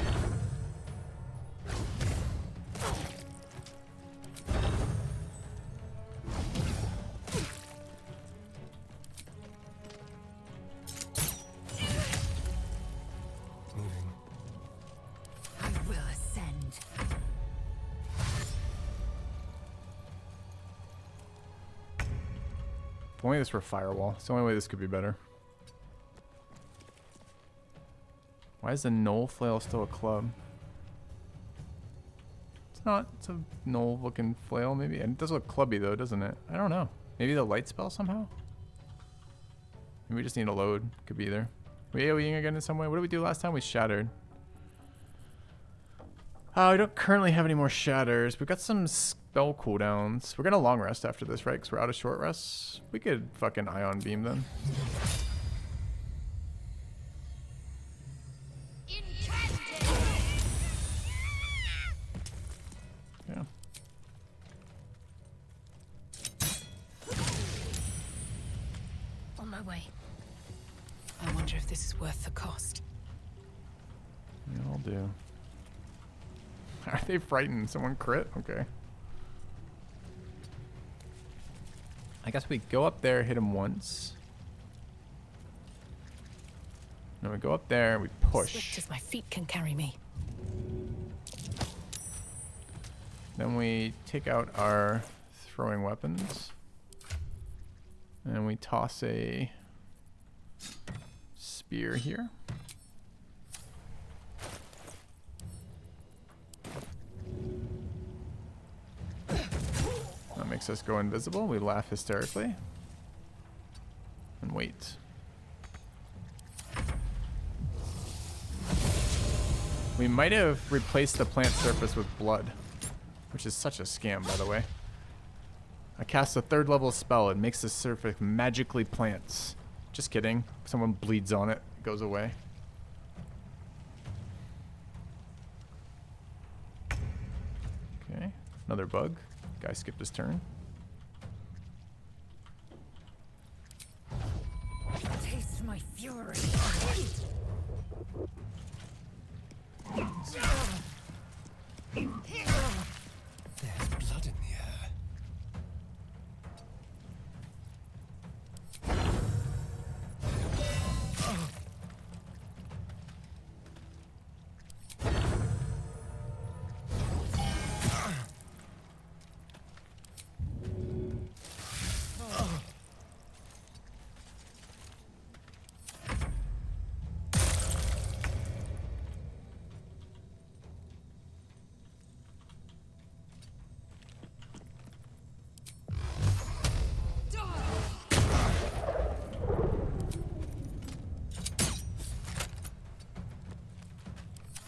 I will ascend. If only this were firewall. It's the only way this could be better. Why is the knoll flail still a club? It's not. It's a knoll looking flail maybe. And it does look clubby though, doesn't it? I don't know. Maybe the light spell somehow? Maybe we just need a load. Could be either. We AoEing again in some way? What did we do last time? We shattered. Oh, we don't currently have any more shatters. We've got some spell cooldowns. We're gonna long rest after this, right? Because we're out of short rests. We could fucking ion beam then. Yeah. On my way. I wonder if this is worth the cost. We all do. Are they frightened? Someone crit? Okay. I guess we go up there, hit him once. Then we go up there, we push. Swift as my feet can carry me. Then we take out our throwing weapons. And we toss a spear here. That makes us go invisible. We laugh hysterically. And wait. We might have replaced the plant surface with blood, which is such a scam, by the way. I cast a 3rd level spell. It makes the surface magically plants. Just kidding. If someone bleeds on it, it goes away. Okay, another bug. Guy skipped his turn. Taste my fury. There's blood in the air.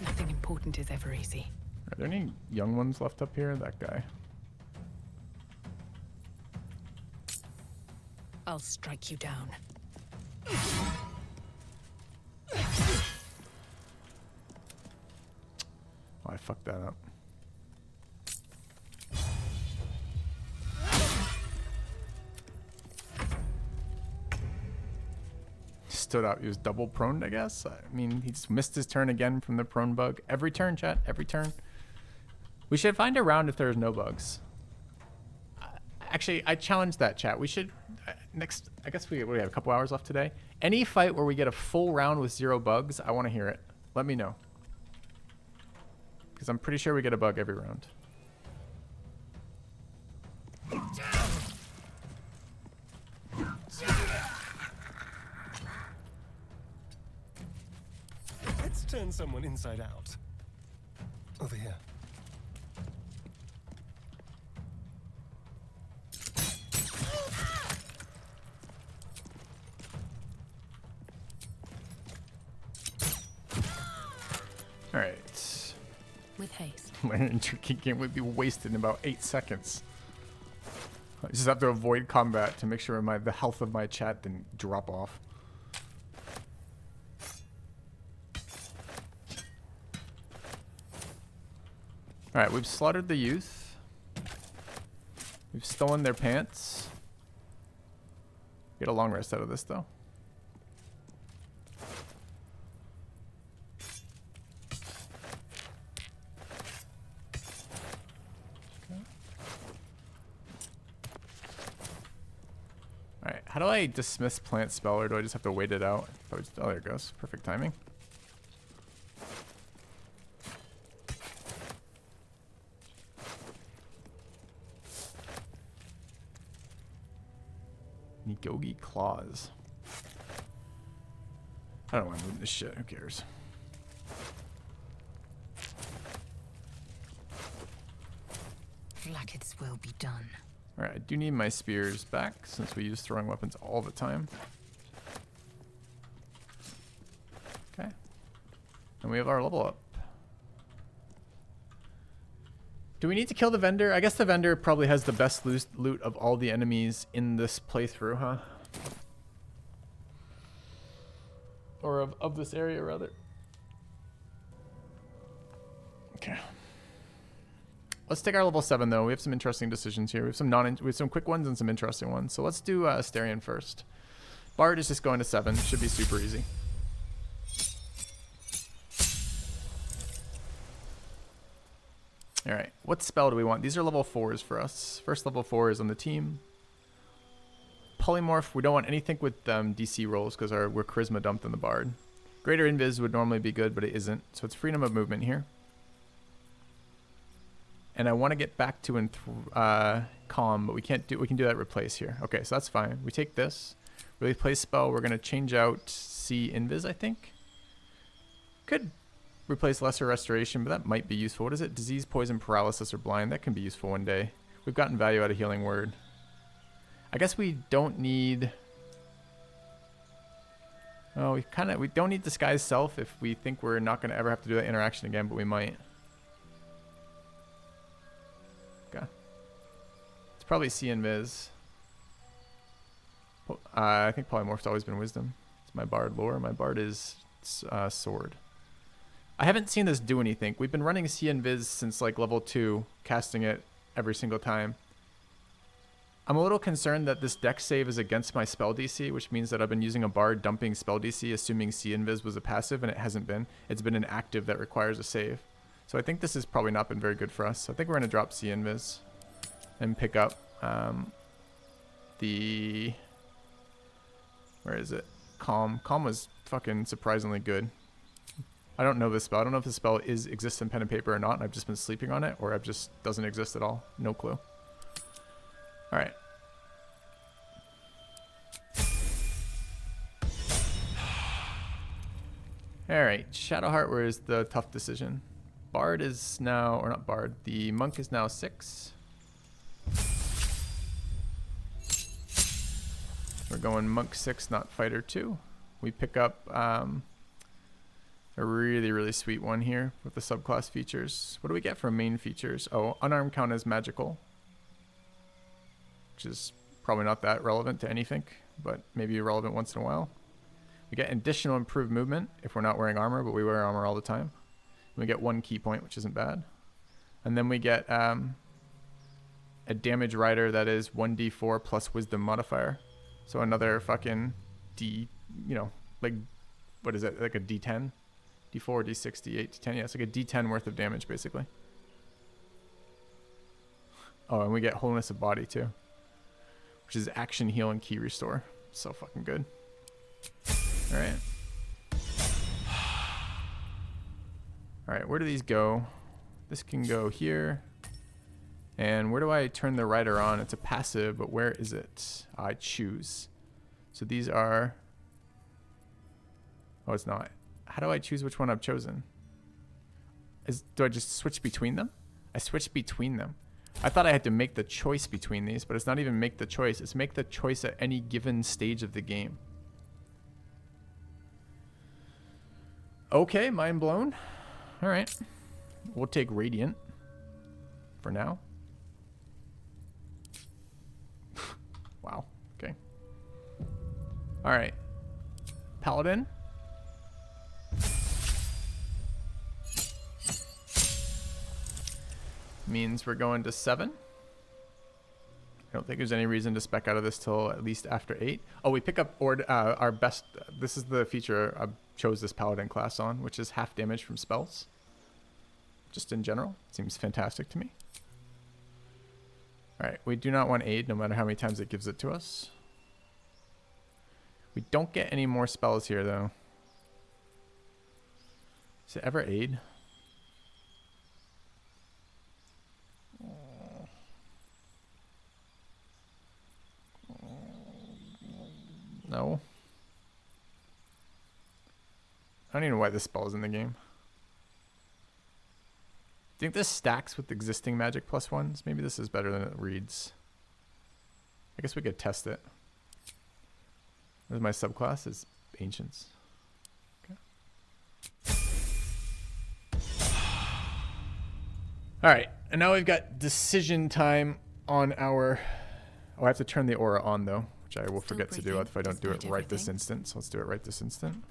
Nothing important is ever easy. Are there any young ones left up here? That guy. I'll strike you down. Oh, I fucked that up. Stood out. He was double proned, I guess. I mean, he just missed his turn again from the prone bug. Every turn, chat. Every turn. We should find a round if there's no bugs. Actually, I challenge that, chat. We should next. I guess we have a couple hours left today. Any fight where we get a full round with 0 bugs, I want to hear it. Let me know. Because I'm pretty sure we get a bug every round. Let's turn someone inside out. Over here. All right. With haste. Learning tricky game would be wasted in about 8 seconds. I just have to avoid combat to make sure the health of my chat didn't drop off. Alright, we've slaughtered the youth. We've stolen their pants. Get a long rest out of this, though. Okay. Alright, how do I dismiss plant spell, or do I just have to wait it out? Oh, there it goes. Perfect timing. Nigogi Claws. I don't want to move this shit. Who cares? Blacketh's will be done. Alright, I do need my spears back since we use throwing weapons all the time. Okay. And we have our level up. Do we need to kill the vendor? I guess the vendor probably has the best loot of all the enemies in this playthrough, huh? Or of this area, rather. Okay. Let's take our level 7, though. We have some interesting decisions here. We have some quick ones and some interesting ones. So let's do Asterion first. Bard is just going to 7. Should be super easy. Alright, what spell do we want? These are level 4s for us. First level 4 is on the team. Polymorph, we don't want anything with DC rolls because we're charisma dumped in the Bard. Greater Invis would normally be good, but it isn't. So it's freedom of movement here. And I want to get back to calm, but we can't do. We can do that replace here. Okay, so that's fine. We take this. Replace spell, we're going to change out C Invis, I think. Could replace lesser restoration, but that might be useful. What is it? Disease, poison, paralysis, or blind. That can be useful one day. We've gotten value out of healing word. I guess we don't need... Oh, we don't need disguise self if we think we're not going to ever have to do that interaction again, but we might. Okay. It's probably C and Viz. I think polymorph's always been wisdom. It's my bard lore. My bard is sword. I haven't seen this do anything. We've been running C and Viz since like level 2, casting it every single time. I'm a little concerned that this deck save is against my spell DC, which means that I've been using a bard dumping spell DC, assuming C and Viz was a passive, and it hasn't been. It's been an active that requires a save. So I think this has probably not been very good for us. So I think we're going to drop C and Viz and pick up the... Where is it? Calm. Calm was fucking surprisingly good. I don't know this spell. I don't know if this spell exists in pen and paper or not, and I've just been sleeping on it, or it just doesn't exist at all. No clue. Alright. Alright, Shadowheart was the tough decision. Bard is now, or not Bard, the Monk is now 6. We're going Monk 6, not Fighter 2. We pick up a really, really sweet one here with the subclass features. What do we get from main features? Oh, unarmed count as magical, which is probably not that relevant to anything, but maybe relevant once in a while. We get additional improved movement if we're not wearing armor, but we wear armor all the time. We get 1 key point, which isn't bad. And then we get a damage rider that is 1d4 plus wisdom modifier. So another fucking like, what is it? Like a d10? D4, D6, D8, D10. Yeah, it's like a D10 worth of damage, basically. Oh, and we get wholeness of body, too. Which is action, heal, and key restore. So fucking good. Alright. Alright, where do these go? This can go here. And where do I turn the rider on? It's a passive, but where is it? I choose. So these are... Oh, it's not. How do I choose which one I've chosen? Do I just switch between them? I switch between them. I thought I had to make the choice between these, but it's not even make the choice. It's make the choice at any given stage of the game. Okay, mind blown. All right. We'll take Radiant. for now. Wow. Okay. All right. Paladin. Means we're going to 7. I don't think there's any reason to spec out of this till at least after 8. Oh, we pick up our best. This is the feature I chose this Paladin class on, which is half damage from spells. Just in general. Seems fantastic to me. Alright, we do not want aid no matter how many times it gives it to us. We don't get any more spells here though. Is it ever aid? No. I don't even know why this spell is in the game. I think this stacks with existing magic +1s. Maybe this is better than it reads. I guess we could test it. There's my subclass is Ancients. Okay. Alright, and now we've got decision time on our... Oh, I have to turn the aura on though, which I will forget to do if I don't do it right this instant. So let's do it right this instant.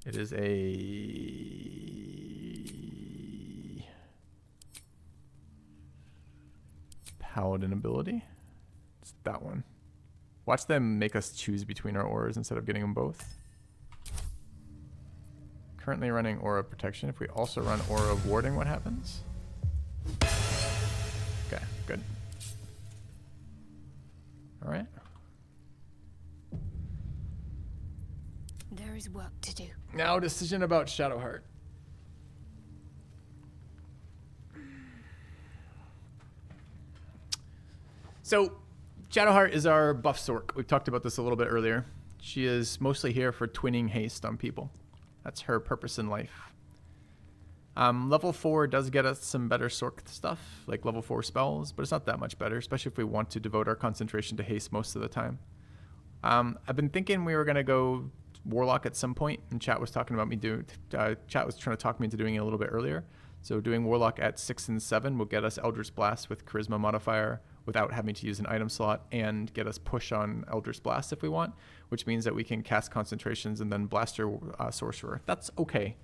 It is a Paladin ability. It's that one. Watch them make us choose between our auras instead of getting them both. Currently running Aura of Protection. If we also run Aura of Warding, what happens? Okay, good. Alright. There is work to do. Now, decision about Shadowheart. So, Shadowheart is our buff Sork. We've talked about this a little bit earlier. She is mostly here for twinning haste on people. That's her purpose in life. Level 4 does get us some better Sork stuff, like level 4 spells, but it's not that much better, especially if we want to devote our concentration to haste most of the time. I've been thinking we were going to go Warlock at some point, and chat was talking about me chat was trying to talk me into doing it a little bit earlier. So doing Warlock at 6 and 7 will get us Eldritch Blast with Charisma modifier without having to use an item slot, and get us push on Eldritch Blast if we want, which means that we can cast concentrations and then Blaster Sorcerer. That's okay.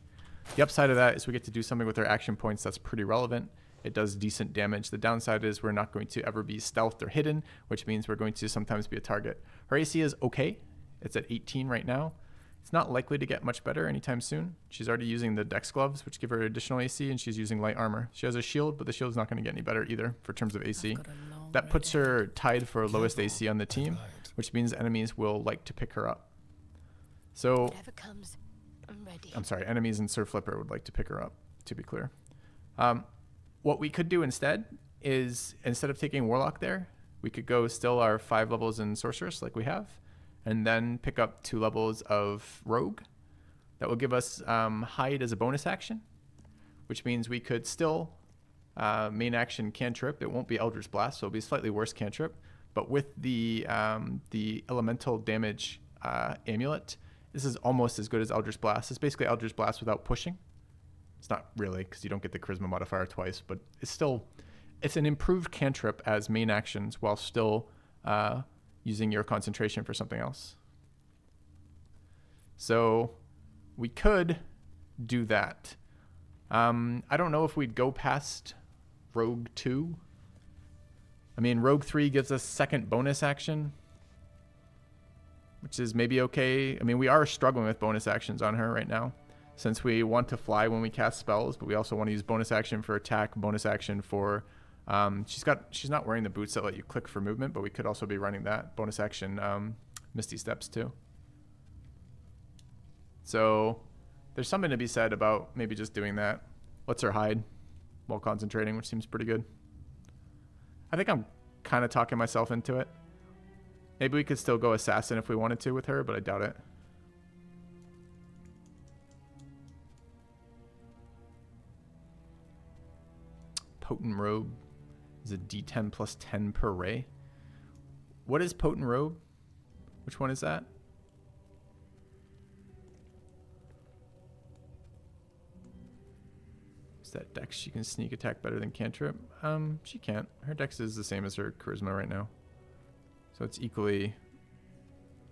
The upside of that is we get to do something with our action points that's pretty relevant. It does decent damage. The downside is we're not going to ever be stealthed or hidden, which means we're going to sometimes be a target. Her AC is okay. It's at 18 right now. It's not likely to get much better anytime soon. She's already using the Dex Gloves, which give her additional AC, and she's using light armor. She has a shield, but the shield's not going to get any better either for terms of AC. That puts her tied for lowest AC on the team, which means enemies will like to pick her up. So, Whatever comes, I'm ready. I'm sorry, enemies in Sir Flipper would like to pick her up, to be clear. What we could do instead is, instead of taking Warlock there, we could go still our 5 levels in Sorceress like we have, and then pick up 2 levels of Rogue. That will give us Hide as a bonus action, which means we could still main action cantrip. It won't be Eldritch Blast, so it'll be a slightly worse cantrip, but with the elemental damage amulet, this is almost as good as Eldritch Blast. It's basically Eldritch Blast without pushing. It's not really, because you don't get the Charisma modifier twice, but it's an improved cantrip as main actions while still using your concentration for something else. So we could do that. I don't know if we'd go past Rogue 2. I mean, Rogue 3 gives us second bonus action, which is maybe okay. I mean, we are struggling with bonus actions on her right now, since we want to fly when we cast spells, but we also want to use bonus action for attack, bonus action for... she's not wearing the boots that let you click for movement, but we could also be running that bonus action Misty Steps too. So there's something to be said about maybe just doing that. Lets her hide while concentrating, which seems pretty good. I think I'm kind of talking myself into it. Maybe we could still go Assassin if we wanted to with her, but I doubt it. Potent Robe is a D10 plus 10 per ray. What is Potent Robe? Which one is that? that dex? She can sneak attack better than cantrip. She can't. Her dex is the same as her charisma right now. So it's equally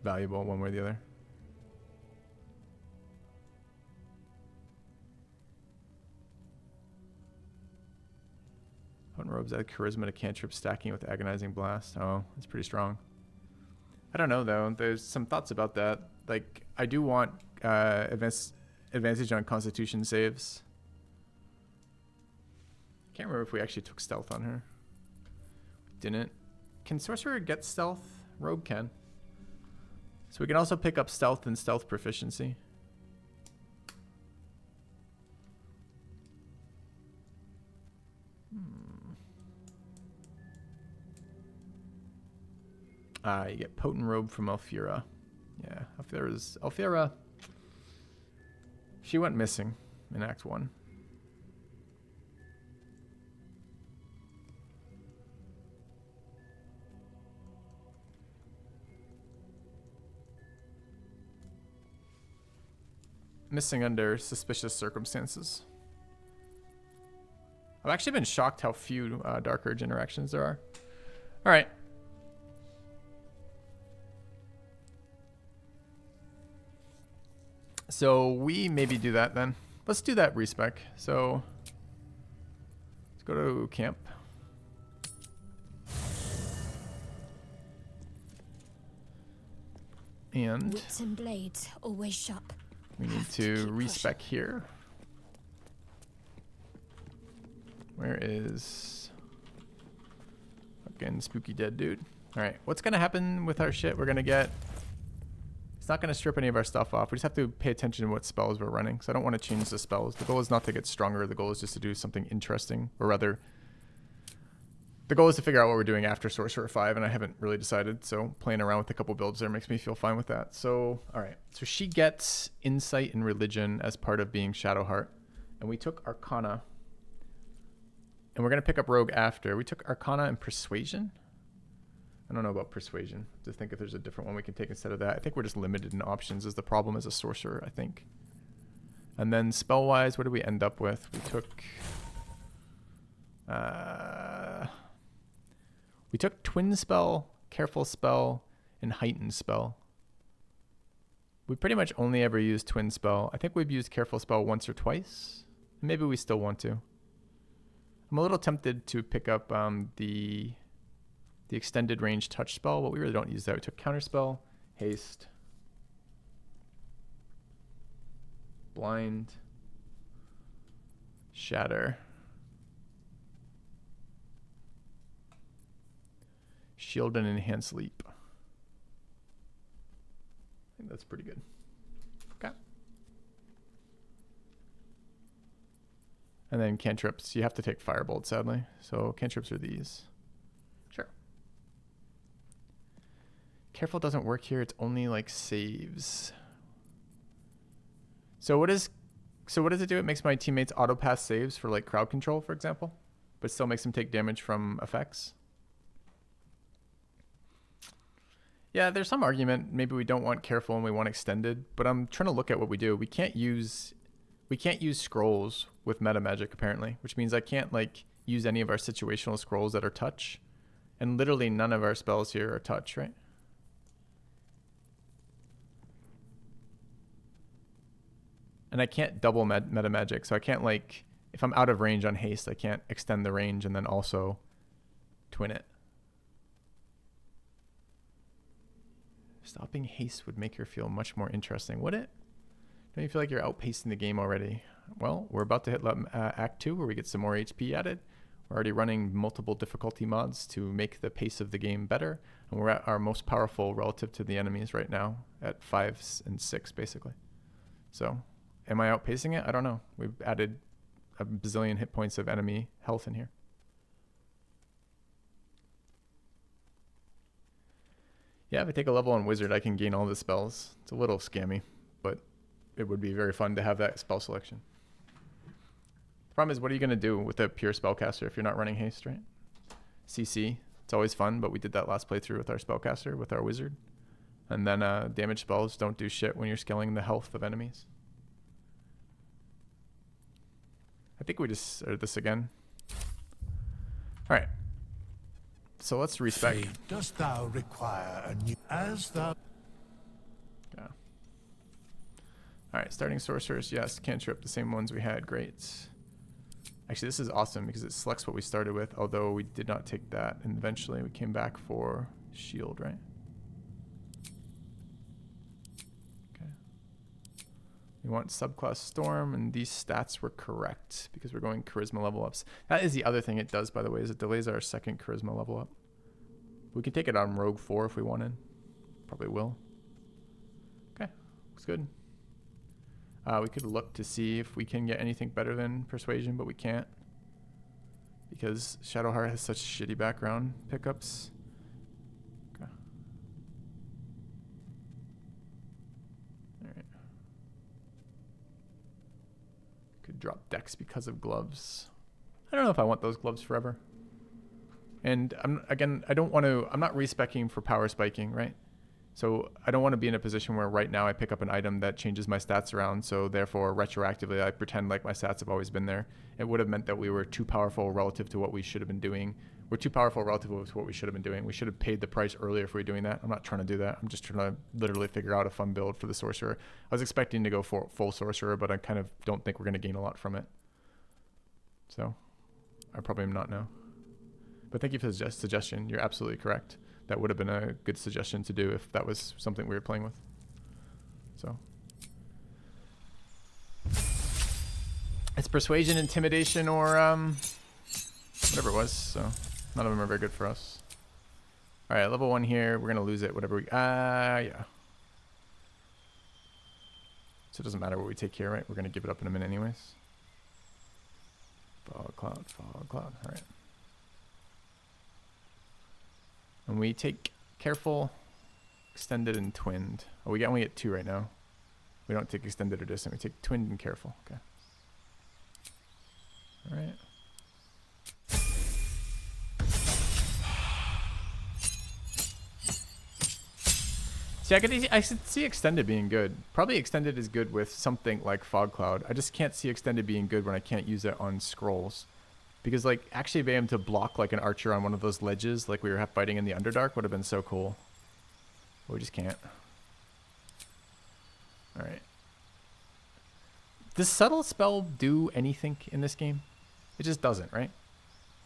valuable one way or the other. Potent robes add charisma to cantrip, stacking with agonizing blast. Oh, that's pretty strong. I don't know though. There's some thoughts about that. Like, I do want advantage on Constitution saves. I can't remember if we actually took stealth on her. Didn't. Can sorcerer get stealth? Rogue can. So we can also pick up stealth and stealth proficiency. You get potent robe from Alfira. Yeah, Alfira. She went missing in Act 1. Missing under suspicious circumstances. I've actually been shocked how few Dark Urge interactions there are. All right. So we maybe do that then. Let's do that respec. So let's go to camp. And wits and blades always sharp. We need to respec here. Where is fucking spooky dead dude? All right, what's gonna happen with our shit? We're gonna get. It's not gonna strip any of our stuff off. We just have to pay attention to what spells we're running. So I don't want to change the spells. The goal is not to get stronger. The goal is just to do something interesting, or rather, the goal is to figure out what we're doing after Sorcerer 5, and I haven't really decided. So playing around with a couple builds there makes me feel fine with that. So all right, so she gets Insight and Religion as part of being Shadowheart, and we took Arcana. And we're gonna pick up Rogue after. We took Arcana and Persuasion. I don't know about Persuasion. Just think if there's a different one we can take instead of that. I think we're just limited in options is the problem as a sorcerer, I think. And then spell-wise, what did we end up with? We took Twin Spell, Careful Spell, and Heightened Spell. We pretty much only ever used Twin Spell. I think we've used Careful Spell once or twice. Maybe we still want to. I'm a little tempted to pick up the extended range touch spell, but we really don't use that. We took Counterspell, Haste, Blind, Shatter, Shield and Enhance Leap. I think that's pretty good. Okay. And then cantrips. You have to take Firebolt, sadly. So cantrips are these. Sure. Careful doesn't work here. It's only like saves. So what does it do? It makes my teammates auto pass saves for like crowd control, for example, but still makes them take damage from effects. Yeah, there's some argument. Maybe we don't want careful and we want extended, but I'm trying to look at what we do. We can't use scrolls with meta magic apparently, which means I can't like use any of our situational scrolls that are touch, and literally none of our spells here are touch, right? And I can't double meta magic, so I can't like, if I'm out of range on haste, I can't extend the range and then also twin it. Stopping haste would make her feel much more interesting, would it? Don't you feel like you're outpacing the game already? Well, we're about to hit Act 2 where we get some more HP added. We're already running multiple difficulty mods to make the pace of the game better. And we're at our most powerful relative to the enemies right now at 5 and 6 basically. So am I outpacing it? I don't know. We've added a bazillion hit points of enemy health in here. Yeah, if I take a level on Wizard, I can gain all the spells. It's a little scammy, but it would be very fun to have that spell selection. The problem is, what are you going to do with a pure spellcaster if you're not running haste, right? CC, it's always fun, but we did that last playthrough with our spellcaster, with our Wizard. And then damage spells don't do shit when you're scaling the health of enemies. I think we just started this again. All right. So let's respec. Dost thou require a new as thou Yeah. All right, starting sorcerers. Yes, cantrip, the same ones we had. Great. Actually, this is awesome because it selects what we started with, although we did not take that. And eventually we came back for shield, right? Okay. We want subclass storm, and these stats were correct because we're going charisma level ups. That is the other thing it does, by the way, is it delays our second charisma level up. We could take it on rogue 4 if we wanted. Probably will. Okay, looks good. We could look to see if we can get anything better than persuasion, but we can't because Shadowheart has such shitty background pickups. Okay. All right. Could drop dex because of gloves. I don't know if I want those gloves forever. And I don't want to. I'm not respecking for power spiking, right? So I don't want to be in a position where right now I pick up an item that changes my stats around, so therefore retroactively I pretend like my stats have always been there. It would have meant that we were too powerful relative to what we should have been doing. We're too powerful relative to what we should have been doing. We should have paid the price earlier if we were doing that. I'm not trying to do that. I'm just trying to literally figure out a fun build for the sorcerer. I was expecting to go for full sorcerer, but I kind of don't think we're going to gain a lot from it. So I probably am not now. But thank you for the suggestion. You're absolutely correct. That would have been a good suggestion to do if that was something we were playing with. So it's persuasion, intimidation, or whatever it was. So none of them are very good for us. All right, level 1 here. We're gonna lose it. Whatever we yeah. So it doesn't matter what we take here, right? We're gonna give it up in a minute anyways. Fog cloud, fog cloud. All right. And we take careful, extended, and twinned. Oh, we only get 2 right now. We don't take extended or distant. We take twinned and careful. Okay. All right. See, I could see extended being good. Probably extended is good with something like fog cloud. I just can't see extended being good when I can't use it on scrolls. Because, like, actually being able to block, like, an archer on one of those ledges, like we were fighting in the Underdark, would have been so cool. But we just can't. Alright. Does subtle spell do anything in this game? It just doesn't, right?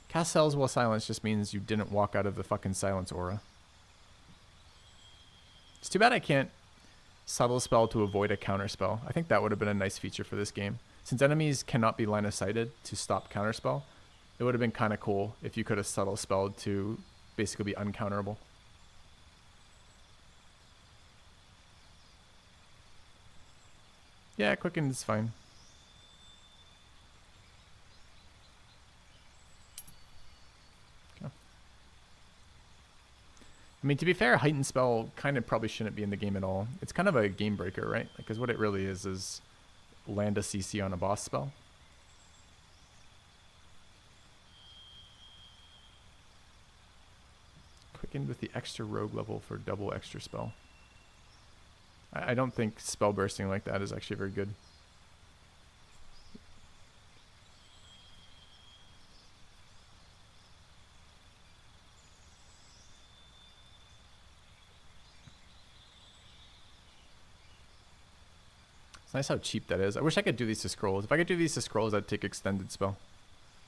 Cast spells while silence just means you didn't walk out of the fucking silence aura. It's too bad I can't subtle spell to avoid a counter spell. I think that would have been a nice feature for this game. Since enemies cannot be line of sighted to stop counter spell, it would have been kind of cool if you could have subtle spelled to basically be uncounterable. Yeah, quicken is fine. Okay. I mean, to be fair, heightened spell kind of probably shouldn't be in the game at all. It's kind of a game breaker, right? Because what it really is land a CC on a boss spell. Quickened with the extra rogue level for double extra spell. I don't think spell bursting like that is actually very good. It's nice how cheap that is. I wish I could do these to scrolls. If I could do these to scrolls, I'd take extended spell.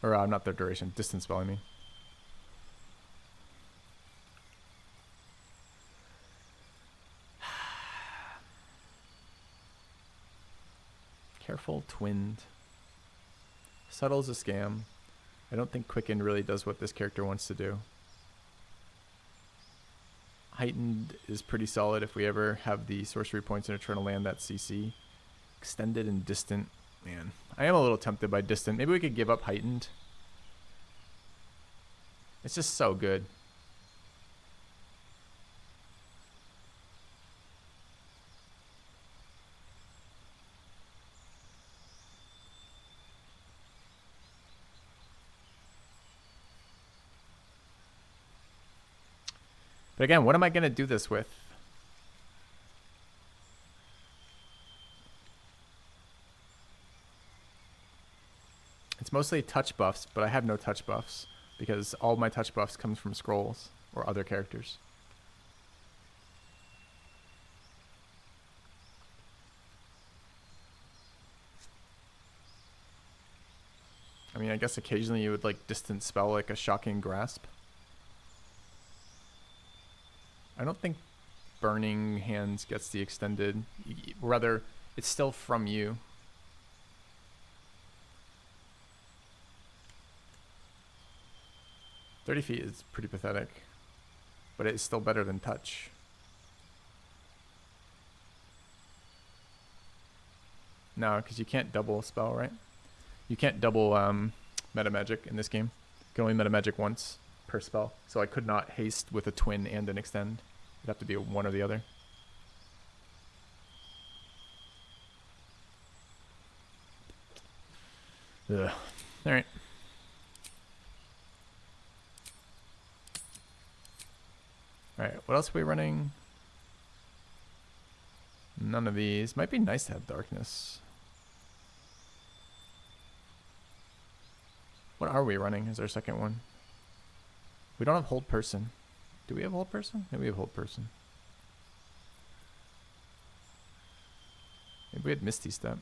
Or not their duration, distance spell, I mean. Careful, twinned. Subtle's a scam. I don't think Quicken really does what this character wants to do. Heightened is pretty solid if we ever have the sorcery points and are trying to land that CC. Extended and distant. Man, I am a little tempted by distant. Maybe we could give up heightened. It's just so good. But again, what am I going to do this with? It's mostly touch buffs, but I have no touch buffs because all my touch buffs comes from scrolls or other characters. I mean, I guess occasionally you would like distance spell like a shocking grasp. I don't think burning hands gets the extended. Rather, it's still from you. "30 feet is pretty pathetic, but it's still better than touch. No, because you can't double spell, right? You can't double meta magic in this game. You can only meta magic once per spell. So I could not haste with a twin and an extend. It'd have to be a one or the other. Ugh. All right. All right. What else are we running? None of these. Might be nice to have darkness. What are we running as our second one? We don't have hold person. Do we have hold person? Maybe we have hold person. Maybe we had Misty Step.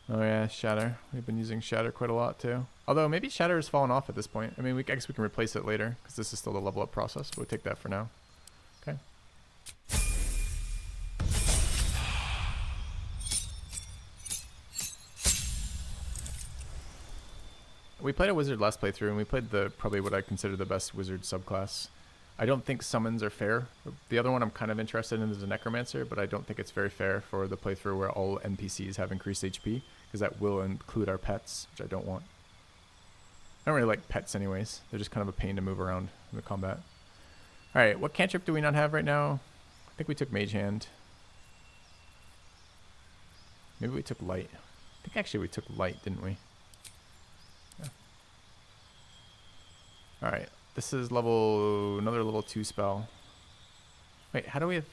Oh yeah, Shatter. We've been using Shatter quite a lot too. Although maybe Shatter has fallen off at this point. I mean, I guess we can replace it later because this is still the level up process. We'll take that for now. Okay. We played a wizard last playthrough, and we played probably what I consider the best wizard subclass. I don't think summons are fair. The other one I'm kind of interested in is a necromancer, but I don't think it's very fair for the playthrough where all NPCs have increased HP, because that will include our pets, which I don't want. I don't really like pets anyways. They're just kind of a pain to move around in the combat. Alright, what cantrip do we not have right now? I think we took Mage Hand. Maybe we took Light. I think actually we took Light, didn't we? Yeah. Alright, this is another level 2 spell. Wait, how do we have...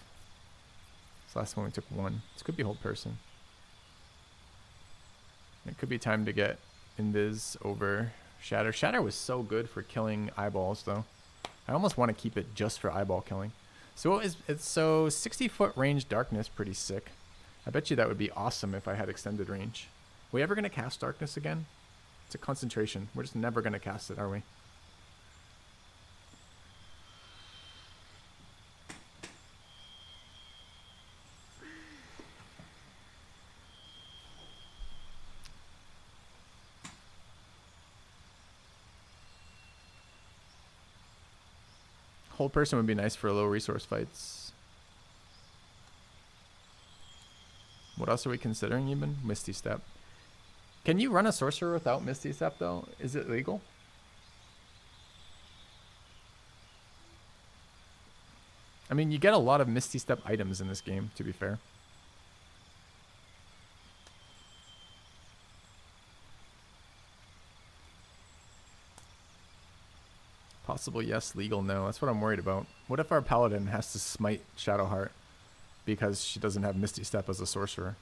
This last one we took 1. This could be hold person. It could be time to get Invis over Shatter. Shatter was so good for killing eyeballs though. I almost want to keep it just for eyeball killing. So it's so 60-foot range darkness, pretty sick. I bet you that would be awesome if I had extended range. Are we ever going to cast darkness again? It's a concentration. We're just never going to cast it, are we? Hold person would be nice for low resource fights. What else are we considering even? Misty Step. Can you run a sorcerer without Misty Step though? Is it legal? I mean, you get a lot of Misty Step items in this game, to be fair. Possible yes, legal no. That's what I'm worried about. What if our paladin has to smite Shadowheart because she doesn't have Misty Step as a sorcerer?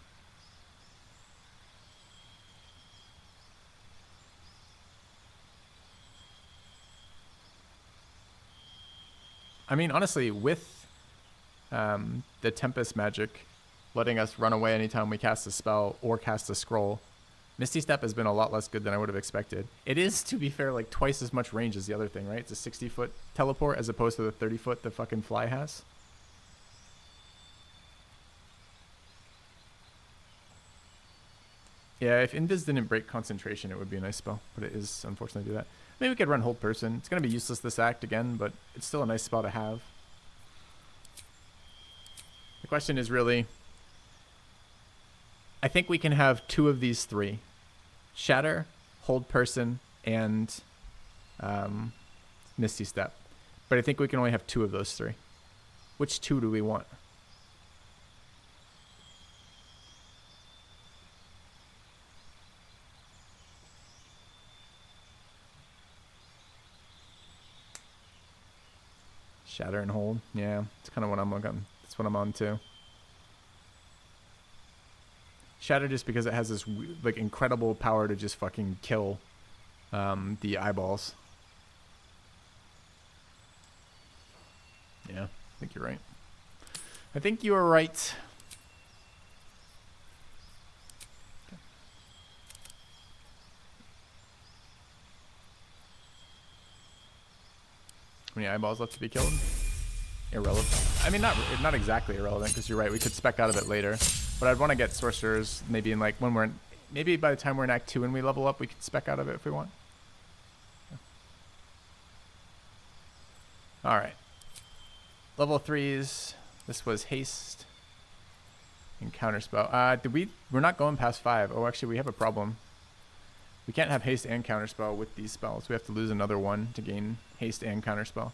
I mean, honestly, with the Tempest magic letting us run away anytime we cast a spell or cast a scroll, Misty Step has been a lot less good than I would have expected. It is, to be fair, like twice as much range as the other thing, right? It's a 60-foot teleport as opposed to the 30-foot the fucking fly has. Yeah, if Invis didn't break concentration, it would be a nice spell, but it is unfortunately do that. Maybe we could run Hold Person. It's going to be useless this act again, but it's still a nice spell to have. The question is really, I think we can have 2 of these 3. Shatter, Hold Person, and Misty Step. But I think we can only have 2 of those 3. Which 2 do we want? Shatter and Hold. Yeah, it's kind of what I'm looking. That's what I'm on too. Shatter just because it has this like incredible power to just fucking kill the eyeballs. Yeah, I think you're right. I think you are right. How many eyeballs left to be killed? Irrelevant. I mean, not exactly irrelevant, because you're right. We could spec out of it later, but I'd want to get sorcerers maybe in like when we're in, maybe by the time we're in Act 2 and we level up, we could spec out of it if we want. All right. Level 3s. This was haste and counterspell. We're not going past 5. Oh, actually, we have a problem. We can't have haste and counterspell with these spells. We have to lose another one to gain haste and counterspell.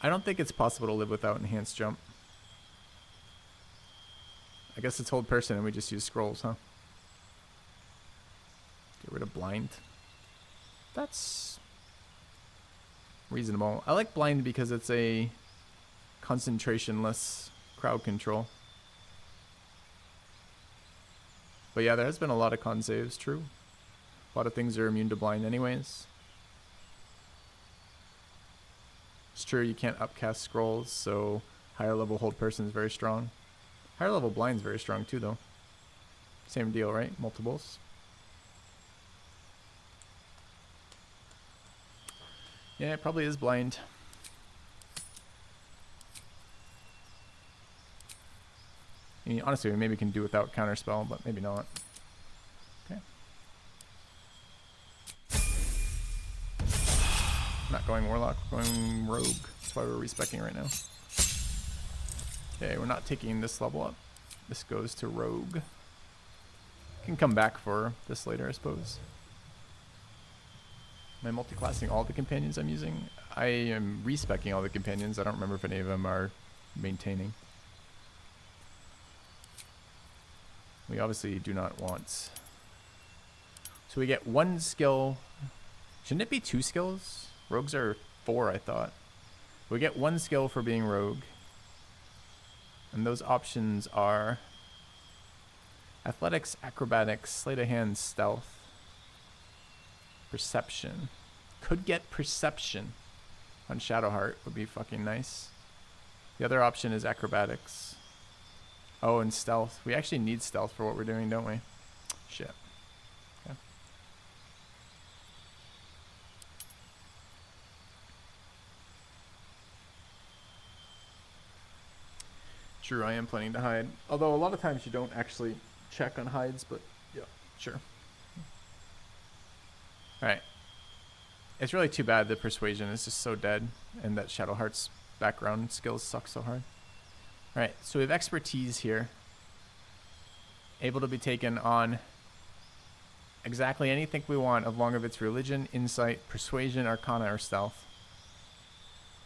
I don't think it's possible to live without enhanced jump. I guess it's hold person and we just use scrolls, huh? Get rid of blind. That's reasonable. I like blind because it's a concentration-less crowd control. But yeah, there has been a lot of con saves, true. A lot of things are immune to blind anyways. It's true, you can't upcast scrolls, so higher level hold person is very strong. Higher level blind is very strong too, though. Same deal, right? Multiples. Yeah, it probably is blind. I mean, honestly, we maybe can do without counterspell, but maybe not. Okay. Not going warlock, we're going rogue. That's why we're respecking right now. Okay, we're not taking this level up. This goes to rogue. Can come back for this later, I suppose. Am I multi-classing all the companions I'm using? I am respecking all the companions. I don't remember if any of them are maintaining. We obviously do not want. So we get 1 skill. Shouldn't it be 2 skills? Rogues are 4, I thought. We get 1 skill for being rogue. And those options are athletics, acrobatics, sleight of hand, stealth, perception. Could get perception on Shadowheart, would be fucking nice. The other option is acrobatics. Oh, and stealth. We actually need stealth for what we're doing, don't we? Shit. Okay. True, I am planning to hide. Although a lot of times you don't actually check on hides, but yeah, sure. Alright. It's really too bad that Persuasion is just so dead, and that Shadowheart's background skills suck so hard. Alright, so we have expertise here. Able to be taken on exactly anything we want, as long as it's religion, insight, persuasion, arcana, or stealth.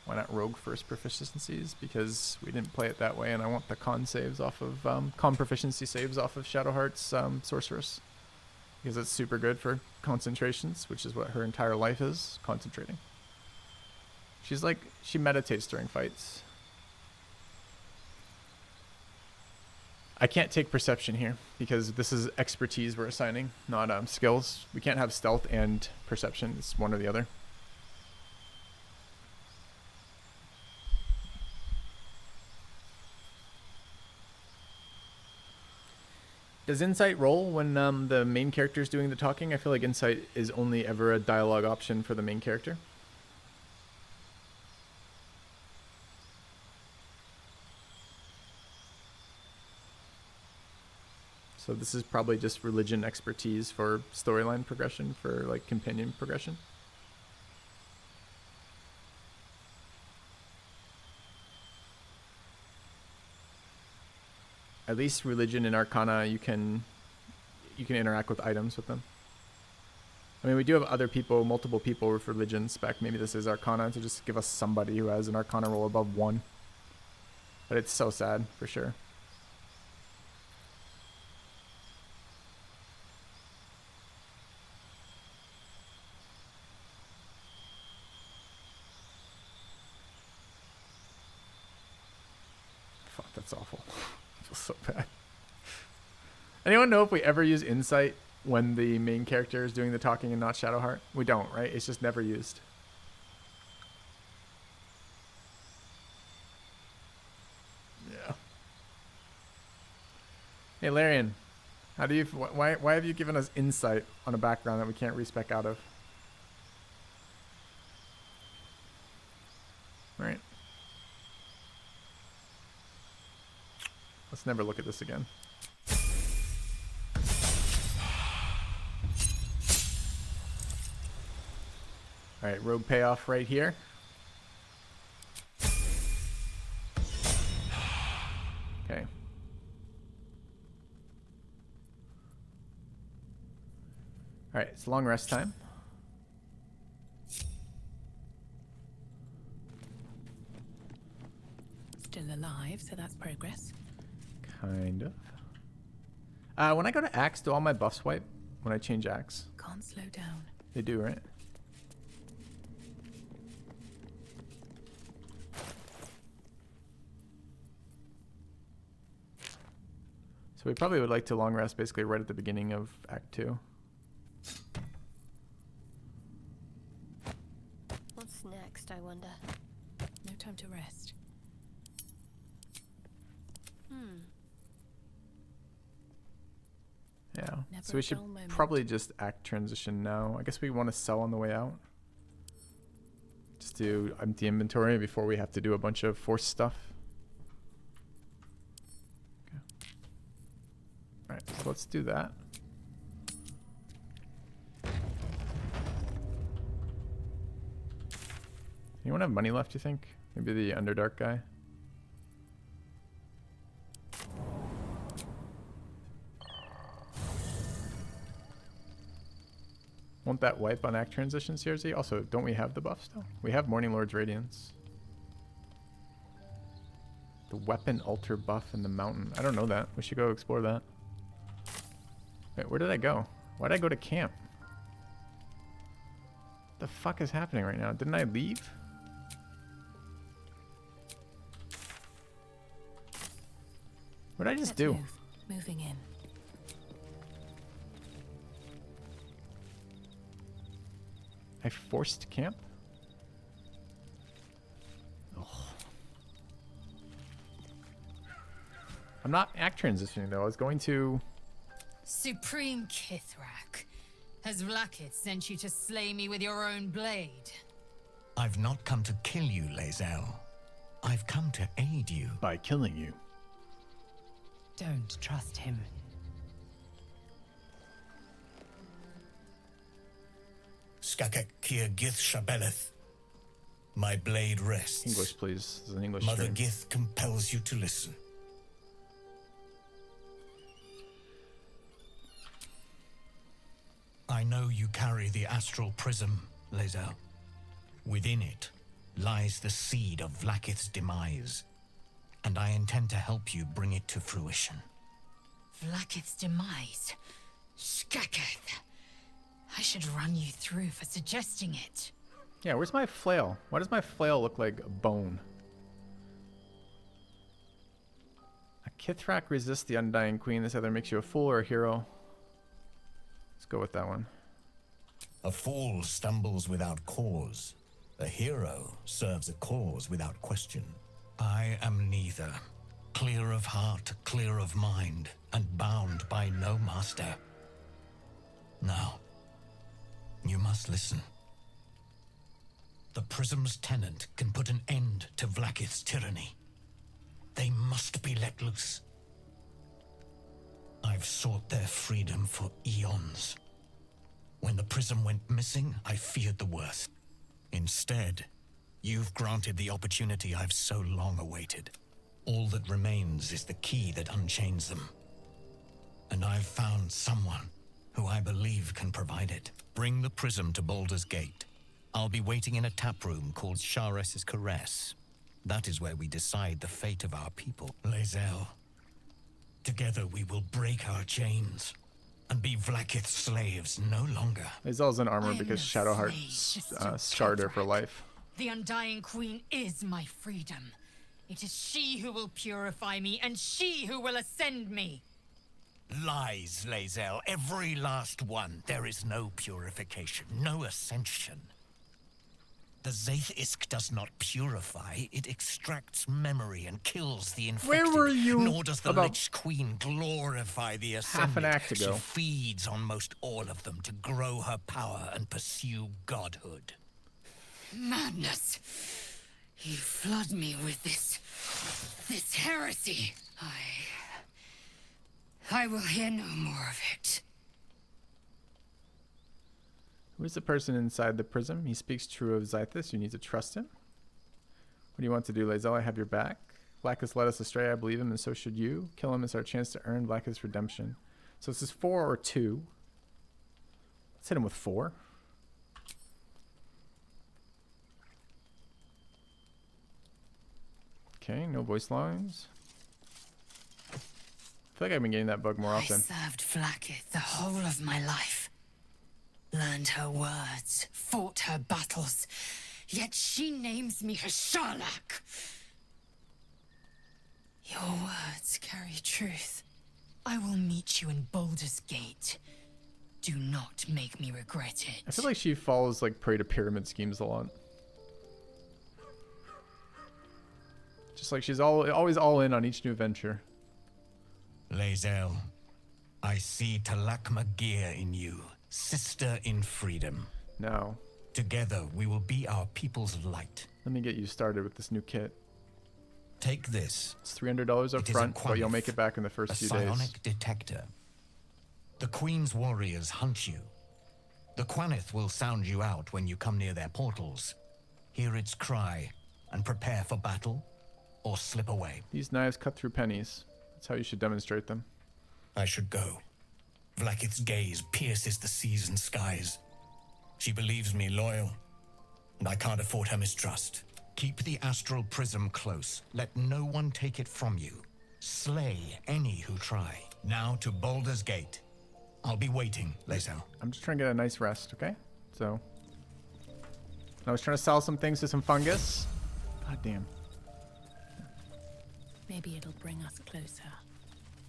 Why not rogue first proficiencies? Because we didn't play it that way, and I want the con saves off of con proficiency saves off of Shadowheart's sorceress, because it's super good for concentrations, which is what her entire life is, concentrating. She's like, she meditates during fights. I can't take perception here because this is expertise we're assigning, not skills. We can't have stealth and perception. It's one or the other. Does insight roll when the main character is doing the talking? I feel like insight is only ever a dialogue option for the main character. So this is probably just religion expertise for storyline progression, for like companion progression. At least religion and arcana, you can interact with items with them. I mean, we do have other people, multiple people with religion spec. Maybe this is arcana to just give us somebody who has an arcana roll above 1. But it's so sad, for sure. Fuck, that's awful. feel so bad. Anyone know if we ever use insight when the main character is doing the talking and not Shadowheart? We don't, right? It's just never used. Yeah. Hey, Larian. How do you... Why have you given us insight on a background that we can't respec out of? Right. Let's never look at this again. Alright, rogue payoff right here. Okay. Alright, it's long rest time. Still alive, so that's progress. Kind of. When I go to axe, do all my buffs wipe when I change axe? Can't slow down. They do, right? So we probably would like to long rest basically right at the beginning of Act 2. What's next, I wonder? No time to rest. Yeah. Never So we a should dull moment. probably just act transition now. I guess we want to sell on the way out. Just do empty inventory before we have to do a bunch of force stuff. Okay. Alright, so let's do that. Anyone have money left, you think? Maybe the Underdark guy? Want that wipe on act transition, CRZ? Also, don't we have the buff still? We have Morning Lord's Radiance. The weapon altar buff in the mountain. I don't know that. We should go explore that. Wait, where did I go? Why did I go to camp? What the fuck is happening right now? Didn't I leave? What did I just do? Moving in. I forced camp? Ugh. I'm not act transitioning though. I was going to... Supreme Kithrak, has Vlakith sent you to slay me with your own blade? I've not come to kill you, Lae'zel. I've come to aid you. By killing you. Don't trust him. Skakek Kia Gith Shabeleth. My blade rests. English, please. This is an English Mother stream. Gith compels you to listen. I know you carry the astral prism, Lae'zel. Within it lies the seed of Vlakith's demise, and I intend to help you bring it to fruition. Vlakith's demise? Skaketh. I should run you through for suggesting it. Yeah, where's my flail? Why does my flail look like a bone? A Kithrak resists the Undying Queen. This either makes you a fool or a hero. Let's go with that one. A fool stumbles without cause. A hero serves a cause without question. I am neither. Clear of heart, clear of mind, and bound by no master. Now, you must listen. The Prism's tenant can put an end to Vlakith's tyranny. They must be let loose. I've sought their freedom for eons. When the Prism went missing, I feared the worst. Instead, you've granted the opportunity I've so long awaited. All that remains is the key that unchains them. And I've found someone who I believe can provide it. Bring the Prism to Baldur's Gate. I'll be waiting in a tap room called Shares's Caress. That is where we decide the fate of our people. Lae'zel, together we will break our chains and be Vlakith's slaves no longer. Lae'zel's in armor because Shadowheart scarred her for life. The Undying Queen is my freedom. It is she who will purify me, and she who will ascend me. Lies, Lae'zel. Every last one. There is no purification, no ascension. The Zaithisk does not purify, it extracts memory and kills the infected. Where were you Nor does the about Lich Queen glorify the ascended. half an act ago? She feeds on most all of them to grow her power and pursue godhood. Madness! You flood me with this heresy. I will hear no more of it. Who is the person inside the prism? He speaks true of Zythus. You need to trust him. What do you want to do, Lae'zel? I have your back. Vlaakith led us astray. I believe him, and so should you. Kill him is our chance to earn Vlaakith's redemption. So this is 4 or 2. Let's hit him with 4. Okay, no voice lines. I feel like I've been getting that bug more often. I served Vlaakith the whole of my life. Learned her words, fought her battles, yet she names me her Sharlak. Your words carry truth. I will meet you in Baldur's Gate. Do not make me regret it. I feel like she falls like prey to pyramid schemes a lot. Just like she's always all in on each new venture. Lae'zel, I see Talakma Gear in you. Sister in freedom. Now, together we will be our people's light. Let me get you started with this new kit. Take this. It's $300 up front, but you'll make it back in the first few days. A psionic detector. The Queen's warriors hunt you. The Quanith will sound you out when you come near their portals. Hear its cry and prepare for battle, or slip away. These knives cut through pennies. That's how you should demonstrate them. I should go. Vlaakith's gaze pierces the seas and skies. She believes me loyal, and I can't afford her mistrust. Keep the astral prism close. Let no one take it from you. Slay any who try. Now to Baldur's Gate. I'll be waiting, Lae'zel. I'm just trying to get a nice rest, okay? So, I was trying to sell some things to some fungus. God damn. Maybe it'll bring us closer.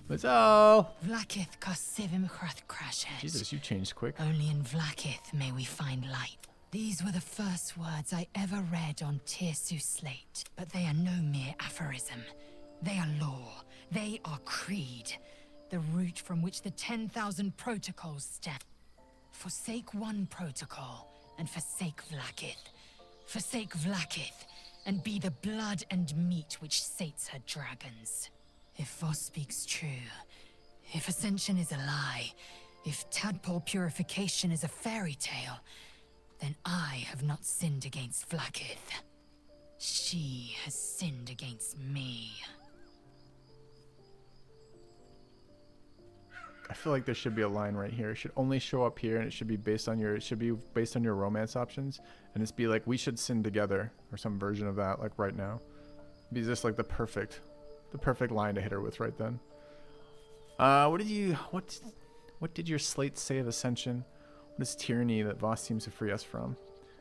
Let's go. Vlaakith Kosivim Hrath Crashet. Jesus, you changed quick. Only in Vlaakith may we find light. These were the first words I ever read on Tirsu slate, but they are no mere aphorism. They are law. They are creed. The root from which the 10,000 protocols stem. Forsake one protocol, and forsake Vlaakith. Forsake Vlaakith, and be the blood and meat which sates her dragons. If Voss speaks true, if Ascension is a lie, if Tadpole purification is a fairy tale, then I have not sinned against Vlaakith. She has sinned against me. I feel like there should be a line right here. It should only show up here, and it should be based on your romance options, and it's be like, we should sin together, or some version of that, like right now. Be just like the perfect line to hit her with right then. What did your slate say of Ascension? What is tyranny that Voss seems to free us from?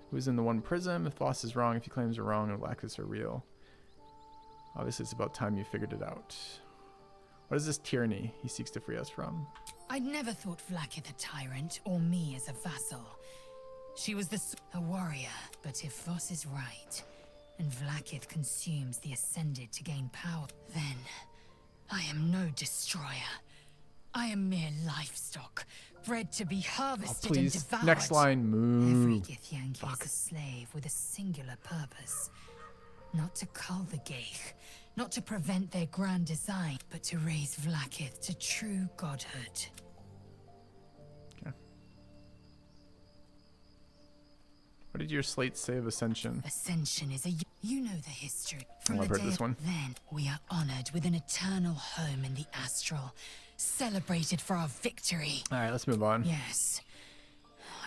Who is in the one prism? If Voss is wrong, if he claims are wrong, and Vlaakiths are real. Obviously, it's about time you figured it out. What is this tyranny he seeks to free us from? I'd never thought Vlaakith a tyrant, or me as a vassal. She was a warrior, but if Voss is right, and Vlaakith consumes the Ascended to gain power, then I am no destroyer. I am mere livestock, bred to be harvested and devoured. Next line, move. Every Githyanki is a slave with a singular purpose. Not to cull the Geich, not to prevent their grand design, but to raise Vlaakith to true godhood. Okay. What did your slate say of Ascension? Ascension is you know the history. From I've heard this one. Then we are honored with an eternal home in the astral, celebrated for our victory. All right, let's move on. Yes.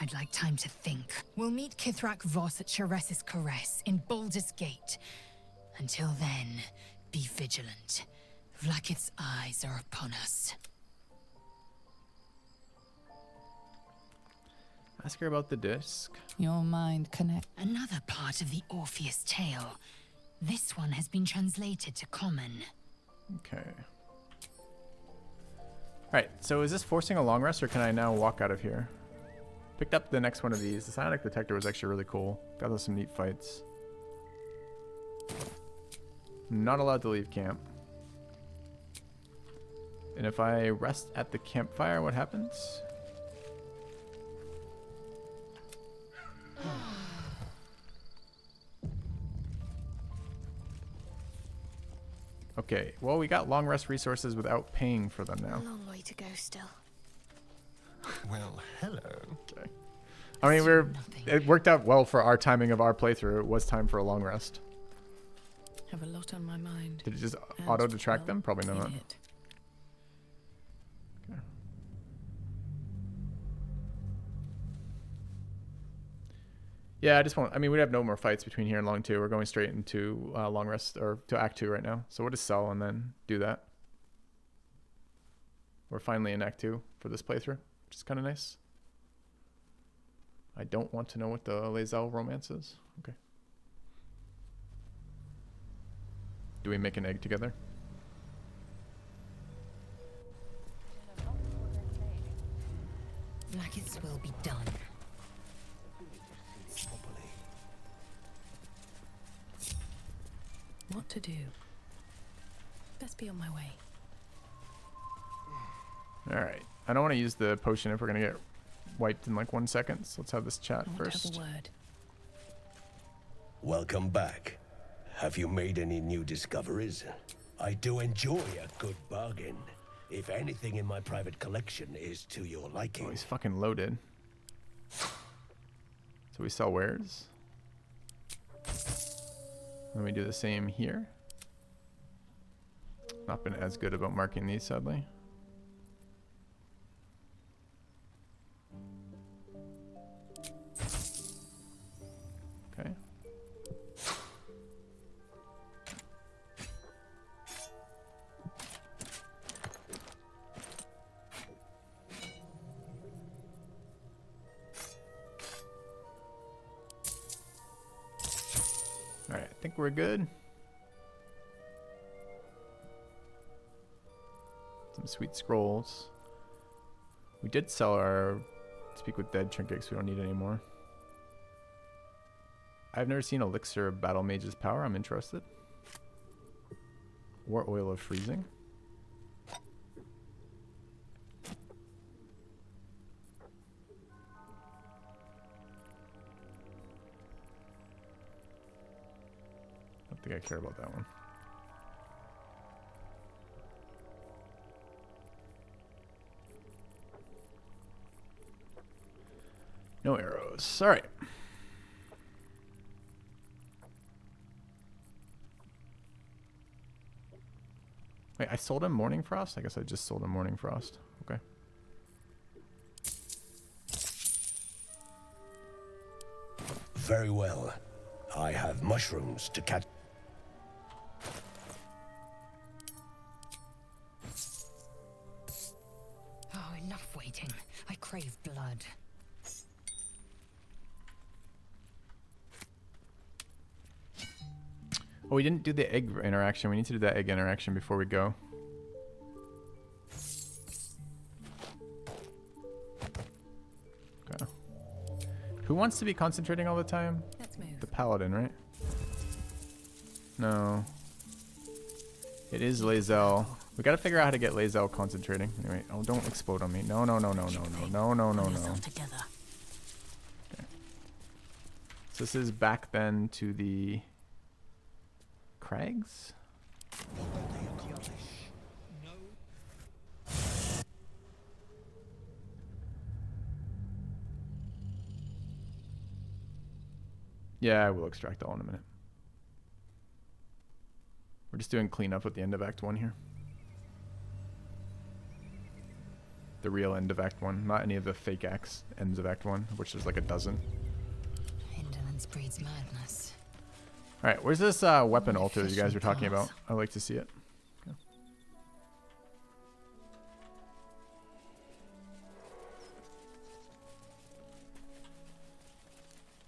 I'd like time to think. We'll meet Kithrak Voss at Chares's Caress in Baldur's Gate. Until then, be vigilant. Vlaakith's eyes are upon us. Ask her about the disc. Your mind connect. Another part of the Orpheus tale. This one has been translated to common. Okay. Alright, so is this forcing a long rest, or can I now walk out of here? Picked up the next one of these. The Psionic Detector was actually really cool. Got us some neat fights. Not allowed to leave camp. And if I rest at the campfire, what happens? Okay, well, we got long rest resources without paying for them now. A long way to go still. Well, hello. Okay. I mean, it worked out well for our timing of our playthrough. It was time for a long rest. Have a lot on my mind. Did it just auto detract them? Probably not. Okay. Yeah, I just want. I mean, we have no more fights between here and Long 2. We're going straight into long rest, or to Act 2 right now. So we'll just sell and then do that. We're finally in Act 2 for this playthrough, which is kind of nice. I don't want to know what the Lae'zel romance is. Okay. Do we make an egg together? Blackith's will be done. What to do? Best be on my way. Alright. I don't want to use the potion if we're going to get wiped in like 1 second. So let's have this chat first. Have a word. Welcome back. Have you made any new discoveries? I do enjoy a good bargain. If anything in my private collection is to your liking. Oh, he's fucking loaded. So we sell wares. Let me do the same here. Not been as good about marking these, sadly. Okay. Alright, I think we're good. Some sweet scrolls. We did sell our Speak with Dead trinkets, we don't need anymore. I've never seen Elixir of Battle Mage's Power, I'm interested. Or Oil of Freezing. I don't think I care about that one. No arrows. All right. Wait, I sold him Morning Frost? I guess I just sold him Morning Frost. Okay. Very well. I have mushrooms to catch. Oh, enough waiting. I crave blood. Oh, we didn't do the egg interaction. We need to do that egg interaction before we go. Okay. Who wants to be concentrating all the time? Let's move. The Paladin, right? No. It is Lae'zel. We gotta figure out how to get Lae'zel concentrating. Anyway, oh, don't explode on me. No, no, no, no, no, no, no, no, no, no. Okay. So this is back then to the crags? Yeah, I will extract all in a minute. We're just doing cleanup at the end of Act 1 here. The real end of Act 1, not any of the fake ends of Act 1, which there's like a dozen. Indolence breeds madness. Alright, where's this weapon altar that you guys were talking about? I'd like to see it. Okay.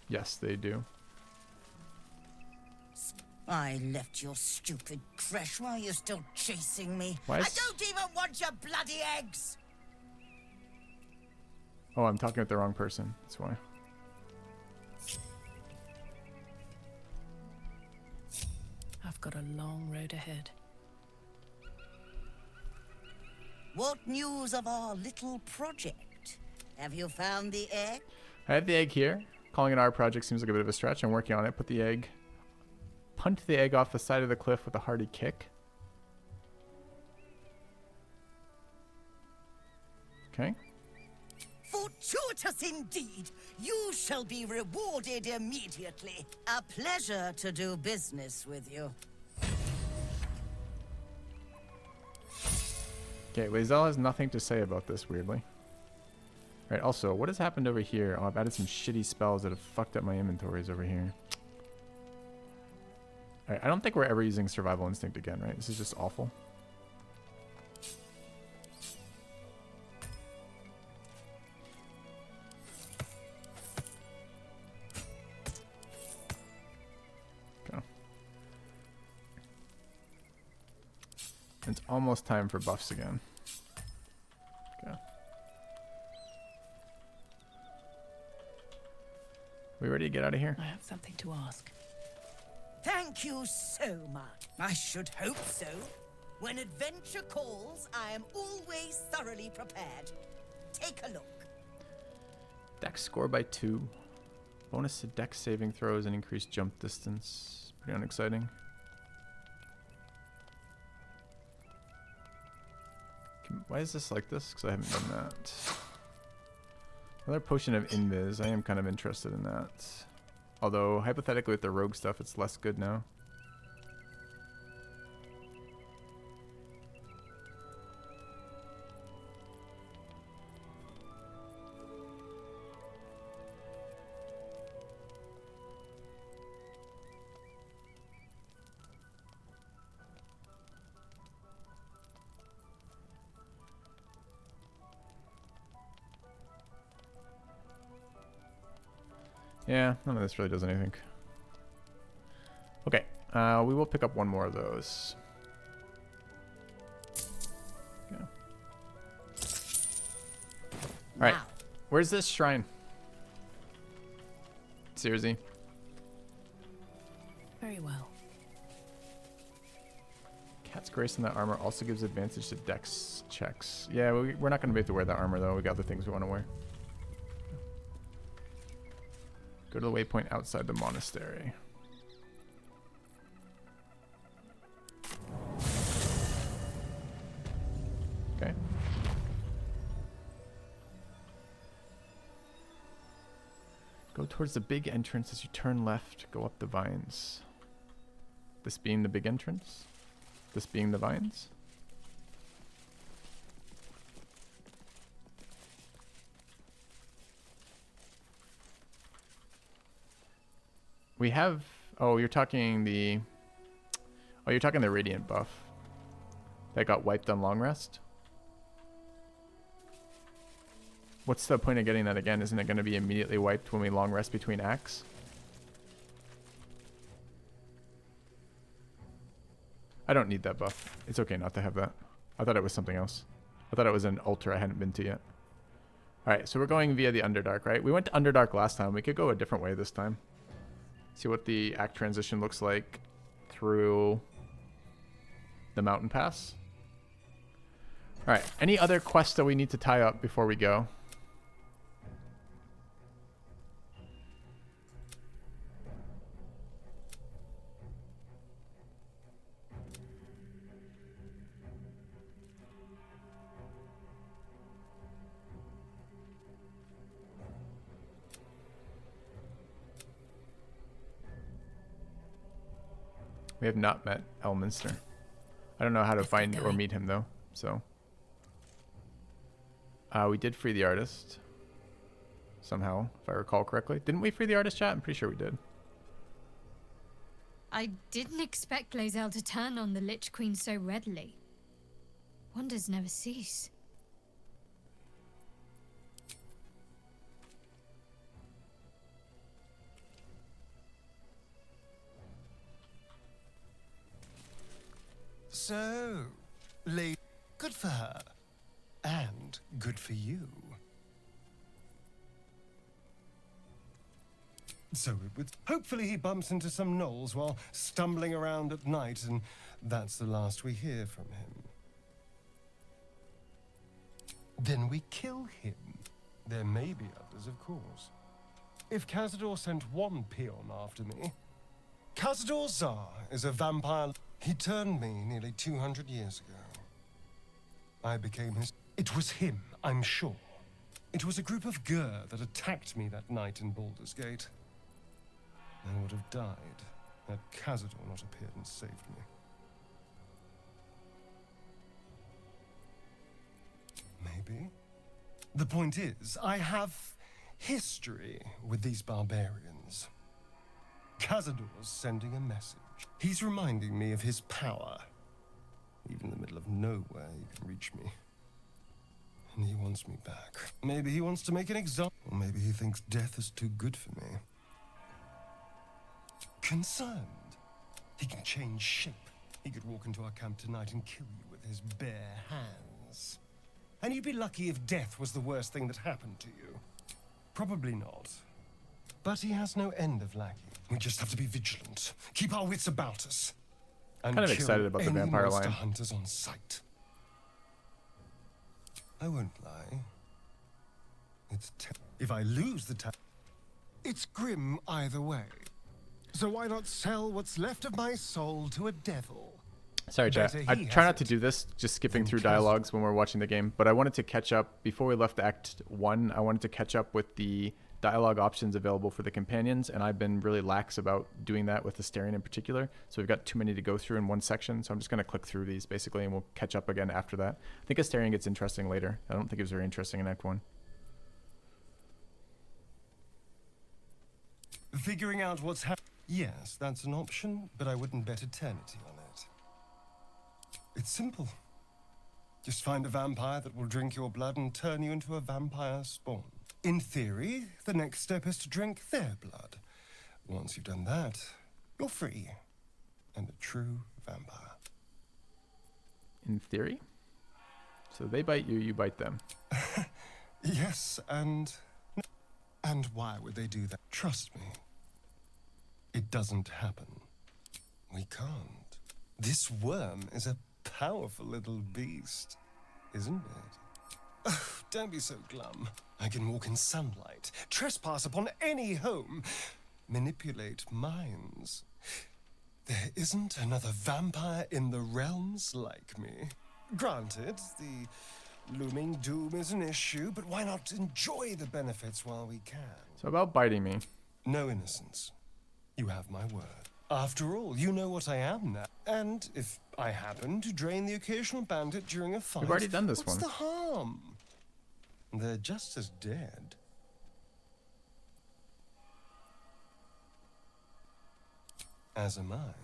Yes, they do. I left your stupid creche while you're still chasing me. Why I is- don't even want your bloody eggs! Oh, I'm talking with the wrong person. That's why. I've got a long road ahead. What news of our little project? Have you found the egg? I have the egg here. Calling it our project seems like a bit of a stretch. I'm working on it. Punt the egg off the side of the cliff with a hearty kick. Okay. Fortuitous indeed! You shall be rewarded immediately. A pleasure to do business with you. Okay, Lae'zel has nothing to say about this, weirdly. Right, also, what has happened over here? Oh, I've added some shitty spells that have fucked up my inventories over here. Alright, I don't think we're ever using Survival Instinct again, right? This is just awful. Okay. It's almost time for buffs again. Okay. We ready to get out of here? I have something to ask. Thank you so much. I should hope so. When adventure calls, I am always thoroughly prepared. Take a look. Dex score by 2. Bonus to dex saving throws and increased jump distance. Pretty unexciting. Why is this like this? Because I haven't done that. Another potion of invis. I am kind of interested in that. Although, hypothetically with the rogue stuff, it's less good now. Yeah, none of this really does anything. Okay, we will pick up one more of those. Okay. Alright, where's this shrine? Seriously? Very well. Cat's Grace in that armor also gives advantage to dex checks. Yeah, we're not going to be able to wear that armor though. We got other things we want to wear. Go to the waypoint outside the monastery. Okay. Go towards the big entrance as you turn left, go up the vines. This being the big entrance? This being the vines? We have... Oh, you're talking the... Oh, you're talking the Radiant buff. That got wiped on long rest? What's the point of getting that again? Isn't it going to be immediately wiped when we long rest between acts? I don't need that buff. It's okay not to have that. I thought it was something else. I thought it was an altar I hadn't been to yet. Alright, so we're going via the Underdark, right? We went to Underdark last time. We could go a different way this time. See what the act transition looks like through the mountain pass. Alright, any other quests that we need to tie up before we go? We have not met Elminster. I don't know how to find or meet him though, so. We did free the artist. Somehow, if I recall correctly. Didn't we free the artist, chat? I'm pretty sure we did. I didn't expect Lae'zel to turn on the Lich Queen so readily. Wonders never cease. So, good for her. And good for you. So it would... Hopefully he bumps into some gnolls while stumbling around at night, and that's the last we hear from him. Then we kill him. There may be others, of course. If Cazador sent one peon after me... Cazador Zar is a vampire. He turned me nearly 200 years ago. I became his... It was him, I'm sure. It was a group of Gur that attacked me that night in Baldur's Gate. I would have died had Cazador not appeared and saved me. Maybe. The point is, I have history with these barbarians. Cazador's sending a message. He's reminding me of his power. Even in the middle of nowhere, he can reach me. And he wants me back. Maybe he wants to make an example. Or maybe he thinks death is too good for me. Concerned. He can change shape. He could walk into our camp tonight and kill you with his bare hands. And you'd be lucky if death was the worst thing that happened to you. Probably not. But he has no end of lacking. We just have to be vigilant. Keep our wits about us. And Kind of excited about the vampire line. Hunters on sight. I won't lie. It's if I lose the it's grim either way. So why not sell what's left of my soul to a devil? Sorry, chat. I try not to do this, just skipping through dialogues when we're watching the game, but I wanted to catch up, before we left Act 1, I wanted to catch up with the dialogue options available for the companions, and I've been really lax about doing that with Astarion in particular, so we've got too many to go through in one section, so I'm just going to click through these, basically, and we'll catch up again after that. I think Astarion gets interesting later. I don't think it was very interesting in Act 1. Figuring out what's happening. Yes, that's an option, but I wouldn't bet eternity on it. It's simple. Just find a vampire that will drink your blood and turn you into a vampire spawn. In theory, the next step is to drink their blood. Once you've done that, you're free. And a true vampire. In theory? So they bite you, you bite them. Yes, and why would they do that? Trust me. It doesn't happen. We can't. This worm is a powerful little beast, isn't it? Oh, don't be so glum. I can walk in sunlight, trespass upon any home, manipulate minds. There isn't another vampire in the realms like me. Granted, the looming doom is an issue, but why not enjoy the benefits while we can? So about biting me. No innocence. You have my word. After all, you know what I am now. And if I happen to drain the occasional bandit during a fight... We've already done this what's one. the harm? They're just as dead. As am I.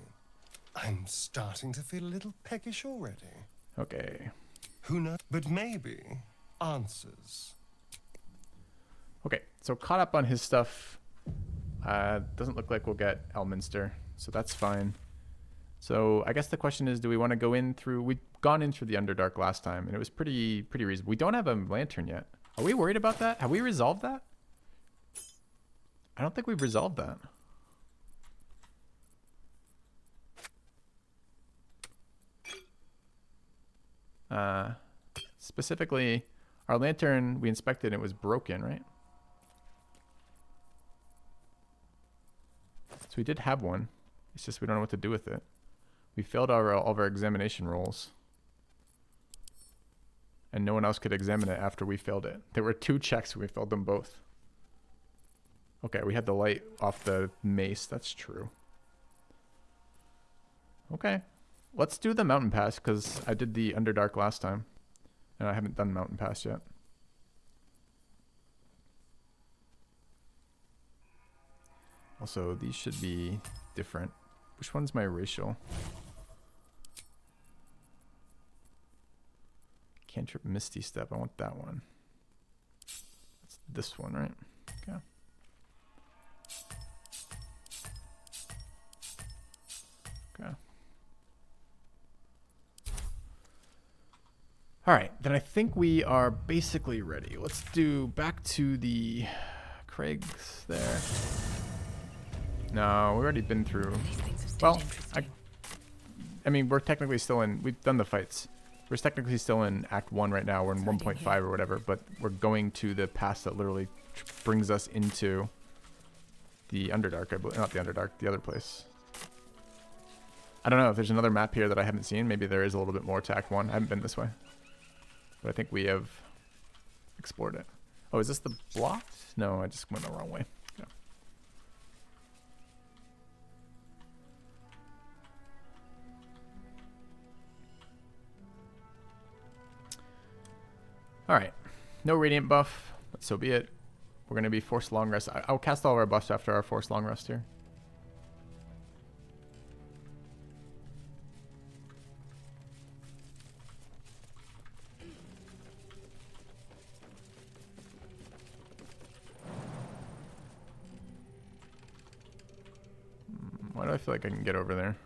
I'm starting to feel a little peckish already. Okay. Who knows? But maybe answers. Okay, so caught up on his stuff. Doesn't look like we'll get Elminster, so that's fine. So I guess the question is, do we want to go in through... We'd gone in through the Underdark last time, and it was pretty reasonable. We don't have a lantern yet. Are we worried about that? Have we resolved that? I don't think we've resolved that. Specifically, our lantern, we inspected and it was broken, right? So we did have one. It's just we don't know what to do with it. We failed all of our examination rolls. And no one else could examine it after we failed it. There were 2 checks and we failed them both. Okay, we had the light off the mace. That's true. Okay. Let's do the mountain pass because I did the Underdark last time. And I haven't done mountain pass yet. Also, these should be different. Which one's my racial? Cantrip Misty Step. I want that one. That's this one, right? Okay. Okay. All right, then I think we are basically ready. Let's do back to the Craig's there. No, we've already been through. Well, I mean, we're technically still in. We've done the fights. We're technically still in Act 1 right now. We're in 1.5 or whatever, but we're going to the pass that literally brings us into the Underdark. I believe, not the Underdark, the other place. I don't know if there's another map here that I haven't seen. Maybe there is a little bit more to Act 1. I haven't been this way. But I think we have explored it. Oh, is this the block? No, I just went the wrong way. Yeah. Alright. No radiant buff, but so be it. We're going to be forced long rest. I'll cast all of our buffs after our forced long rest here. Why do I feel like I can get over there?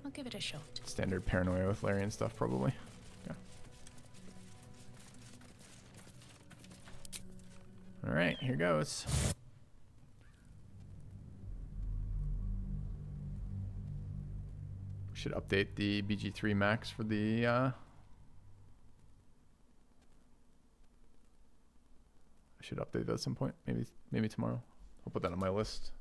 I'll give it a shot. Standard paranoia with Larian stuff, probably. Yeah. Alright, here goes. We should update the BG3 max for the I should update that at some point. Maybe tomorrow. I'll put that on my list.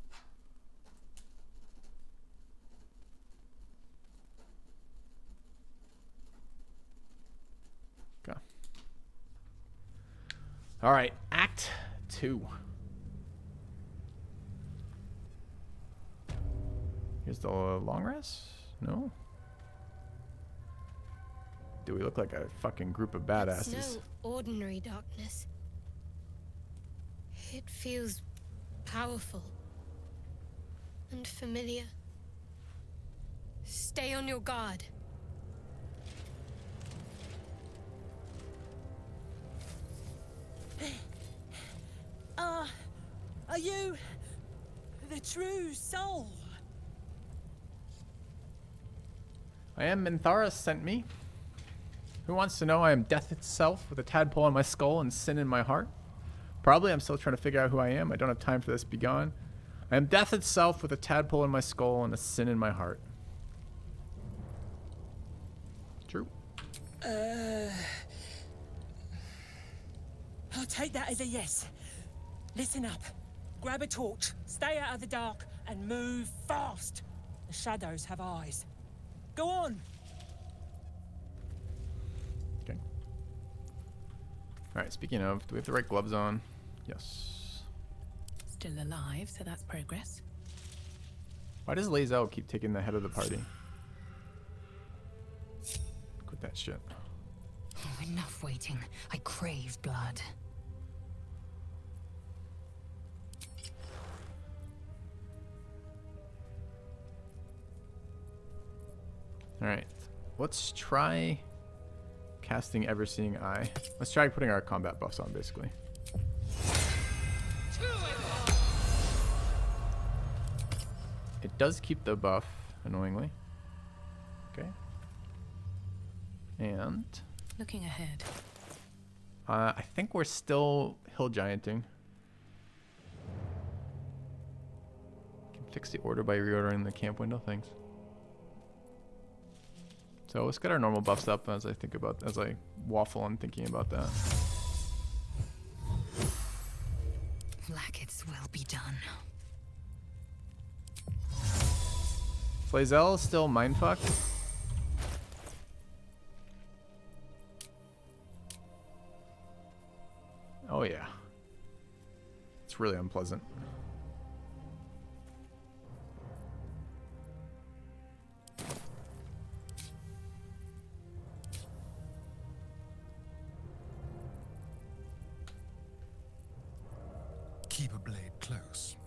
Okay. All right, Act 2. Here's the long rest? No? Do we look like a fucking group of badasses? It's no ordinary darkness. It feels powerful and familiar. Stay on your guard. Are you the true soul? I am. Mintharis sent me. Who wants to know I am death itself with a tadpole on my skull and sin in my heart? Probably. I'm still trying to figure out who I am. I don't have time for this. Be gone. I am death itself with a tadpole in my skull and a sin in my heart. True. I'll take that as a yes. Listen up. Grab a torch, stay out of the dark, and move fast. The shadows have eyes. Go on. Okay. Alright, speaking of, do we have the right gloves on? Yes. Still alive, so that's progress. Why does Lae'zel keep taking the head of the party? Quit that shit. Oh, enough waiting. I crave blood. Alright. Let's try casting Ever-Seeing Eye. Let's try putting our combat buffs on, basically. It does keep the buff, annoyingly. Okay. And... Looking ahead. I think we're still hill gianting. Can fix the order by reordering the camp window. Thanks. So let's get our normal buffs up as I waffle on thinking about that. Blackets will be done. Lae'zel is still mindfucked. Oh yeah. It's really unpleasant. Keep a blade close.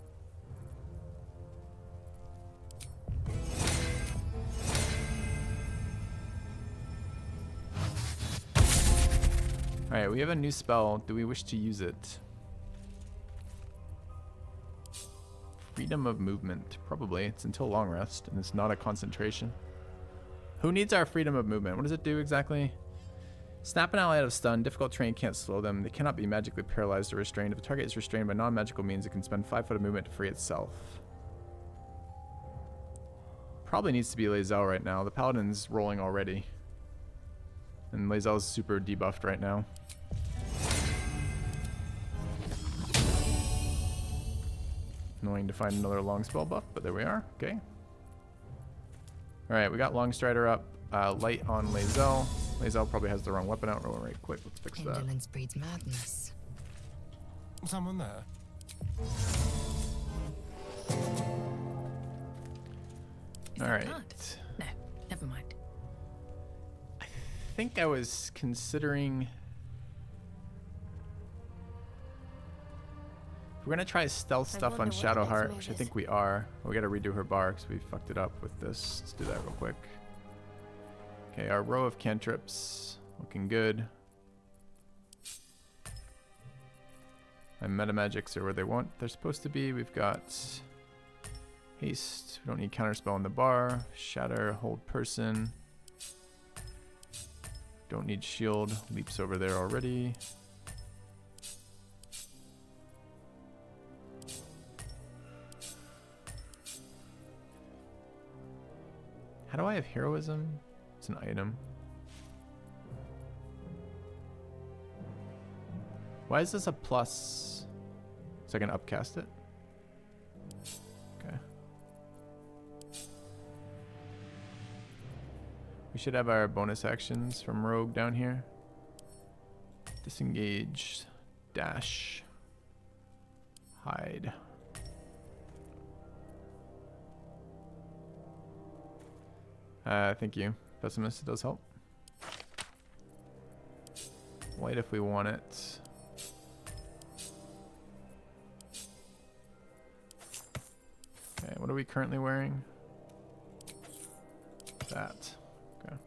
Alright, we have a new spell. Do we wish to use it? freedom of movement. Probably. It's until long rest, and it's not a concentration. Who needs our freedom of movement? What does it do exactly? Snap an ally out of stun. Difficult terrain can't slow them. They cannot be magically paralyzed or restrained. If a target is restrained by non-magical means, it can spend 5 foot of movement to free itself. Probably needs to be Lae'zel right now. The Paladin's rolling already. And Lae'zel's super debuffed right now. Annoying to find another long spell buff, but there we are. Okay. Alright, we got Long Strider up. Light on Lae'zel. Lae'zel probably has the wrong weapon out. Roll right quick. Let's fix that. Indolence breeds madness. Someone there? Alright. No, never mind. I think I was considering... If we're gonna try stealth stuff on Shadowheart, which I think we are. We gotta redo her bar because we fucked it up with this. Let's do that real quick. Okay, our row of cantrips looking good. My meta magics are where they're supposed to be. We've got haste. We don't need counterspell on the bar. Shatter, hold person. Don't need shield. Leaps over there already. How do I have heroism? It's an item. Why is this a plus? So I can upcast it? Okay. We should have our bonus actions from Rogue down here. Disengage, dash, hide. Thank you. Pessimist, it does help. Light if we want it. Okay, what are we currently wearing? That. Okay. I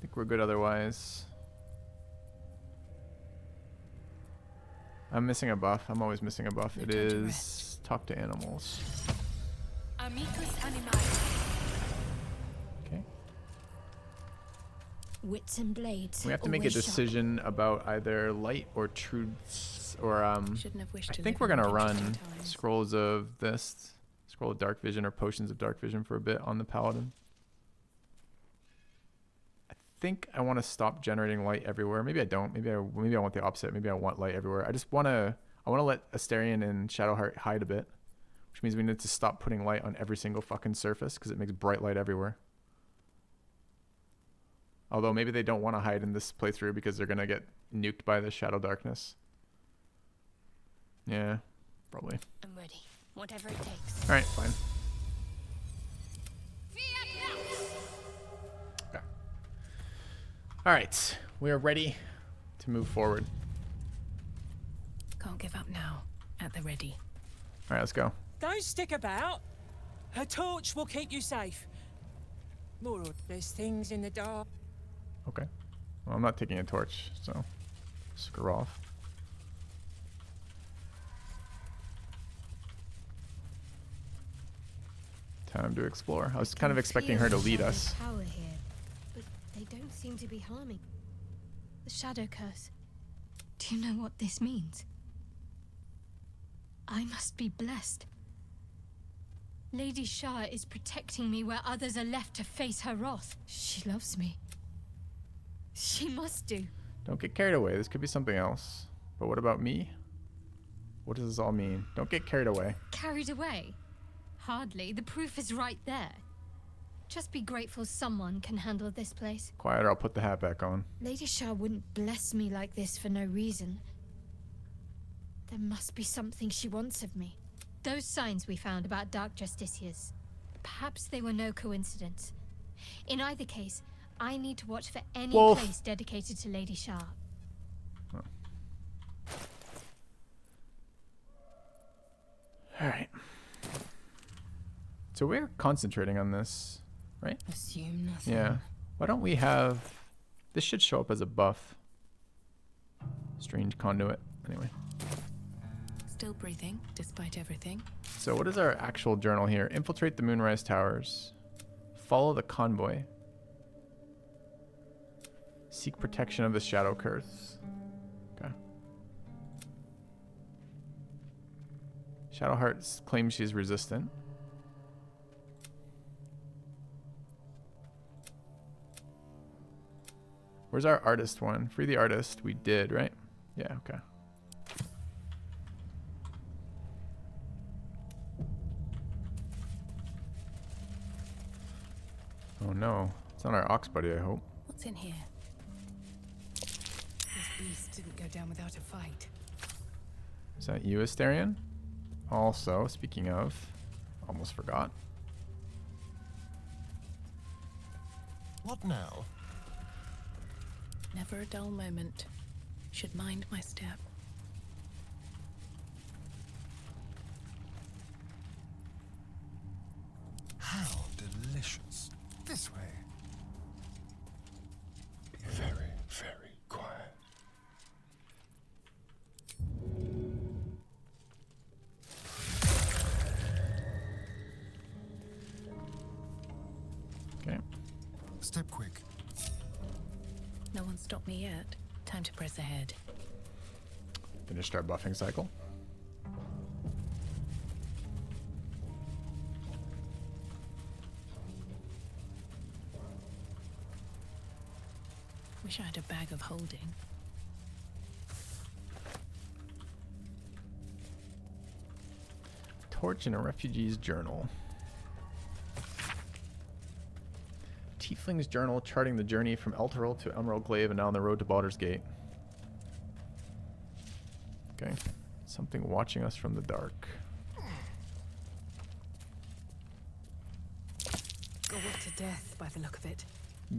think we're good otherwise. I'm missing a buff. I'm always missing a buff. It is talk to animals. Amicus animae. Okay. Wits and blades. We have to make a decision about either light or truths, or I think we're gonna run scrolls of this, scroll of dark vision or potions of dark vision for a bit on the paladin. I think I want to stop generating light everywhere. Maybe I don't. Maybe I want the opposite. Maybe I want light everywhere. I want to let Asterion and Shadowheart hide a bit, which means we need to stop putting light on every single fucking surface because it makes bright light everywhere. Although maybe they don't want to hide in this playthrough because they're gonna get nuked by the shadow darkness. Yeah, probably. I'm ready. Whatever it takes. Alright, fine. Okay. Alright, we are ready to move forward. Can't give up now. At the ready. Alright, let's go. Don't stick about. Her torch will keep you safe. More or less things in the dark. Okay. Well, I'm not taking a torch, so screw off. Time to explore. I was kind of expecting her to lead us. Power here, but they don't seem to be harming. The shadow curse. Do you know what this means? I must be blessed. Lady Shah is protecting me where others are left to face her wrath. She loves me. She must do. Don't get carried away. This could be something else. But what about me? What does this all mean? Don't get carried away. Carried away? Hardly. The proof is right there. Just be grateful someone can handle this place. Quiet or I'll put the hat back on. Lady Shah wouldn't bless me like this for no reason. There must be something she wants of me. Those signs we found about Dark Justiciars. Perhaps they were no coincidence. In either case, I need to watch for any place dedicated to Lady Shah. Oh. Alright. So we're concentrating on this, right? Assume nothing. Yeah. Why don't we have... This should show up as a buff. Strange conduit. Anyway. Still breathing, despite everything. So what is our actual journal here? Infiltrate the Moonrise Towers. Follow the convoy. Seek protection of the Shadow Curse. Okay. Shadowheart claims she's resistant. Where's our artist one? Free the artist. We did, right? Yeah, okay. Oh no. It's not our ox buddy, I hope. What's in here? This beast didn't go down without a fight. Is that you, Asterion? Also, speaking of, almost forgot. What now? Never a dull moment. Should mind my step. How delicious. This way. Be very, very quiet. Okay. Step quick. No one stopped me yet. Time to press ahead. Finished our buffing cycle. Wish I had a bag of holding. Torch in a refugee's journal. Tiefling's journal charting the journey from Elturel to Emerald Glaive and down the road to Baldur's Gate. Okay. Something watching us from the dark. Gored to death by the look of it.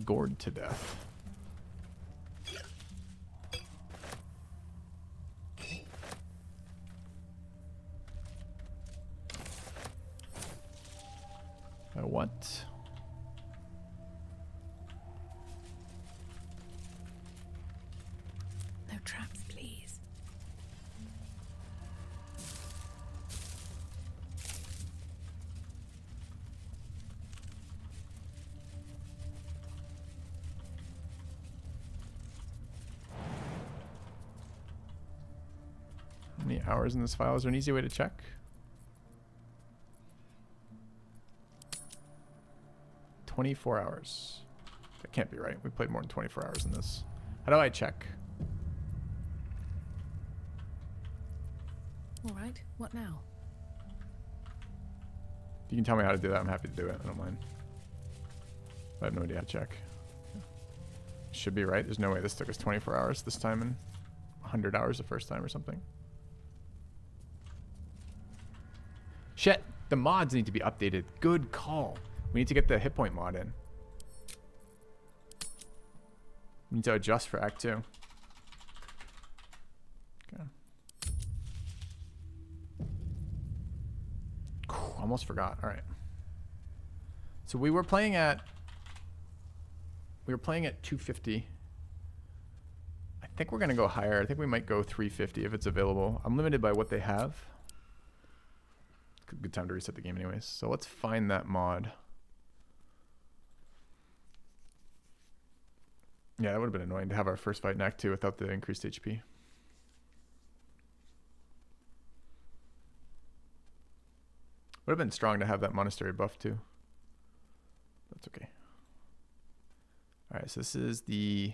Gored to death. What? No traps, please. How many hours in this file? Is there an easy way to check? $24 hours. That can't be right. We played more than 24 hours in this. How do I check? All right, what now? If you can tell me how to do that, I'm happy to do it. I don't mind. I have no idea how to check. Should be right. There's no way this took us 24 hours this time and 100 hours the first time or something. Shit. The mods need to be updated. Good call. We need to get the hit point mod in. We need to adjust for Act 2. Okay. Almost forgot. All right. So we were playing at 250. I think we're going to go higher. I think we might go 350 if it's available. I'm limited by what they have. Good time to reset the game anyways. So let's find that mod. Yeah, that would have been annoying to have our first fight in Act 2 without the increased HP. Would have been strong to have that monastery buff too. That's okay. Alright, so this is the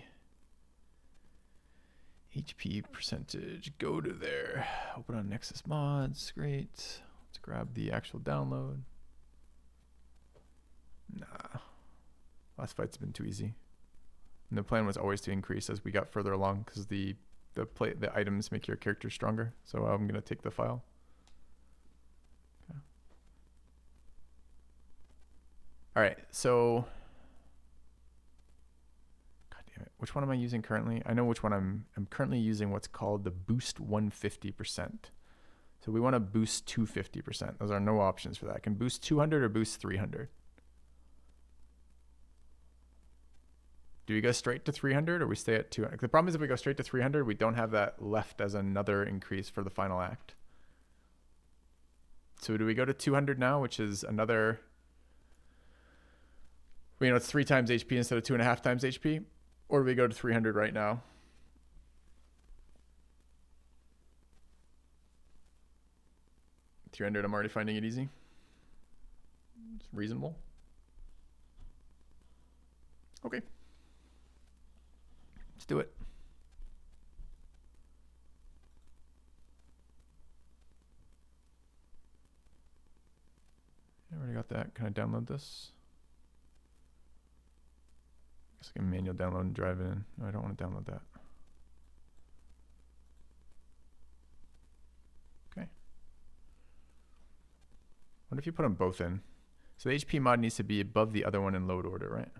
HP percentage. Go to there. Open on Nexus mods. Great. Let's grab the actual download. Nah. Last fight's been too easy. And the plan was always to increase as we got further along because the items make your character stronger. So I'm going to take the file. Okay. All right, so God damn it. Which one am I using currently? I know which one I'm currently using what's called the boost 150%. So we want to boost 250%. Those are no options for that. I can boost 200 or boost 300. Do we go straight to 300 or we stay at 200? The problem is if we go straight to 300, we don't have that left as another increase for the final act. So do we go to 200 now, which is another... You know, it's 3 times HP instead of 2.5 times HP? Or do we go to 300 right now? $300, I'm already finding it easy. It's reasonable. Okay. Let's do it. I already got that. Can I download this? I guess I can manual download and drive it in. No, I don't want to download that. Okay. What if you put them both in? So the HP mod needs to be above the other one in load order, right?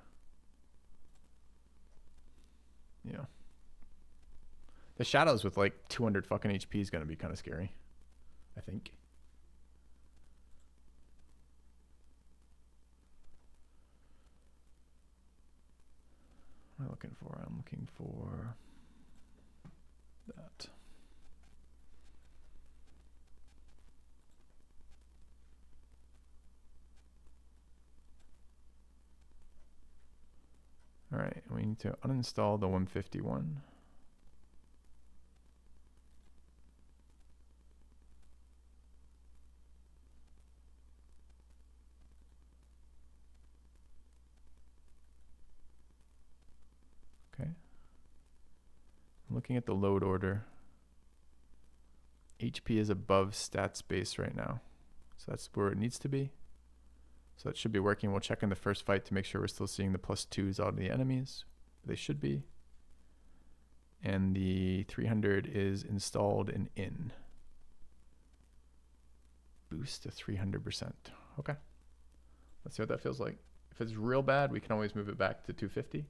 Yeah. The shadows with like 200 fucking HP is going to be kind of scary, I think. What am I looking for? I'm looking for that. All right, we need to uninstall the 151. Okay. I'm looking at the load order. HP is above stat space right now. So that's where it needs to be. So that should be working. We'll check in the first fight to make sure we're still seeing the +2s out of the enemies. They should be. And the 300 is installed and in. Boost to 300%. Okay. Let's see what that feels like. If it's real bad, we can always move it back to 250.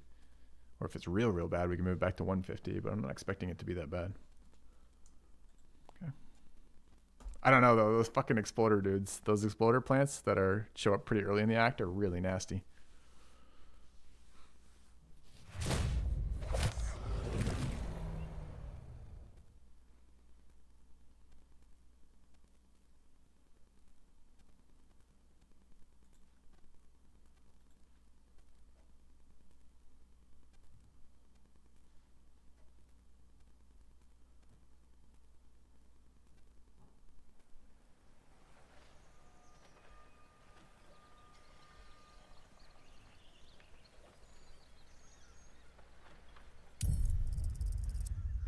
Or if it's real bad, we can move it back to 150, but I'm not expecting it to be that bad. Okay. I don't know though, those fucking exploder dudes, those exploder plants that show up pretty early in the act are really nasty.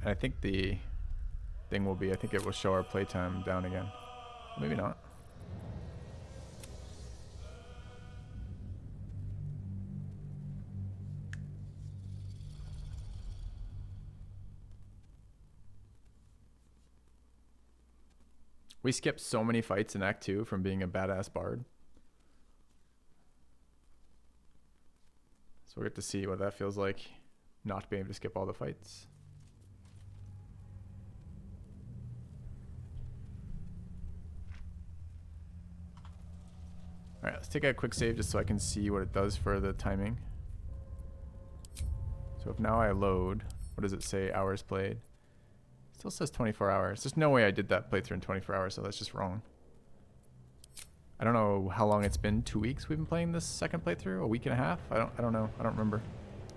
I think the thing will be, I think it will show our playtime down again. Maybe not. We skipped so many fights in Act 2 from being a badass bard. So we'll get to see what that feels like, not being able to skip all the fights. All right, let's take a quick save just so I can see what it does for the timing. So if now I load, what does it say? Hours played. Still says 24 hours. There's no way I did that playthrough in 24 hours, so that's just wrong. I don't know how long it's been. 2 weeks we've been playing this second playthrough? A week and a half? I don't know. I don't remember.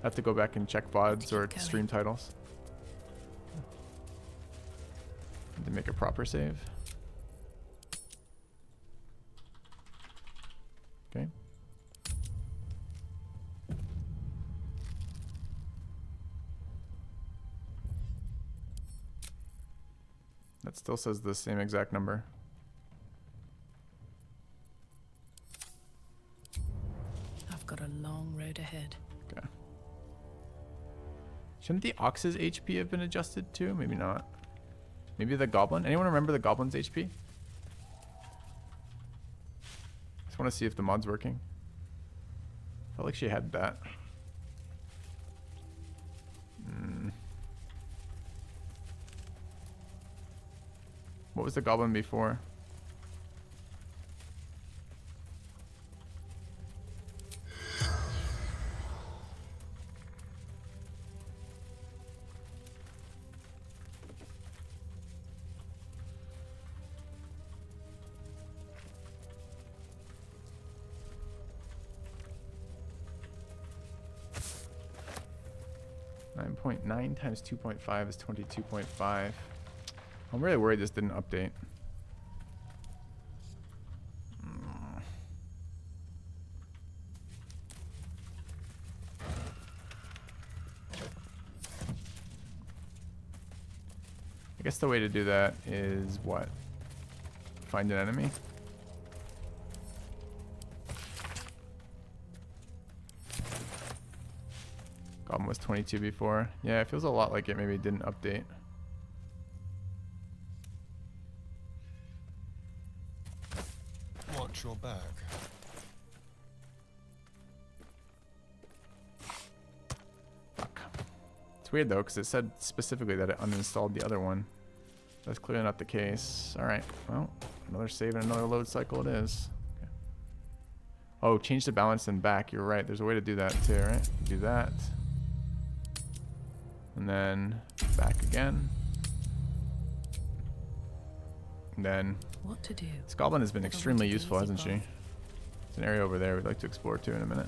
I have to go back and check VODs or stream titles. Need to make a proper save. Okay. That still says the same exact number. I've got a long road ahead. Okay. Shouldn't the Ox's HP have been adjusted too? Maybe not. Maybe the Goblin? Anyone remember the Goblin's HP? Just want to see if the mod's working. Felt like she had that. What was the Goblin before? 1.9 times 2.5 is 22.5. I'm really worried this didn't update. I guess the way to do that is what? Find an enemy? Goblin was 22 before. Yeah, it feels a lot like it maybe didn't update. Watch your back. It's weird though, because it said specifically that it uninstalled the other one. That's clearly not the case. Alright, well, another save and another load cycle it is. Okay. Oh, change the balance and back. You're right. There's a way to do that too, right? Do that. And then back again. And then what to do? This goblin has been extremely useful, hasn't she? There's an area over there we'd like to explore too in a minute.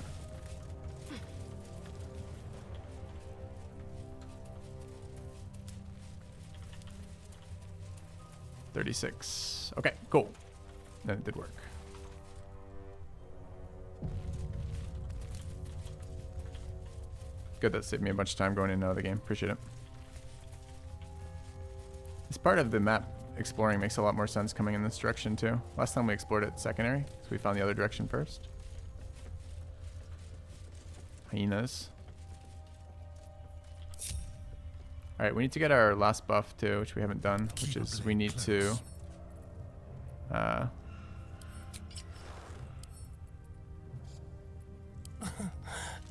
$36. Okay, cool. Then it did work. Good, that saved me a bunch of time going in and out of the game. Appreciate it. This part of the map exploring makes a lot more sense coming in this direction too. Last time we explored it secondary, so we found the other direction first. Hyenas. Alright, we need to get our last buff too, which we haven't done, which is we need to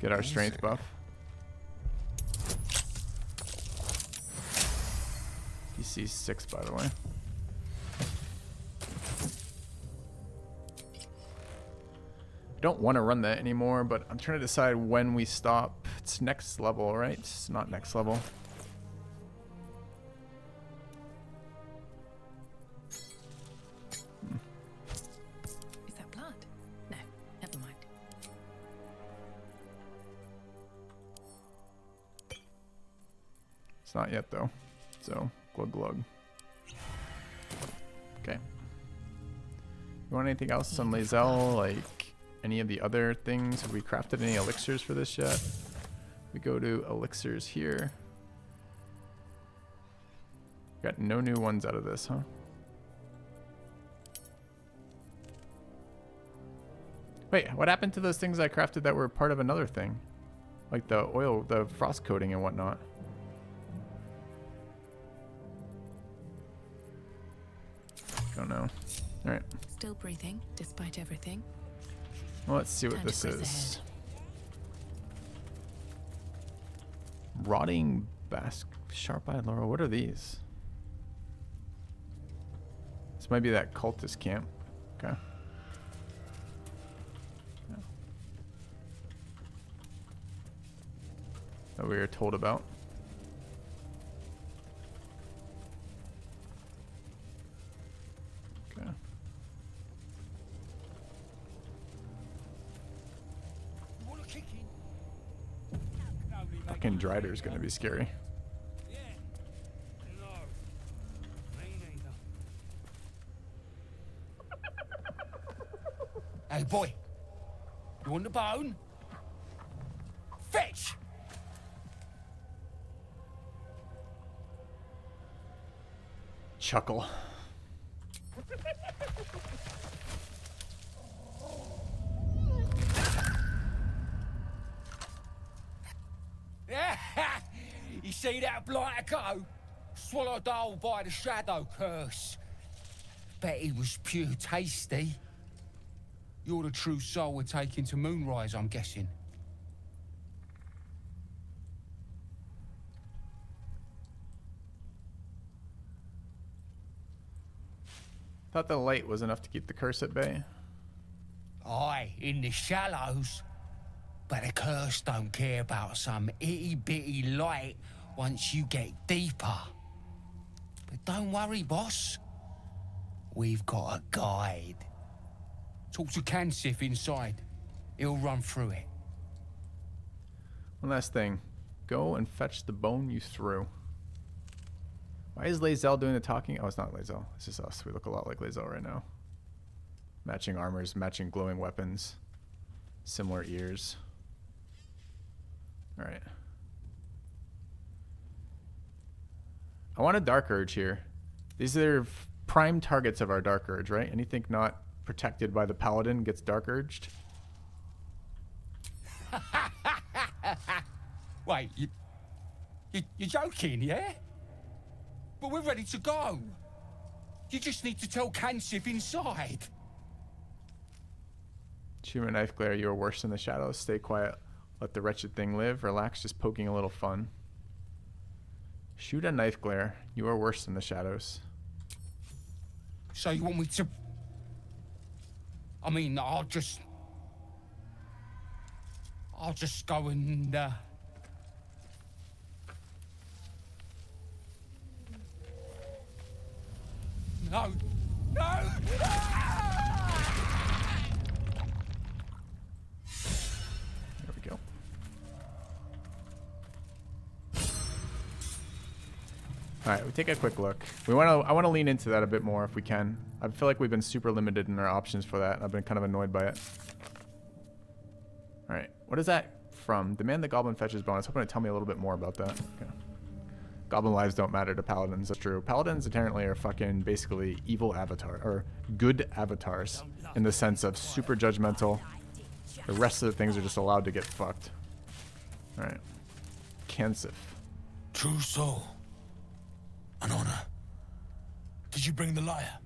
get our strength buff. DC 6, by the way. I don't want to run that anymore, but I'm trying to decide when we stop. It's next level, right? It's not next level. Is that blood? No, never mind. It's not yet though, so glug glug. Okay. You want anything else on Lae'zel? Like any of the other things? Have we crafted any elixirs for this yet? We go to elixirs here. Got no new ones out of this, huh? Wait, what happened to those things I crafted that were part of another thing? Like the oil, the frost coating and whatnot. Don't know. Alright. Still breathing, despite everything. Well, let's see what Time this to press is. ahead. Rotting Basque, Sharp-Eyed Laurel. What are these? This might be that cultist camp. Okay. Yeah. That we were told about. Okay. Fucking Drider's gonna be scary. Hey, boy. You want the bone? Fetch! Chuckle. You see that blighter go? Swallowed whole by the shadow curse. Bet he was pure tasty. You're the true soul we're taking to Moonrise, I'm guessing. Thought the light was enough to keep the curse at bay. Aye, in the shallows. But the curse don't care about some itty-bitty light once you get deeper. But don't worry, boss. We've got a guide. Talk to Kansif inside. He'll run through it. One last thing. Go and fetch the bone you threw. Why is Lae'zel doing the talking? Oh, it's not Lae'zel. It's just us. We look a lot like Lae'zel right now. Matching armors, matching glowing weapons. Similar ears. Alright. I want a Dark Urge here. These are prime targets of our Dark Urge, right? Anything not protected by the Paladin gets Dark Urged. Wait, you're joking, yeah? But we're ready to go. You just need to tell Kansif inside. Shoot a knife glare, you are worse in the shadows. Stay quiet. Let the wretched thing live. Relax, just poking a little fun. Shoot a knife glare. You are worse in the shadows. So you want me to... I mean, I'll just go and, No! No! There we go. Alright, we take a quick look. I want to lean into that a bit more if we can. I feel like we've been super limited in our options for that. I've been kind of annoyed by it. Alright, what is that from? Demand the goblin fetches bone. I was hoping to tell me a little bit more about that. Okay. Goblin lives don't matter to paladins. That's true. Paladins apparently are fucking basically evil avatar or good avatars in the sense of super judgmental. The rest of the things are just allowed to get fucked. Alright. Kansif. True soul. An honor. Did you bring the lyre?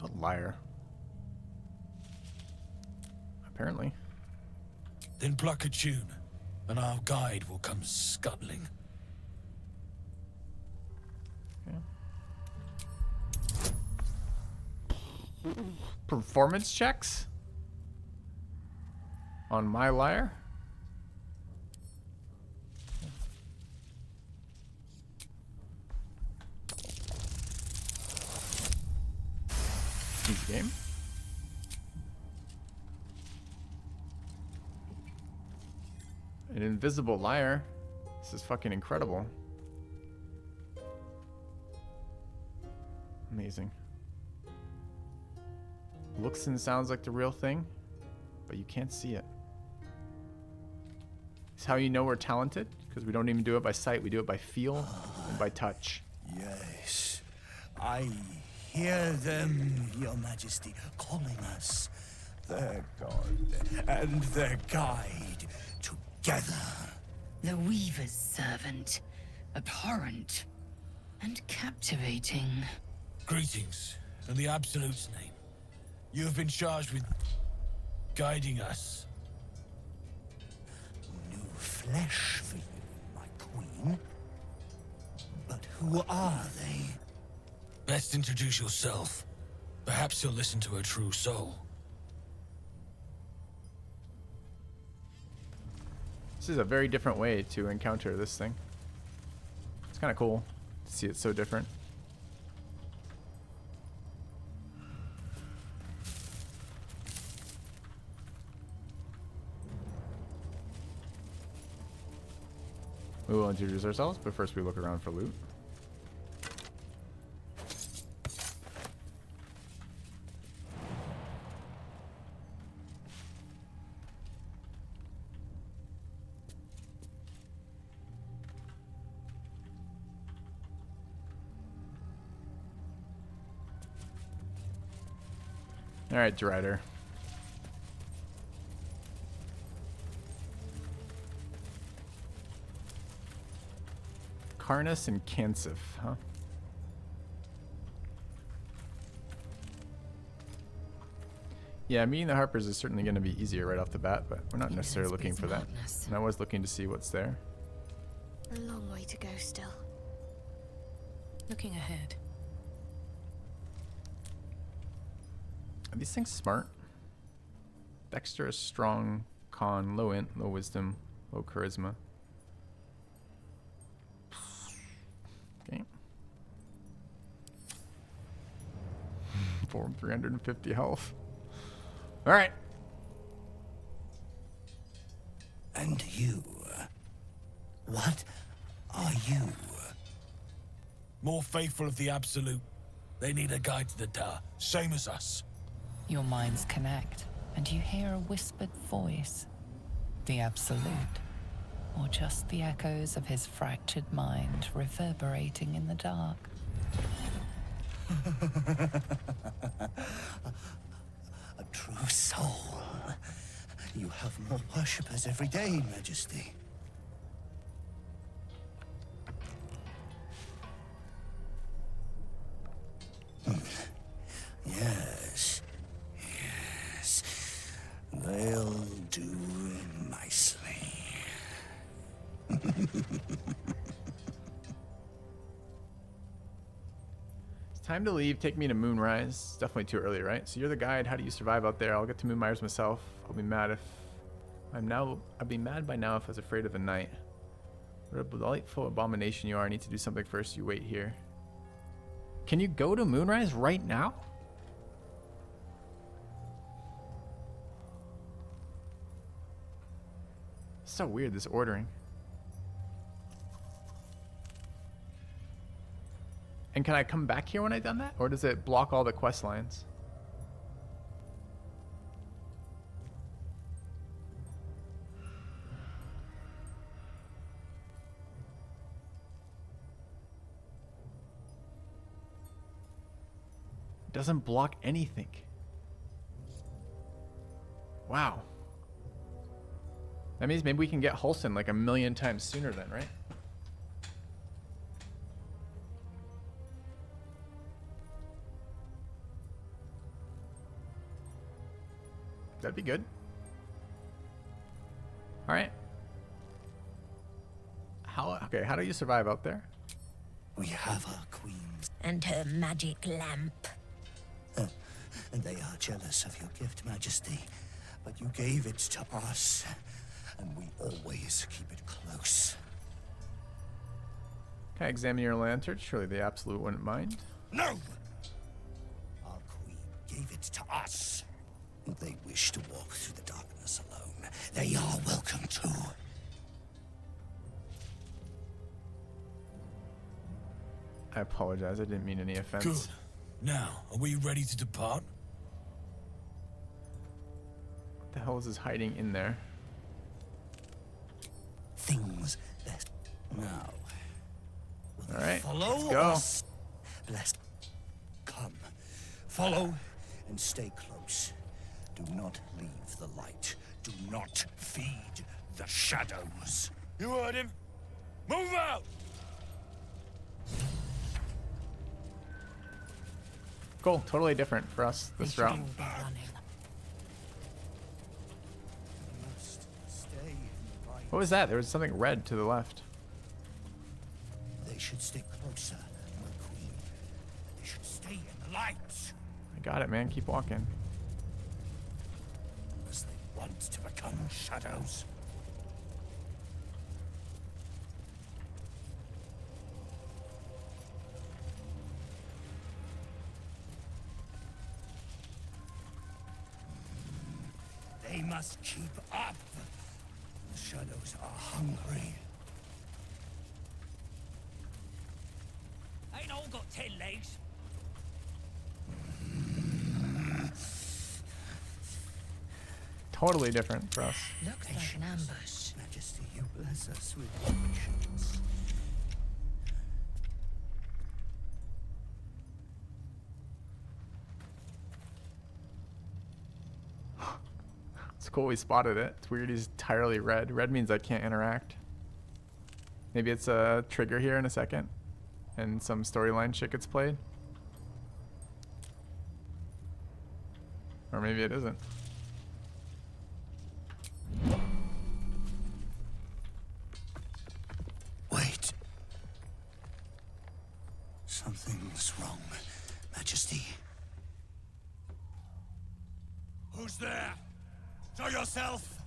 A liar. Apparently. Then pluck a tune, and our guide will come scuttling. Okay. Performance checks? On my lyre? Easy game. An invisible lyre. This is fucking incredible. Amazing. Looks and sounds like the real thing, but you can't see it. It's how you know we're talented, because we don't even do it by sight, we do it by feel and by touch. Yes, I hear them, Your Majesty, calling us. Their god and their guide together. The Weaver's servant. Abhorrent. And captivating. Greetings, in the Absolute's name. You have been charged with guiding us. New flesh for you, my queen. But who are they? Best introduce yourself. Perhaps you'll listen to a true soul. This is a very different way to encounter this thing. It's kind of cool to see it so different. We will introduce ourselves, but first we look around for loot. All right, Drider. Karnas and Kansif, huh? Yeah, meeting the Harpers is certainly going to be easier right off the bat, but we're not necessarily looking for that. And I was looking to see what's there. A long way to go still. Looking ahead. Are these things smart? Dexter is strong, con, low int, low wisdom, low charisma. Okay. 350 health. Alright. And you, What are you? More faithful of the Absolute. They need a guide to the Dar, same as us. Your minds connect, and you hear a whispered voice. The Absolute. Or just the echoes of his fractured mind reverberating in the dark. A true soul. You have more worshippers every day, Majesty. Yes. Yes. They'll do nicely. It's time to leave. Take me to Moonrise. It's definitely too early, right? So you're the guide. How do you survive out there? I'll get to Moonrise myself. I'll be mad if I'd be mad by now if I was afraid of the night. What a delightful abomination you are. I need to do something first. You wait here. Can you go to Moonrise right now? So weird, this ordering. And can I come back here when I've done that? Or does it block all the quest lines? It doesn't block anything. Wow. That means maybe we can get Halsin like 1,000,000 times sooner then, right? That'd be good. All right. How do you survive out there? We have our queen. And her magic lamp. And they are jealous of your gift, Majesty. But you gave it to us, and we always keep it close. Can I examine your lantern? Surely the Absolute wouldn't mind. No! Our queen gave it to us. If they wish to walk through the darkness alone, they are welcome to. I apologize. I didn't mean any offense. Good. Now, are we ready to depart? What the hell is this hiding in there? Things best now. All right, Follow let's go. us. Bless. Come. Follow and stay close. Do not leave the light. Do not feed the shadows. You heard him. Move out! Cool. Totally different for us this route. What was that? There was something red to the left. They should stay closer, my queen. They should stay in the light. I got it, man. Keep walking. Unless they want to become shadows. They must keep up. The shadows are hungry. Ain't all got 10 legs. Totally different for us. Looks like an ambush. Majesty, you bless us with patience. It's cool we spotted it. It's weird he's entirely red. Red means I can't interact. Maybe it's a trigger here in a second. And some storyline shit gets played. Or maybe it isn't. Wait. Something's wrong, Majesty. Who's there? Show yourself!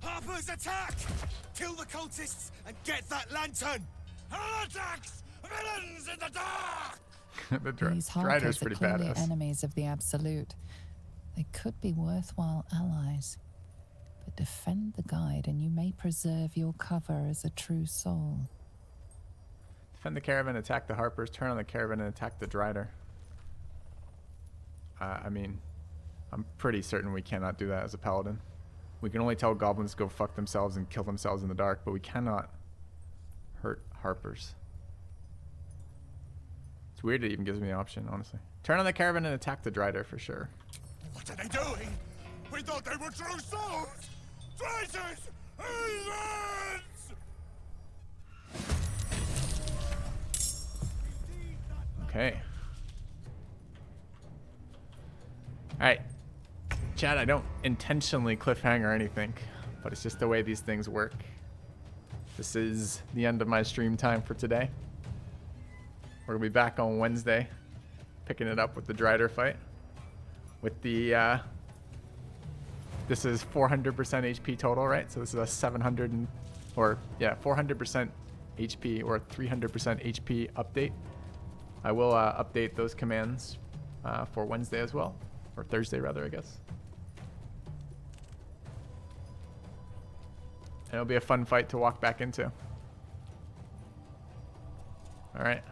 Harper's attack! Kill the cultists and get that lantern! Heretics! Villains in the dark! The These Drider's Harpers are pretty clearly badass. enemies of the Absolute. They could be worthwhile allies. But defend the guide and you may preserve your cover as a true soul. Defend the caravan, attack the harpers, turn on the caravan and attack the drider. I mean, I'm pretty certain we cannot do that as a paladin. We can only tell goblins to go fuck themselves and kill themselves in the dark, but we cannot hurt harpers. It's weird it even gives me the option, honestly. Turn on the caravan and attack the drider for sure. What are they doing? We thought they were true souls! Traitors! Heathens! Okay. Alright. Chad, I don't intentionally cliffhanger anything, but it's just the way these things work. This is the end of my stream time for today. We're going to be back on Wednesday, picking it up with the Drider fight. With the, this is 400% HP total, right? So this is a 400% HP or 300% HP update. I will update those commands for Wednesday as well, or Thursday rather, I guess. And it'll be a fun fight to walk back into. All right.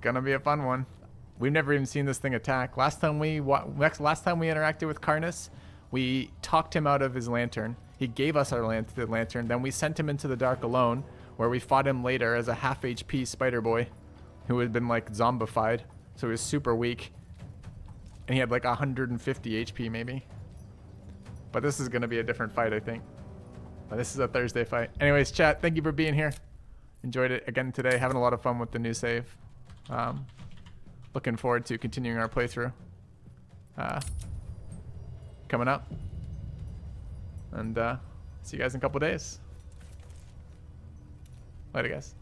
Gonna be a fun one. We've never even seen this thing attack. Last time we interacted with Karnas, we talked him out of his lantern. He gave us our lantern. Then we sent him into the dark alone, where we fought him later as a half HP spider boy, who had been like zombified, so he was super weak, and he had like 150 HP maybe. But this is gonna be a different fight, I think. But this is a Thursday fight. Anyways, chat, thank you for being here. Enjoyed it again today. Having a lot of fun with the new save. Looking forward to continuing our playthrough coming up. And see you guys in a couple days. Later, guys.